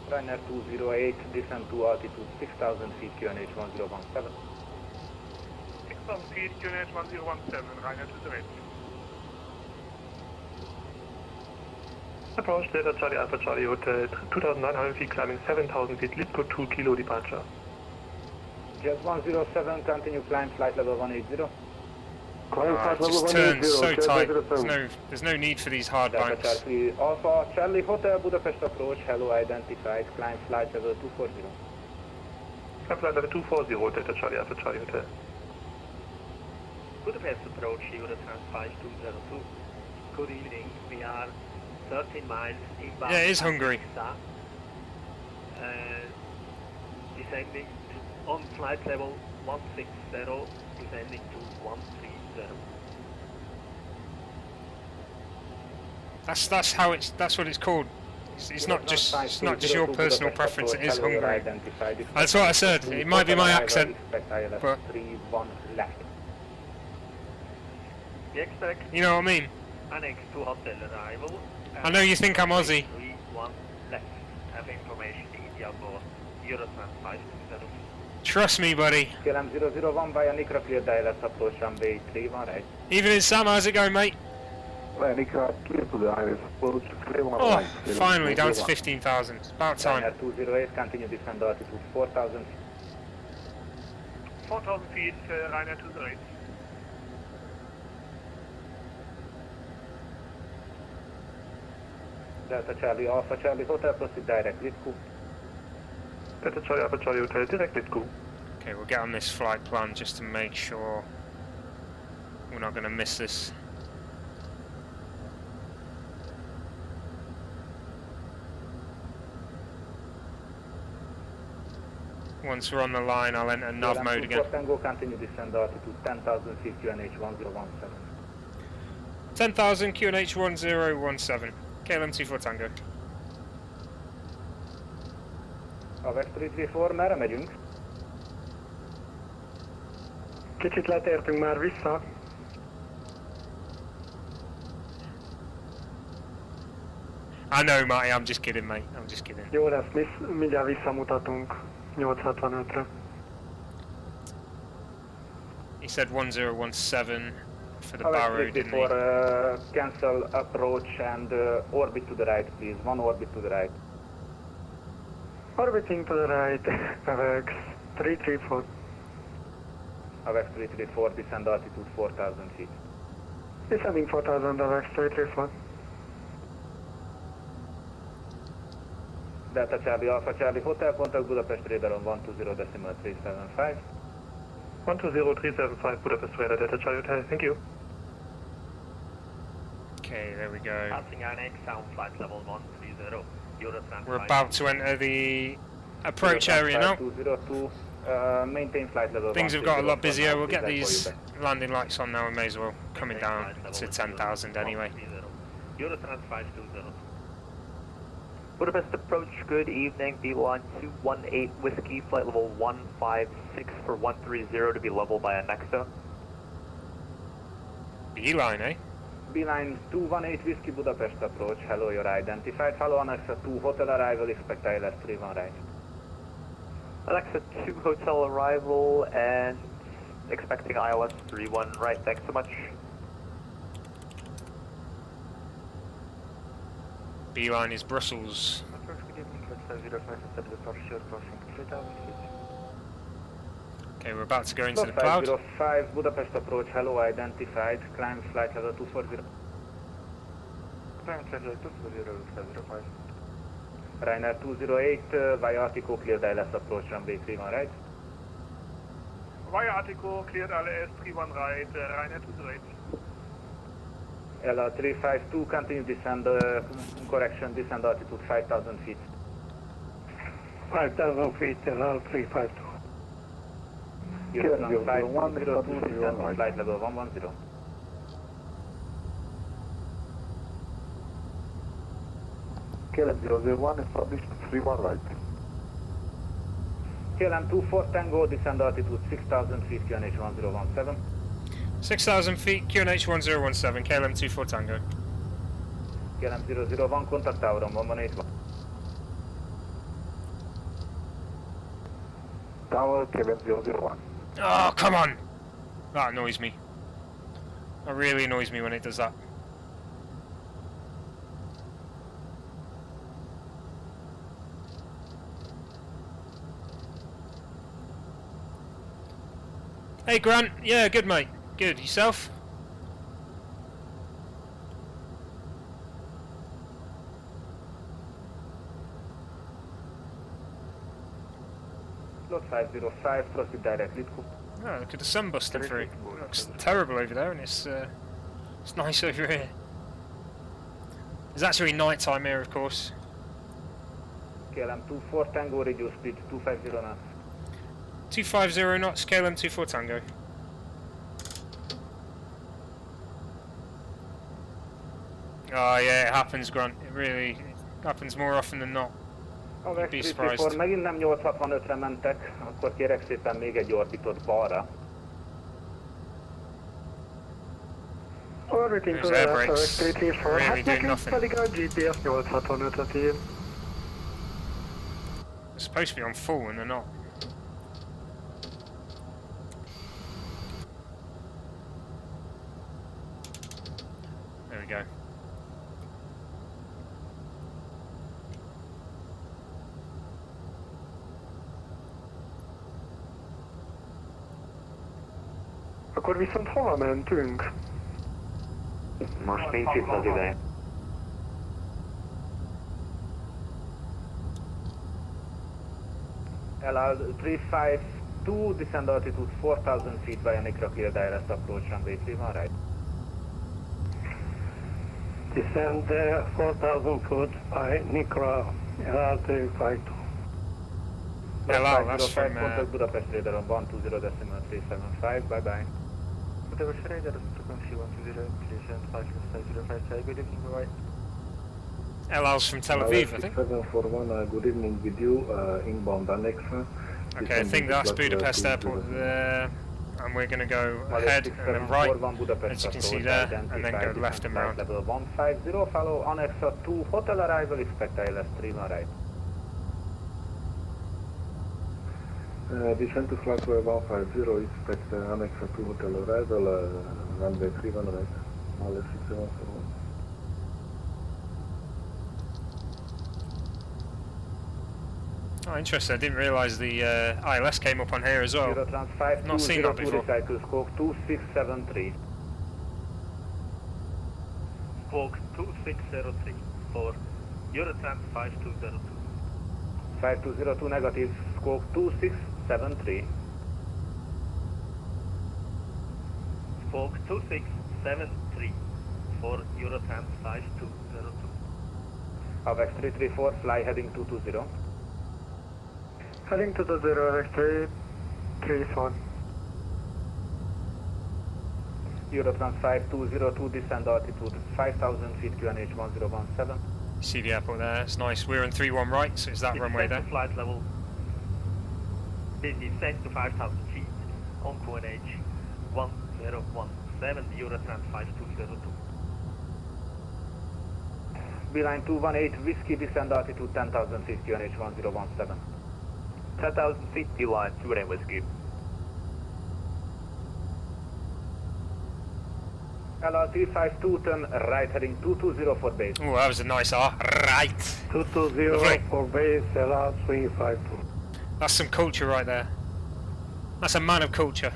Ryanair 208, descend to altitude 6,000 feet, QNH 1017. 6,000 feet, QNH 1017, Ryanair 208. Approach Delta Charlie Alpha Charlie Hotel, 2,900 feet, climbing 7,000 feet, Lisco 2 kilo departure. Just 107, continue climb, flight level 180. It just turns so tight. There's no need for these hard banks. Alpha Charlie Hotel Budapest approach, hello identified, climb flight level 240. Flight level 240, Delta Charlie Alpha Charlie Hotel. Budapest approach, Eurotran 5202. Good evening, we are 13 miles inbound. Yeah, it is Hungary. Descending to, on flight level 160, descending to 130. That's what it's called. It's not just your personal preference. It is Hungary. That's what I said. It might be my accent, but you know what I mean. Annex to hotel arrival. I know you think I'm Aussie. 31 left. Have information India board. Eurotran 520. Trust me, buddy. KLM 001 via Nikra clear ILS approach runway 31 right. Evening, Sam. How's it going, mate? Well, Nikra clear to the ILS approach, clear one Oh, right. finally down to 15,000. It's about time. Ryanair 208, continue descend altitude 4,000. 4,000 feet, Ryanair 208. Delta Charlie Alpha Charlie Hotel, proceed direct, Litku. Delta Charlie Alpha Charlie Hotel, direct Litku. Okay, we'll get on this flight plan just to make sure we're not going to miss this. Once we're on the line, I'll enter nav mode again. Tango, continue descend altitude 10,000 feet, QNH 1017. 10,000 QNH 1017. KLM 24 Tango. AVEX 334, merre megyünk? Kicsit letértünk már vissza. I know, Marty, I'm just kidding, mate. I'm just kidding. Jó lesz, mindjárt visszamutatunk 865-re. He said 1017 for the AVEX Barrow, didn't he? 334, cancel approach and orbit to the right, please. One orbit to the right. Orbiting to the right, AVEX 334. AVEX 334, descend altitude 4,000 feet. Descending 4,000, AVEX 334. Delta Charlie Alpha Charlie Hotel, contact Budapest radar on 120.375. 120.375, Budapest radar, Delta Charlie Hotel, thank you. Okay, there we go. Passing Annex, sound flight level 130. Eurotran We're about to enter the approach area now. 202, maintain flight level. Things have got a lot busier. We'll get these landing lights on now. We may as well coming down to 10,000 anyway. Eurotran 520. Budapest approach, good evening, Beeline 218 Whiskey, flight level 156 for 130 to be leveled by Anexa. Beeline, eh? Beeline 218 Whiskey Budapest approach, hello, you're identified. Hello, Anexa 2 hotel arrival, expect ILS 31 right. Anexa 2 hotel arrival and expecting ILS 31 right, thanks so much. Beeline is Brussels. Approach, good evening, Flight 505 departure, crossing 3000 feet. Okay, we're about to go into the Slot cloud. 505 Budapest approach, hello, identified. Climb flight level 240. Climb flight level 240, 505. Ryanair 208 via Artico cleared ILS approach runway 31 right. Via Artico cleared ILS 31 right, Ryanair 208. LR 352 continue descend, correction descend altitude 5000 feet. 5,000 feet, LR 352. Houston 502 descend to flight level 110. KLM 001 established 31 right. KLM 24 Tango descend altitude 6000 feet, QNH 1017. 6,000 feet, QNH 1017, KLM 24 Tango. KLM 001 contact tower on 1181. Tower KLM 001. Oh, come on! That annoys me. That really annoys me when it does that. Hey Grant, yeah, good mate. Good, yourself? Slot 505, proceed directly. Oh, look at the sun busting through. It looks terrible over there, and it's nice over here. It's actually night time here, of course. KLM 24 Tango, reduce speed 250 knots. 250 knots, KLM 24 Tango. Oh yeah, it happens, Grant. It really happens more often than not. You'd be surprised. Megint nem 865-re mentek, akkor kérek szépen még egy orbitot balra. Orbiting to Those air the brakes 334, really hát do nekünk nothing. pedig a GPS 865-öt ír. They're supposed to be on full and they're not. There we go. Akkor viszont hova mentünk? Most nincs itt az ideje. LR 352, descend altitude 4000 feet via Nicra cleared ILS approach runway 31 right. Descend 4,000 foot by Nicra, LR 352. Hello, that's from contact Budapest radar on 120.375, bye bye. Budapest radar, frequency 120.375, good evening, bye bye. LL's from Tel Aviv, I think. 741, good evening with you, inbound Anexa. Okay, I think that's Budapest Airport there, and we're going to go ahead and then right, as you can see there, and then go left and round. Level 150, follow Anexa 2 hotel arrival, expect ILS 31 right. Descend to flight 150, expect Anexa 2 hotel arrival, runway 31 right, ILS 6741. Oh, interesting. I didn't realise the ILS came up on here as well. Not seen that before. Squawk 2673. Squawk 2603 for Eurotrans 5202. 5202 negative, squawk 2673. Squawk 2673 for Eurotrans 5202. AVEX 334, fly heading 220. Heading to the 0x331. Eurotrans 5202, descend altitude 5000 feet, QNH 1017. See the airport there, it's nice. We're on 31 right, so it's that runway there. Flight level. Descent to 5,000 feet on QNH 1017, Eurotrans 5202. Beeline 218 Whiskey, descend altitude 10,000 feet, QNH 1017. 10,000 feet, Beeline 218 Whiskey. LR352, turn right heading 220 for base. Oh, that was a nice R. Right. 220 Lovely. for base, LR352. That's some culture right there. That's a man of culture.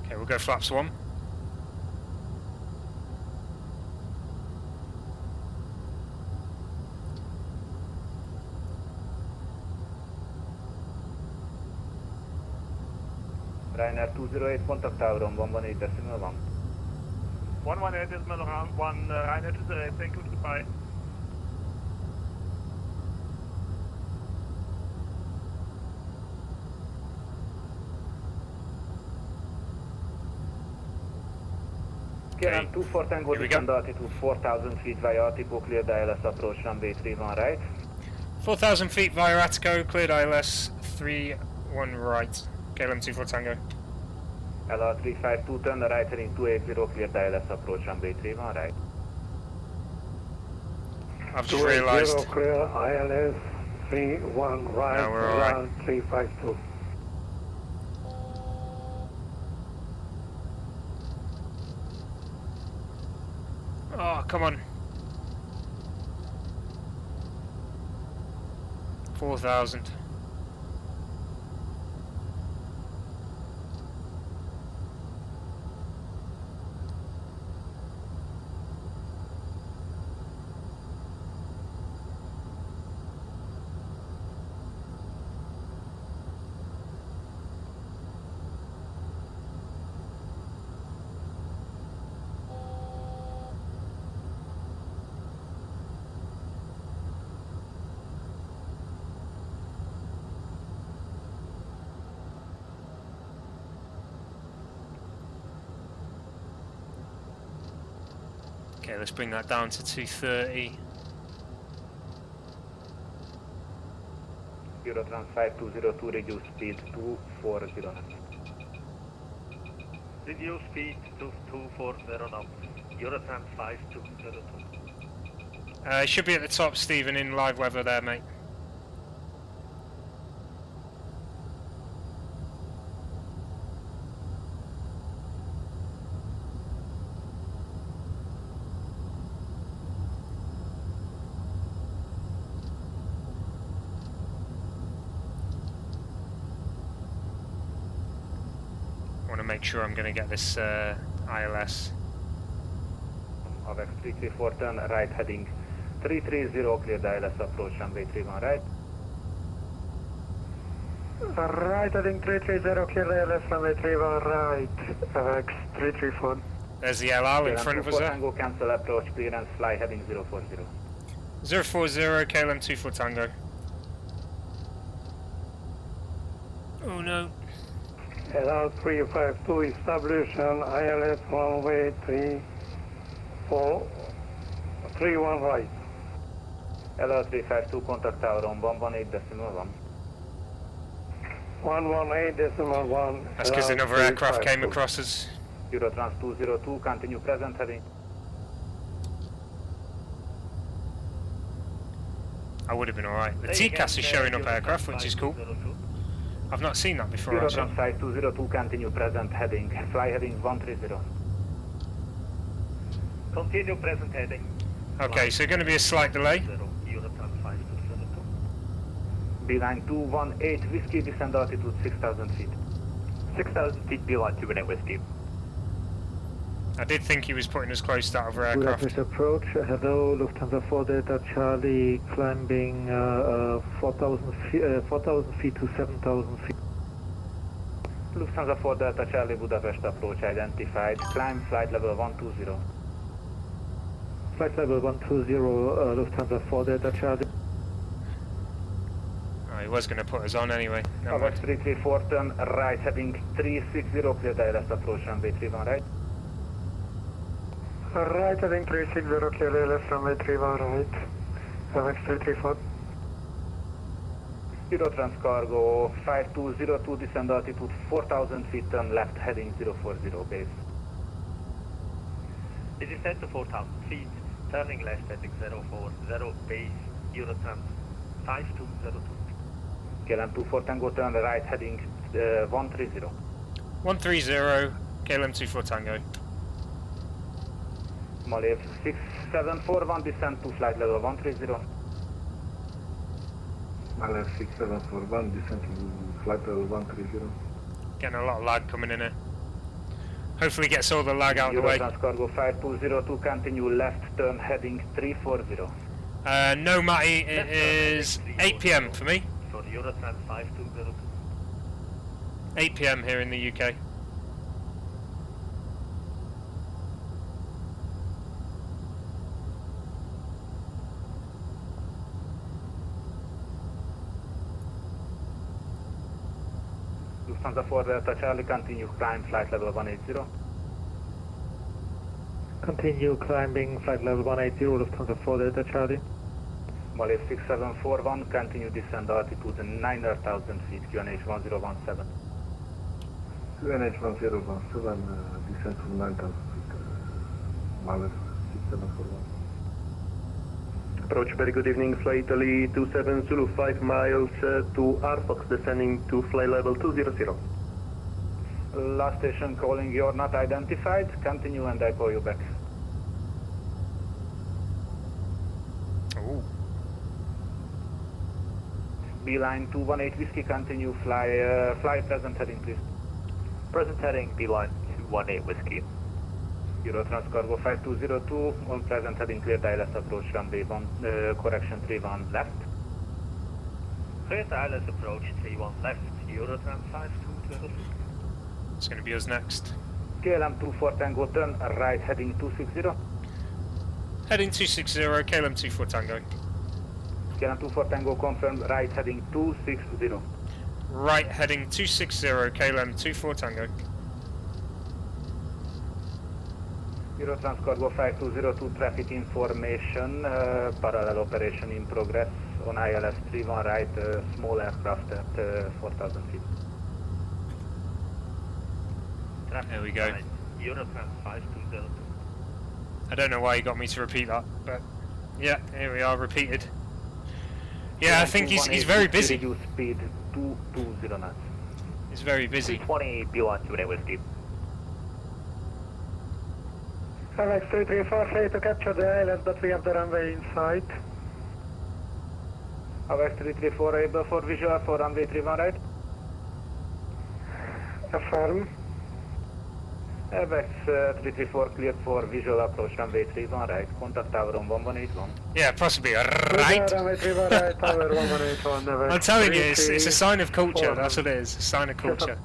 Okay, we'll go flaps 1. Ryanair 208, contact tower on 118.1. 118.1, Ryanair 208, thank you, goodbye. KLM 24 Tango, descend altitude 4,000 feet via Artico, cleared ILS approach runway 31 right. 4,000 feet via Attico, cleared ILS 31 right. KLM 24 Tango. LR352, turn right heading 280, cleared ILS approach runway 31 right. I've just realised. Clear ILS 31 right, no, we're alright. 352. Oh, come on. 4,000. Okay, let's bring that down to 230. Eurotrans 5202, reduce speed 240 knots. Reduce speed to 240 knots. Eurotrans 5202. It should be at the top, Stephen, in live weather there, mate. I want to make sure I'm going to get this ILS. AVEX 334, turn right heading 330, cleared ILS approach runway 31 right. Right heading 330, cleared ILS runway 31 right. AVEX 334. There's the LL in front of us there. Tango, cancel approach clearance, fly heading 040. 040, KLM 24 Tango. Oh no. LR352, establish an ILS runway 31 right. LR352, contact tower on 118.1. 118.1. That's because another aircraft came across us. Eurotrans 202, continue present heading. I would have been alright. The TCAS is showing up aircraft, which is cool. I've not seen that before, actually. Eurotrans 5202, continue present heading, fly heading 130. Continue present heading. Okay, so going to be a slight delay. Eurotrans 5202. Beeline 218 Whiskey, descend altitude 6,000 feet. 6,000 feet, Beeline 218 Whiskey. I did think he was putting us close to that other aircraft. Budapest approach, hello, Lufthansa 4 Delta Charlie, climbing 4,000 feet to 7,000 feet. Lufthansa 4 Delta Charlie, Budapest approach identified, climb flight level 120. Flight level 120, Lufthansa 4 Delta Charlie. Oh, he was going to put us on anyway. Never Tower mind. 334, turn right, heading 360, clear ILS approach, runway 31 right. Right, heading 360, clear ILS, runway 31 right. Apex 334. Eurotrans cargo 5202, descend altitude 4000 feet, turn left, heading 040 base. This is set to 4,000 feet, turning left heading 040 base, Eurotrans 5202. KLM 24 Tango, turn right, heading 130. 130, KLM 24 Tango. Malev 6741, descend to flight level 130. Malev 6741, descend to flight level 130. Getting a lot of lag coming in here. Hopefully gets all the lag out of the way. Eurotrans cargo 5202, continue left, turn heading 340. No, Matty, it is 8 PM for me. For Eurotrans 5202. 8 PM here in the UK. Lufthansa 4 Delta Charlie, continue climb flight level 180. Continue climbing flight level 180, Lufthansa 4 Delta Charlie. Malev 6741, continue descend altitude 9,000 feet, QNH 1017. QNH 1017, descend to 9,000 feet, Malev 6741. Approach, very good evening, flight Italy 27 Zulu 5 miles to Arfox, descending to flight level 200. Last station calling, you're not identified, continue and I call you back. Ooh. Beeline 218 Whiskey, continue fly present heading please. Present heading, Beeline 218 Whiskey. Eurotrans cargo 5202, on present heading clear ILS approach runway 1, correction 31 left. Clear ILS approach 31 left, Eurotrans 5202. It's going to be us next. KLM 24 Tango, turn right heading 260. Heading 260, KLM 24 Tango. KLM 24 Tango, confirm right heading 260. Right heading 260, KLM 24 Tango. Eurotrans cargo 5202, traffic information, parallel operation in progress on ILS 31 right, small aircraft at 4,000 feet. There we go. Eurotrans 5202. I don't know why he got me to repeat that, but yeah, here we are, repeated. Yeah, I think he's very busy. Reduce speed 220 knots. He's very busy. 20 Beeline 28 Whiskey. Apex 334, ready to capture the island, but we have the runway in sight. Apex 334 able for visual for runway 31 right. Affirm. Apex 334 cleared for visual approach runway 31 right. Contact tower on 1181. Yeah, possibly right. Runway 31 right, tower 1181. I'm telling you, it's a sign of culture. That's what it is. A sign of culture.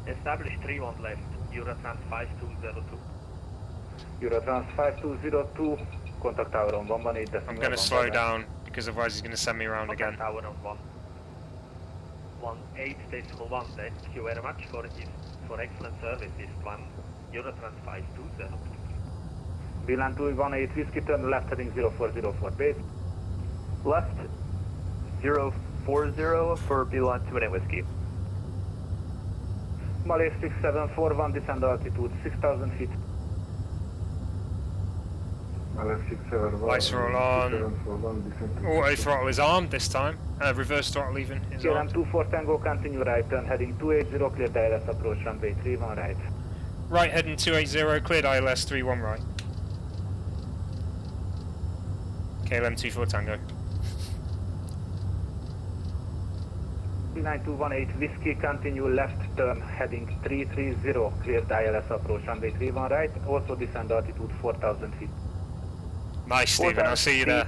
Establish 31 left, Eurotrans 5202. Eurotrans 5202, contact tower on 118. I'm going to slow down because otherwise he's going to send me around again. Tower on 118.1. Thank you very much for excellent service. This one, Eurotrans 5202. Beeline 218 Whiskey, turn left heading 0404 base. Left 040 for Beeline 218 Whiskey. Malev 6741, descend altitude 6,000 feet. Lights are all on. Auto throttle is armed this time. Reverse throttle even is KLM armed. 24 Tango, continue right, turn heading 280, cleared ILS approach runway 31 right. Right heading 280, cleared ILS 31 right. KLM 24 Tango. Beeline 218 Whiskey, continue left, turn heading 330, cleared ILS approach runway 31 right, also descend altitude 4,000 feet. Nice, Stephen, I'll see you there.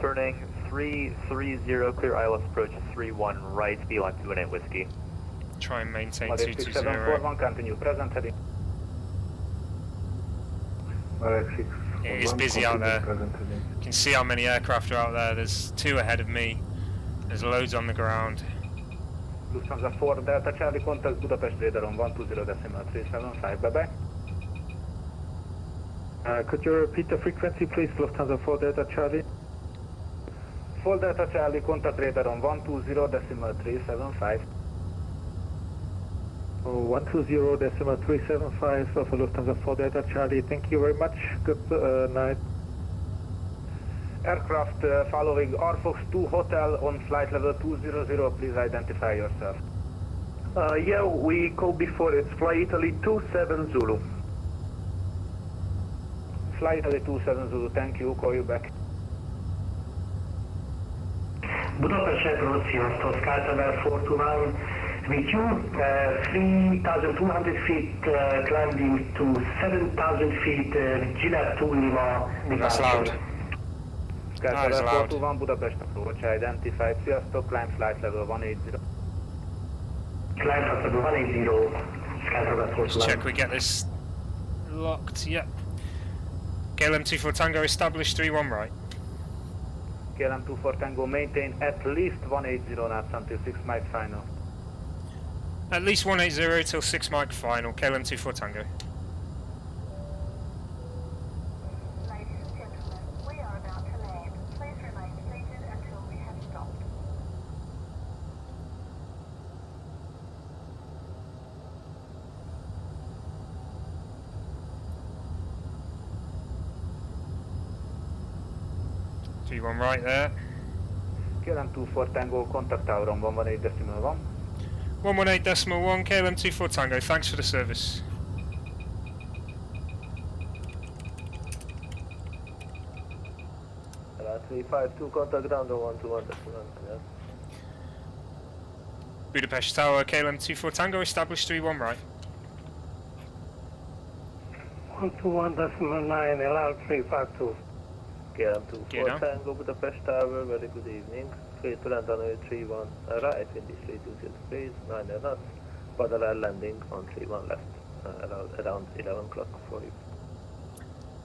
Turning 330, clear ILS approach 31 right, Beeline 218 Whiskey. Try and maintain Malev 220. 6741, continue present heading. It is busy out there. You can see how many aircraft are out there. There's two ahead of me. There's loads on the ground. Lufthansa 4 Delta Charlie, contact Budapest radar on 120.375, bye-bye. Could you repeat the frequency, please? Lufthansa 4 Delta Charlie. 4 Delta Charlie, contact radar on 120.375. 120.375 for Lufthansa 4 Delta Charlie. Thank you very much. Good night. Aircraft following Orfox 2 Hotel on flight level 200, please identify yourself. Yeah, we called before, it's Fly Italy 27 Zulu. Fly Italy 27 Zulu, thank you, call you back. Budapest Airport, Sziasztok, SkyTravel 429 with you, 3,200 feet climbing to 7,000 feet, Gillette to Lima departure. That's loud. SkyTravel 421 Budapest approach, identified, Sziasztok, climb flight level 180. Climb flight level 180, SkyTravel 421. Let's check we get this locked, yep. KLM 24 Tango established 31 right. KLM 24 Tango maintain at least 180 knots until 6 mic final. At least 180 till 6 mic final, KLM 24 Tango. Ladies and gentlemen, we are about to land. Please remain seated until we have stopped. One right there. KLM 24 Tango, contact tower on 118.1. 118.1, KLM 24 Tango, thanks for the service. Hello, 352, contact ground on 121.1. Budapest Tower, KLM 24 Tango, established 31 right. 121.9, allow 352. KLM 24 Tango, Budapest Tower, very good evening. Clear to land on 31 right, wind is 320 degrees, 9 knots. Parallel landing on 31 left, around 11 o'clock for you.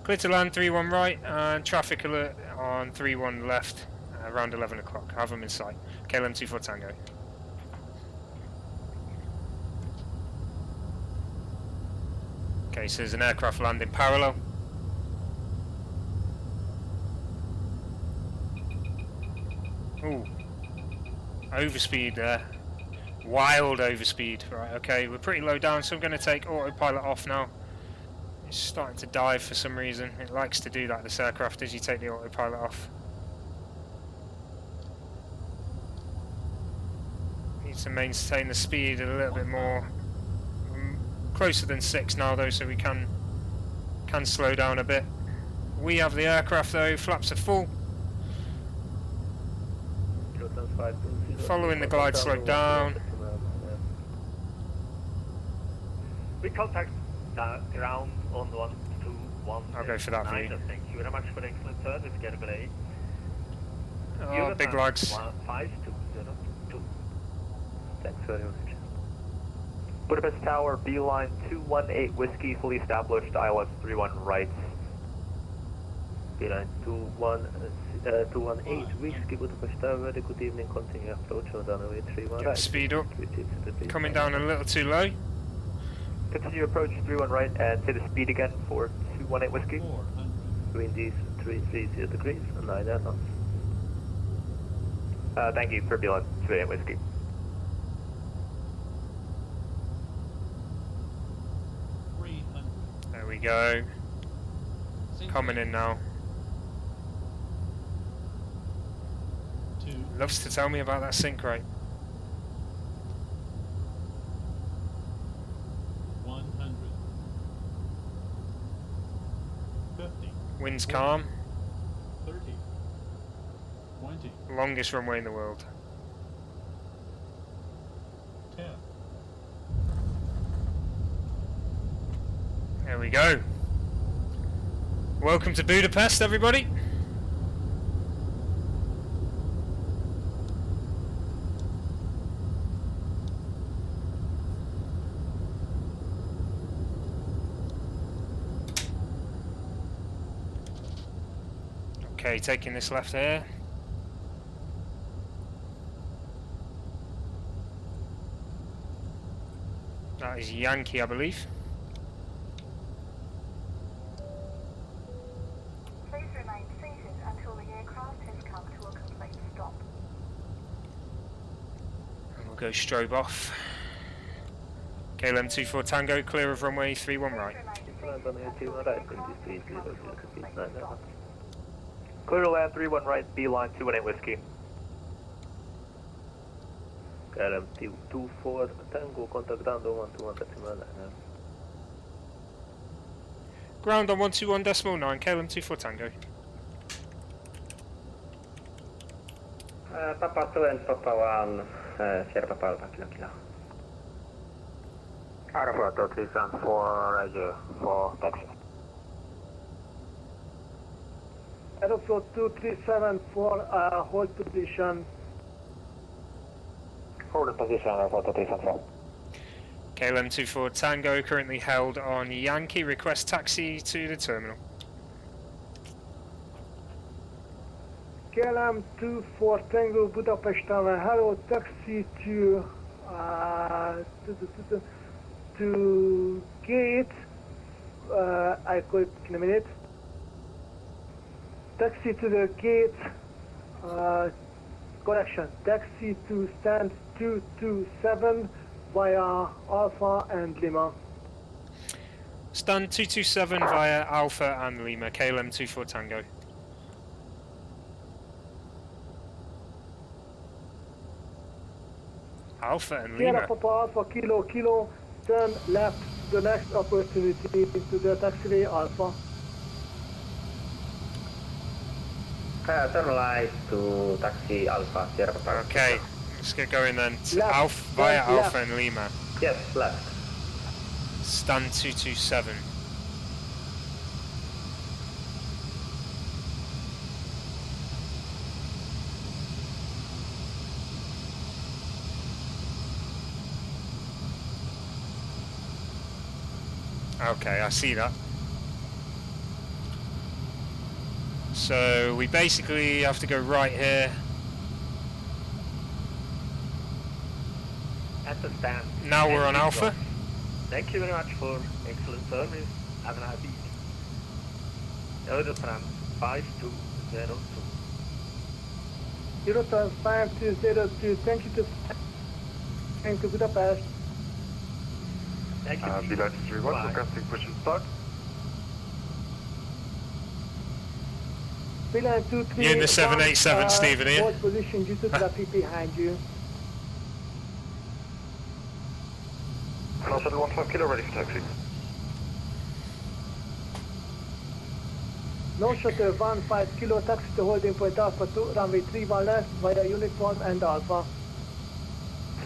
Clear to land 31 right, and traffic alert on 31 left, around 11 o'clock. Have them in sight. KLM 24 Tango. Okay, so there's an aircraft landing parallel. Ooh, overspeed there. Wild overspeed. Right, okay, we're pretty low down, so I'm going to take autopilot off now. It's starting to dive for some reason. It likes to do that, this aircraft, as you take the autopilot off. Need to maintain the speed a little bit more. Closer than 6 now though, so we can slow down a bit. We have the aircraft though, flaps are full. Following the glide slope down. We contact ground on 121. I'll go for that view. Thank you very much for the excellent service, Gigabyte. Oh, big lags. 5202. Thanks very much. Budapest Tower, beeline 218 Whiskey, fully established, ILS 31 right. Beeline 218 Whiskey, Budapest Tower, very good evening, continue approach on runway 31 right. Speed up, coming down a little too low. Continue approach 31 right and say the speed again for 218 Whiskey. Wind is 330 degrees and 9 knots. Thank you for beeline 218 Whiskey. There we go. Coming in now. Loves to tell me about that sync rate. 100. 50. Wind's calm. 30. 20. Longest runway in the world. 10. There we go. Welcome to Budapest, everybody. Okay, taking this left here. That is Yankee, I believe. Please remain seated until the aircraft has come to a complete stop. And we'll go strobe off. KLM 24 Tango, clear of runway 31 right. Clear to land 31 right, beeline 218 whiskey. KLM 24 Tango, contact ground on 121.9. Ground on 121.9, KLM 24 Tango. Papa 2 and Papa 1, Sierra Papa Alpha, Kilo. Aerosoft 234 for taxi. Aerosoft 237 for hold position. Hold position, Aerosoft 234. KLM 24 Tango currently held on Yankee, request taxi to the terminal. KLM 24 Tango Budapest Tower, hello, taxi to gate, I call it in a minute. Taxi to the gate, correction, taxi to stand 227 via Alpha and Lima. Stand 227 via Alpha and Lima, KLM 24 Tango. Alpha and Lima. Sierra Papa Alpha Kilo Kilo, turn left the next opportunity to the taxiway Alpha. Turn right to taxi Alpha, Sierra Papa. Okay, let's get going then. Left, Via left. Alpha and Lima. Yes, left. Stand 227. Okay, I see that. So we basically have to go right here. At the stand. Now we're on Alpha. Thank you very much for excellent service. Have a nice evening. Eurotran 5202. Eurotran 5202, thank you to Budapest. Thank you. Beeline 31, requesting push and start. Beeline 23. You're in the 787, Stephen, here. Hold position due to traffic behind you. Flight shuttle 15 kilo, ready for taxi. No shuttle 15 kilo, taxi to holding point Alpha 2, runway 31 left via uniform and Alpha.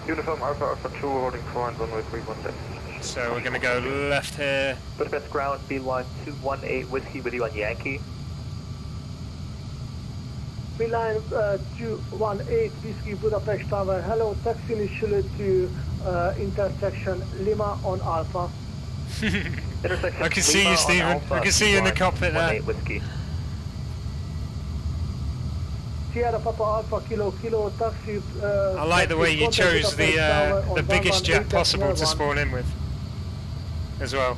Uniform Alpha, Alpha 2, holding 4 and runway 31 left. So we're going to go left here. Budapest ground, beeline 218 whiskey with you on Yankee. Beeline 218 Whiskey Budapest Tower, hello, taxi initially to intersection Lima on Alpha. I can see you, Stephen. I can see you in the cockpit there. Whiskey. Sierra Papa Alpha Kilo Kilo taxi. I like the way you chose the biggest jet possible to spawn in with, as well.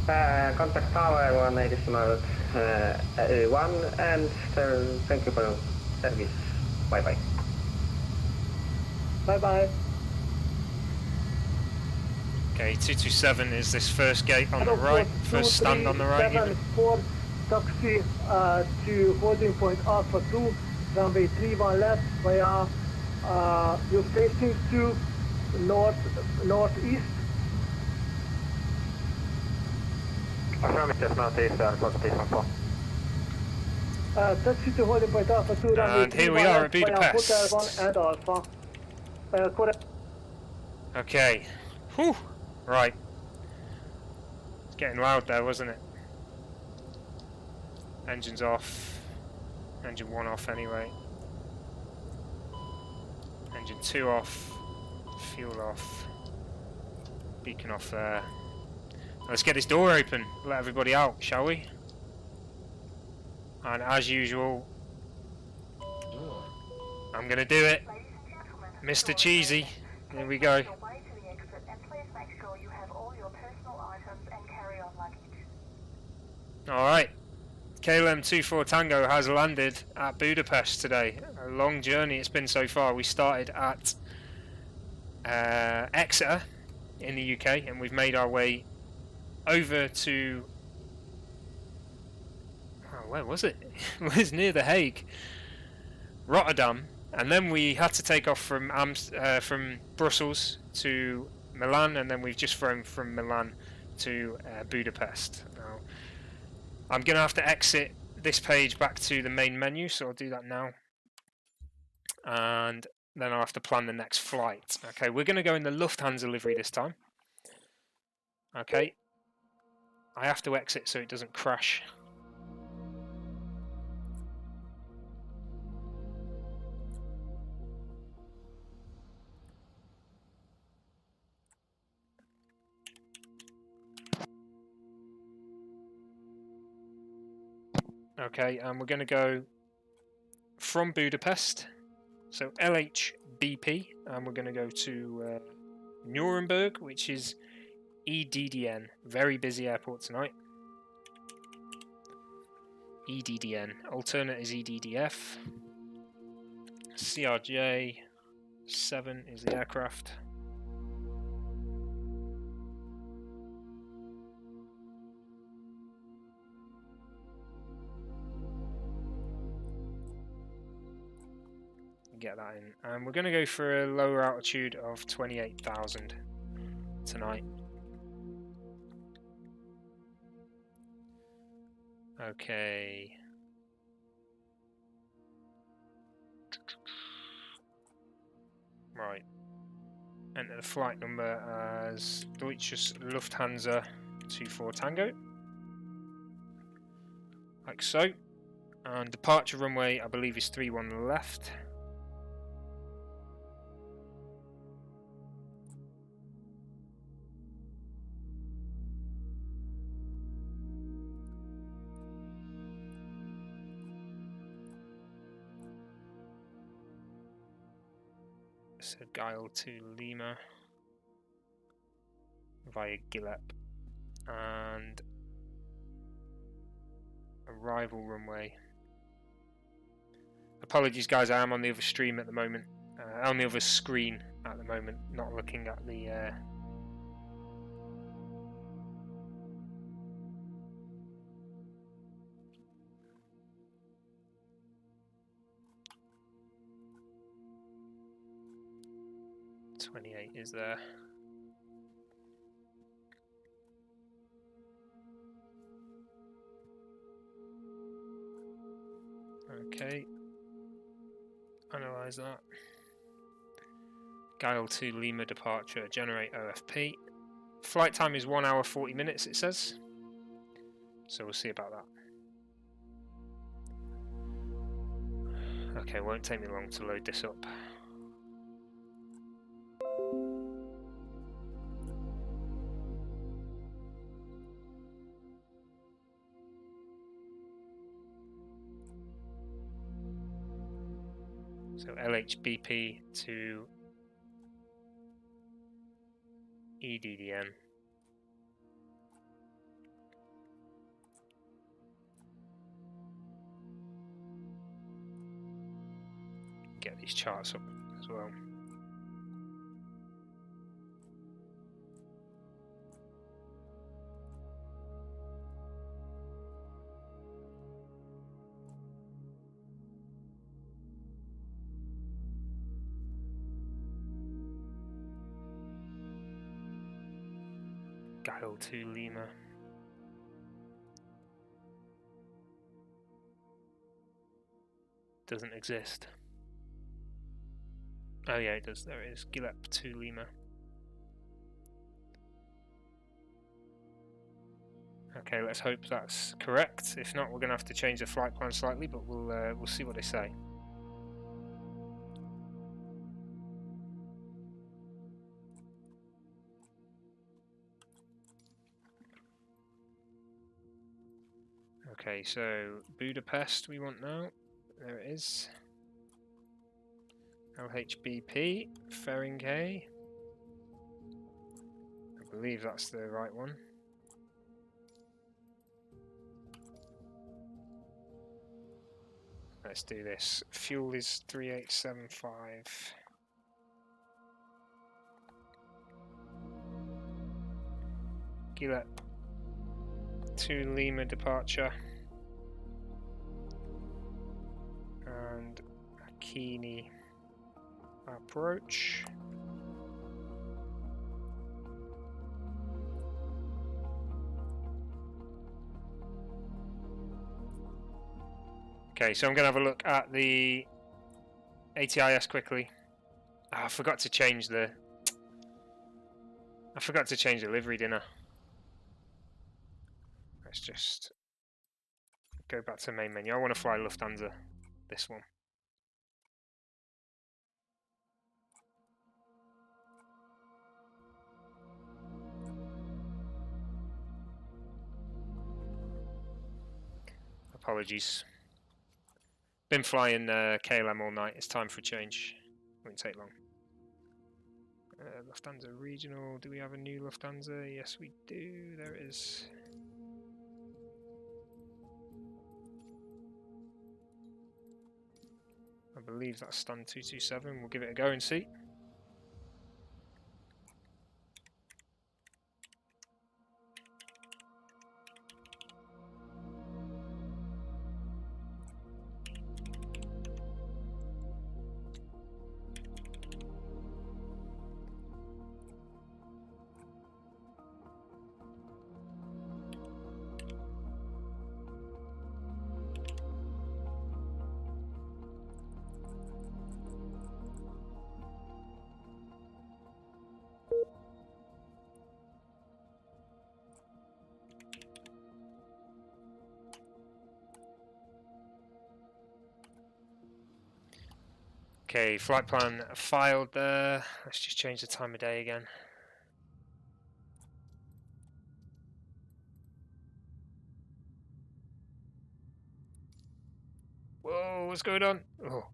Contact tower 180 1 and thank you for your service. Bye bye. Bye bye. Okay, 227 is this first gate on the right, first stand on the right. 4 taxi to holding point Alpha 2, runway 31 left via you're facing to northeast. Affirmative, northeast, Aerosoft 4. Taxi to holding point Alpha 2, runway And here we 31 are left at via Budapest. Hotel 1 and Alpha. Correct. Okay. Whew. Right. It's getting loud there, wasn't it? Engine's off. Engine 1 off anyway. Engine 2 off. Fuel off. Beacon off there. Let's get this door open. Let everybody out, shall we? And as usual, I'm gonna do it. Mr. Cheesy. Here we go. Alright, KLM 24 Tango has landed at Budapest today. A long journey it's been so far. We started at Exeter in the UK and we've made our way over to... Oh, where was it? It was near The Hague. Rotterdam. And then we had to take off from Brussels to Milan, and then we've just flown from Milan to Budapest. Now, I'm going to have to exit this page back to the main menu, so I'll do that now. And then I'll have to plan the next flight. Okay, we're going to go in the Lufthansa livery this time. Okay. I have to exit so it doesn't crash. Okay, and we're going to go from Budapest, so LHBP, and we're going to go to Nuremberg, which is EDDN. Very busy airport tonight. EDDN. Alternate is EDDF. CRJ 7 is the aircraft. Get that in, and we're going to go for a lower altitude of 28,000 tonight. Okay. Right. Enter the flight number as Deutsches Lufthansa 24 Tango. Like so. And departure runway, I believe, is 31 left. So Guile to Lima via Gillep, and arrival runway. Apologies guys, I am on the other stream at the moment, on the other screen at the moment, not looking at the is there. Okay, analyze that. Guile to Lima departure, generate OFP. Flight time is 1 hour 40 minutes, it says. So we'll see about that. Okay, won't take me long to load this up. So LHBP to EDDN. Get these charts up as well. Guile to Lima. Doesn't exist. Oh yeah, it does. There it is. Gillep to Lima. Okay, let's hope that's correct. If not, we're going to have to change the flight plan slightly, but we'll see what they say. Okay, so Budapest we want now. There it is. LHBP, Feringe. I believe that's the right one. Let's do this. Fuel is 3875. Gillette to Lima departure. And Akini approach. Okay, so I'm going to have a look at the ATIS quickly. Oh, I forgot to change the livery, didn't I? Let's just go back to the main menu. I want to fly Lufthansa, this one. Apologies. Been flying KLM all night. It's time for a change. Won't take long. Lufthansa regional. Do we have a new Lufthansa? Yes, we do. There it is. I believe that's Stan 227. We'll give it a go and see. Okay, flight plan filed there. Let's just change the time of day again. Whoa, what's going on? Oh.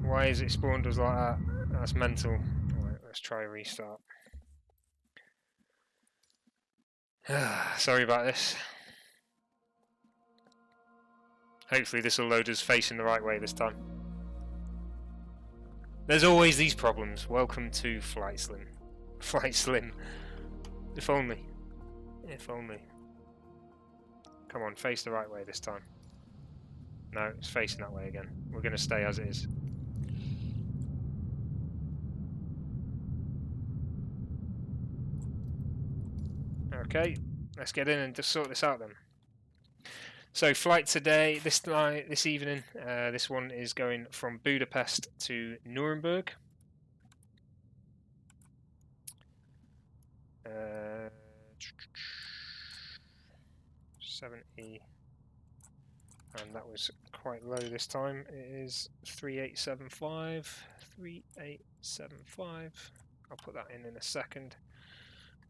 Why is it spawned us like that? That's mental. Alright, let's try a restart. Sorry about this. Hopefully this will load us facing the right way this time. There's always these problems. Welcome to Flight Slim. Flight Slim. If only. If only. Come on, face the right way this time. No, it's facing that way again. We're going to stay as it is. Okay, let's get in and just sort this out then. So flight today, this evening, this one is going from Budapest to Nuremberg. 70, and that was quite low this time. It is 3875, 3875. I'll put that in a second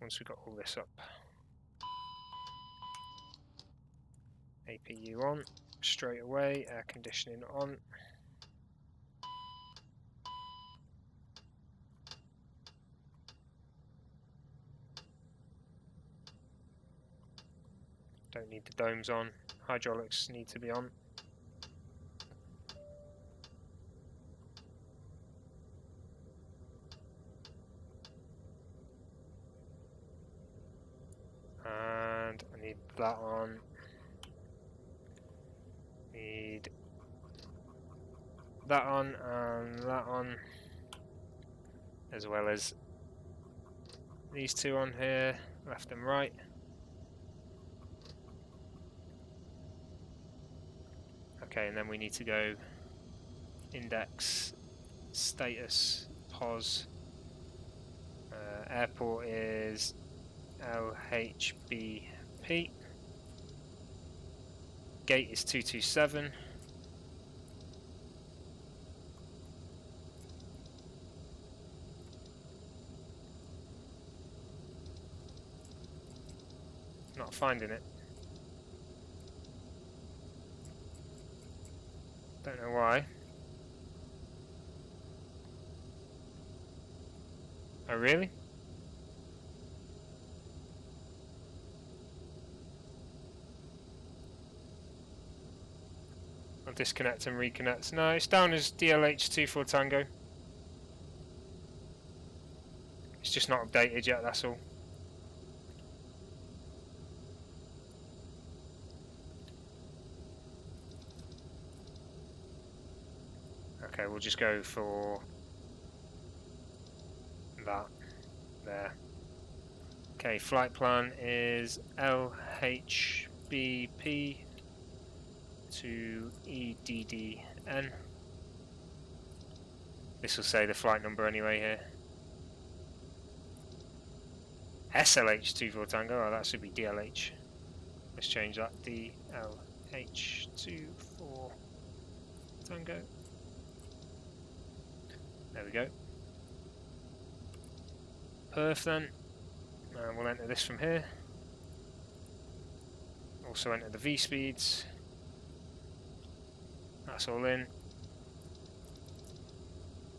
once we've got all this up. APU on, straight away, air conditioning on. Don't need the domes on, hydraulics need to be on. And I need that on. Need that on and that on, as well as these two on here, left and right. Okay, and then we need to go index, status, POS. Airport is LHBP. Gate is 227. Not finding it. Don't know why. Oh, really? disconnect and reconnect. No, it's down as DLH24 Tango. It's just not updated yet, that's all. Okay, we'll just go for that there. Okay, flight plan is LHBP to EDDN. This will say the flight number anyway here. SLH24 Tango, oh that should be DLH. Let's change that, DLH24 Tango. There we go. Perf then. And we'll enter this from here. Also enter the V speeds. That's all in.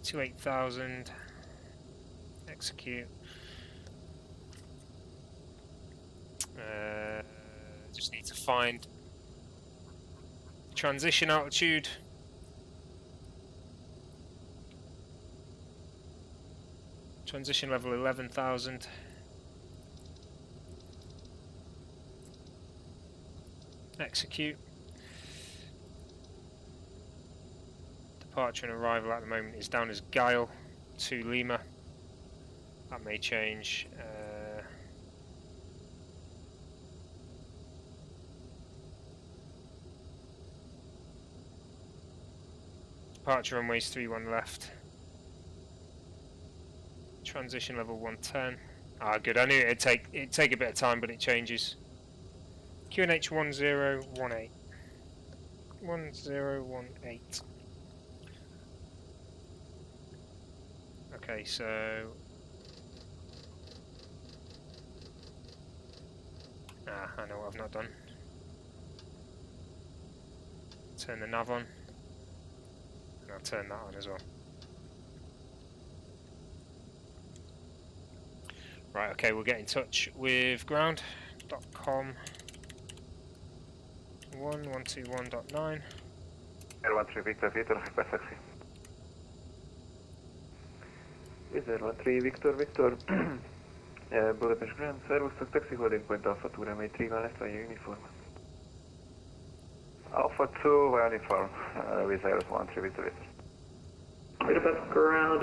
28,000. Execute. Just need to find transition altitude. Transition level 11,000. Execute. Departure and arrival at the moment is down as Guile to Lima. That may change. Departure runways 31 left. Transition level 110. Ah, good. I knew it'd take a bit of time, but it changes. QNH 1018. 1018. Okay, so I know what I've not done. Turn the nav on. And I'll turn that on as well. Right, okay, we'll get in touch with ground.com 1121.9. Air 13 Victor Victor, request taxi. Is Air 13 Victor Victor, Budapest Ground, szervusztok, taxi holding point Alpha 2, runway 3 left on your uniform. Alpha 2, via uniform, with Air 13 Victor Victor. Budapest Ground,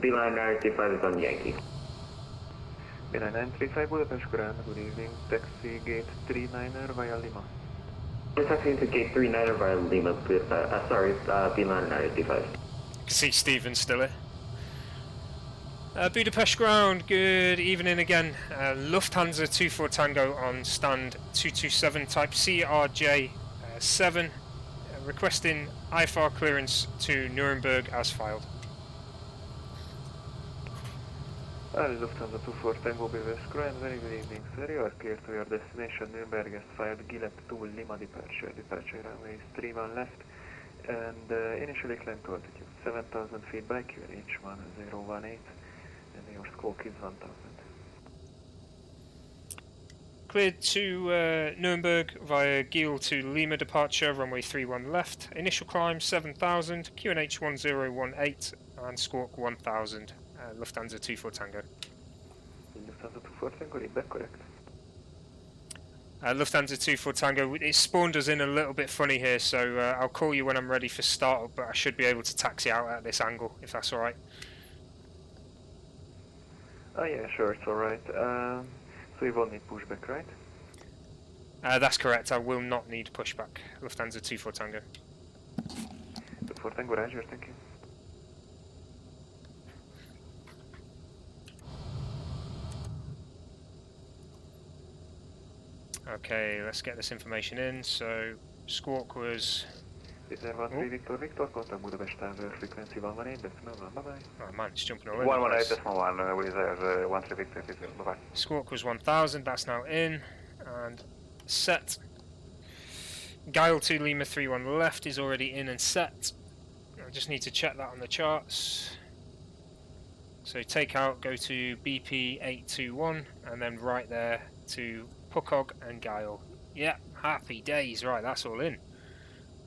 beeline 935 is on Yankee. Beeline 935 Budapest Ground, good evening, taxi gate 39er via Lima. Taxi to gate 39er via Lima, sorry, beeline 985. You can see Stephen's still here. Budapest Ground, good evening again. Lufthansa 24 Tango on stand 227 type CRJ 7, requesting IFR clearance to Nuremberg as filed. Lufthansa 24 Tango Budapest Ground, very good evening sir, you are clear to your destination Nuremberg as filed, Gillette to Lima departure runway is 31 left, and initially climb to altitude 7,000 feet by QNH 1018. And your squawk is 1,000. Cleared to Nuremberg via Giel to Lima departure, runway 31 left. Initial climb 7,000, QNH 1018 and squawk 1,000. Lufthansa 24 Tango. Lufthansa 24 Tango, read back correct. Lufthansa 24 Tango, it spawned us in a little bit funny here, so I'll call you when I'm ready for startup, but I should be able to taxi out at this angle, if that's alright. Oh yeah, sure, it's alright. So you won't need pushback, right? That's correct, I will not need pushback. Lufthansa 24 Tango. 24 Tango, Roger, thank you. Okay, let's get this information in. So, squawk was... Is there 13 Victor Victor, contact Budapest Tower, frequency 118, decimal 1, bye bye. Oh man, it's jumping all over 118, decimal 1, with 13 Victor Victor, bye bye. Squawk was 1,000, that's now in, and set. Guile 2 Lima 31 left is already in and set. I just need to check that on the charts. So take out, go to BP 821, and then right there to Pukog and Guile. Yeah, happy days, right, that's all in.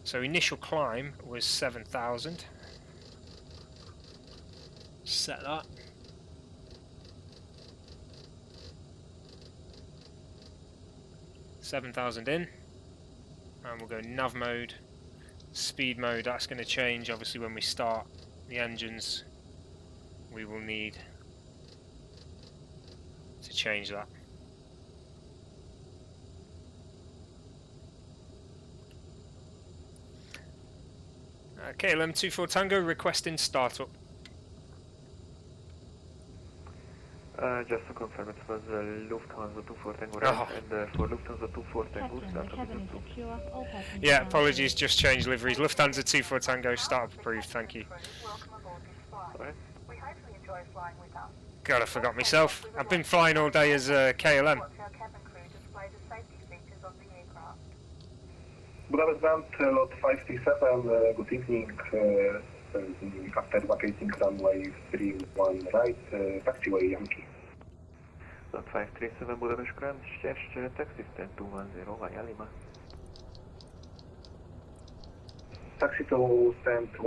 So initial climb was 7,000. Set that. $7,000 in, and we'll go nav mode, speed mode. That's going to change obviously when we start the engines. We will need to change that. KLM 24 Tango requesting startup. Just to confirm, it was Lufthansa 24 Tango right, and for Lufthansa 24 Tango startup is approved. Yeah, apologies, just changed liveries. Lufthansa 24 Tango startup approved, thank you. Alright. God, I forgot myself. I've been flying all day as KLM. Budapest lot 537, good evening. After vacating runway 31 right, taxiway Yankee. Lot 537 Budapest Grand, ścieżcie taxi stand 210 via Lima. Taxi to stand 10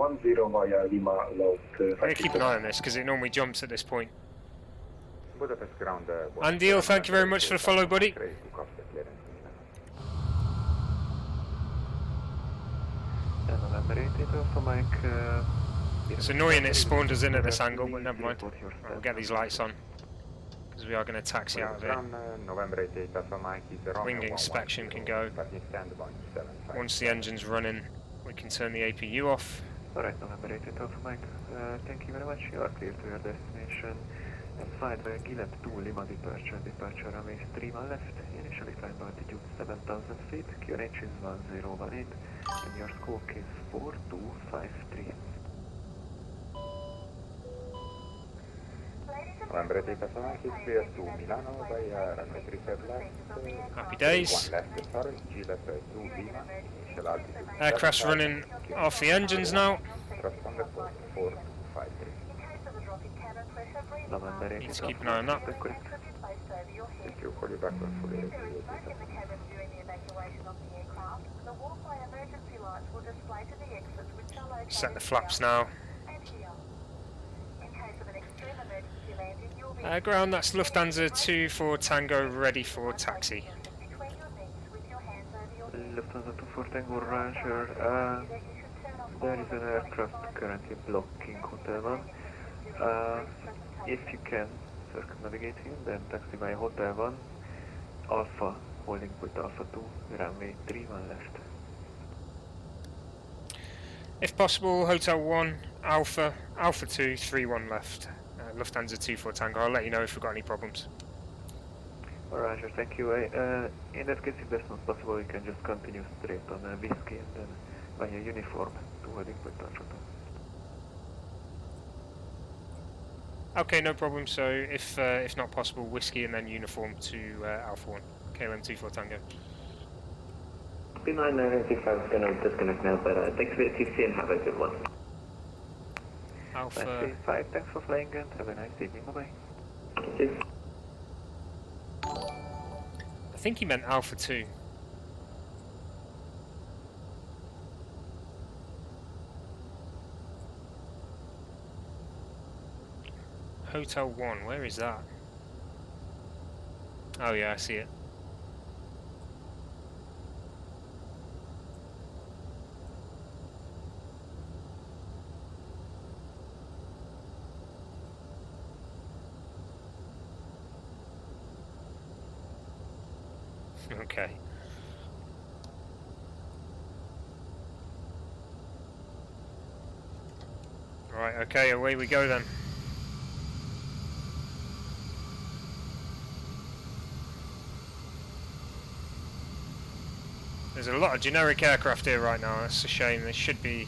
via Lima, lot I'm going to keep an eye on this because it normally jumps at this point. Budapest Ground. Andiel, thank you very much for the follow, buddy. It's annoying it spawned us in at this angle, but never mind. We'll get these lights on because we are going to taxi out of it. Wing inspection can go. Once the engine's running, we can turn the APU off. Alright, November 88 Alpha Mike, thank you very much. You are clear to your destination. And flight by Gilead 2 Lima departure runway 31 left. Initially climb altitude 7,000 feet, QNH is 1018, and your squawk is 4253. November 88 Alpha Mike is clear to Milano by runway 35 left. Happy days. 1 left, sorry, Gilead 2 Lima, initial altitude. Aircraft's running off the engines now. Transponder 4453. Need to keep an eye on that. Thank you, call you back when fully ready. Set the flaps now. Ground, that's Lufthansa 24 Tango ready for taxi. Lufthansa 24 Tango Roger, there is an aircraft currently blocking Hotel 1. If you can, circumnavigate him, then taxi by Hotel 1, Alpha, holding with Alpha 2, runway 31 left. If possible, Hotel 1, Alpha, Alpha 2, 31 left. Lufthansa 24 Tango, I'll let you know if we've got any problems. Roger, thank you. In that case, if that's not possible, you can just continue straight on Whiskey and then via uniform to heading with Alpha 2. Okay, no problem. So if not possible, Whiskey and then uniform to Alpha 1, KLM 24 Tango. B995 is going to disconnect now, but thanks for the TC and have a good one. Alpha 5, thanks for flying and have a nice evening. Bye bye. I think he meant Alpha 2. Hotel 1, where is that? Oh yeah, I see it. Okay. Right, okay, away we go then. There's a lot of generic aircraft here right now. That's a shame. They should be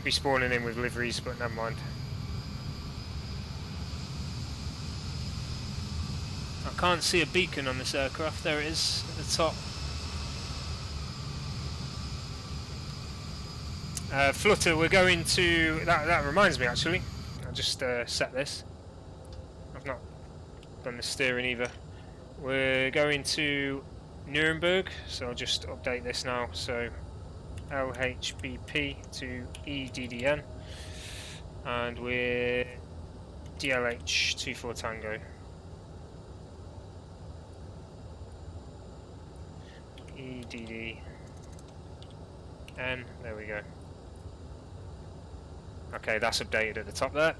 spawning in with liveries, but never mind. I can't see a beacon on this aircraft. There it is at the top. Flutter, we're going to... That reminds me actually. I'll just set this. I've not done the steering either. We're going to Nuremberg, so I'll just update this now. So LHBP to EDDN, and we're DLH 24 Tango. EDDN, there we go. Okay, that's updated at the top there.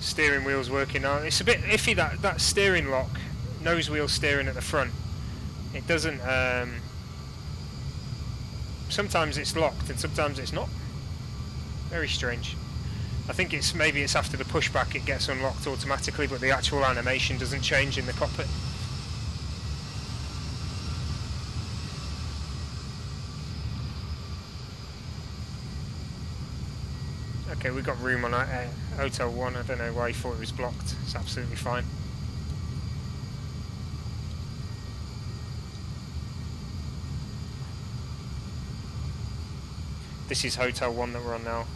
Steering wheel's working now. It's a bit iffy, that steering lock, nose wheel steering at the front. It doesn't, sometimes it's locked and sometimes it's not. Very strange. I think maybe it's after the pushback it gets unlocked automatically, but the actual animation doesn't change in the cockpit. Okay, we've got room on Hotel 1. I don't know why he thought it was blocked. It's absolutely fine. This is Hotel 1 that we're on now.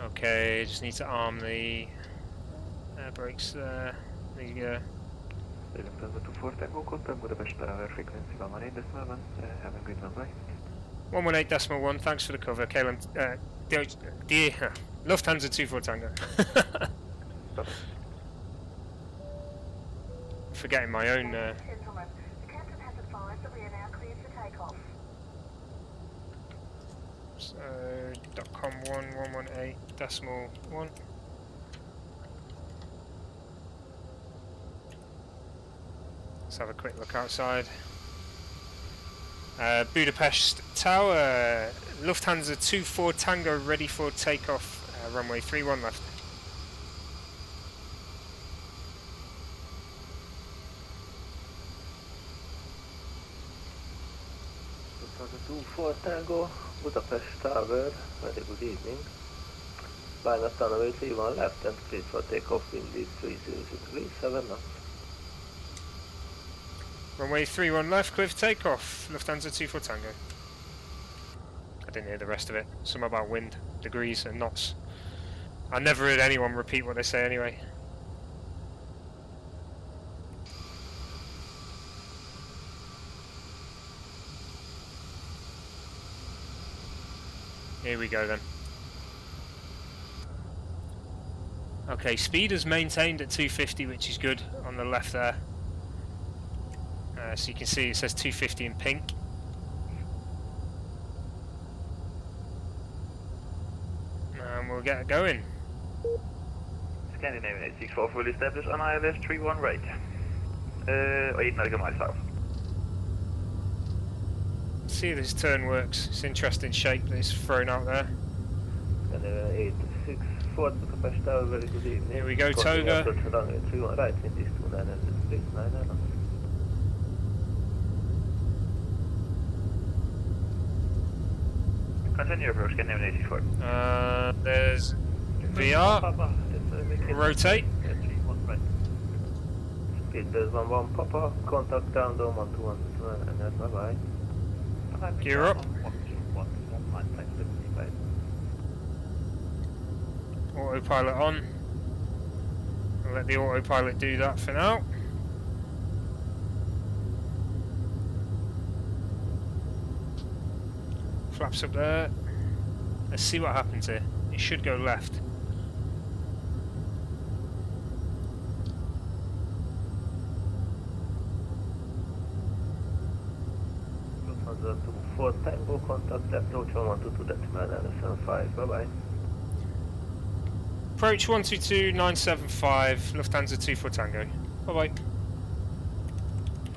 Okay, just need to arm the air brakes there. There you go. Lufthansa 24 Tango, contact Budapest Tower, frequency 118.1, have a good one, bye. 118.1, thanks for the cover. KLM, Lufthansa 24 Tango. Forgetting my own. Gentlemen, the captain has advised that we are now cleared for takeoff. So, .com 118.1. Let's have a quick look outside. Budapest Tower, Lufthansa 24 Tango ready for takeoff, runway 31 left. Lufthansa 24 Tango, Budapest Tower, very good evening. Line up runway 31 left and clear for takeoff, wind lead 306 degrees, 7 knots. Runway 31 left, clear for takeoff, Lufthansa 24 Tango. I didn't hear the rest of it. Some about wind, degrees and knots. I never heard anyone repeat what they say anyway. Here we go then. Okay, speed is maintained at 250, which is good on the left there. So you can see it says 250 in pink. And we'll get going. Scandinavian 864 will establish on ILS 31 right. 8 nautical miles south. See if this turn works. It's interesting shape that it's thrown out there. Scandinavian 864 Budapest Tower, very good evening. Here we go, Toga. Runway 31 right, wind is 2900 degrees, 9 knots. Continue approach, Scandinavian 864. There's VR. Rotate. Speed base 11 Papa, contact down down 121 and that's bye bye. Gear up. Autopilot on. I'll let the autopilot do that for now. Flaps up there. Let's see what happens here. It should go left. Lufthansa 24 Tango, contact approach 122.975, bye bye. Approach 122975, Lufthansa 24 Tango. Bye bye.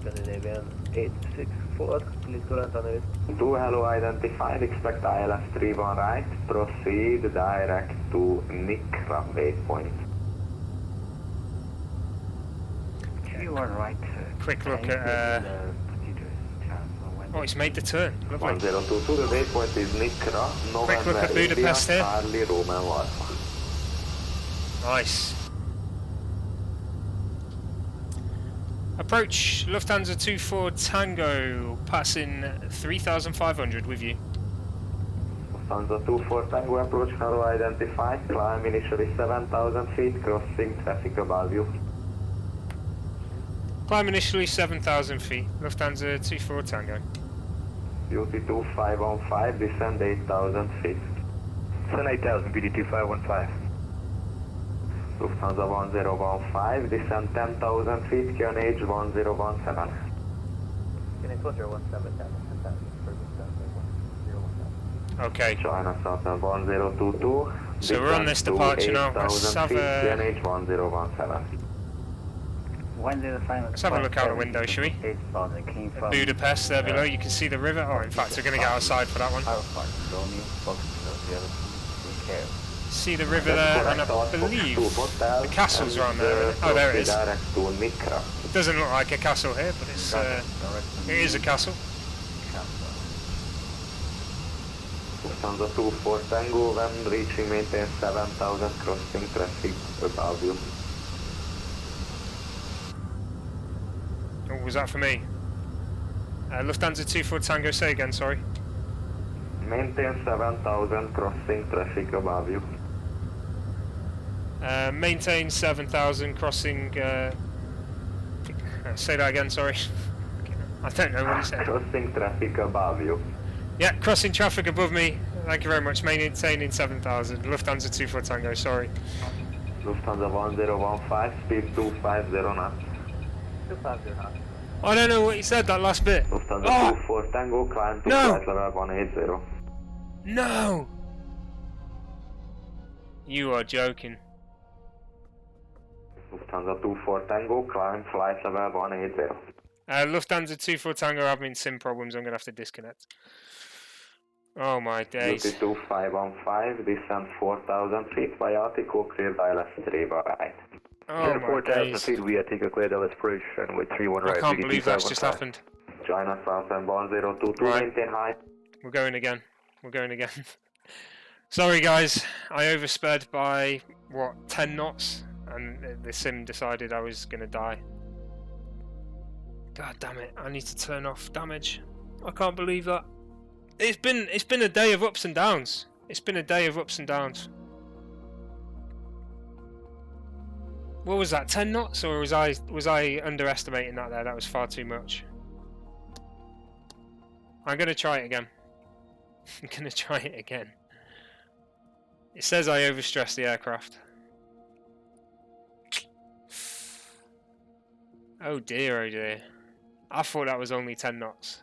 Scandinavian 864, please go and turn 2 hello identified, expect ILS 31 right, proceed direct to Nick runway point. You are right. Quick look at Oh, it's made the turn. Lovely. 1022, the waypoint is Nikra, Quick look November at India, Budapest here. Charlie, Roman Alpha. Nice. Approach Lufthansa 24 Tango, passing 3,500 with you. Lufthansa 24 Tango, approach hello identified, climb initially 7,000 feet, crossing traffic above you. Climb initially 7,000 feet, Lufthansa 24 Tango. Beauty 2515, descend 8,000 feet. Descend 8,000, Beauty 2515. Lufthansa 1015, descend 10,000 feet, QNH 1017. QNH 1017, Okay. China Southern 1022. So we're on this departure now. Let's have a... QNH 1017. Let's have a look out the window, shall we? Budapest there below, you can see the river. Oh, in fact, we're going to get outside for that one. See the river there, and I believe the castle's around there. Oh, there it is. It doesn't look like a castle here, but it's it is a castle. Lufthansa 24 Tango, when reaching maintain 7,000, crossing traffic above you. What was that for me? Lufthansa 24 Tango, say again, sorry. Maintain 7,000, crossing traffic above you. Maintain 7,000, crossing... say that again, sorry. I don't know what he said. Crossing traffic above you. Yeah, crossing traffic above me. Thank you very much. Maintaining 7,000. Lufthansa 24 Tango, sorry. Lufthansa 1015, speed 250 knots. 250 knots. I don't know what he said, that last bit. Lufthansa 24 Tango, climb to flight level 180. No! You are joking. Lufthansa 24 Tango, climb flight level 180. Lufthansa 24 Tango having sim problems, I'm going to have to disconnect. Oh my days. Beauty 2515, descend 4,000 feet by Article, clear ILS 3 right. Oh my days. feet, we take a clear LS approach and with 31 right. I can't believe that's just happened. China Southern 1022, maintain high. We're going again. We're going again. Sorry guys, I oversped by, what, 10 knots? And the sim decided I was going to die. God damn it, I need to turn off damage. I can't believe that. It's been a day of ups and downs. It's been a day of ups and downs. What was that, 10 knots, or was I underestimating that there? That was far too much. I'm gonna try it again. I'm gonna try it again. It says I overstressed the aircraft. Oh dear, oh dear. I thought that was only 10 knots.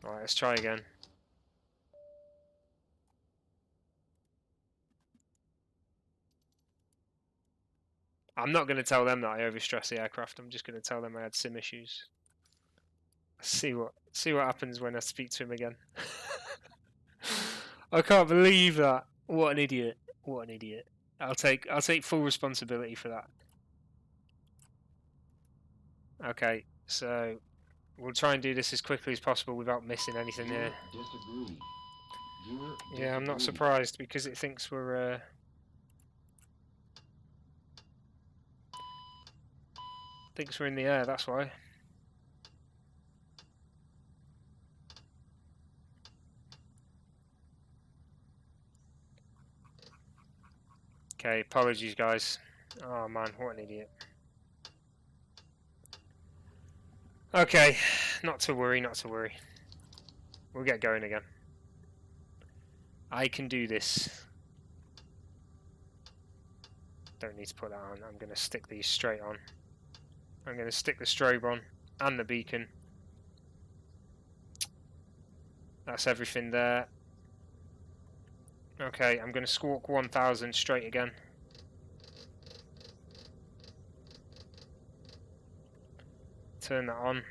Alright, let's try again. I'm not going to tell them that I overstressed the aircraft. I'm just going to tell them I had sim issues. See what happens when I speak to him again. I can't believe that. What an idiot. What an idiot. I'll take full responsibility for that. Okay, so we'll try and do this as quickly as possible without missing anything here. Yeah, I'm not surprised because it thinks we're in the air, that's why. Okay, apologies guys. Oh man, what an idiot. Okay, not to worry, not to worry. We'll get going again. I can do this. Don't need to put that on. I'm going to stick these straight on. I'm going to stick the strobe on and the beacon. That's everything there. Okay, I'm going to squawk 1000 straight again. Turn that on.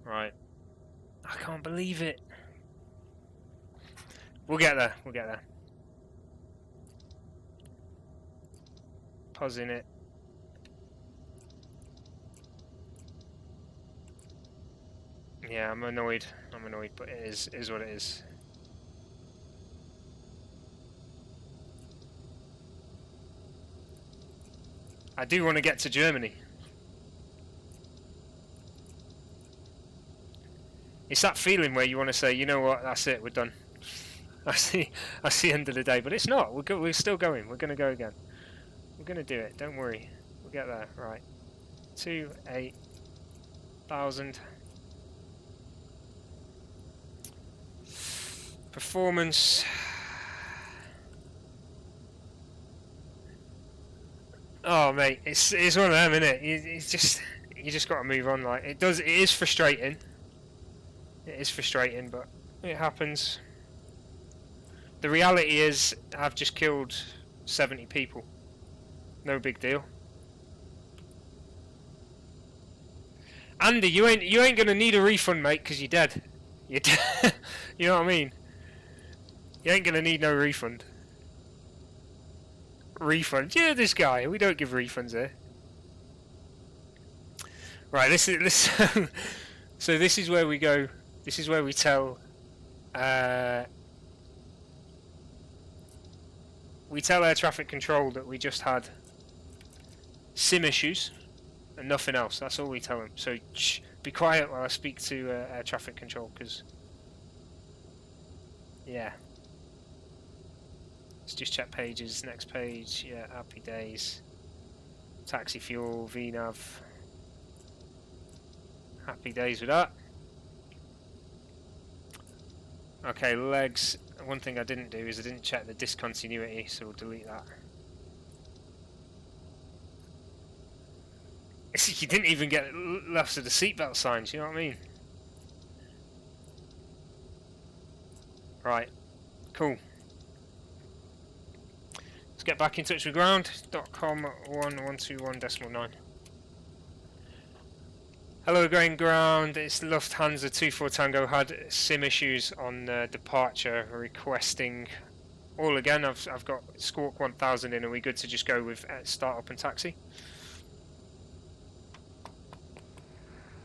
Right. I can't believe it. We'll get there, we'll get there. Pausing it. Yeah, I'm annoyed. I'm annoyed, but it is what it is. I do want to get to Germany. It's that feeling where you want to say, you know what, that's it, we're done. That's the end of the day, but it's not. We're still going. We're going to go again. We're going to do it. Don't worry. We'll get there. Right. 28,000. Performance. Oh mate, it's one of them, isn't it? It's just you just got to move on. Like it does. It is frustrating. It is frustrating, but it happens. The reality is, I've just killed 70 people. No big deal. Andy, you ain't gonna need a refund, mate, because you're dead. You're dead. You know what I mean? You ain't gonna need no refund. Refund? Yeah, this guy. We don't give refunds here. Right. This is so this is where we go. This is where we tell. We tell air traffic control that we just had SIM issues and nothing else. That's all we tell them. So shh, be quiet while I speak to air traffic control, because yeah. Let's just check pages. Next page. Yeah, happy days. Taxi fuel, VNav. Happy days with that. Okay, legs. One thing I didn't do is I didn't check the discontinuity, so we'll delete that. You didn't even get left of the seatbelt signs, you know what I mean? Right, cool. Let's get back in touch with ground. .com 1121.9. Hello again, ground. It's Lufthansa 24 Tango. Had SIM issues on departure, requesting all again. I've got Squawk 1000 in. Are we good to just go with start up and taxi?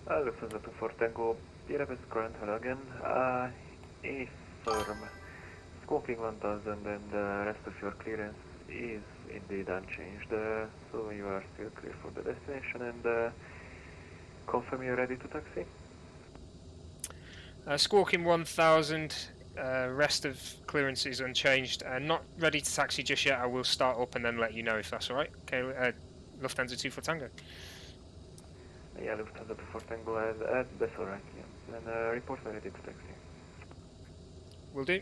Lufthansa 24 Tango. PRS ground. Hello again. Affirm. Squawking 1000 and the rest of your clearance is indeed unchanged. So you are still clear for the destination, and confirm you're ready to taxi. Squawking 1000, rest of clearance is unchanged. Not ready to taxi just yet. I will start up and then let you know if that's alright. Okay, Lufthansa 24 Tango. Yeah, Lufthansa 24 Tango, and that's alright, yeah. And report when ready to taxi. Will do.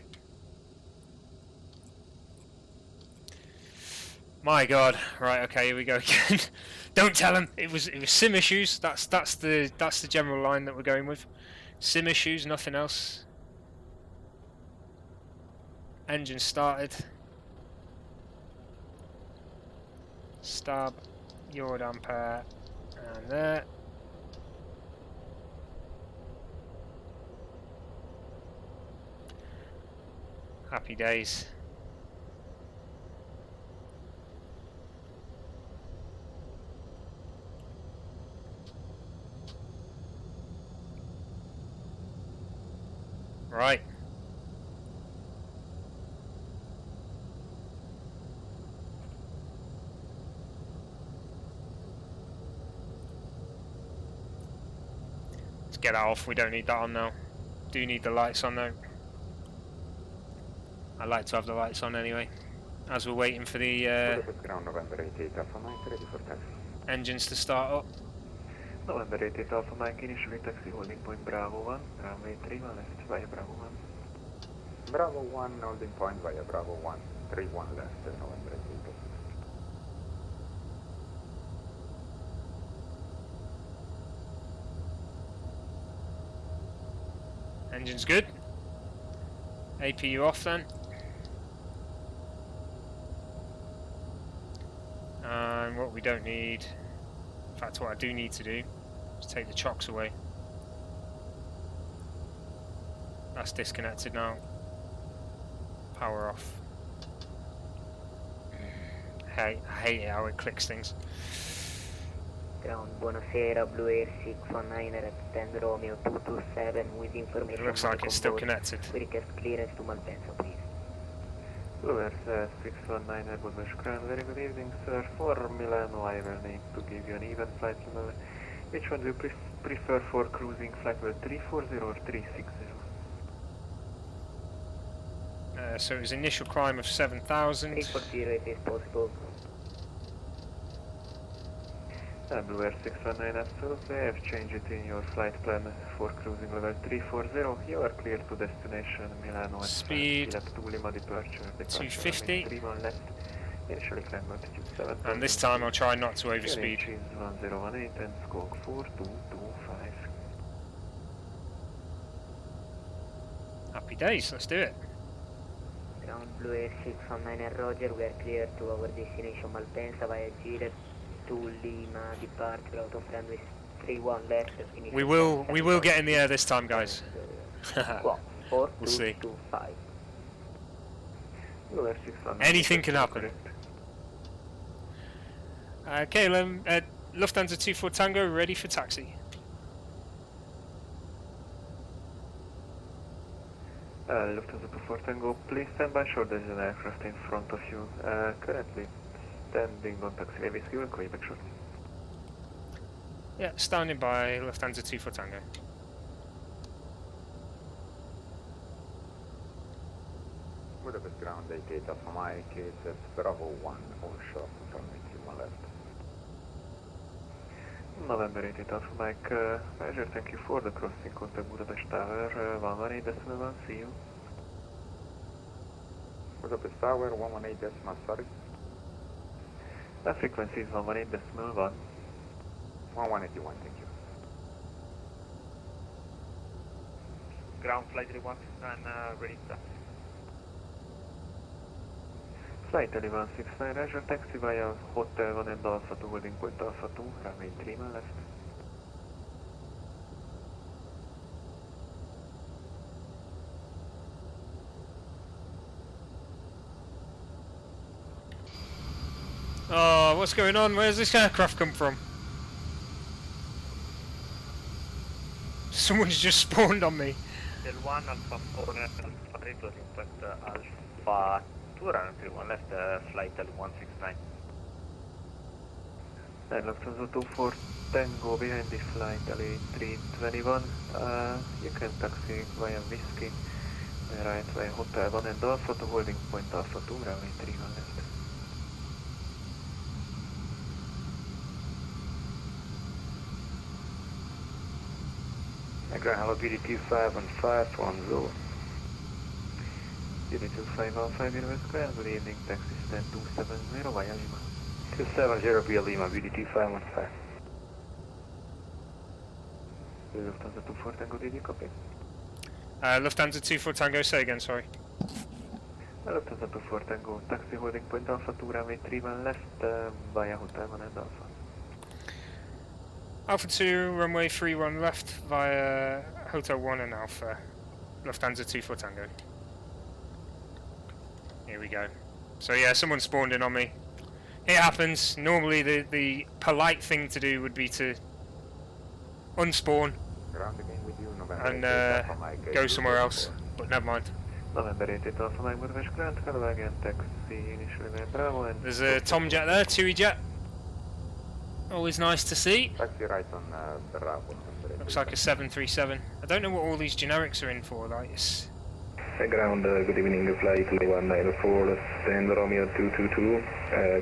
My God! Right, okay, here we go again. Don't tell him it was SIM issues. That's the general line that we're going with. SIM issues, nothing else. Engine started. Stab, yard ampere, and there. Happy days. Right. Let's get that off. We don't need that on now. Do need the lights on though. I like to have the lights on anyway, as we're waiting for the engines to start up. November 88 Alpha Mike, initially taxi holding point Bravo 1, runway 31 left via Bravo 1. Bravo 1, holding point via Bravo 1, 31 left, November 88. Engine's good. APU off then. And what we don't need, in fact what I do need to do, is take the chocks away. That's disconnected now. Power off. I hate it how it clicks things. Ground, buonasera, Blue Air 619 at 10 Romeo 227 with information. It looks like it's still connected. We request clearance to Malpensa, please. Blue Air 619 at Budapest Ground, very good evening, sir. For Milano, I will need to give you an even flight level. Which one do you prefer for cruising flight level 340 or 360? So it was initial climb of 7,000. 340 if it's possible. Blue Air 619, absolutely. I have changed it in your flight plan for cruising level 340. You are clear to destination Milano at speed 2 Lima departure. 250. 31 left. Initially climb altitude 7. And this time I'll try not to overspeed. 1018 and squawk 4225. Happy days, let's do it. Ground Blue Air 619 Roger, we are clear to our destination Malpensa via Gilet to Lima, departure out of runway 31 left. We will get in the air this time, guys. We'll see. Anything can happen. KLM, Lufthansa 24 Tango, ready for taxi. Lufthansa 24 Tango, please stand by short. There is an aircraft in front of you. Currently standing on taxiway whiskey, we'll call you back shortly. Yeah, standing by Lufthansa 24 Tango. Budapest ground, AK Alpha Mike, it's Bravo 1, all short, from my left. November 88 Alpha Mike, Roger, thank you for the crossing contact Budapest Tower, 118.1, see you. Budapest Tower, 118.1, sorry. The frequency is 118.1. 1181, thank you. Ground flight 3169, ready to taxi. Flight 1169, Roger, taxi via Hotel 1 and Alpha 2, holding point Alpha 2, runway 3 left. Oh, what's going on? Where's this aircraft come from? Someone's just spawned on me. Del 1 Alpha 4 Alpha 3 closing impact Alpha 2 runway 31 left, flight L169. Lufthansa 24 Tango behind the flight L321. You can taxi via Whiskey, right via Hotel 1 and Alpha 2, holding point Alpha 2, runway 31 left. Ground hello, BD251510. BD2515 Universe Ground, good evening, taxi stand 270 via Lima. 270 via Lima, BD2515. Lufthansa 24 Tango, did you copy? Lufthansa 24 Tango, say again, sorry. Lufthansa 24 Tango, taxi holding point Alpha 2, runway 31 left, via Hotel 1 and Alpha. Alpha 2, runway 31 left via Hotel 1 and Alpha. Lufthansa 24 Tango. Here we go. So yeah, someone spawned in on me. It happens. Normally the polite thing to do would be to unspawn and go somewhere else, but never mind. November 88 Alpha Mike Budapest Ground, hello again, taxi initially via Bravo and... There's a Tomjet there, TUI jet. Always nice to see. Taxi right on Bravo. Looks like a 737. I don't know what all these generics are in for, like it's... Ground, good evening, flight 194, stand Romeo 222,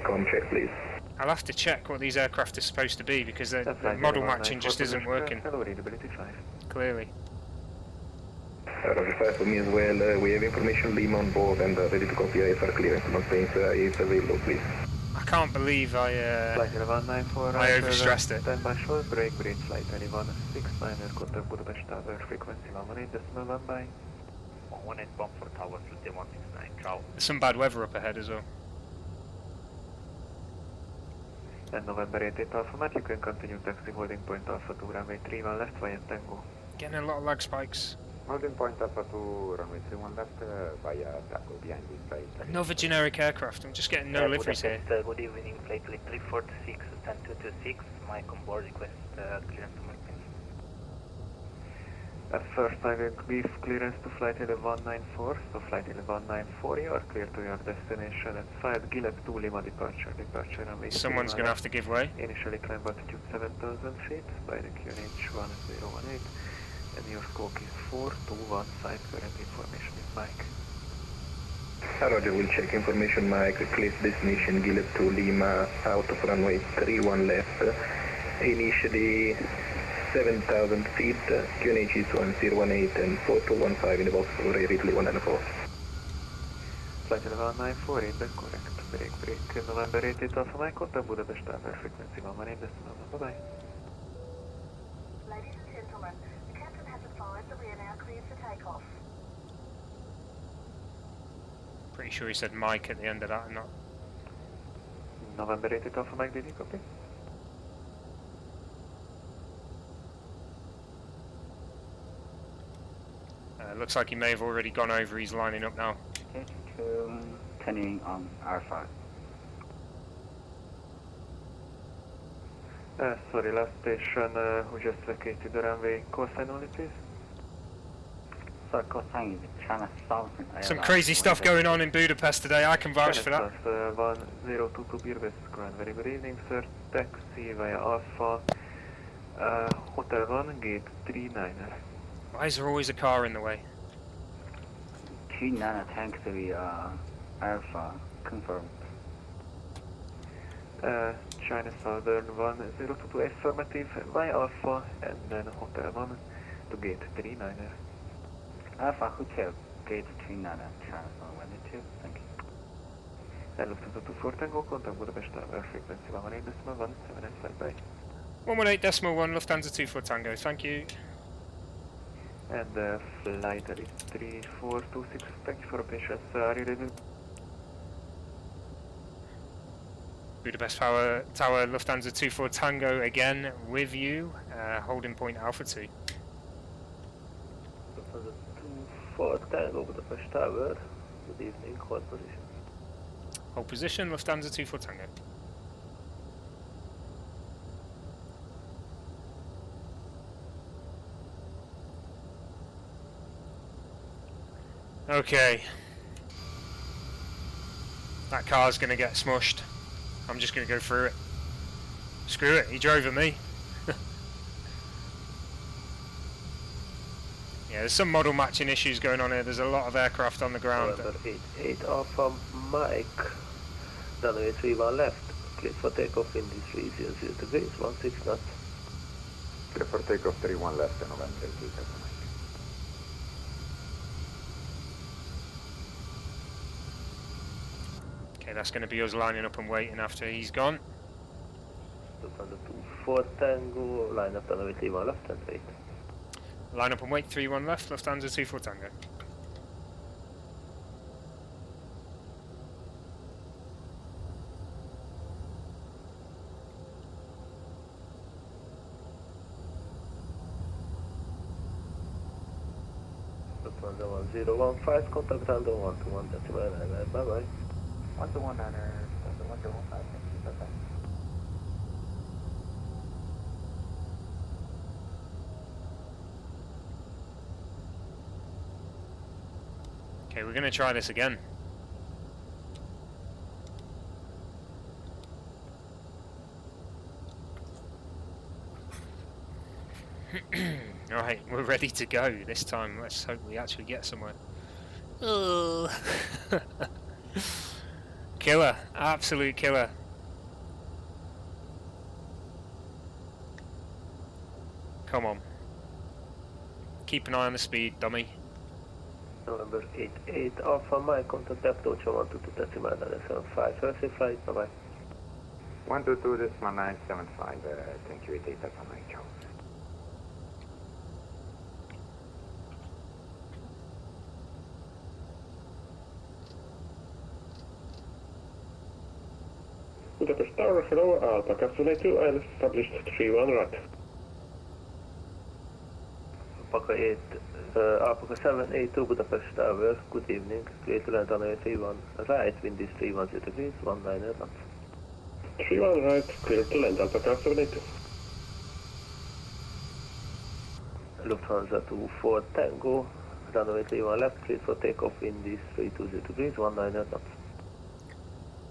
com check please. I'll have to check what these aircraft are supposed to be because the model matching just isn't working. Hello, readability 5. Clearly. Roger 5 for me as well, we have information Lima on board and ready to copy IFR clearance. Malpensa is available, please. I can't believe I overstressed it. Stand by short, break, bridge, flight 2169, contact Budapest Tower, frequency 118.1 by. 18 bomb for tower, flight 169, ciao. There's some bad weather up ahead as well. And November 88 Alpha Matt, you can continue taxi holding point Alpha 2, runway 31 left via Tango. Getting a lot of lag spikes. Holding point Alpha 2, runway 31 left, via tackle behind the flight. Another generic aircraft. I'm just getting no liveries here. Good evening, flight 346, 10226. Mike on board, request clearance to maintain. At first I will give clearance to flight 1194, so flight 1194, you are clear to your destination at 5 Gilead 2 Lima departure runway. Someone's going to have to give way. Initially climb altitude 7,000 feet by the QNH 1018, and your squawk is 4215, current information is Mike. Roger, we'll check information, Mike. Clear destination Gilead 2 Lima, out of runway 31 left. Initially 7,000 feet, QNH is 1018 and 4215 in the box for Ridley 194. Flight 1194, indeed correct. Break, November 88 Alpha Mike, contact Budapest Tower, frequency 118, decimal 1, bye-bye. Ladies and gentlemen, the captain has advised that we are now cleared for takeoff. Pretty sure he said Mike at the end of that, not. November 88 Alpha Mike, did you copy? Looks like he may have already gone over, he's lining up now. Turning on R5. Sorry, last station, who just vacated the runway, call sign only please? So call sign is China Southern Airlines. Some crazy stuff going on in Budapest today, I can vouch for that. 1022 Birvis, Grand, very good evening sir, taxi via Alpha, Hotel 1, gate 39er. Why is there always a car in the way? 29 taxi Alpha, confirmed. China Southern 1022 affirmative via Alpha, and then Hotel 1 to gate 39er. Alpha Hotel, gate 39er, China Southern 12, thank you. Lufthansa 24 Tango, contact Budapest Tower, frequency 118.1, 795, bye. 118.1, Lufthansa 24 Tango, thank you. And flight is 3426, thank you for your patience, are you ready? Budapest Tower, Lufthansa 24 Tango again with you, holding point Alpha 2. Lufthansa 24 Tango, Budapest Tower, good evening, hold position. Hold position, Lufthansa 24 Tango. Okay. That car's gonna get smushed. I'm just gonna go through it. Screw it, he drove at me. Yeah, there's some model matching issues going on here. There's a lot of aircraft on the ground. November 88 Alpha Mike, runway 31 left, clear for takeoff in the 300 degrees, 16 knots. Clear for takeoff 31 left, November 88 Alpha Mike. Okay, that's going to be us lining up and waiting after he's gone. Lufthansa 24 Tango, line up runway 31 left and wait. Line up and wait, 31 left, Lufthansa 24 Tango. Lufthansa 1015, contact Random 121, bye bye. 121 115, thank you, bye bye. Okay, we're going to try this again. Alright, we're ready to go this time. Let's hope we actually get somewhere. Oh. Killer, absolute killer. Come on. Keep an eye on the speed, dummy. November 88 Alpha Mike, contact approach 122 decimal 975, first flight, bye bye. 122 decimal 975, thank you, 88 Alpha Mike, ciao. Budapest Tower, hello, Alpha Capsule 2, I've established 31 right. Alpaca 782 Budapest Tower, good evening. Clear to land on 31 right, wind is 310 degrees, 19 knots. 31 right, clear to land, Alpaca 782. Lufthansa 24 Tango, runway 31 left, clear for takeoff, wind is 320 degrees, 19 knots.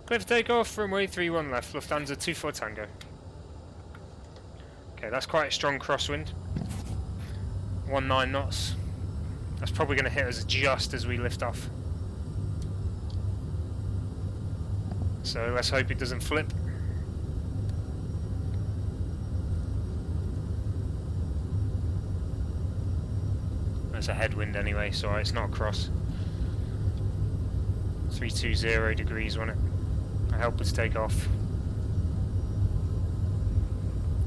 Clear for takeoff, runway 31 left, Lufthansa 24 Tango. Okay, that's quite a strong crosswind. 19 knots. That's probably going to hit us just as we lift off. So let's hope it doesn't flip. That's a headwind anyway, so it's not a cross. 320 degrees on it. I help us take off.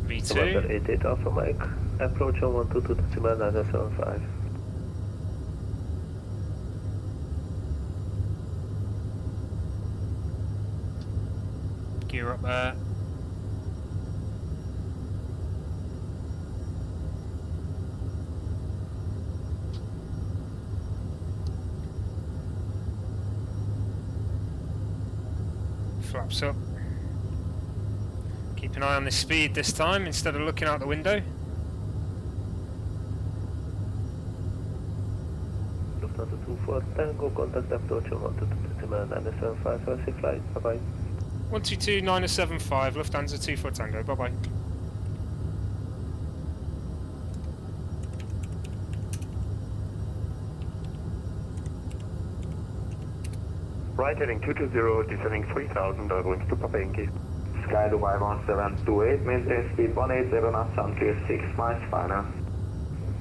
V2. November 88 Alpha Mike. Approach on 122 decimal 975. Gear up there. Flaps up. Keep an eye on the speed this time instead of looking out the window. Lufthansa 24 Tango, contact approach on 122 975, safe flight, bye bye. 122-975, Lufthansa 24 Tango, bye bye. Right heading 220, descending 3000, going to Papa Yankee. Sky Dubai 1728, maintain speed 180 knots until 6 miles final.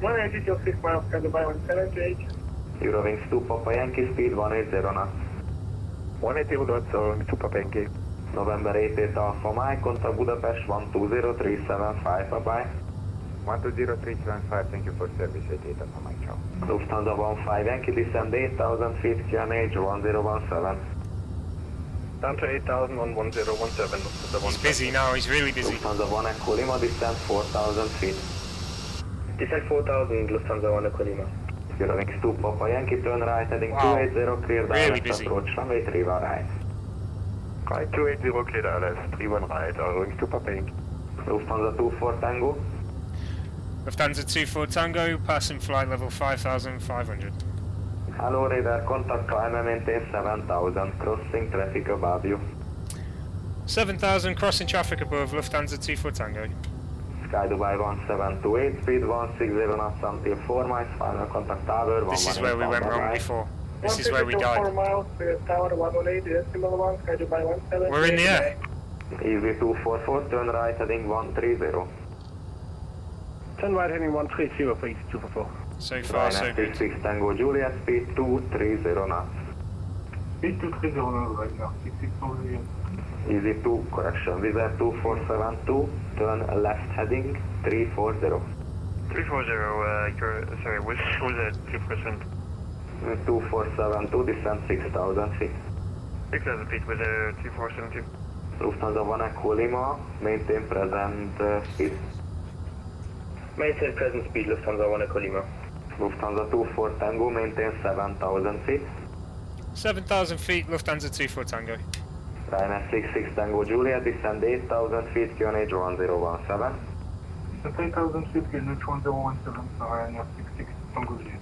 180 till 6 miles, Sky Dubai 178. Eurowings to Papa Yankee, speed 180 knots. 180 knots, going to Papa Yankee. November 88 Alpha Mike, contact Budapest 120375, bye bye. 120375, thank you for service 88 Alpha Mike, ciao. Lufthansa 15 Yankee, descend 8000 feet, QNH 1017. Down to 8000 on 1017, Lufthansa 15. He's busy now, he's really busy. Lufthansa 1 Echo Lima, descend 4000 feet. Descend 4000, Lufthansa 1 Echo Lima. Eurowings 2 Papa Yankee, turn right, heading 280, clear really direct approach, runway 31 right. Right, 280, clear LS, 31 right, Eurowings 2 Papa Yankee. Lufthansa 24 Tango. Lufthansa 24 Tango, passing flight level 5500. Hello radar, contact climb and maintain 7000, crossing traffic above you. 7000, crossing traffic above, Lufthansa 24 Tango. Sky Dubai 1728, speed 160 knots until 4 miles, final contact tower 118. This is where we went wrong before. This is where we died. 4 miles, tower 118, decimal 1, Sky Dubai 17. We're in the air. Easy 244, turn right heading 130. Turn right heading 130, please, 244. So far, so good. 6 Tango Juliet, speed 230 knots. Speed 230 right now, 66 Juliet. Easy 2, correction, Wizard 2472, turn left heading 340. 340, sorry, which was it, 2%? 2472, descend 6000 feet. 6000 feet with a 2472. Lufthansa 1 Echo Lima, maintain present speed. Maintain present speed, Lufthansa 1 Echo Lima. Lufthansa 24 Tango, maintain 7000 feet. 7000 feet, Lufthansa 24 Tango. Ryanair 66 Tango Juliet, descend 8000 feet, QNH 1017. 8000 feet, QNH 1017, Ryanair 66 Tango Juliet.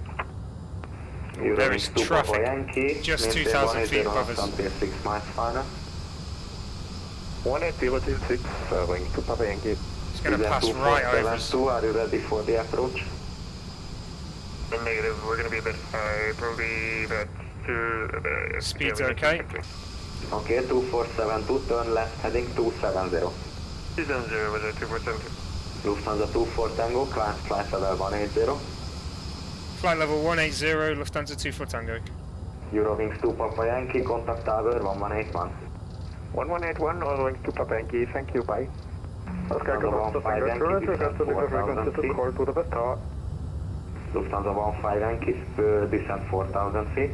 There is traffic, just 2000 feet above us. Until 6 miles final. 18026, going to Papa Yankee. It's going to pass right over us. Are you ready for the approach? Negative, we're going to be a bit high, probably about 2... Speed's okay. Okay, 2472, turn left heading 270. 270 with a 2472. Lufthansa 24 Tango, climb flight level 180. Flight level 180, Lufthansa 24 Tango. Eurowings 2 Papa Yankee, contact tower 1181. 1181, Eurowings 2 Papa Yankee, thank you, bye. Lufthansa 15 Yankee, descend 4000 feet. Lufthansa 15 Yankee, descend 4000 feet.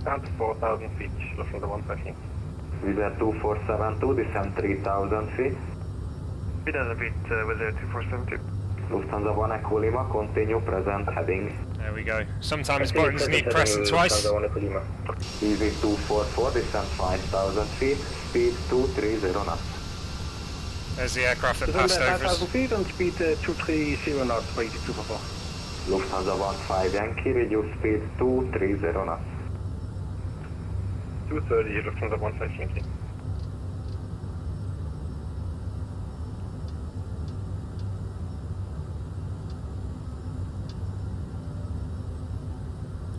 Down to 4000 feet, Lufthansa 15. Wizard 2472, descend 3000 feet. 3000 feet with a 2472. Lufthansa 1 Echo Lima, continue present heading. There we go. Sometimes buttons need pressing twice. Easy 244, descent 5,000 feet, speed 230 knots. There's the aircraft that passed over us. 5,000 feet and speed 230 knots for 8244. Lufthansa 15 Yankee, reduce speed 230 knots. 230, Lufthansa 15 Yankee.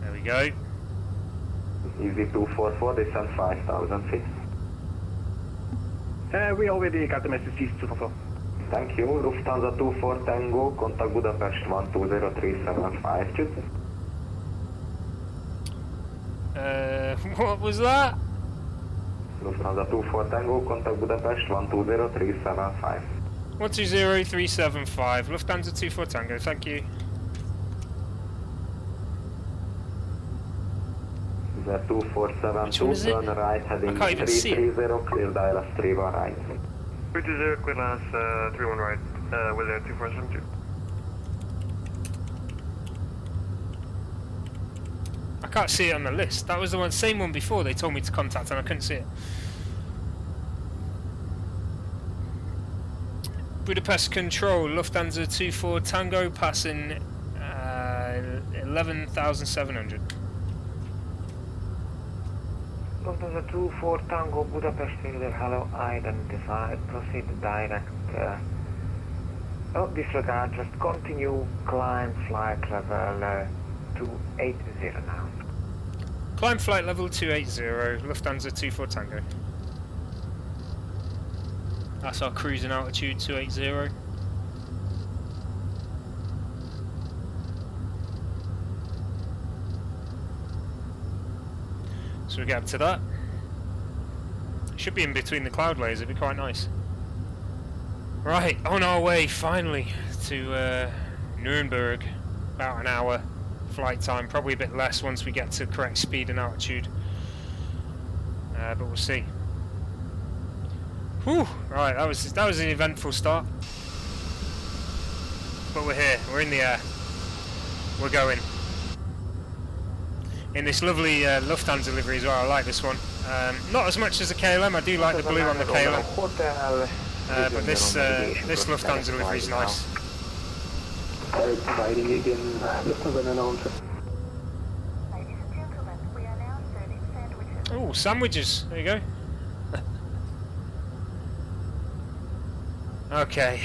There we go. Easy 244, descent 5,000 feet. We already got the message, East 244. Thank you. Lufthansa 24 Tango, contact Budapest 120375. What was that? Lufthansa 24 Tango, contact Budapest 120375. 120375, Lufthansa 24 Tango, thank you. The 2472, turn right, heading 330, clear dial 31 right. 320, clear dial 31 right, with a 2472. I can't see it on the list. That was the same one before they told me to contact and I couldn't see it. Budapest Control, Lufthansa 24 Tango, passing 11,700. Lufthansa 24 Tango, Budapest Fielder, hello, identified, proceed direct. Disregard, just continue, climb flight level 280 now. Climb flight level 280, Lufthansa 24 Tango. That's our cruising altitude, 280. So we get up to that. Should be in between the cloud layers, it'd be quite nice. Right, on our way finally to Nuremberg. About an hour flight time, probably a bit less once we get to correct speed and altitude. But we'll see. Whew! Right, that was an eventful start. But we're here, we're in the air. We're going. In this lovely Lufthansa livery as well, I like this one. Not as much as the KLM, I do like the blue on the KLM. But this Lufthansa livery is nice. Providing again, Lufthansa announcer. Ladies and gentlemen, we are now serving sandwiches. Oh, sandwiches, there you go. Okay.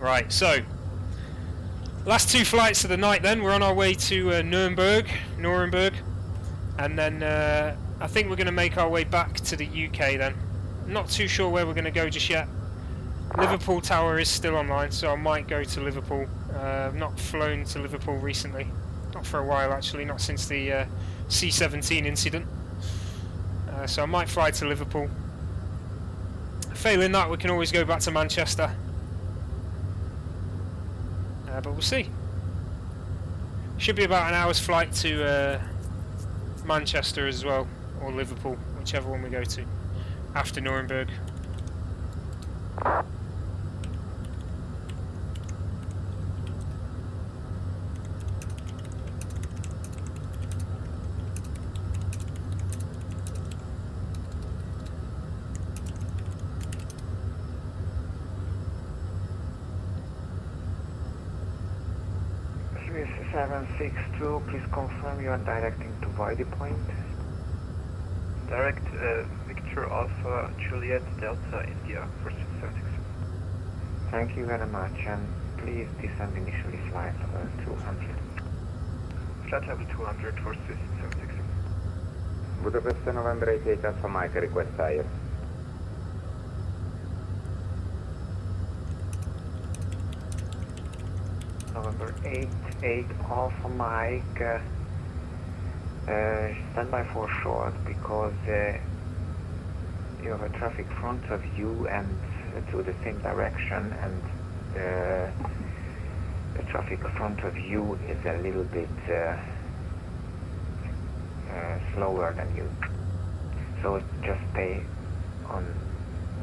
Right, so last two flights of the night then, we're on our way to Nuremberg, and then I think we're going to make our way back to the UK then. Not too sure where we're going to go just yet. Liverpool Tower is still online, so I might go to Liverpool. I've not flown to Liverpool recently, not for a while actually, not since the C-17 incident. So I might fly to Liverpool. Failing that, we can always go back to Manchester. But we'll see. Should be about an hour's flight to Manchester as well, or Liverpool, whichever one we go to, after Nuremberg. Swiss 762, please confirm you are directing to Void Point. Direct Victor Alpha Juliet Delta India for 676. Thank you very much, and please descend initially flight level 200. Flight level 200 for 676. Budapest November 88 Alpha Mike, request higher. November 88 Alpha Mike, stand by for short because you have a traffic front of you and to the same direction, and the traffic front of you is a little bit slower than you. So just stay on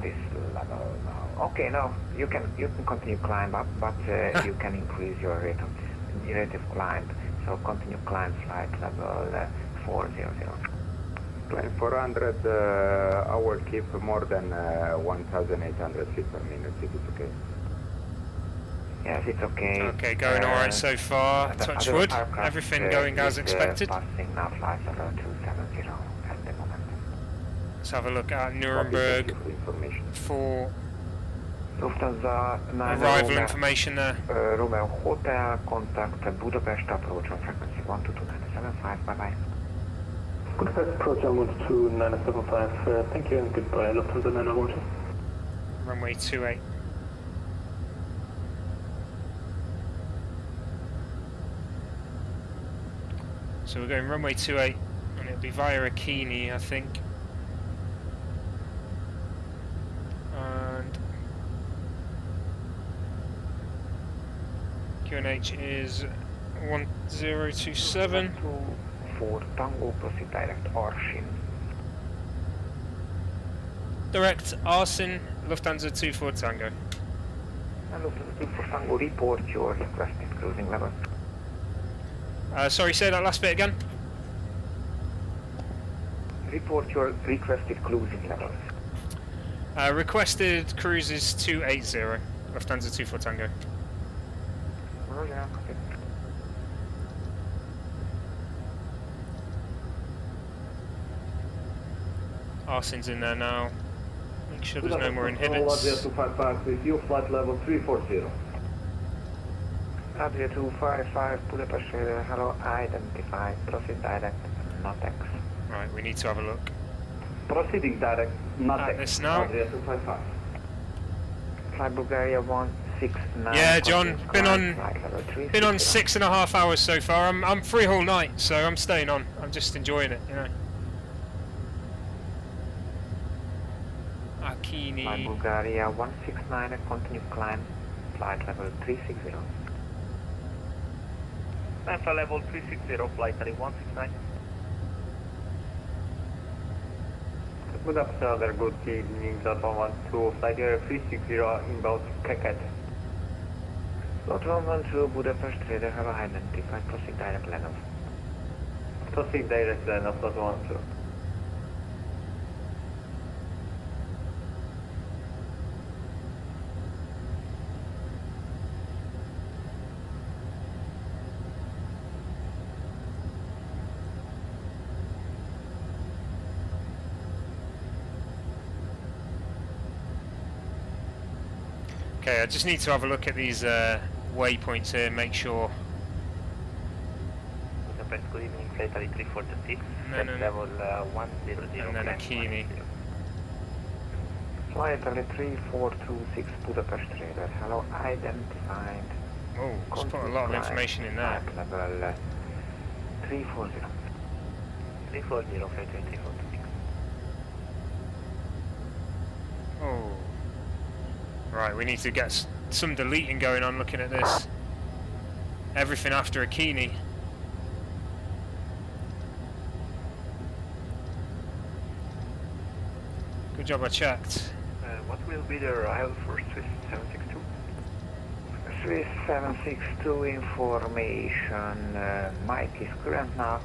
this level now. Okay, no, you can continue climb up, but you can increase your rate of climb. So continue climb flight level 400. Climb 400, I will keep more than 1,800 feet per minute, if it's okay. Yes, it's okay. Okay, going alright so far. Touch wood. Everything going as expected. Passing now flight level 270 at the moment. Let's have a look at Nuremberg for Lufthansa arrival information there. Romeo Hotel, contact Budapest approach on frequency 122.975. Bye bye. Budapest approach on 122.975. Thank you and goodbye. Lufthansa 911. Runway 28. So we're going runway 28, and it'll be via Akini, I think. And QNH is 1027. For Tango, proceed direct Arsin. Direct Arsin, Lufthansa 24 Tango. And Lufthansa 24 Tango, report your requested cruising level. Sorry, say that last bit again. Report your requested cruising levels. Requested cruise is 280, Lufthansa 24 Tango. Oh, yeah, okay. Arsin's in there now. Make sure there's no more inhibits. 255 with you, flight level 340. Adria 255, Budapest radar, hello, identified, proceed direct, NOTEX. Right, we need to have a look. Proceeding direct, NOTEX. This now. Adria 255. Fly Bulgaria 169. Yeah, John, been on 6.5 hours so far. I'm free all night, so I'm staying on. I'm just enjoying it, you know. Akini. Fly Bulgaria 169, continue climb, flight level 360. Alpha level 360, flight 169. Budapest Radar, good evening, Delta 112, flight 360 inbound Keket. Delta 112, Budapest radar, have identified, proceed direct level. Proceed direct level, Delta 112. Okay, I just need to have a look at these waypoints here, make sure. Budapest, good evening, flight 346, level 100. And then Akini. Flight 3426, Budapest radar, hello, identified. Oh, just put a lot of information in there. Flight level 340. 340, flight 346. Oh. Right, we need to get some deleting going on looking at this. Everything after Akini. Good job I checked. What will be the arrival for Swiss 762? Swiss 762 information. Mike is current now.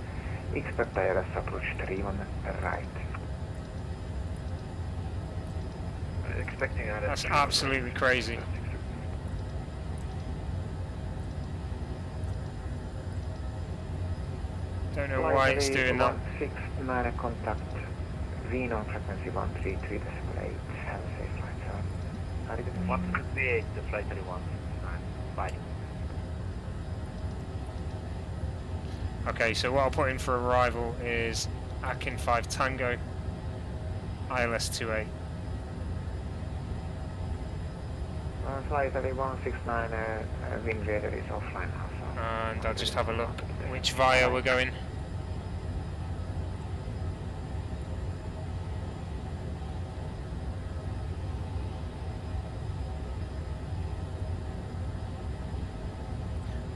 Expect IRS approach 3 on right. Expecting That's absolutely crazy. Don't know why it's doing that. 169 contact Wien on frequency 133.8. Have a safe flight, sir. 138, the flight 31. Bye. Okay, so what I'll put in for arrival is Akin 5 Tango, ILS 28. Flight 169, wind radar is offline now. So And I'll just have a look which via we're going.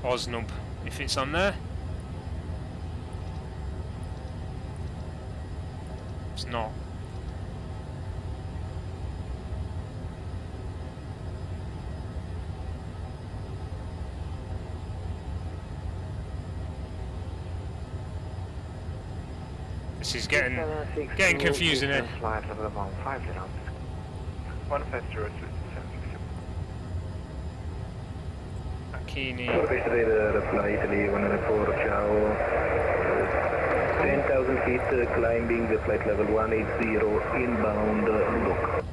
Osnub, if it's on there. It's not. This is getting confusing here. Flight level 150. 150. Akini. Reply Italy 104, ciao. 10,000 feet climbing the flight level 180 inbound look.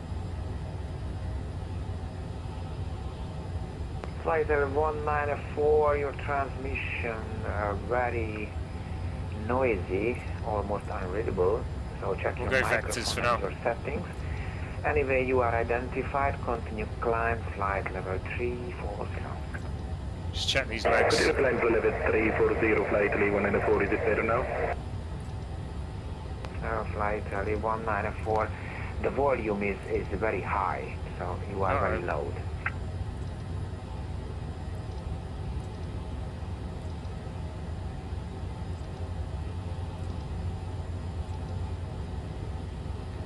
Flight level 194, your transmission very noisy, almost unreadable, so check your microphone and your settings. Anyway, you are identified, continue climb, flight level 340. Just check these legs. Could you climb to level 340, flight Italy 194, is it better now? Flight Italy 194, the volume is very high, so you are very loud.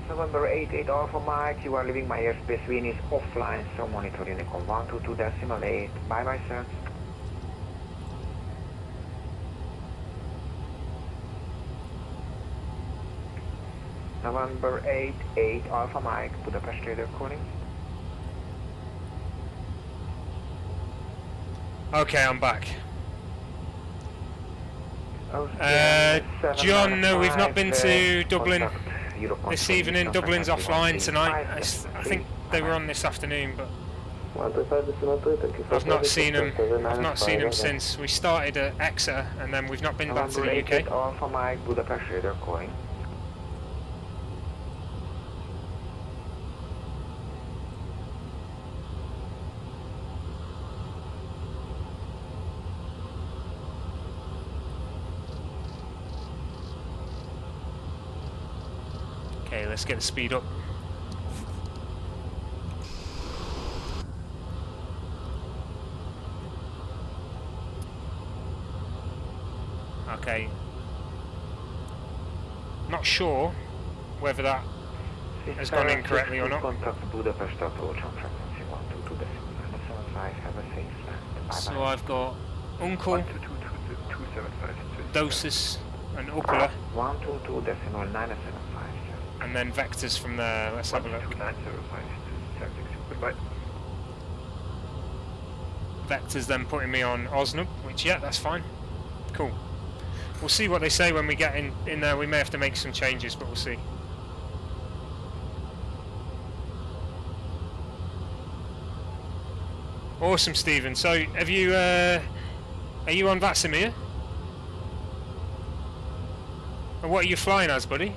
November 88 Alpha Mike, you are leaving my airspace. Wind is offline, so monitor Unicom 122.8. Bye bye, sir. November 88 Alpha Mike, Budapest radar calling. Okay, I'm back. John, no, we've not been to Dublin this evening. Dublin's offline tonight. I think they were on this afternoon, but I've not seen them. I've not seen them since we started at Exeter, and then we've not been back to the UK. Alpha Mike, Budapest radar calling. Okay, let's get the speed up. Okay. Not sure whether that has gone in correctly or not. Contact Budapest approach on frequency 122.75. Have a safe land. So I've got Uncle, Dosis, and Upala. 122.975. And then vectors from there. Let's have a look. Vectors then putting me on Osnab, which, yeah, that's fine. Cool. We'll see what they say when we get in there. We may have to make some changes, but we'll see. Awesome, Stephen. So, have you, are you on VATSIM here? And what are you flying as, buddy?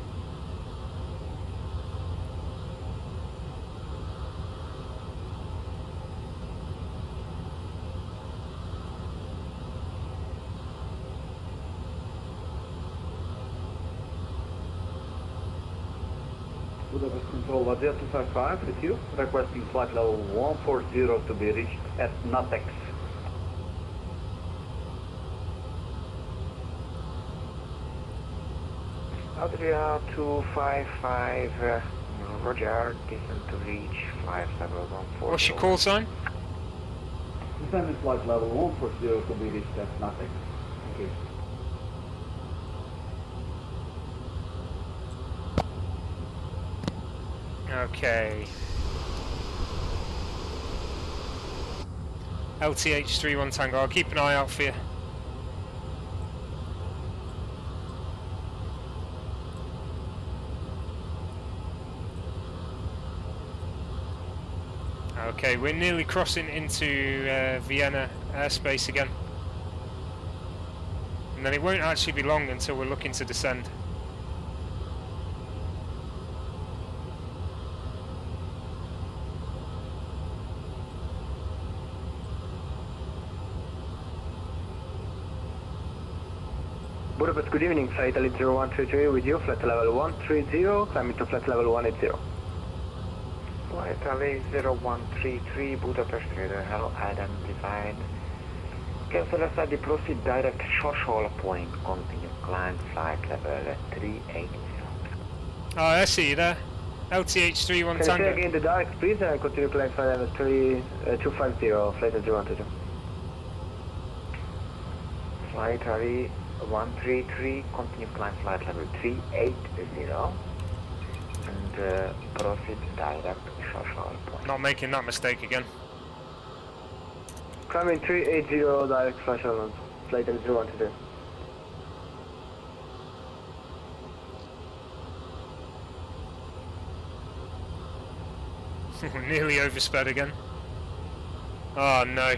Budapest Control, Vazia 255 with you, requesting flight level 140 to be reached at NATEX. Adria 255, Roger, descent to reach flight level 140. What's your call sign? Descending flight level 140 to be reached at NATEX. Thank you. Okay. LTH31 Tango, I'll keep an eye out for you. Okay, we're nearly crossing into Vienna airspace again. And then it won't actually be long until we're looking to descend. Budapest, good evening, flight Italy 0133 with you, flight level 130, climbing to flight level 180. Flight Italy 0133, Budapest radar, hello, identified. Cancel SID, proceed direct short point, continue climb, flight level 380. Oh, I see you there. LTH31 Tango. Can you say again the direct, please, and continue climb flight level 250, flight Italy 0122. Flight Italy 133, continue climb flight level 380 and proceed direct social point. Not making that mistake again. Climbing 380 direct flash element, flight level 012. Nearly oversped again. Oh no.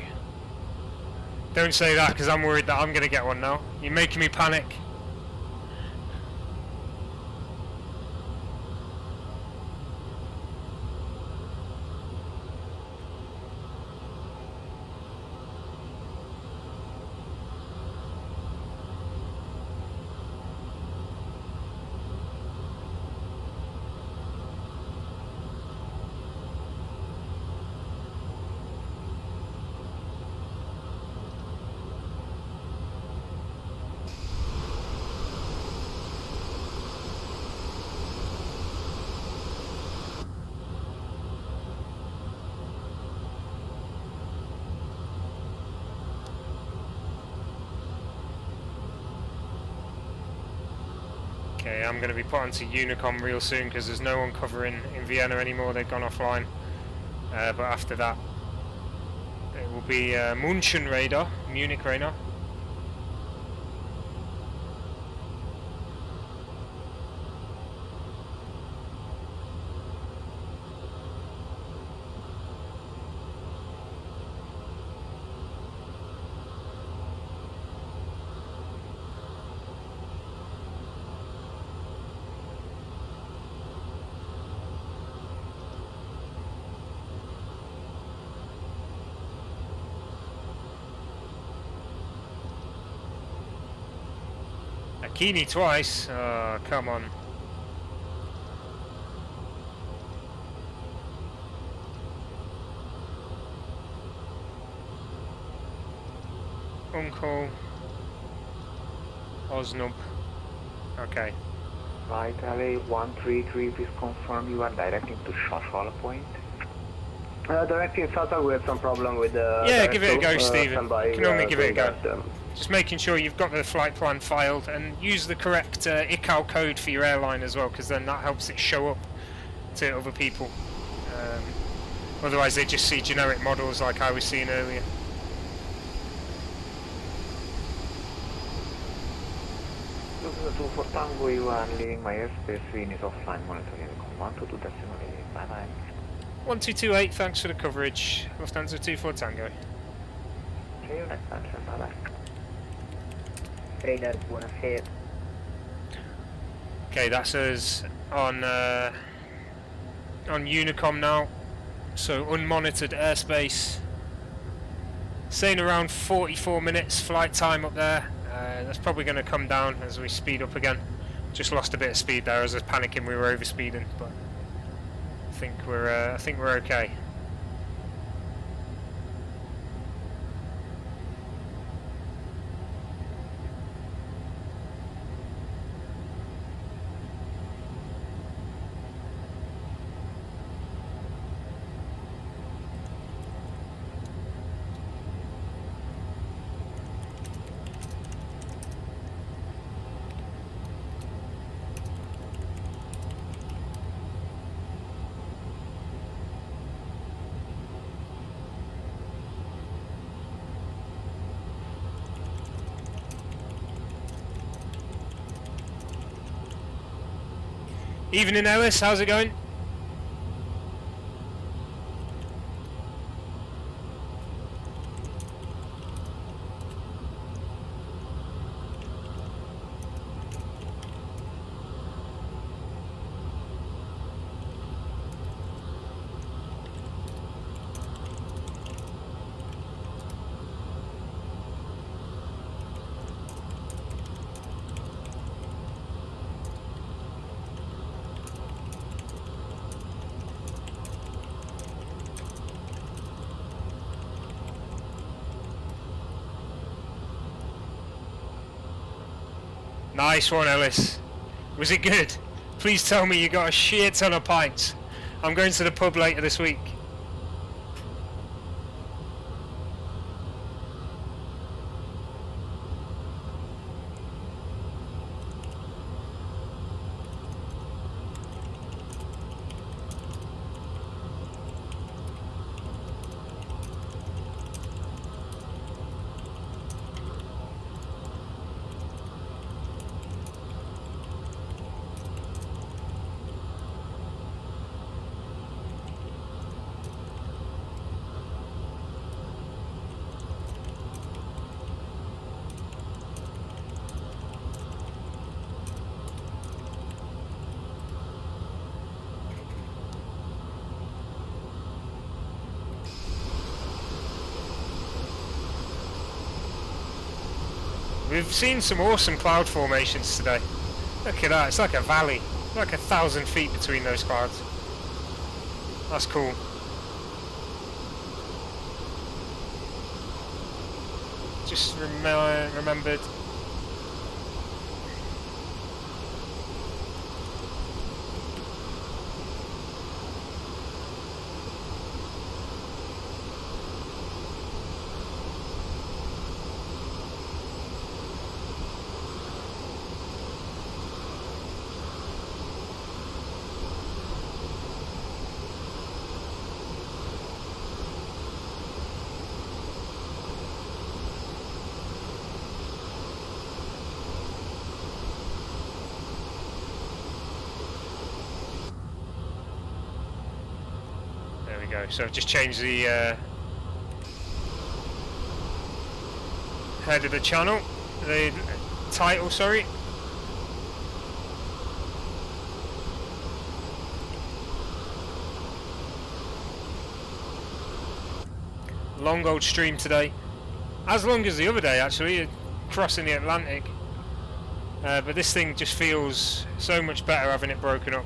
Don't say that because I'm worried that I'm going to get one now. You're making me panic. Okay, I'm going to be put onto Unicom real soon because there's no one covering in Vienna anymore. They've gone offline. But after that, it will be München radar, Munich radar. Kini twice. Oh, come on. Uncle. Osnub. Okay. Right, LA 133, please confirm you are directing to Shashwala Point. Directing Sata, we had some problem with the... Yeah, give it a go, Stephen. You can only give it a go. That, just making sure you've got the flight plan filed and use the correct ICAO code for your airline as well, because then that helps it show up to other people. Otherwise they just see generic models like I was seeing earlier. Lufthansa 24 Tango, you are leaving my airspace, Wien is offline monitoring, 122.8, bye bye. 1228, thanks for the coverage. Lufthansa 24 Tango. See you next time, bye bye. Radar, buonasera. Okay, that's us on Unicom now. So unmonitored airspace. Saying around 44 minutes flight time up there. That's probably going to come down as we speed up again. Just lost a bit of speed there as I was panicking we were overspeeding, but I think we're okay. Evening, Ellis. How's it going? Nice one, Ellis. Was it good? Please tell me you got a shit ton of pints. I'm going to the pub later this week. We've seen some awesome cloud formations today. Look at that, it's like a valley. Like 1,000 feet between those clouds. That's cool. Just remembered. So I've just changed the head of the channel, the title, sorry. Long old stream today, as long as the other day actually, crossing the Atlantic, but this thing just feels so much better having it broken up.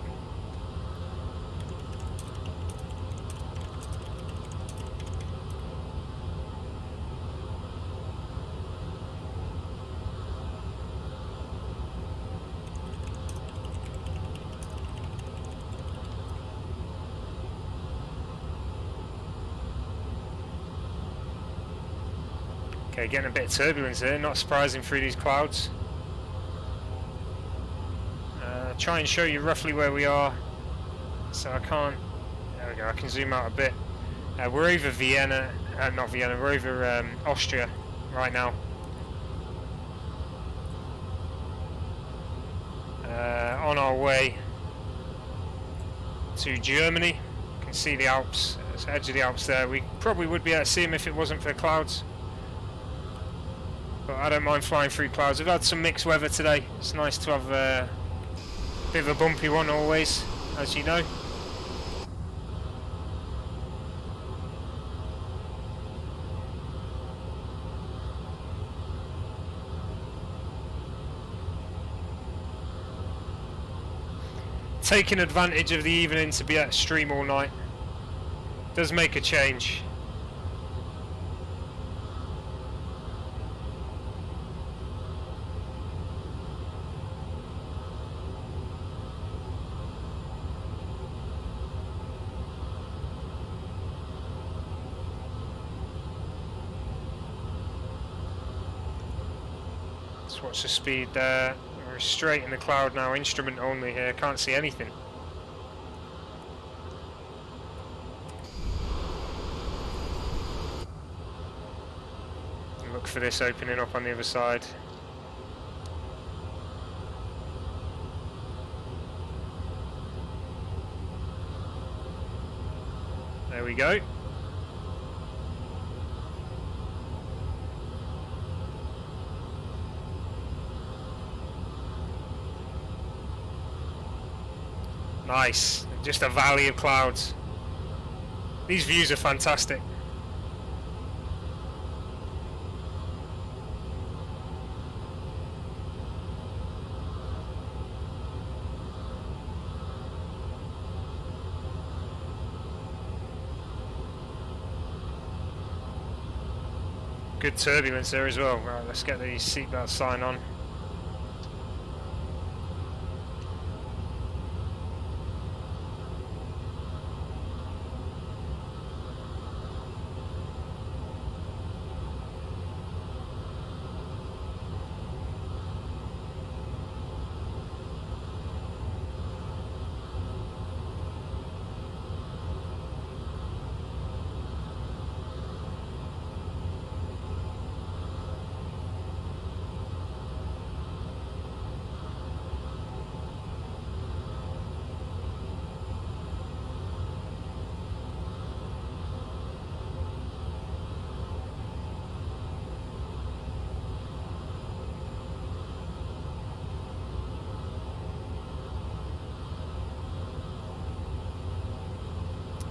Okay, getting a bit of turbulence here, not surprising through these clouds. Try and show you roughly where we are. So I can't, there we go, I can zoom out a bit. We're over Vienna, not Vienna, we're over Austria right now. On our way to Germany. You can see the Alps, there's the edge of the Alps there. We probably would be able to see them if it wasn't for the clouds. But I don't mind flying through clouds. We've had some mixed weather today. It's nice to have a bit of a bumpy one always, as you know. Taking advantage of the evening to be at stream all night does make a change. Watch the speed there. We're straight in the cloud now, instrument only here, can't see anything. Look for this opening up on the other side. There we go. Nice, just a valley of clouds. These views are fantastic. Good turbulence there as well. Right, let's get the seatbelt sign on.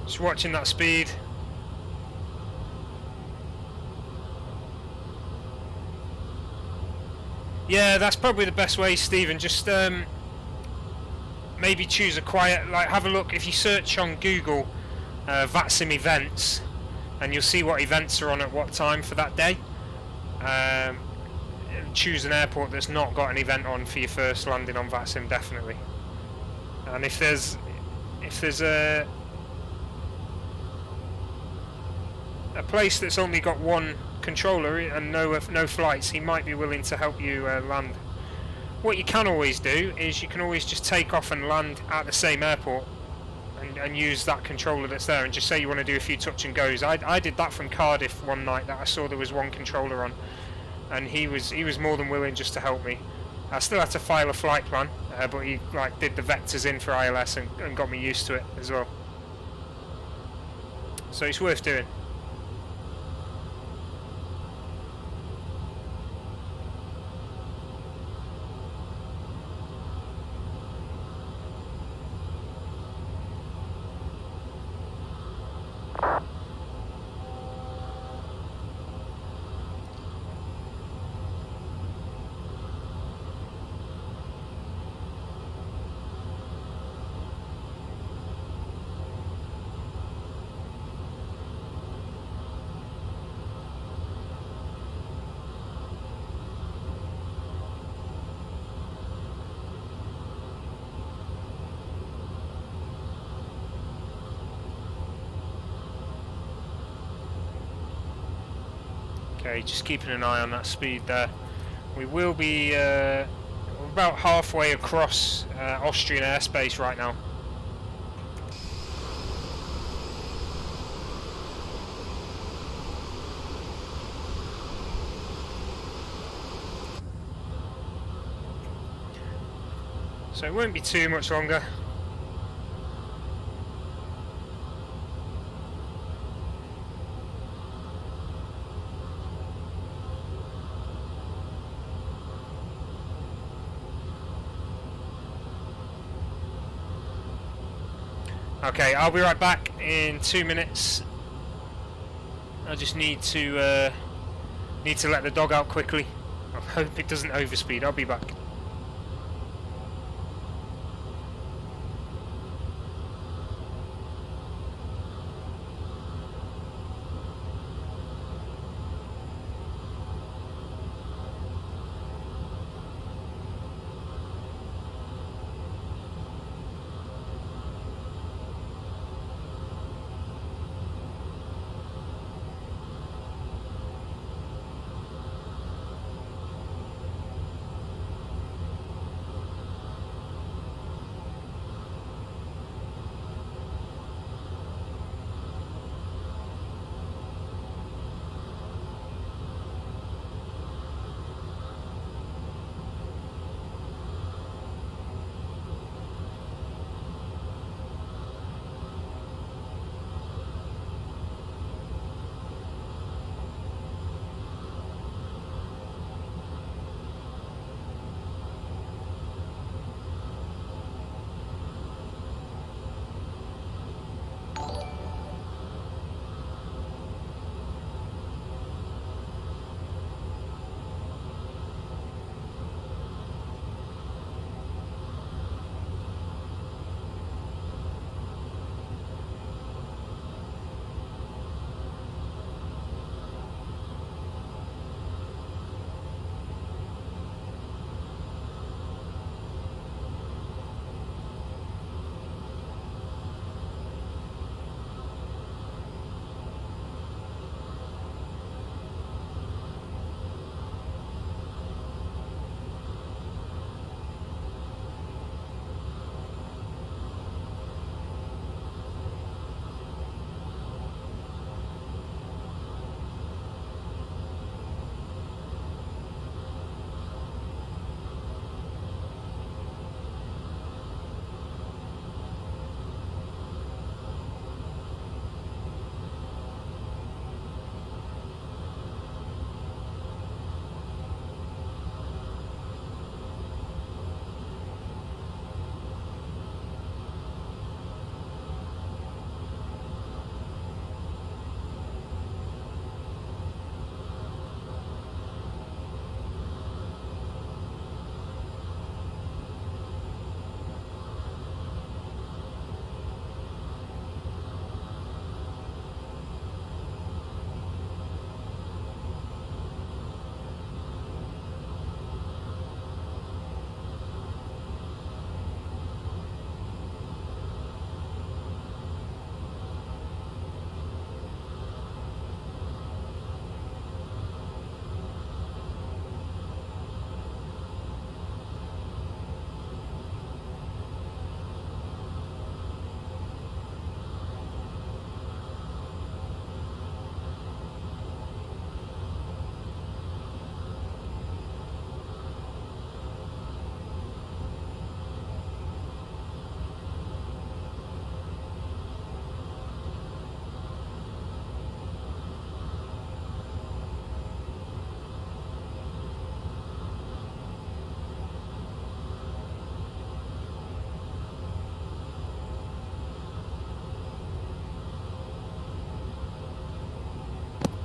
Just watching that speed. Yeah, that's probably the best way, Stephen. Just maybe choose a quiet, like have a look, if you search on Google VATSIM events, and you'll see what events are on at what time for that day. Choose an airport that's not got an event on for your first landing on VATSIM, definitely. And if there's a place that's only got one controller and no flights, he might be willing to help you land. What you can always do is you can always just take off and land at the same airport and use that controller that's there, and just say you want to do a few touch and goes. I did that from Cardiff one night, that I saw there was one controller on, and he was more than willing just to help me. I still had to file a flight plan, but he did the vectors in for ILS and got me used to it as well. So it's worth doing. Okay, just keeping an eye on that speed there. We will be about halfway across Austrian airspace right now. So it won't be too much longer. Okay, I'll be right back in 2 minutes. I just need to let the dog out quickly. I hope it doesn't overspeed. I'll be back.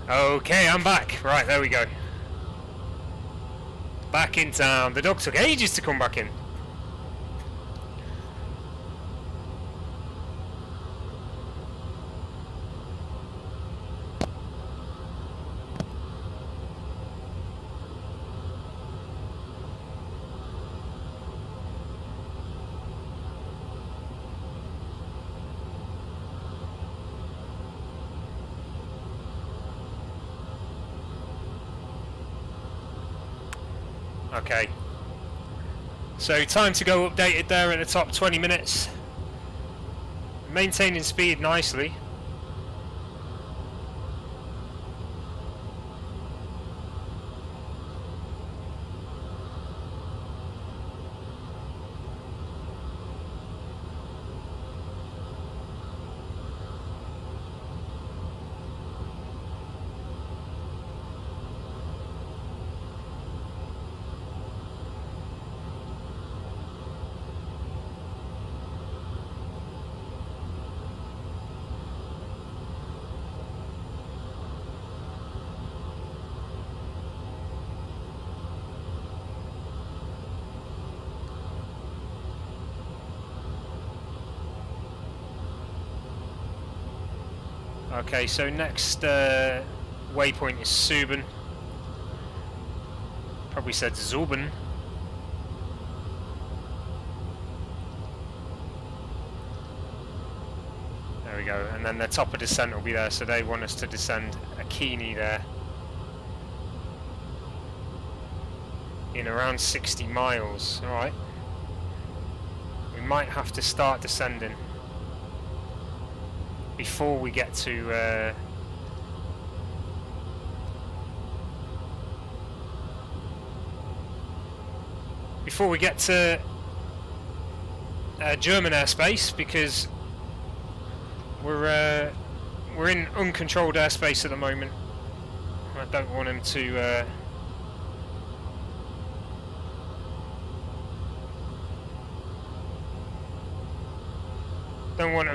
Okay, I'm back. Right, there we go. Back in town. The dog took ages to come back in. Okay, so time to go updated there at the top, 20 minutes. Maintaining speed nicely. Okay, so next waypoint is Suben. Probably said Zuben. There we go, and then the top of descent will be there, so they want us to descend Akini there. In around 60 miles, alright. We might have to start descending before we get to German airspace, because we're in uncontrolled airspace at the moment. I don't want him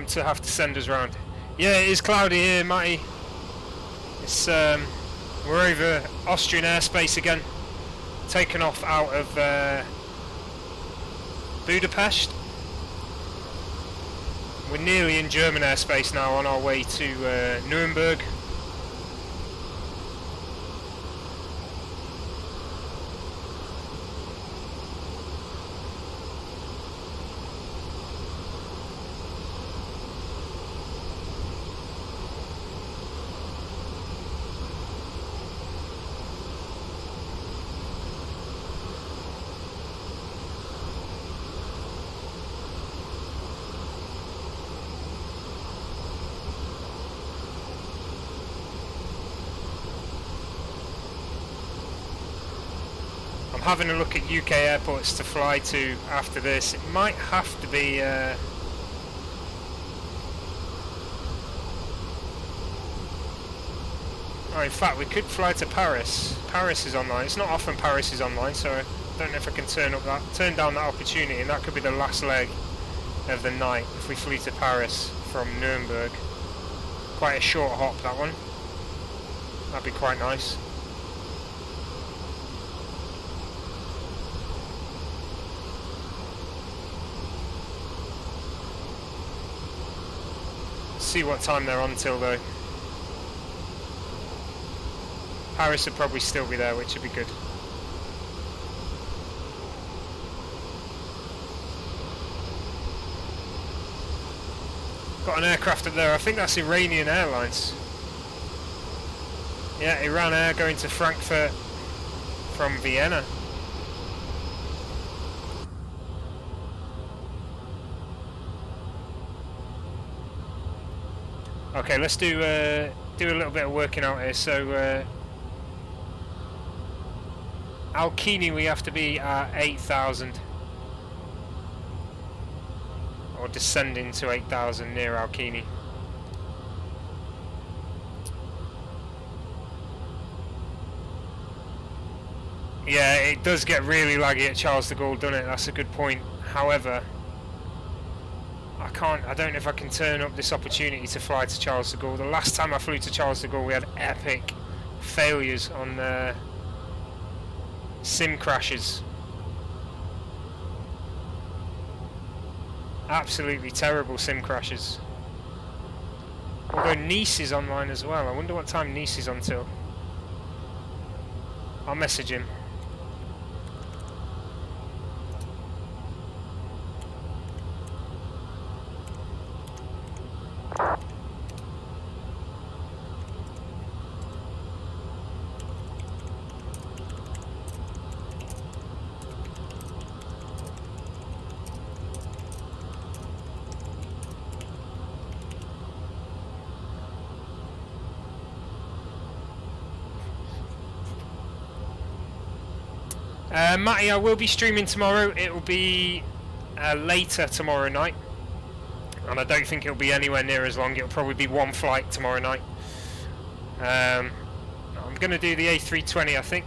to have to send us round. Yeah, it is cloudy here, Matty. It's we're over Austrian airspace again. Taken off out of Budapest. We're nearly in German airspace now, on our way to Nuremberg. I'm having a look at UK airports to fly to after this. It might have to be oh, in fact we could fly to Paris. Paris is online. It's not often Paris is online, so I don't know if I can turn down that opportunity, and that could be the last leg of the night if we flew to Paris from Nuremberg. Quite a short hop, that one. That'd be quite nice. See what time they're on till though. Paris would probably still be there, which would be good. Got an aircraft up there. I think that's Iranian Airlines. Yeah, Iran Air going to Frankfurt from Vienna. Okay, let's do a little bit of working out here. So Alkini, we have to be at 8,000, or descending to 8,000 near Alkini. Yeah, it does get really laggy at Charles de Gaulle, doesn't it? That's a good point. However, I don't know if I can turn up this opportunity to fly to Charles de Gaulle. The last time I flew to Charles de Gaulle we had epic failures on sim crashes. Absolutely terrible sim crashes. Although Nice is online as well. I wonder what time Nice is until. I'll message him. Matty, I will be streaming tomorrow. It will be later tomorrow night, and I don't think it'll be anywhere near as long. It'll probably be one flight tomorrow night. I'm going to do the A320, I think.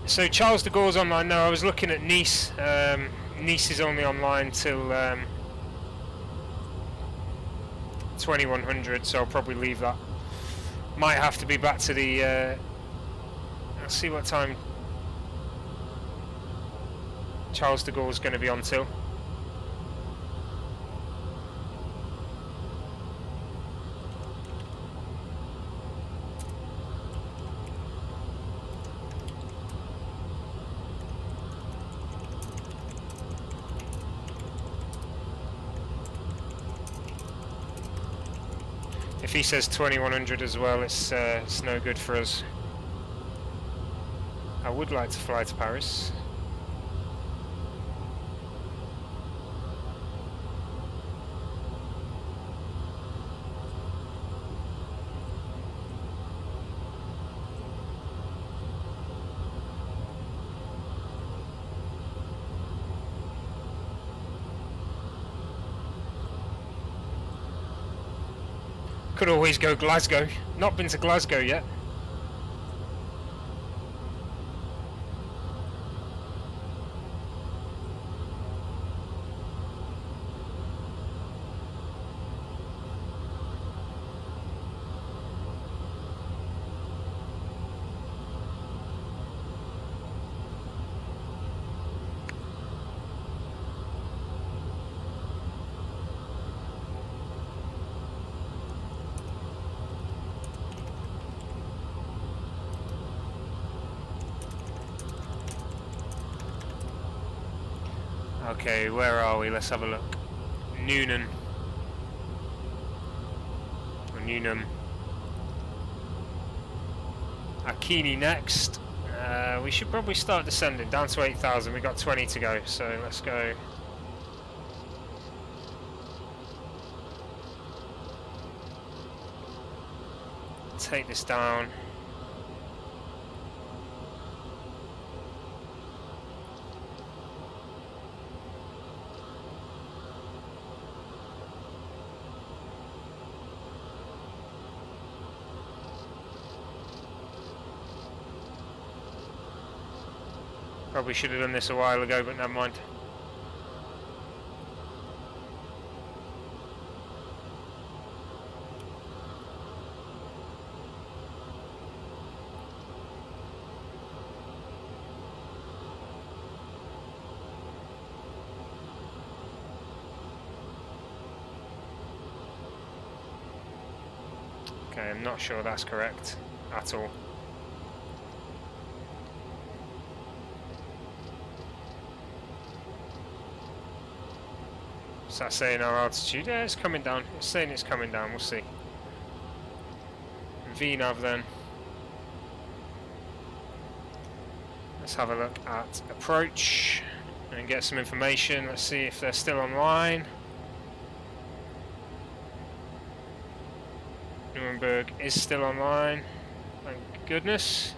So Charles de Gaulle's online. No, I was looking at Nice. Nice is only online till 2100, so I'll probably leave that. Might have to be back to the let's see what time Charles de Gaulle's going to be on till. If he says 2100 as well, it's no good for us. I would like to fly to Paris. Could always go Glasgow. Not been to Glasgow yet. Okay, where are we? Let's have a look. Noonan. Or Newnham. Akini next. We should probably start descending down to 8,000. We've got 20 to go, so let's go. Take this down. Probably should have done this a while ago, but never mind. Okay, I'm not sure that's correct at all. What's that saying, our altitude? Yeah, it's coming down. It's saying it's coming down, we'll see. VNAV then. Let's have a look at approach and get some information. Let's see if they're still online. Nuremberg is still online, thank goodness.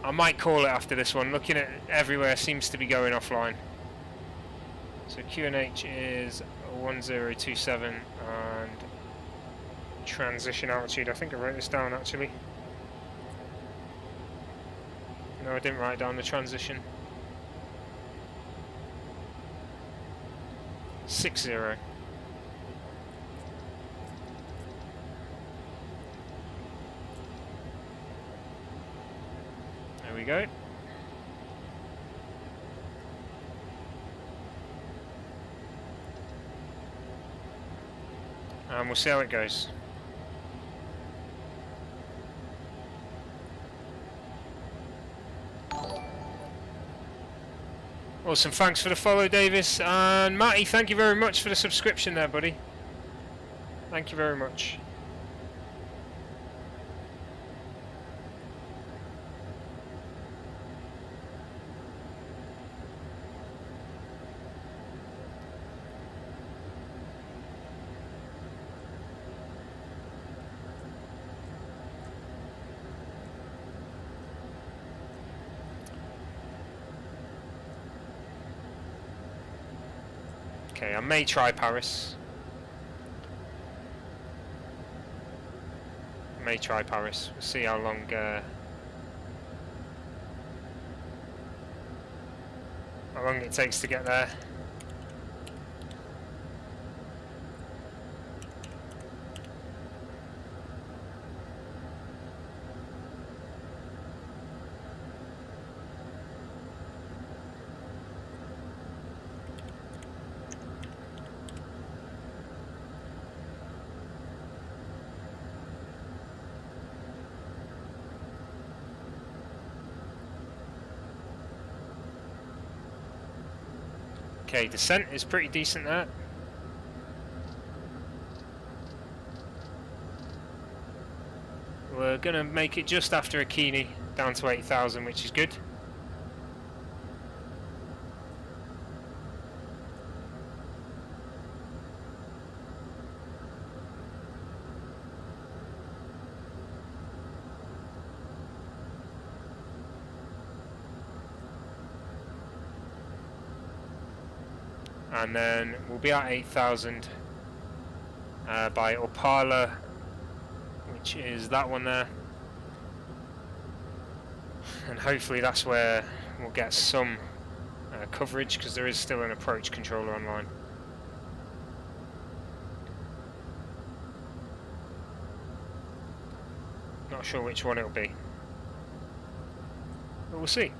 I might call it after this one. Looking at everywhere seems to be going offline. So QNH is 1027 and transition altitude. I think I wrote this down actually. No, I didn't write down the transition. 60. There we go. And we'll see how it goes. Awesome, thanks for the follow, Davis. And Matty, thank you very much for the subscription there, buddy. Thank you very much. Okay, I may try Paris. We'll see how long it takes to get there. Okay, descent is pretty decent there. We're going to make it just after Akini, down to 8,000, which is good. And then we'll be at 8,000 by Opala, which is that one there. And hopefully that's where we'll get some coverage, because there is still an approach controller online. Not sure which one it'll be, but we'll see.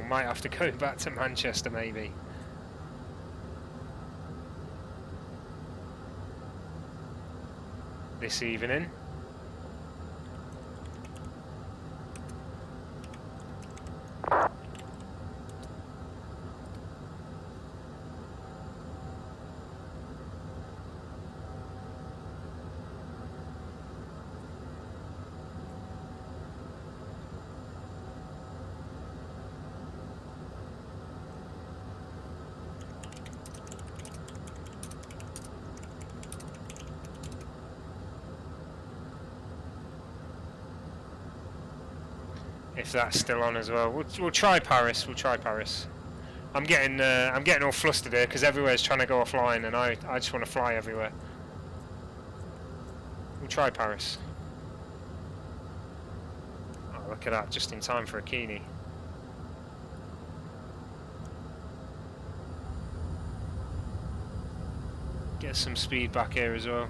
Might have to go back to Manchester maybe. This evening. If that's still on as well, we'll try Paris. We'll try Paris. I'm getting all flustered here because everywhere's trying to go offline, and I just want to fly everywhere. We'll try Paris. Oh, look at that! Just in time for Akini. Get some speed back here as well.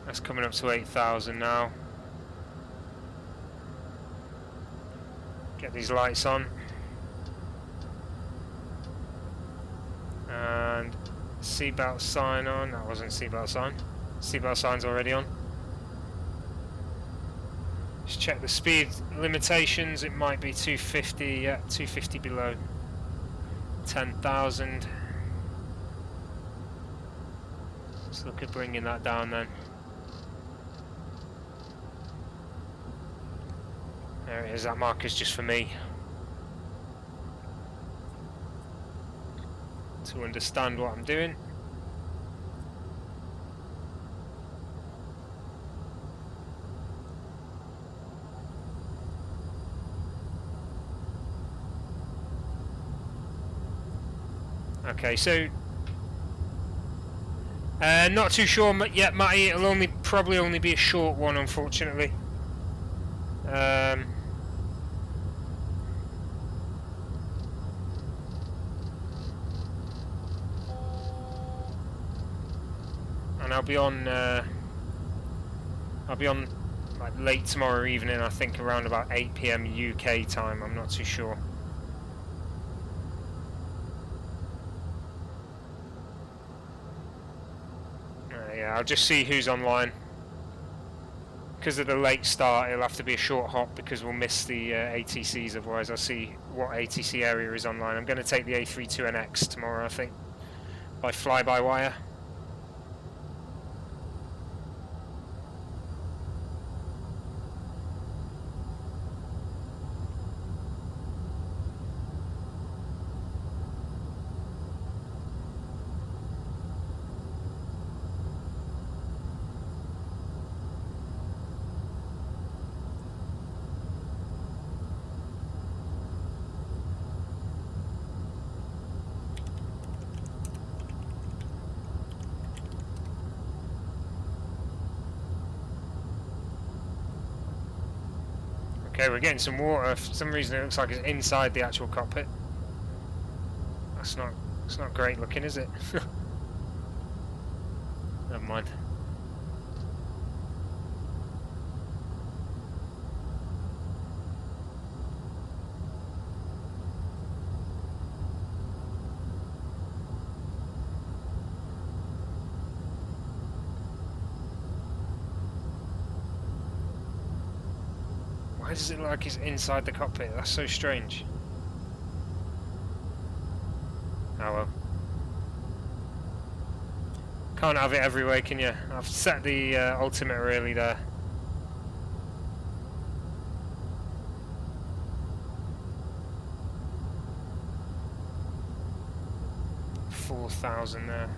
That's coming up to 8,000 now. Get these lights on. And seatbelt sign on. That wasn't seatbelt sign. Seatbelt sign's already on. Just check the speed limitations. It might be 250. Yeah, 250 below 10,000. Let's look at bringing that down then. There it is. That marker's just for me to understand what I'm doing. Okay, so not too sure yet, Matty. It'll probably only be a short one, unfortunately. And I'll be on like late tomorrow evening. I think around about 8 PM UK time. I'm not too sure. Yeah, I'll just see who's online. Because of the late start, it'll have to be a short hop because we'll miss the ATCs. Otherwise, I'll see what ATC area is online. I'm going to take the A32NX tomorrow, I think, by fly-by-wire. Okay, we're getting some water. For some reason it looks like it's inside the actual cockpit. It's not great looking, is it? Never mind. Why does it look like it's inside the cockpit? That's so strange. Oh well. Can't have it every way, can you? I've set the altimeter early there. $4,000 there.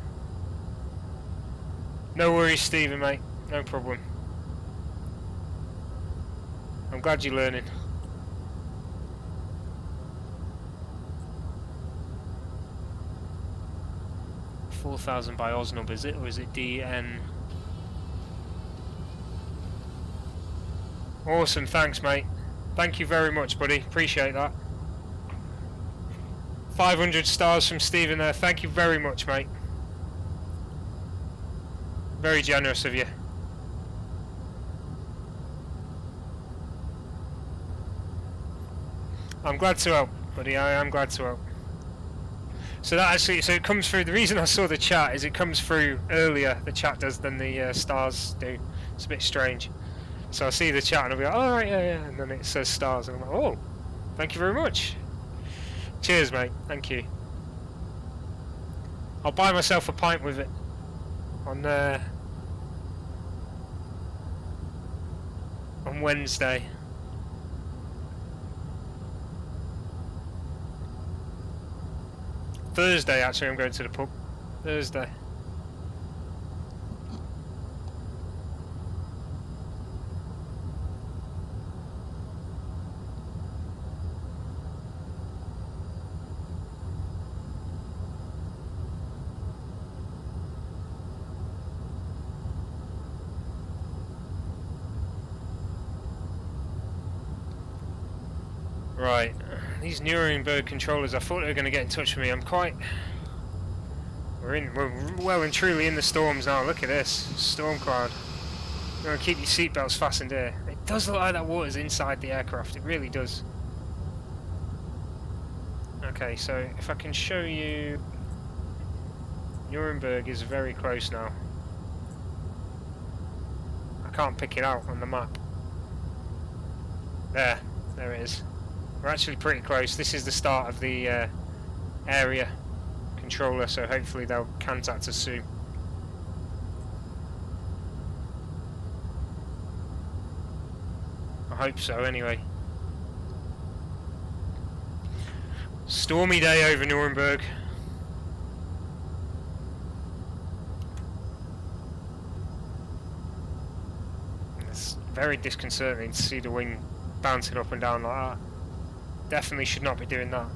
No worries, Stephen, mate. No problem. I'm glad you're learning. $4,000 by Osnub, is it? Or is it DN? Awesome, thanks, mate. Thank you very much, buddy. Appreciate that. 500 stars from Stephen there. Thank you very much, mate. Very generous of you. I'm glad to help, buddy. I am glad to help. So that actually, so it comes through. The reason I saw the chat is it comes through earlier. The chat does than the stars do. It's a bit strange. So I see the chat and I'll be like, oh, right, yeah, and then it says stars, and I'm like, oh, thank you very much. Cheers, mate. Thank you. I'll buy myself a pint with it on Wednesday. Thursday, actually, I'm going to the pub. Thursday. Right, these Nuremberg controllers, I thought they were going to get in touch with me. We're well and truly in the storms now. Look at this, storm cloud. You're going to keep your seatbelts fastened here. It does look like that water's inside the aircraft, it really does. Okay, so if I can show you, Nuremberg is very close now. I can't pick it out on the map. There it is. We're actually pretty close. This is the start of the area controller, so hopefully they'll contact us soon. I hope so, anyway. Stormy day over Nuremberg. It's very disconcerting to see the wing bouncing up and down like that. Definitely should not be doing that.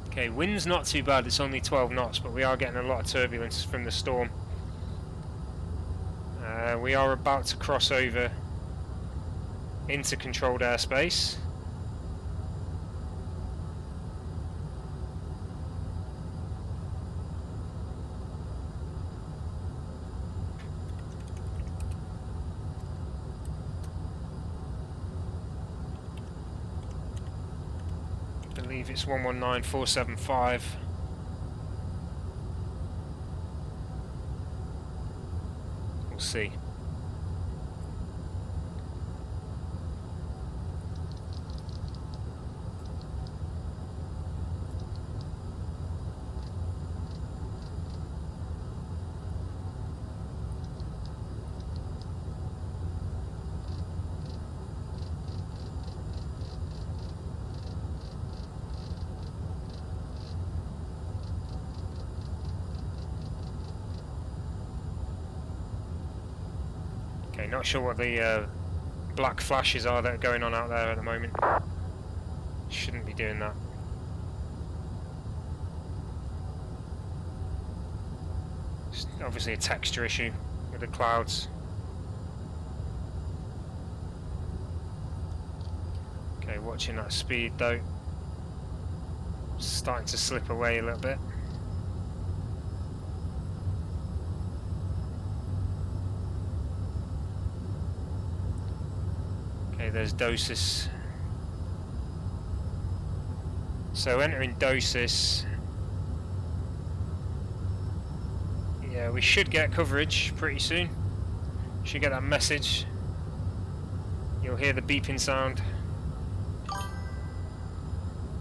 Okay, wind's not too bad, it's only 12 knots, but we are getting a lot of turbulence from the storm. We are about to cross over into controlled airspace. I believe it's 119475. We'll see. Okay, not sure what the black flashes are that are going on out there at the moment. Shouldn't be doing that. It's obviously a texture issue with the clouds. Okay, watching that speed though. Starting to slip away a little bit. Okay, there's Dosis. So entering Dosis. Yeah, we should get coverage pretty soon. Should get that message. You'll hear the beeping sound.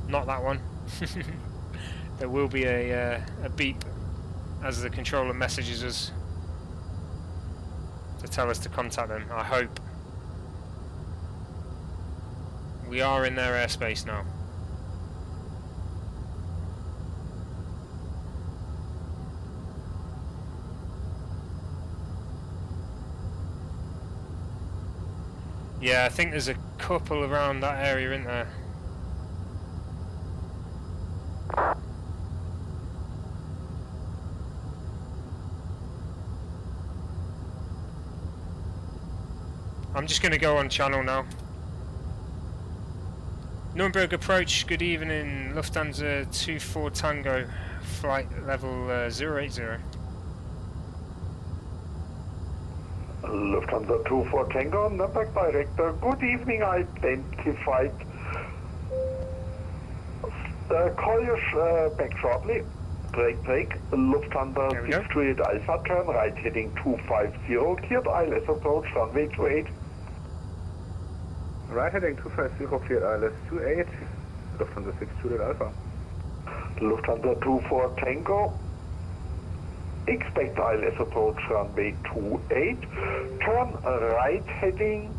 Not that one. There will be a beep as the controller messages us to tell us to contact them, I hope. We are in their airspace now. Yeah, I think there's a couple around that area, isn't there? I'm just going to go on channel now. Nuremberg approach, good evening, Lufthansa 24 Tango, flight level 080. Lufthansa 24 Tango, Nuremberg director, good evening, identified. Call you back shortly. Break, Lufthansa 628 Alpha, turn right heading 250, cleared ILS approach, runway 28. Right heading 250, cleared ILS 28, Lufthansa 628 Alpha. Lufthansa 24 Tango, expect ILS approach runway 28, turn right heading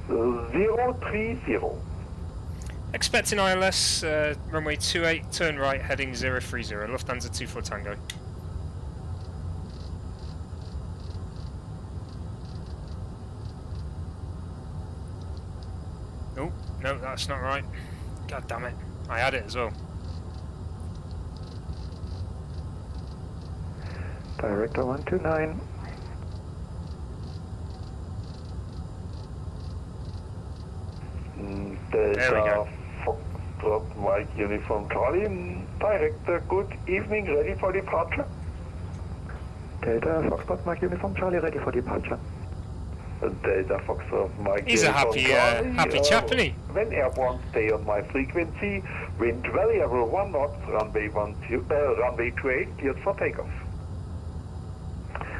030. Expecting ILS, runway 28, turn right heading 030, Lufthansa 24 Tango. Oh, no, that's not right. God damn it. I had it as well. Director 129. There we go. White uniform Charlie. Director, good evening, ready for departure? Delta Foxtrot Mike Uniform Charlie ready for departure. Delta Foxtrot Mike He's a happy, happy chap, isn't he? When airborne, stay on my frequency. Wind variable 1 knot, runway 28, cleared for takeoff.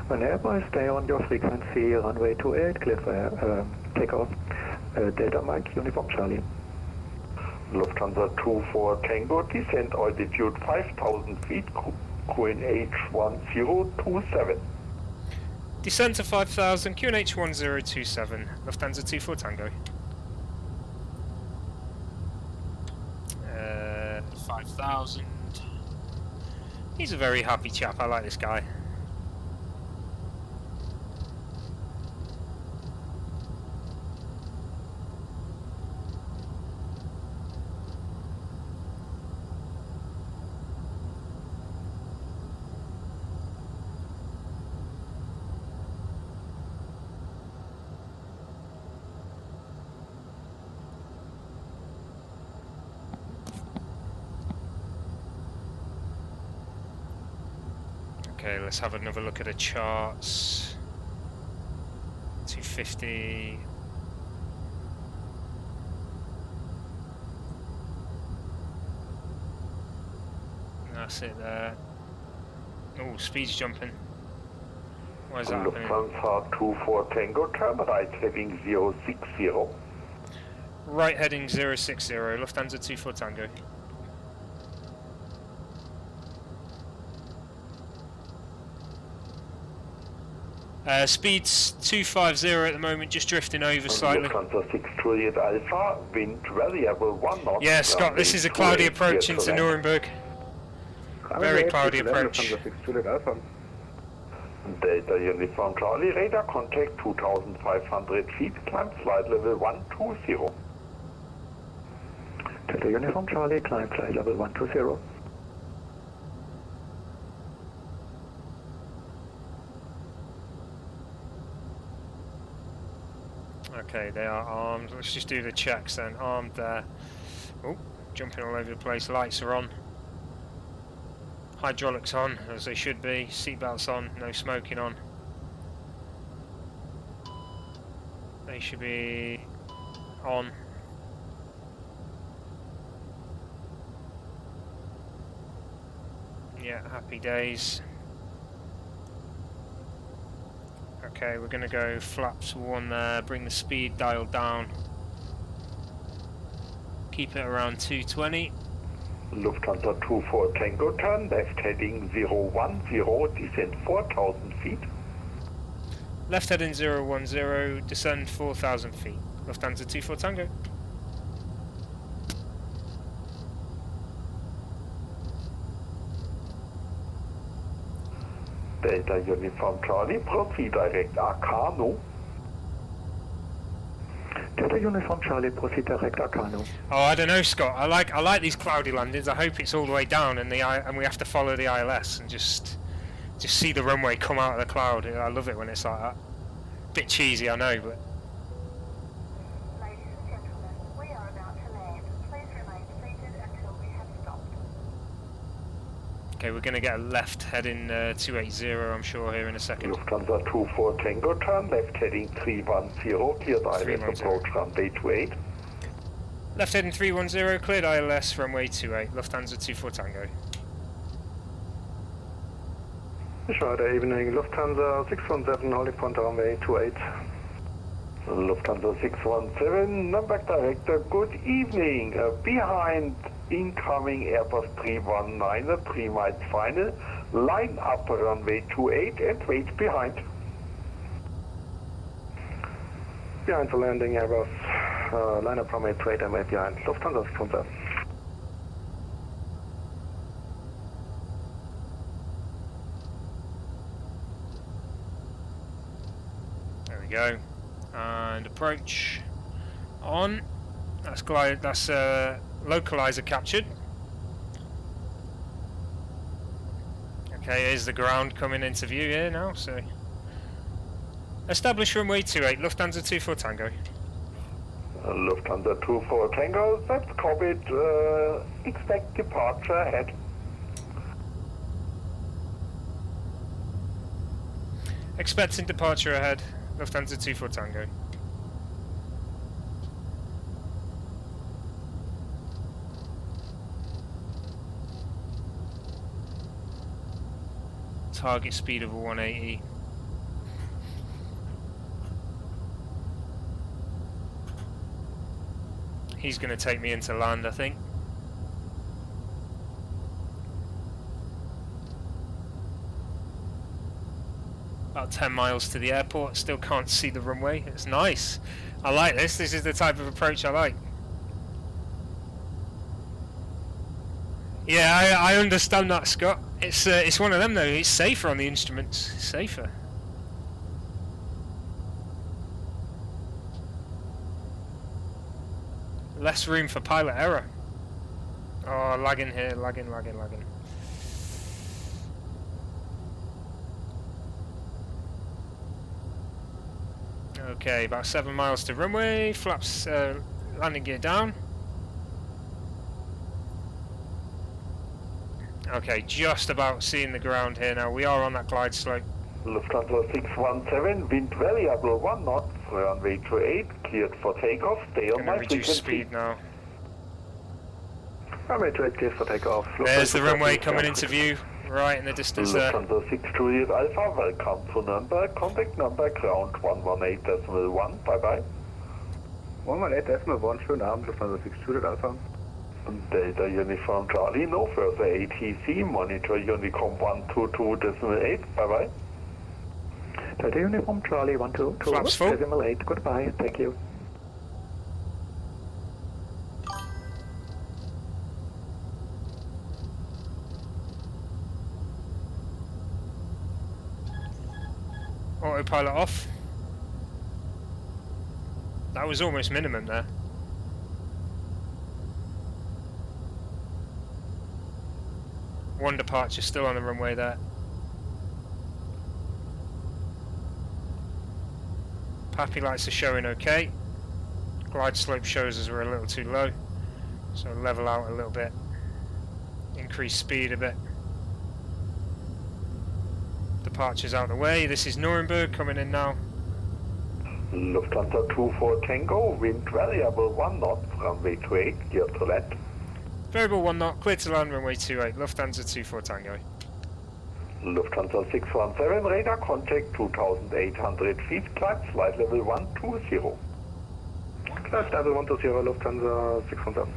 When airborne, stay on your frequency, runway 28, cleared for takeoff. Delta Mike Uniform Charlie. Lufthansa 24 Tango, descent altitude 5,000 feet, QNH 1027. Descent to 5,000, QNH 1027, Lufthansa 24 Tango. 5,000. He's a very happy chap, I like this guy. Okay, let's have another look at the charts. 250. That's it there. Oh, speed's jumping. Why is that happening? Lufthansa 24 Tango, turn right heading 060. Right heading 060, Lufthansa 24 Tango. Speed's 250 at the moment, just drifting over slightly. Lufthansa 6 Juliet Alpha, wind variable 1 knot. Yeah, Scott, this is a cloudy approach into Nuremberg. Very cloudy approach. Lufthansa 6 Juliet Alpha. Delta Uniform Charlie, radar contact 2,500 feet, climb flight level 120. Delta Uniform Charlie, climb flight level 120. Okay, they are armed. Let's just do the checks then. Armed there. Oh, jumping all over the place. Lights are on. Hydraulics on, as they should be. Seatbelts on. No smoking on. They should be on. Yeah, happy days. Okay, we're going to go flaps 1 there, bring the speed dial down. Keep it around 220. Lufthansa 24 Tango, turn left heading 010, descend 4,000 feet. Left heading 010, descend 4,000 feet. Lufthansa 24 Tango. Delta Uniform Charlie, proceed direct Arcano. Delta Uniform Charlie, proceed direct Arcano. Oh, I don't know, Scott. I like these cloudy landings. I hope it's all the way down, and we have to follow the ILS and just see the runway come out of the cloud. I love it when it's like that. Bit cheesy, I know, but. Ladies and gentlemen, we are about to land. Please remain seated until we have stopped. Okay, we're going to get a left heading 280, I'm sure, here in a second. Lufthansa 24 Tango, turn left heading 310, cleared ILS approach runway 28. Left heading 310, cleared ILS runway 28, Lufthansa 24 Tango. Friday evening, Lufthansa 617, holding point runway 28. Lufthansa 617, Nürnberg Director, good evening. Behind incoming Airbus 319, 3 miles final, line up runway 28 and wait behind. Behind the landing, Airbus, line up runway 28 and wait behind. Lufthansa 617. There we go. And approach on. That's localizer captured. Okay, here's the ground coming into view here now, so establish runway 28, Lufthansa 24 Tango. Lufthansa 24 Tango, that's copied, expect departure ahead. Expecting departure ahead. Lufthansa 24 Tango. Target speed of 180. He's going to take me into land, I think. About 10 miles to the airport. Still can't see the runway. It's nice. I like this. This is the type of approach I like. Yeah, I understand that, Scott. It's one of them though. It's safer on the instruments. It's safer. Less room for pilot error. Oh, lagging here, lagging. Okay, about 7 miles to runway. Flaps, landing gear down. Okay, just about seeing the ground here now. We are on that glide slope. Lufthansa 617, wind variable 1 knot, runway 28, cleared for takeoff, stay on my frequency. Reduce speed now. Runway 28, cleared for takeoff. There's the runway coming into view, right in the distance there. Lufthansa 6 Juliet Alpha, welcome to number, contact number, ground 118.1, bye bye. 118.1, schönen Abend, Lufthansa 6 Juliet Alpha. Delta Uniform Charlie, no further ATC, monitor Uniform 122.8, bye bye. Delta Uniform Charlie 122.8, goodbye, thank you. Autopilot off. That was almost minimum there. One departure still on the runway there. Pappy lights are showing okay. Glide slope shows us we're a little too low. So level out a little bit. Increase speed a bit. Departure's out of the way. This is Nuremberg coming in now. Lufthansa 24 Tango, wind variable 1 knot, runway 28, gear to left. Variable 1 knot, clear to land, runway 28, Lufthansa 24 Tango. Lufthansa 617, radar contact 2,800 feet, climb flight level 120. Flight level 120, Lufthansa 617.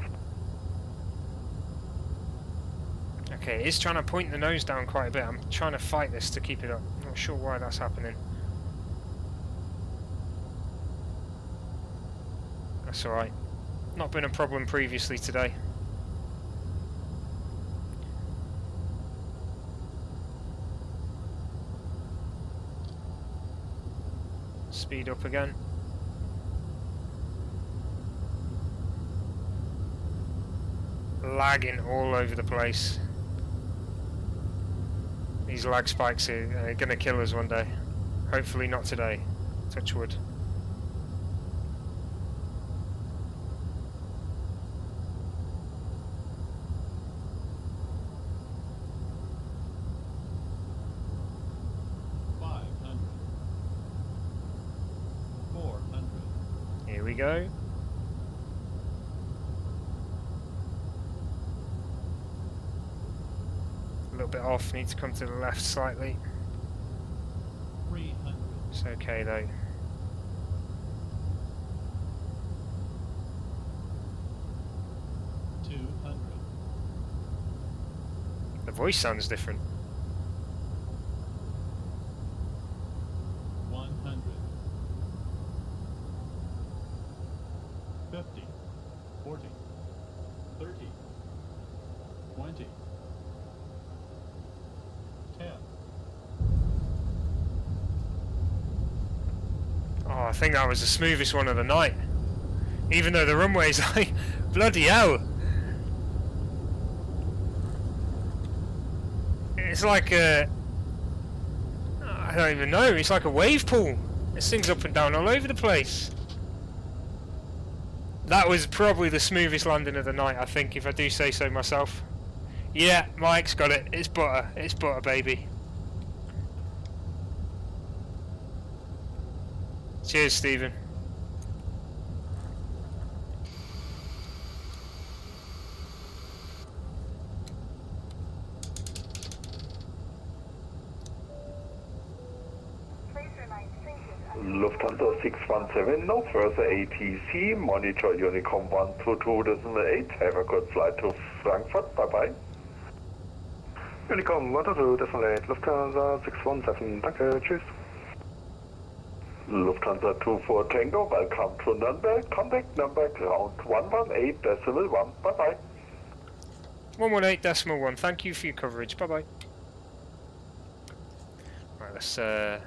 Okay, it's trying to point the nose down quite a bit. I'm trying to fight this to keep it up. Not sure why that's happening. That's alright. Not been a problem previously today. Speed up again. Lagging all over the place. These lag spikes are going to kill us one day. Hopefully not today. Touch wood. Here we go. A little bit off, need to come to the left slightly. 300. It's okay though. The voice sounds different. 100. 50. 40. 30. 20. 10. Oh, I think that was the smoothest one of the night. Even though the runway's like, bloody hell. It's like a, I don't even know, it's like a wave pool. This thing's up and down all over the place. That was probably the smoothest landing of the night, I think, if I do say so myself. Yeah, Mike's got it. It's butter, baby. Cheers, Stephen. Lufthansa 617, no further ATC, monitor Unicom 122.8, have a good flight to Frankfurt, bye bye. Unicom 122.8, Lufthansa 617, danke, tschüss. Lufthansa 24 Tango, welcome to Nürnberg, contact number ground 118.1, bye bye. 118.1, thank you for your coverage, bye bye. Right, let's get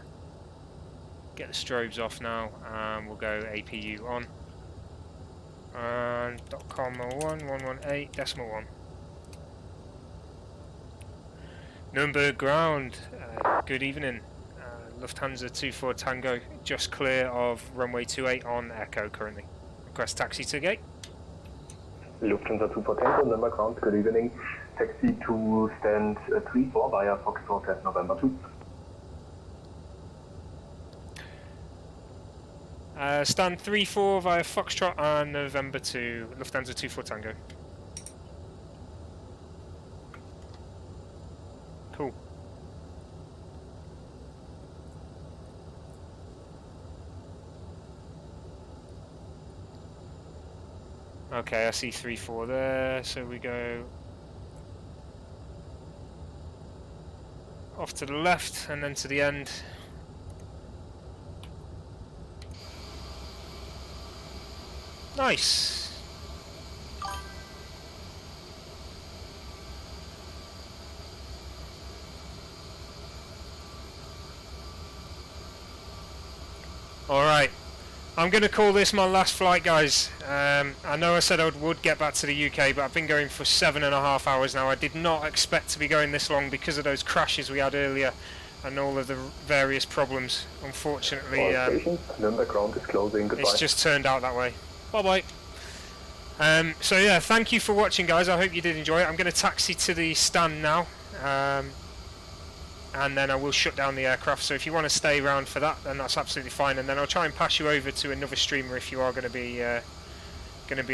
the strobes off now, and we'll go APU on. And .com01, 118.1. Nürnberg ground, good evening. Lufthansa 24 Tango, just clear of runway 28 on Echo currently. Request taxi to gate. Lufthansa 24 Tango, Nürnberg ground, good evening. Taxi to stand 34 via Foxtrot at November 2. Stand 34 via Foxtrot and November 2, Lufthansa 24 Tango. Cool. Okay, I see 3-4 there, so we go off to the left and then to the end. Nice. Alright, I'm going to call this my last flight, guys. I know I said I would get back to the UK, but I've been going for 7.5 hours now. I did not expect to be going this long because of those crashes we had earlier and all of the various problems. Unfortunately, Nürnberg ground is closing. Goodbye. It's just turned out that way. Bye bye. So yeah, thank you for watching, guys. I hope you did enjoy it. I'm going to taxi to the stand now, and then I will shut down the aircraft. So if you want to stay around for that, then that's absolutely fine. And then I'll try and pass you over to another streamer if you are going to be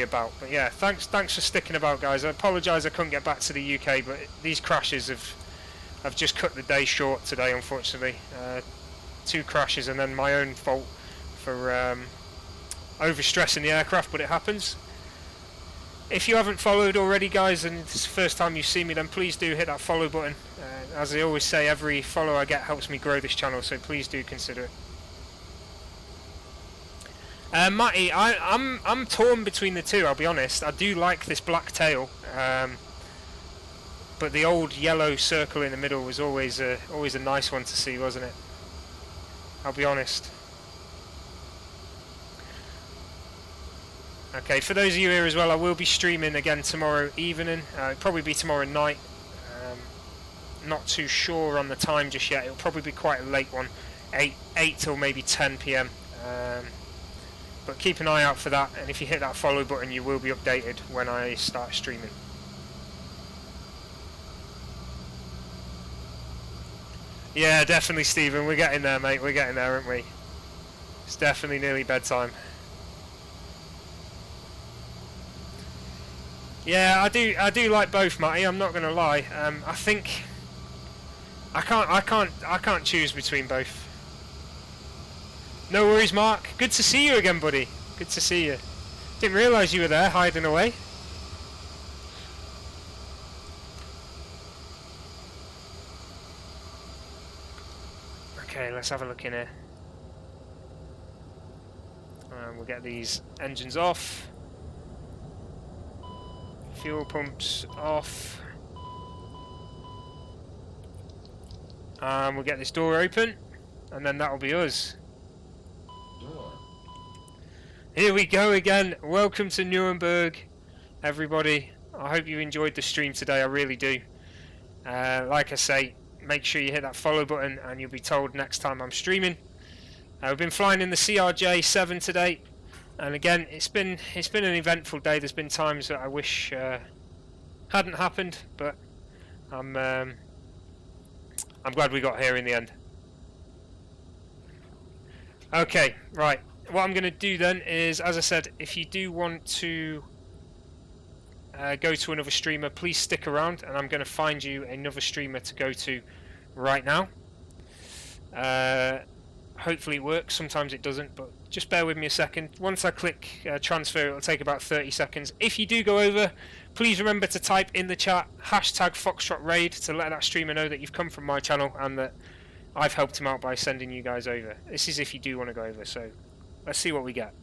about. But yeah, thanks for sticking about, guys. I apologise I couldn't get back to the UK, but these crashes have just cut the day short today, unfortunately. 2 crashes and then my own fault for overstressing the aircraft, but it happens. If you haven't followed already, guys, and it's the first time you see me, then please do hit that follow button. As I always say, every follow I get helps me grow this channel, so please do consider it. Matty, I'm torn between the two, I'll be honest. I do like this black tail, but the old yellow circle in the middle was always a nice one to see, wasn't it? I'll be honest. Okay, for those of you here as well, I will be streaming again tomorrow evening. It'll probably be tomorrow night. Not too sure on the time just yet. It'll probably be quite a late one, 8 till maybe 10 PM. But keep an eye out for that, and if you hit that follow button, you will be updated when I start streaming. Yeah, definitely, Stephen. We're getting there, mate. We're getting there, aren't we? It's definitely nearly bedtime. Yeah, I do like both, Matty. I'm not gonna lie. I think I can't choose between both. No worries, Mark. Good to see you again, buddy. Good to see you. Didn't realise you were there hiding away. Okay, let's have a look in here. We'll get these engines off. Fuel pumps off. And we'll get this door open, and then that'll be us. Door. Here we go again. Welcome to Nuremberg, everybody. I hope you enjoyed the stream today. I really do. Like I say, make sure you hit that follow button, and you'll be told next time I'm streaming. We've been flying in the CRJ 7 today. And again, it's been an eventful day. There's been times that I wish hadn't happened, but I'm glad we got here in the end. Okay, right. What I'm going to do then is, as I said, if you do want to go to another streamer, please stick around, and I'm going to find you another streamer to go to right now. Hopefully it works. Sometimes it doesn't, but just bear with me a second. Once I click transfer, it'll take about 30 seconds. If you do go over, please remember to type in the chat hashtag Foxtrot Raid to let that streamer know that you've come from my channel and that I've helped him out by sending you guys over. This is if you do want to go over, so let's see what we get.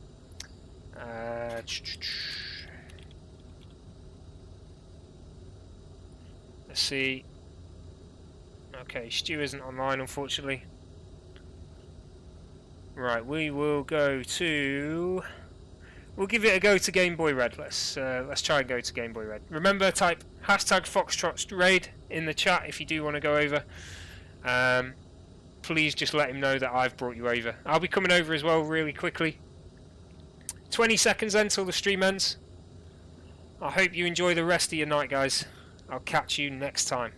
Let's see. Okay, Stu isn't online, unfortunately. Right, we will go to... We'll give it a go to Game Boy Red. Let's try and go to Game Boy Red. Remember, type hashtag Foxtrot Raid in the chat if you do want to go over. Please just let him know that I've brought you over. I'll be coming over as well really quickly. 20 seconds then till the stream ends. I hope you enjoy the rest of your night, guys. I'll catch you next time.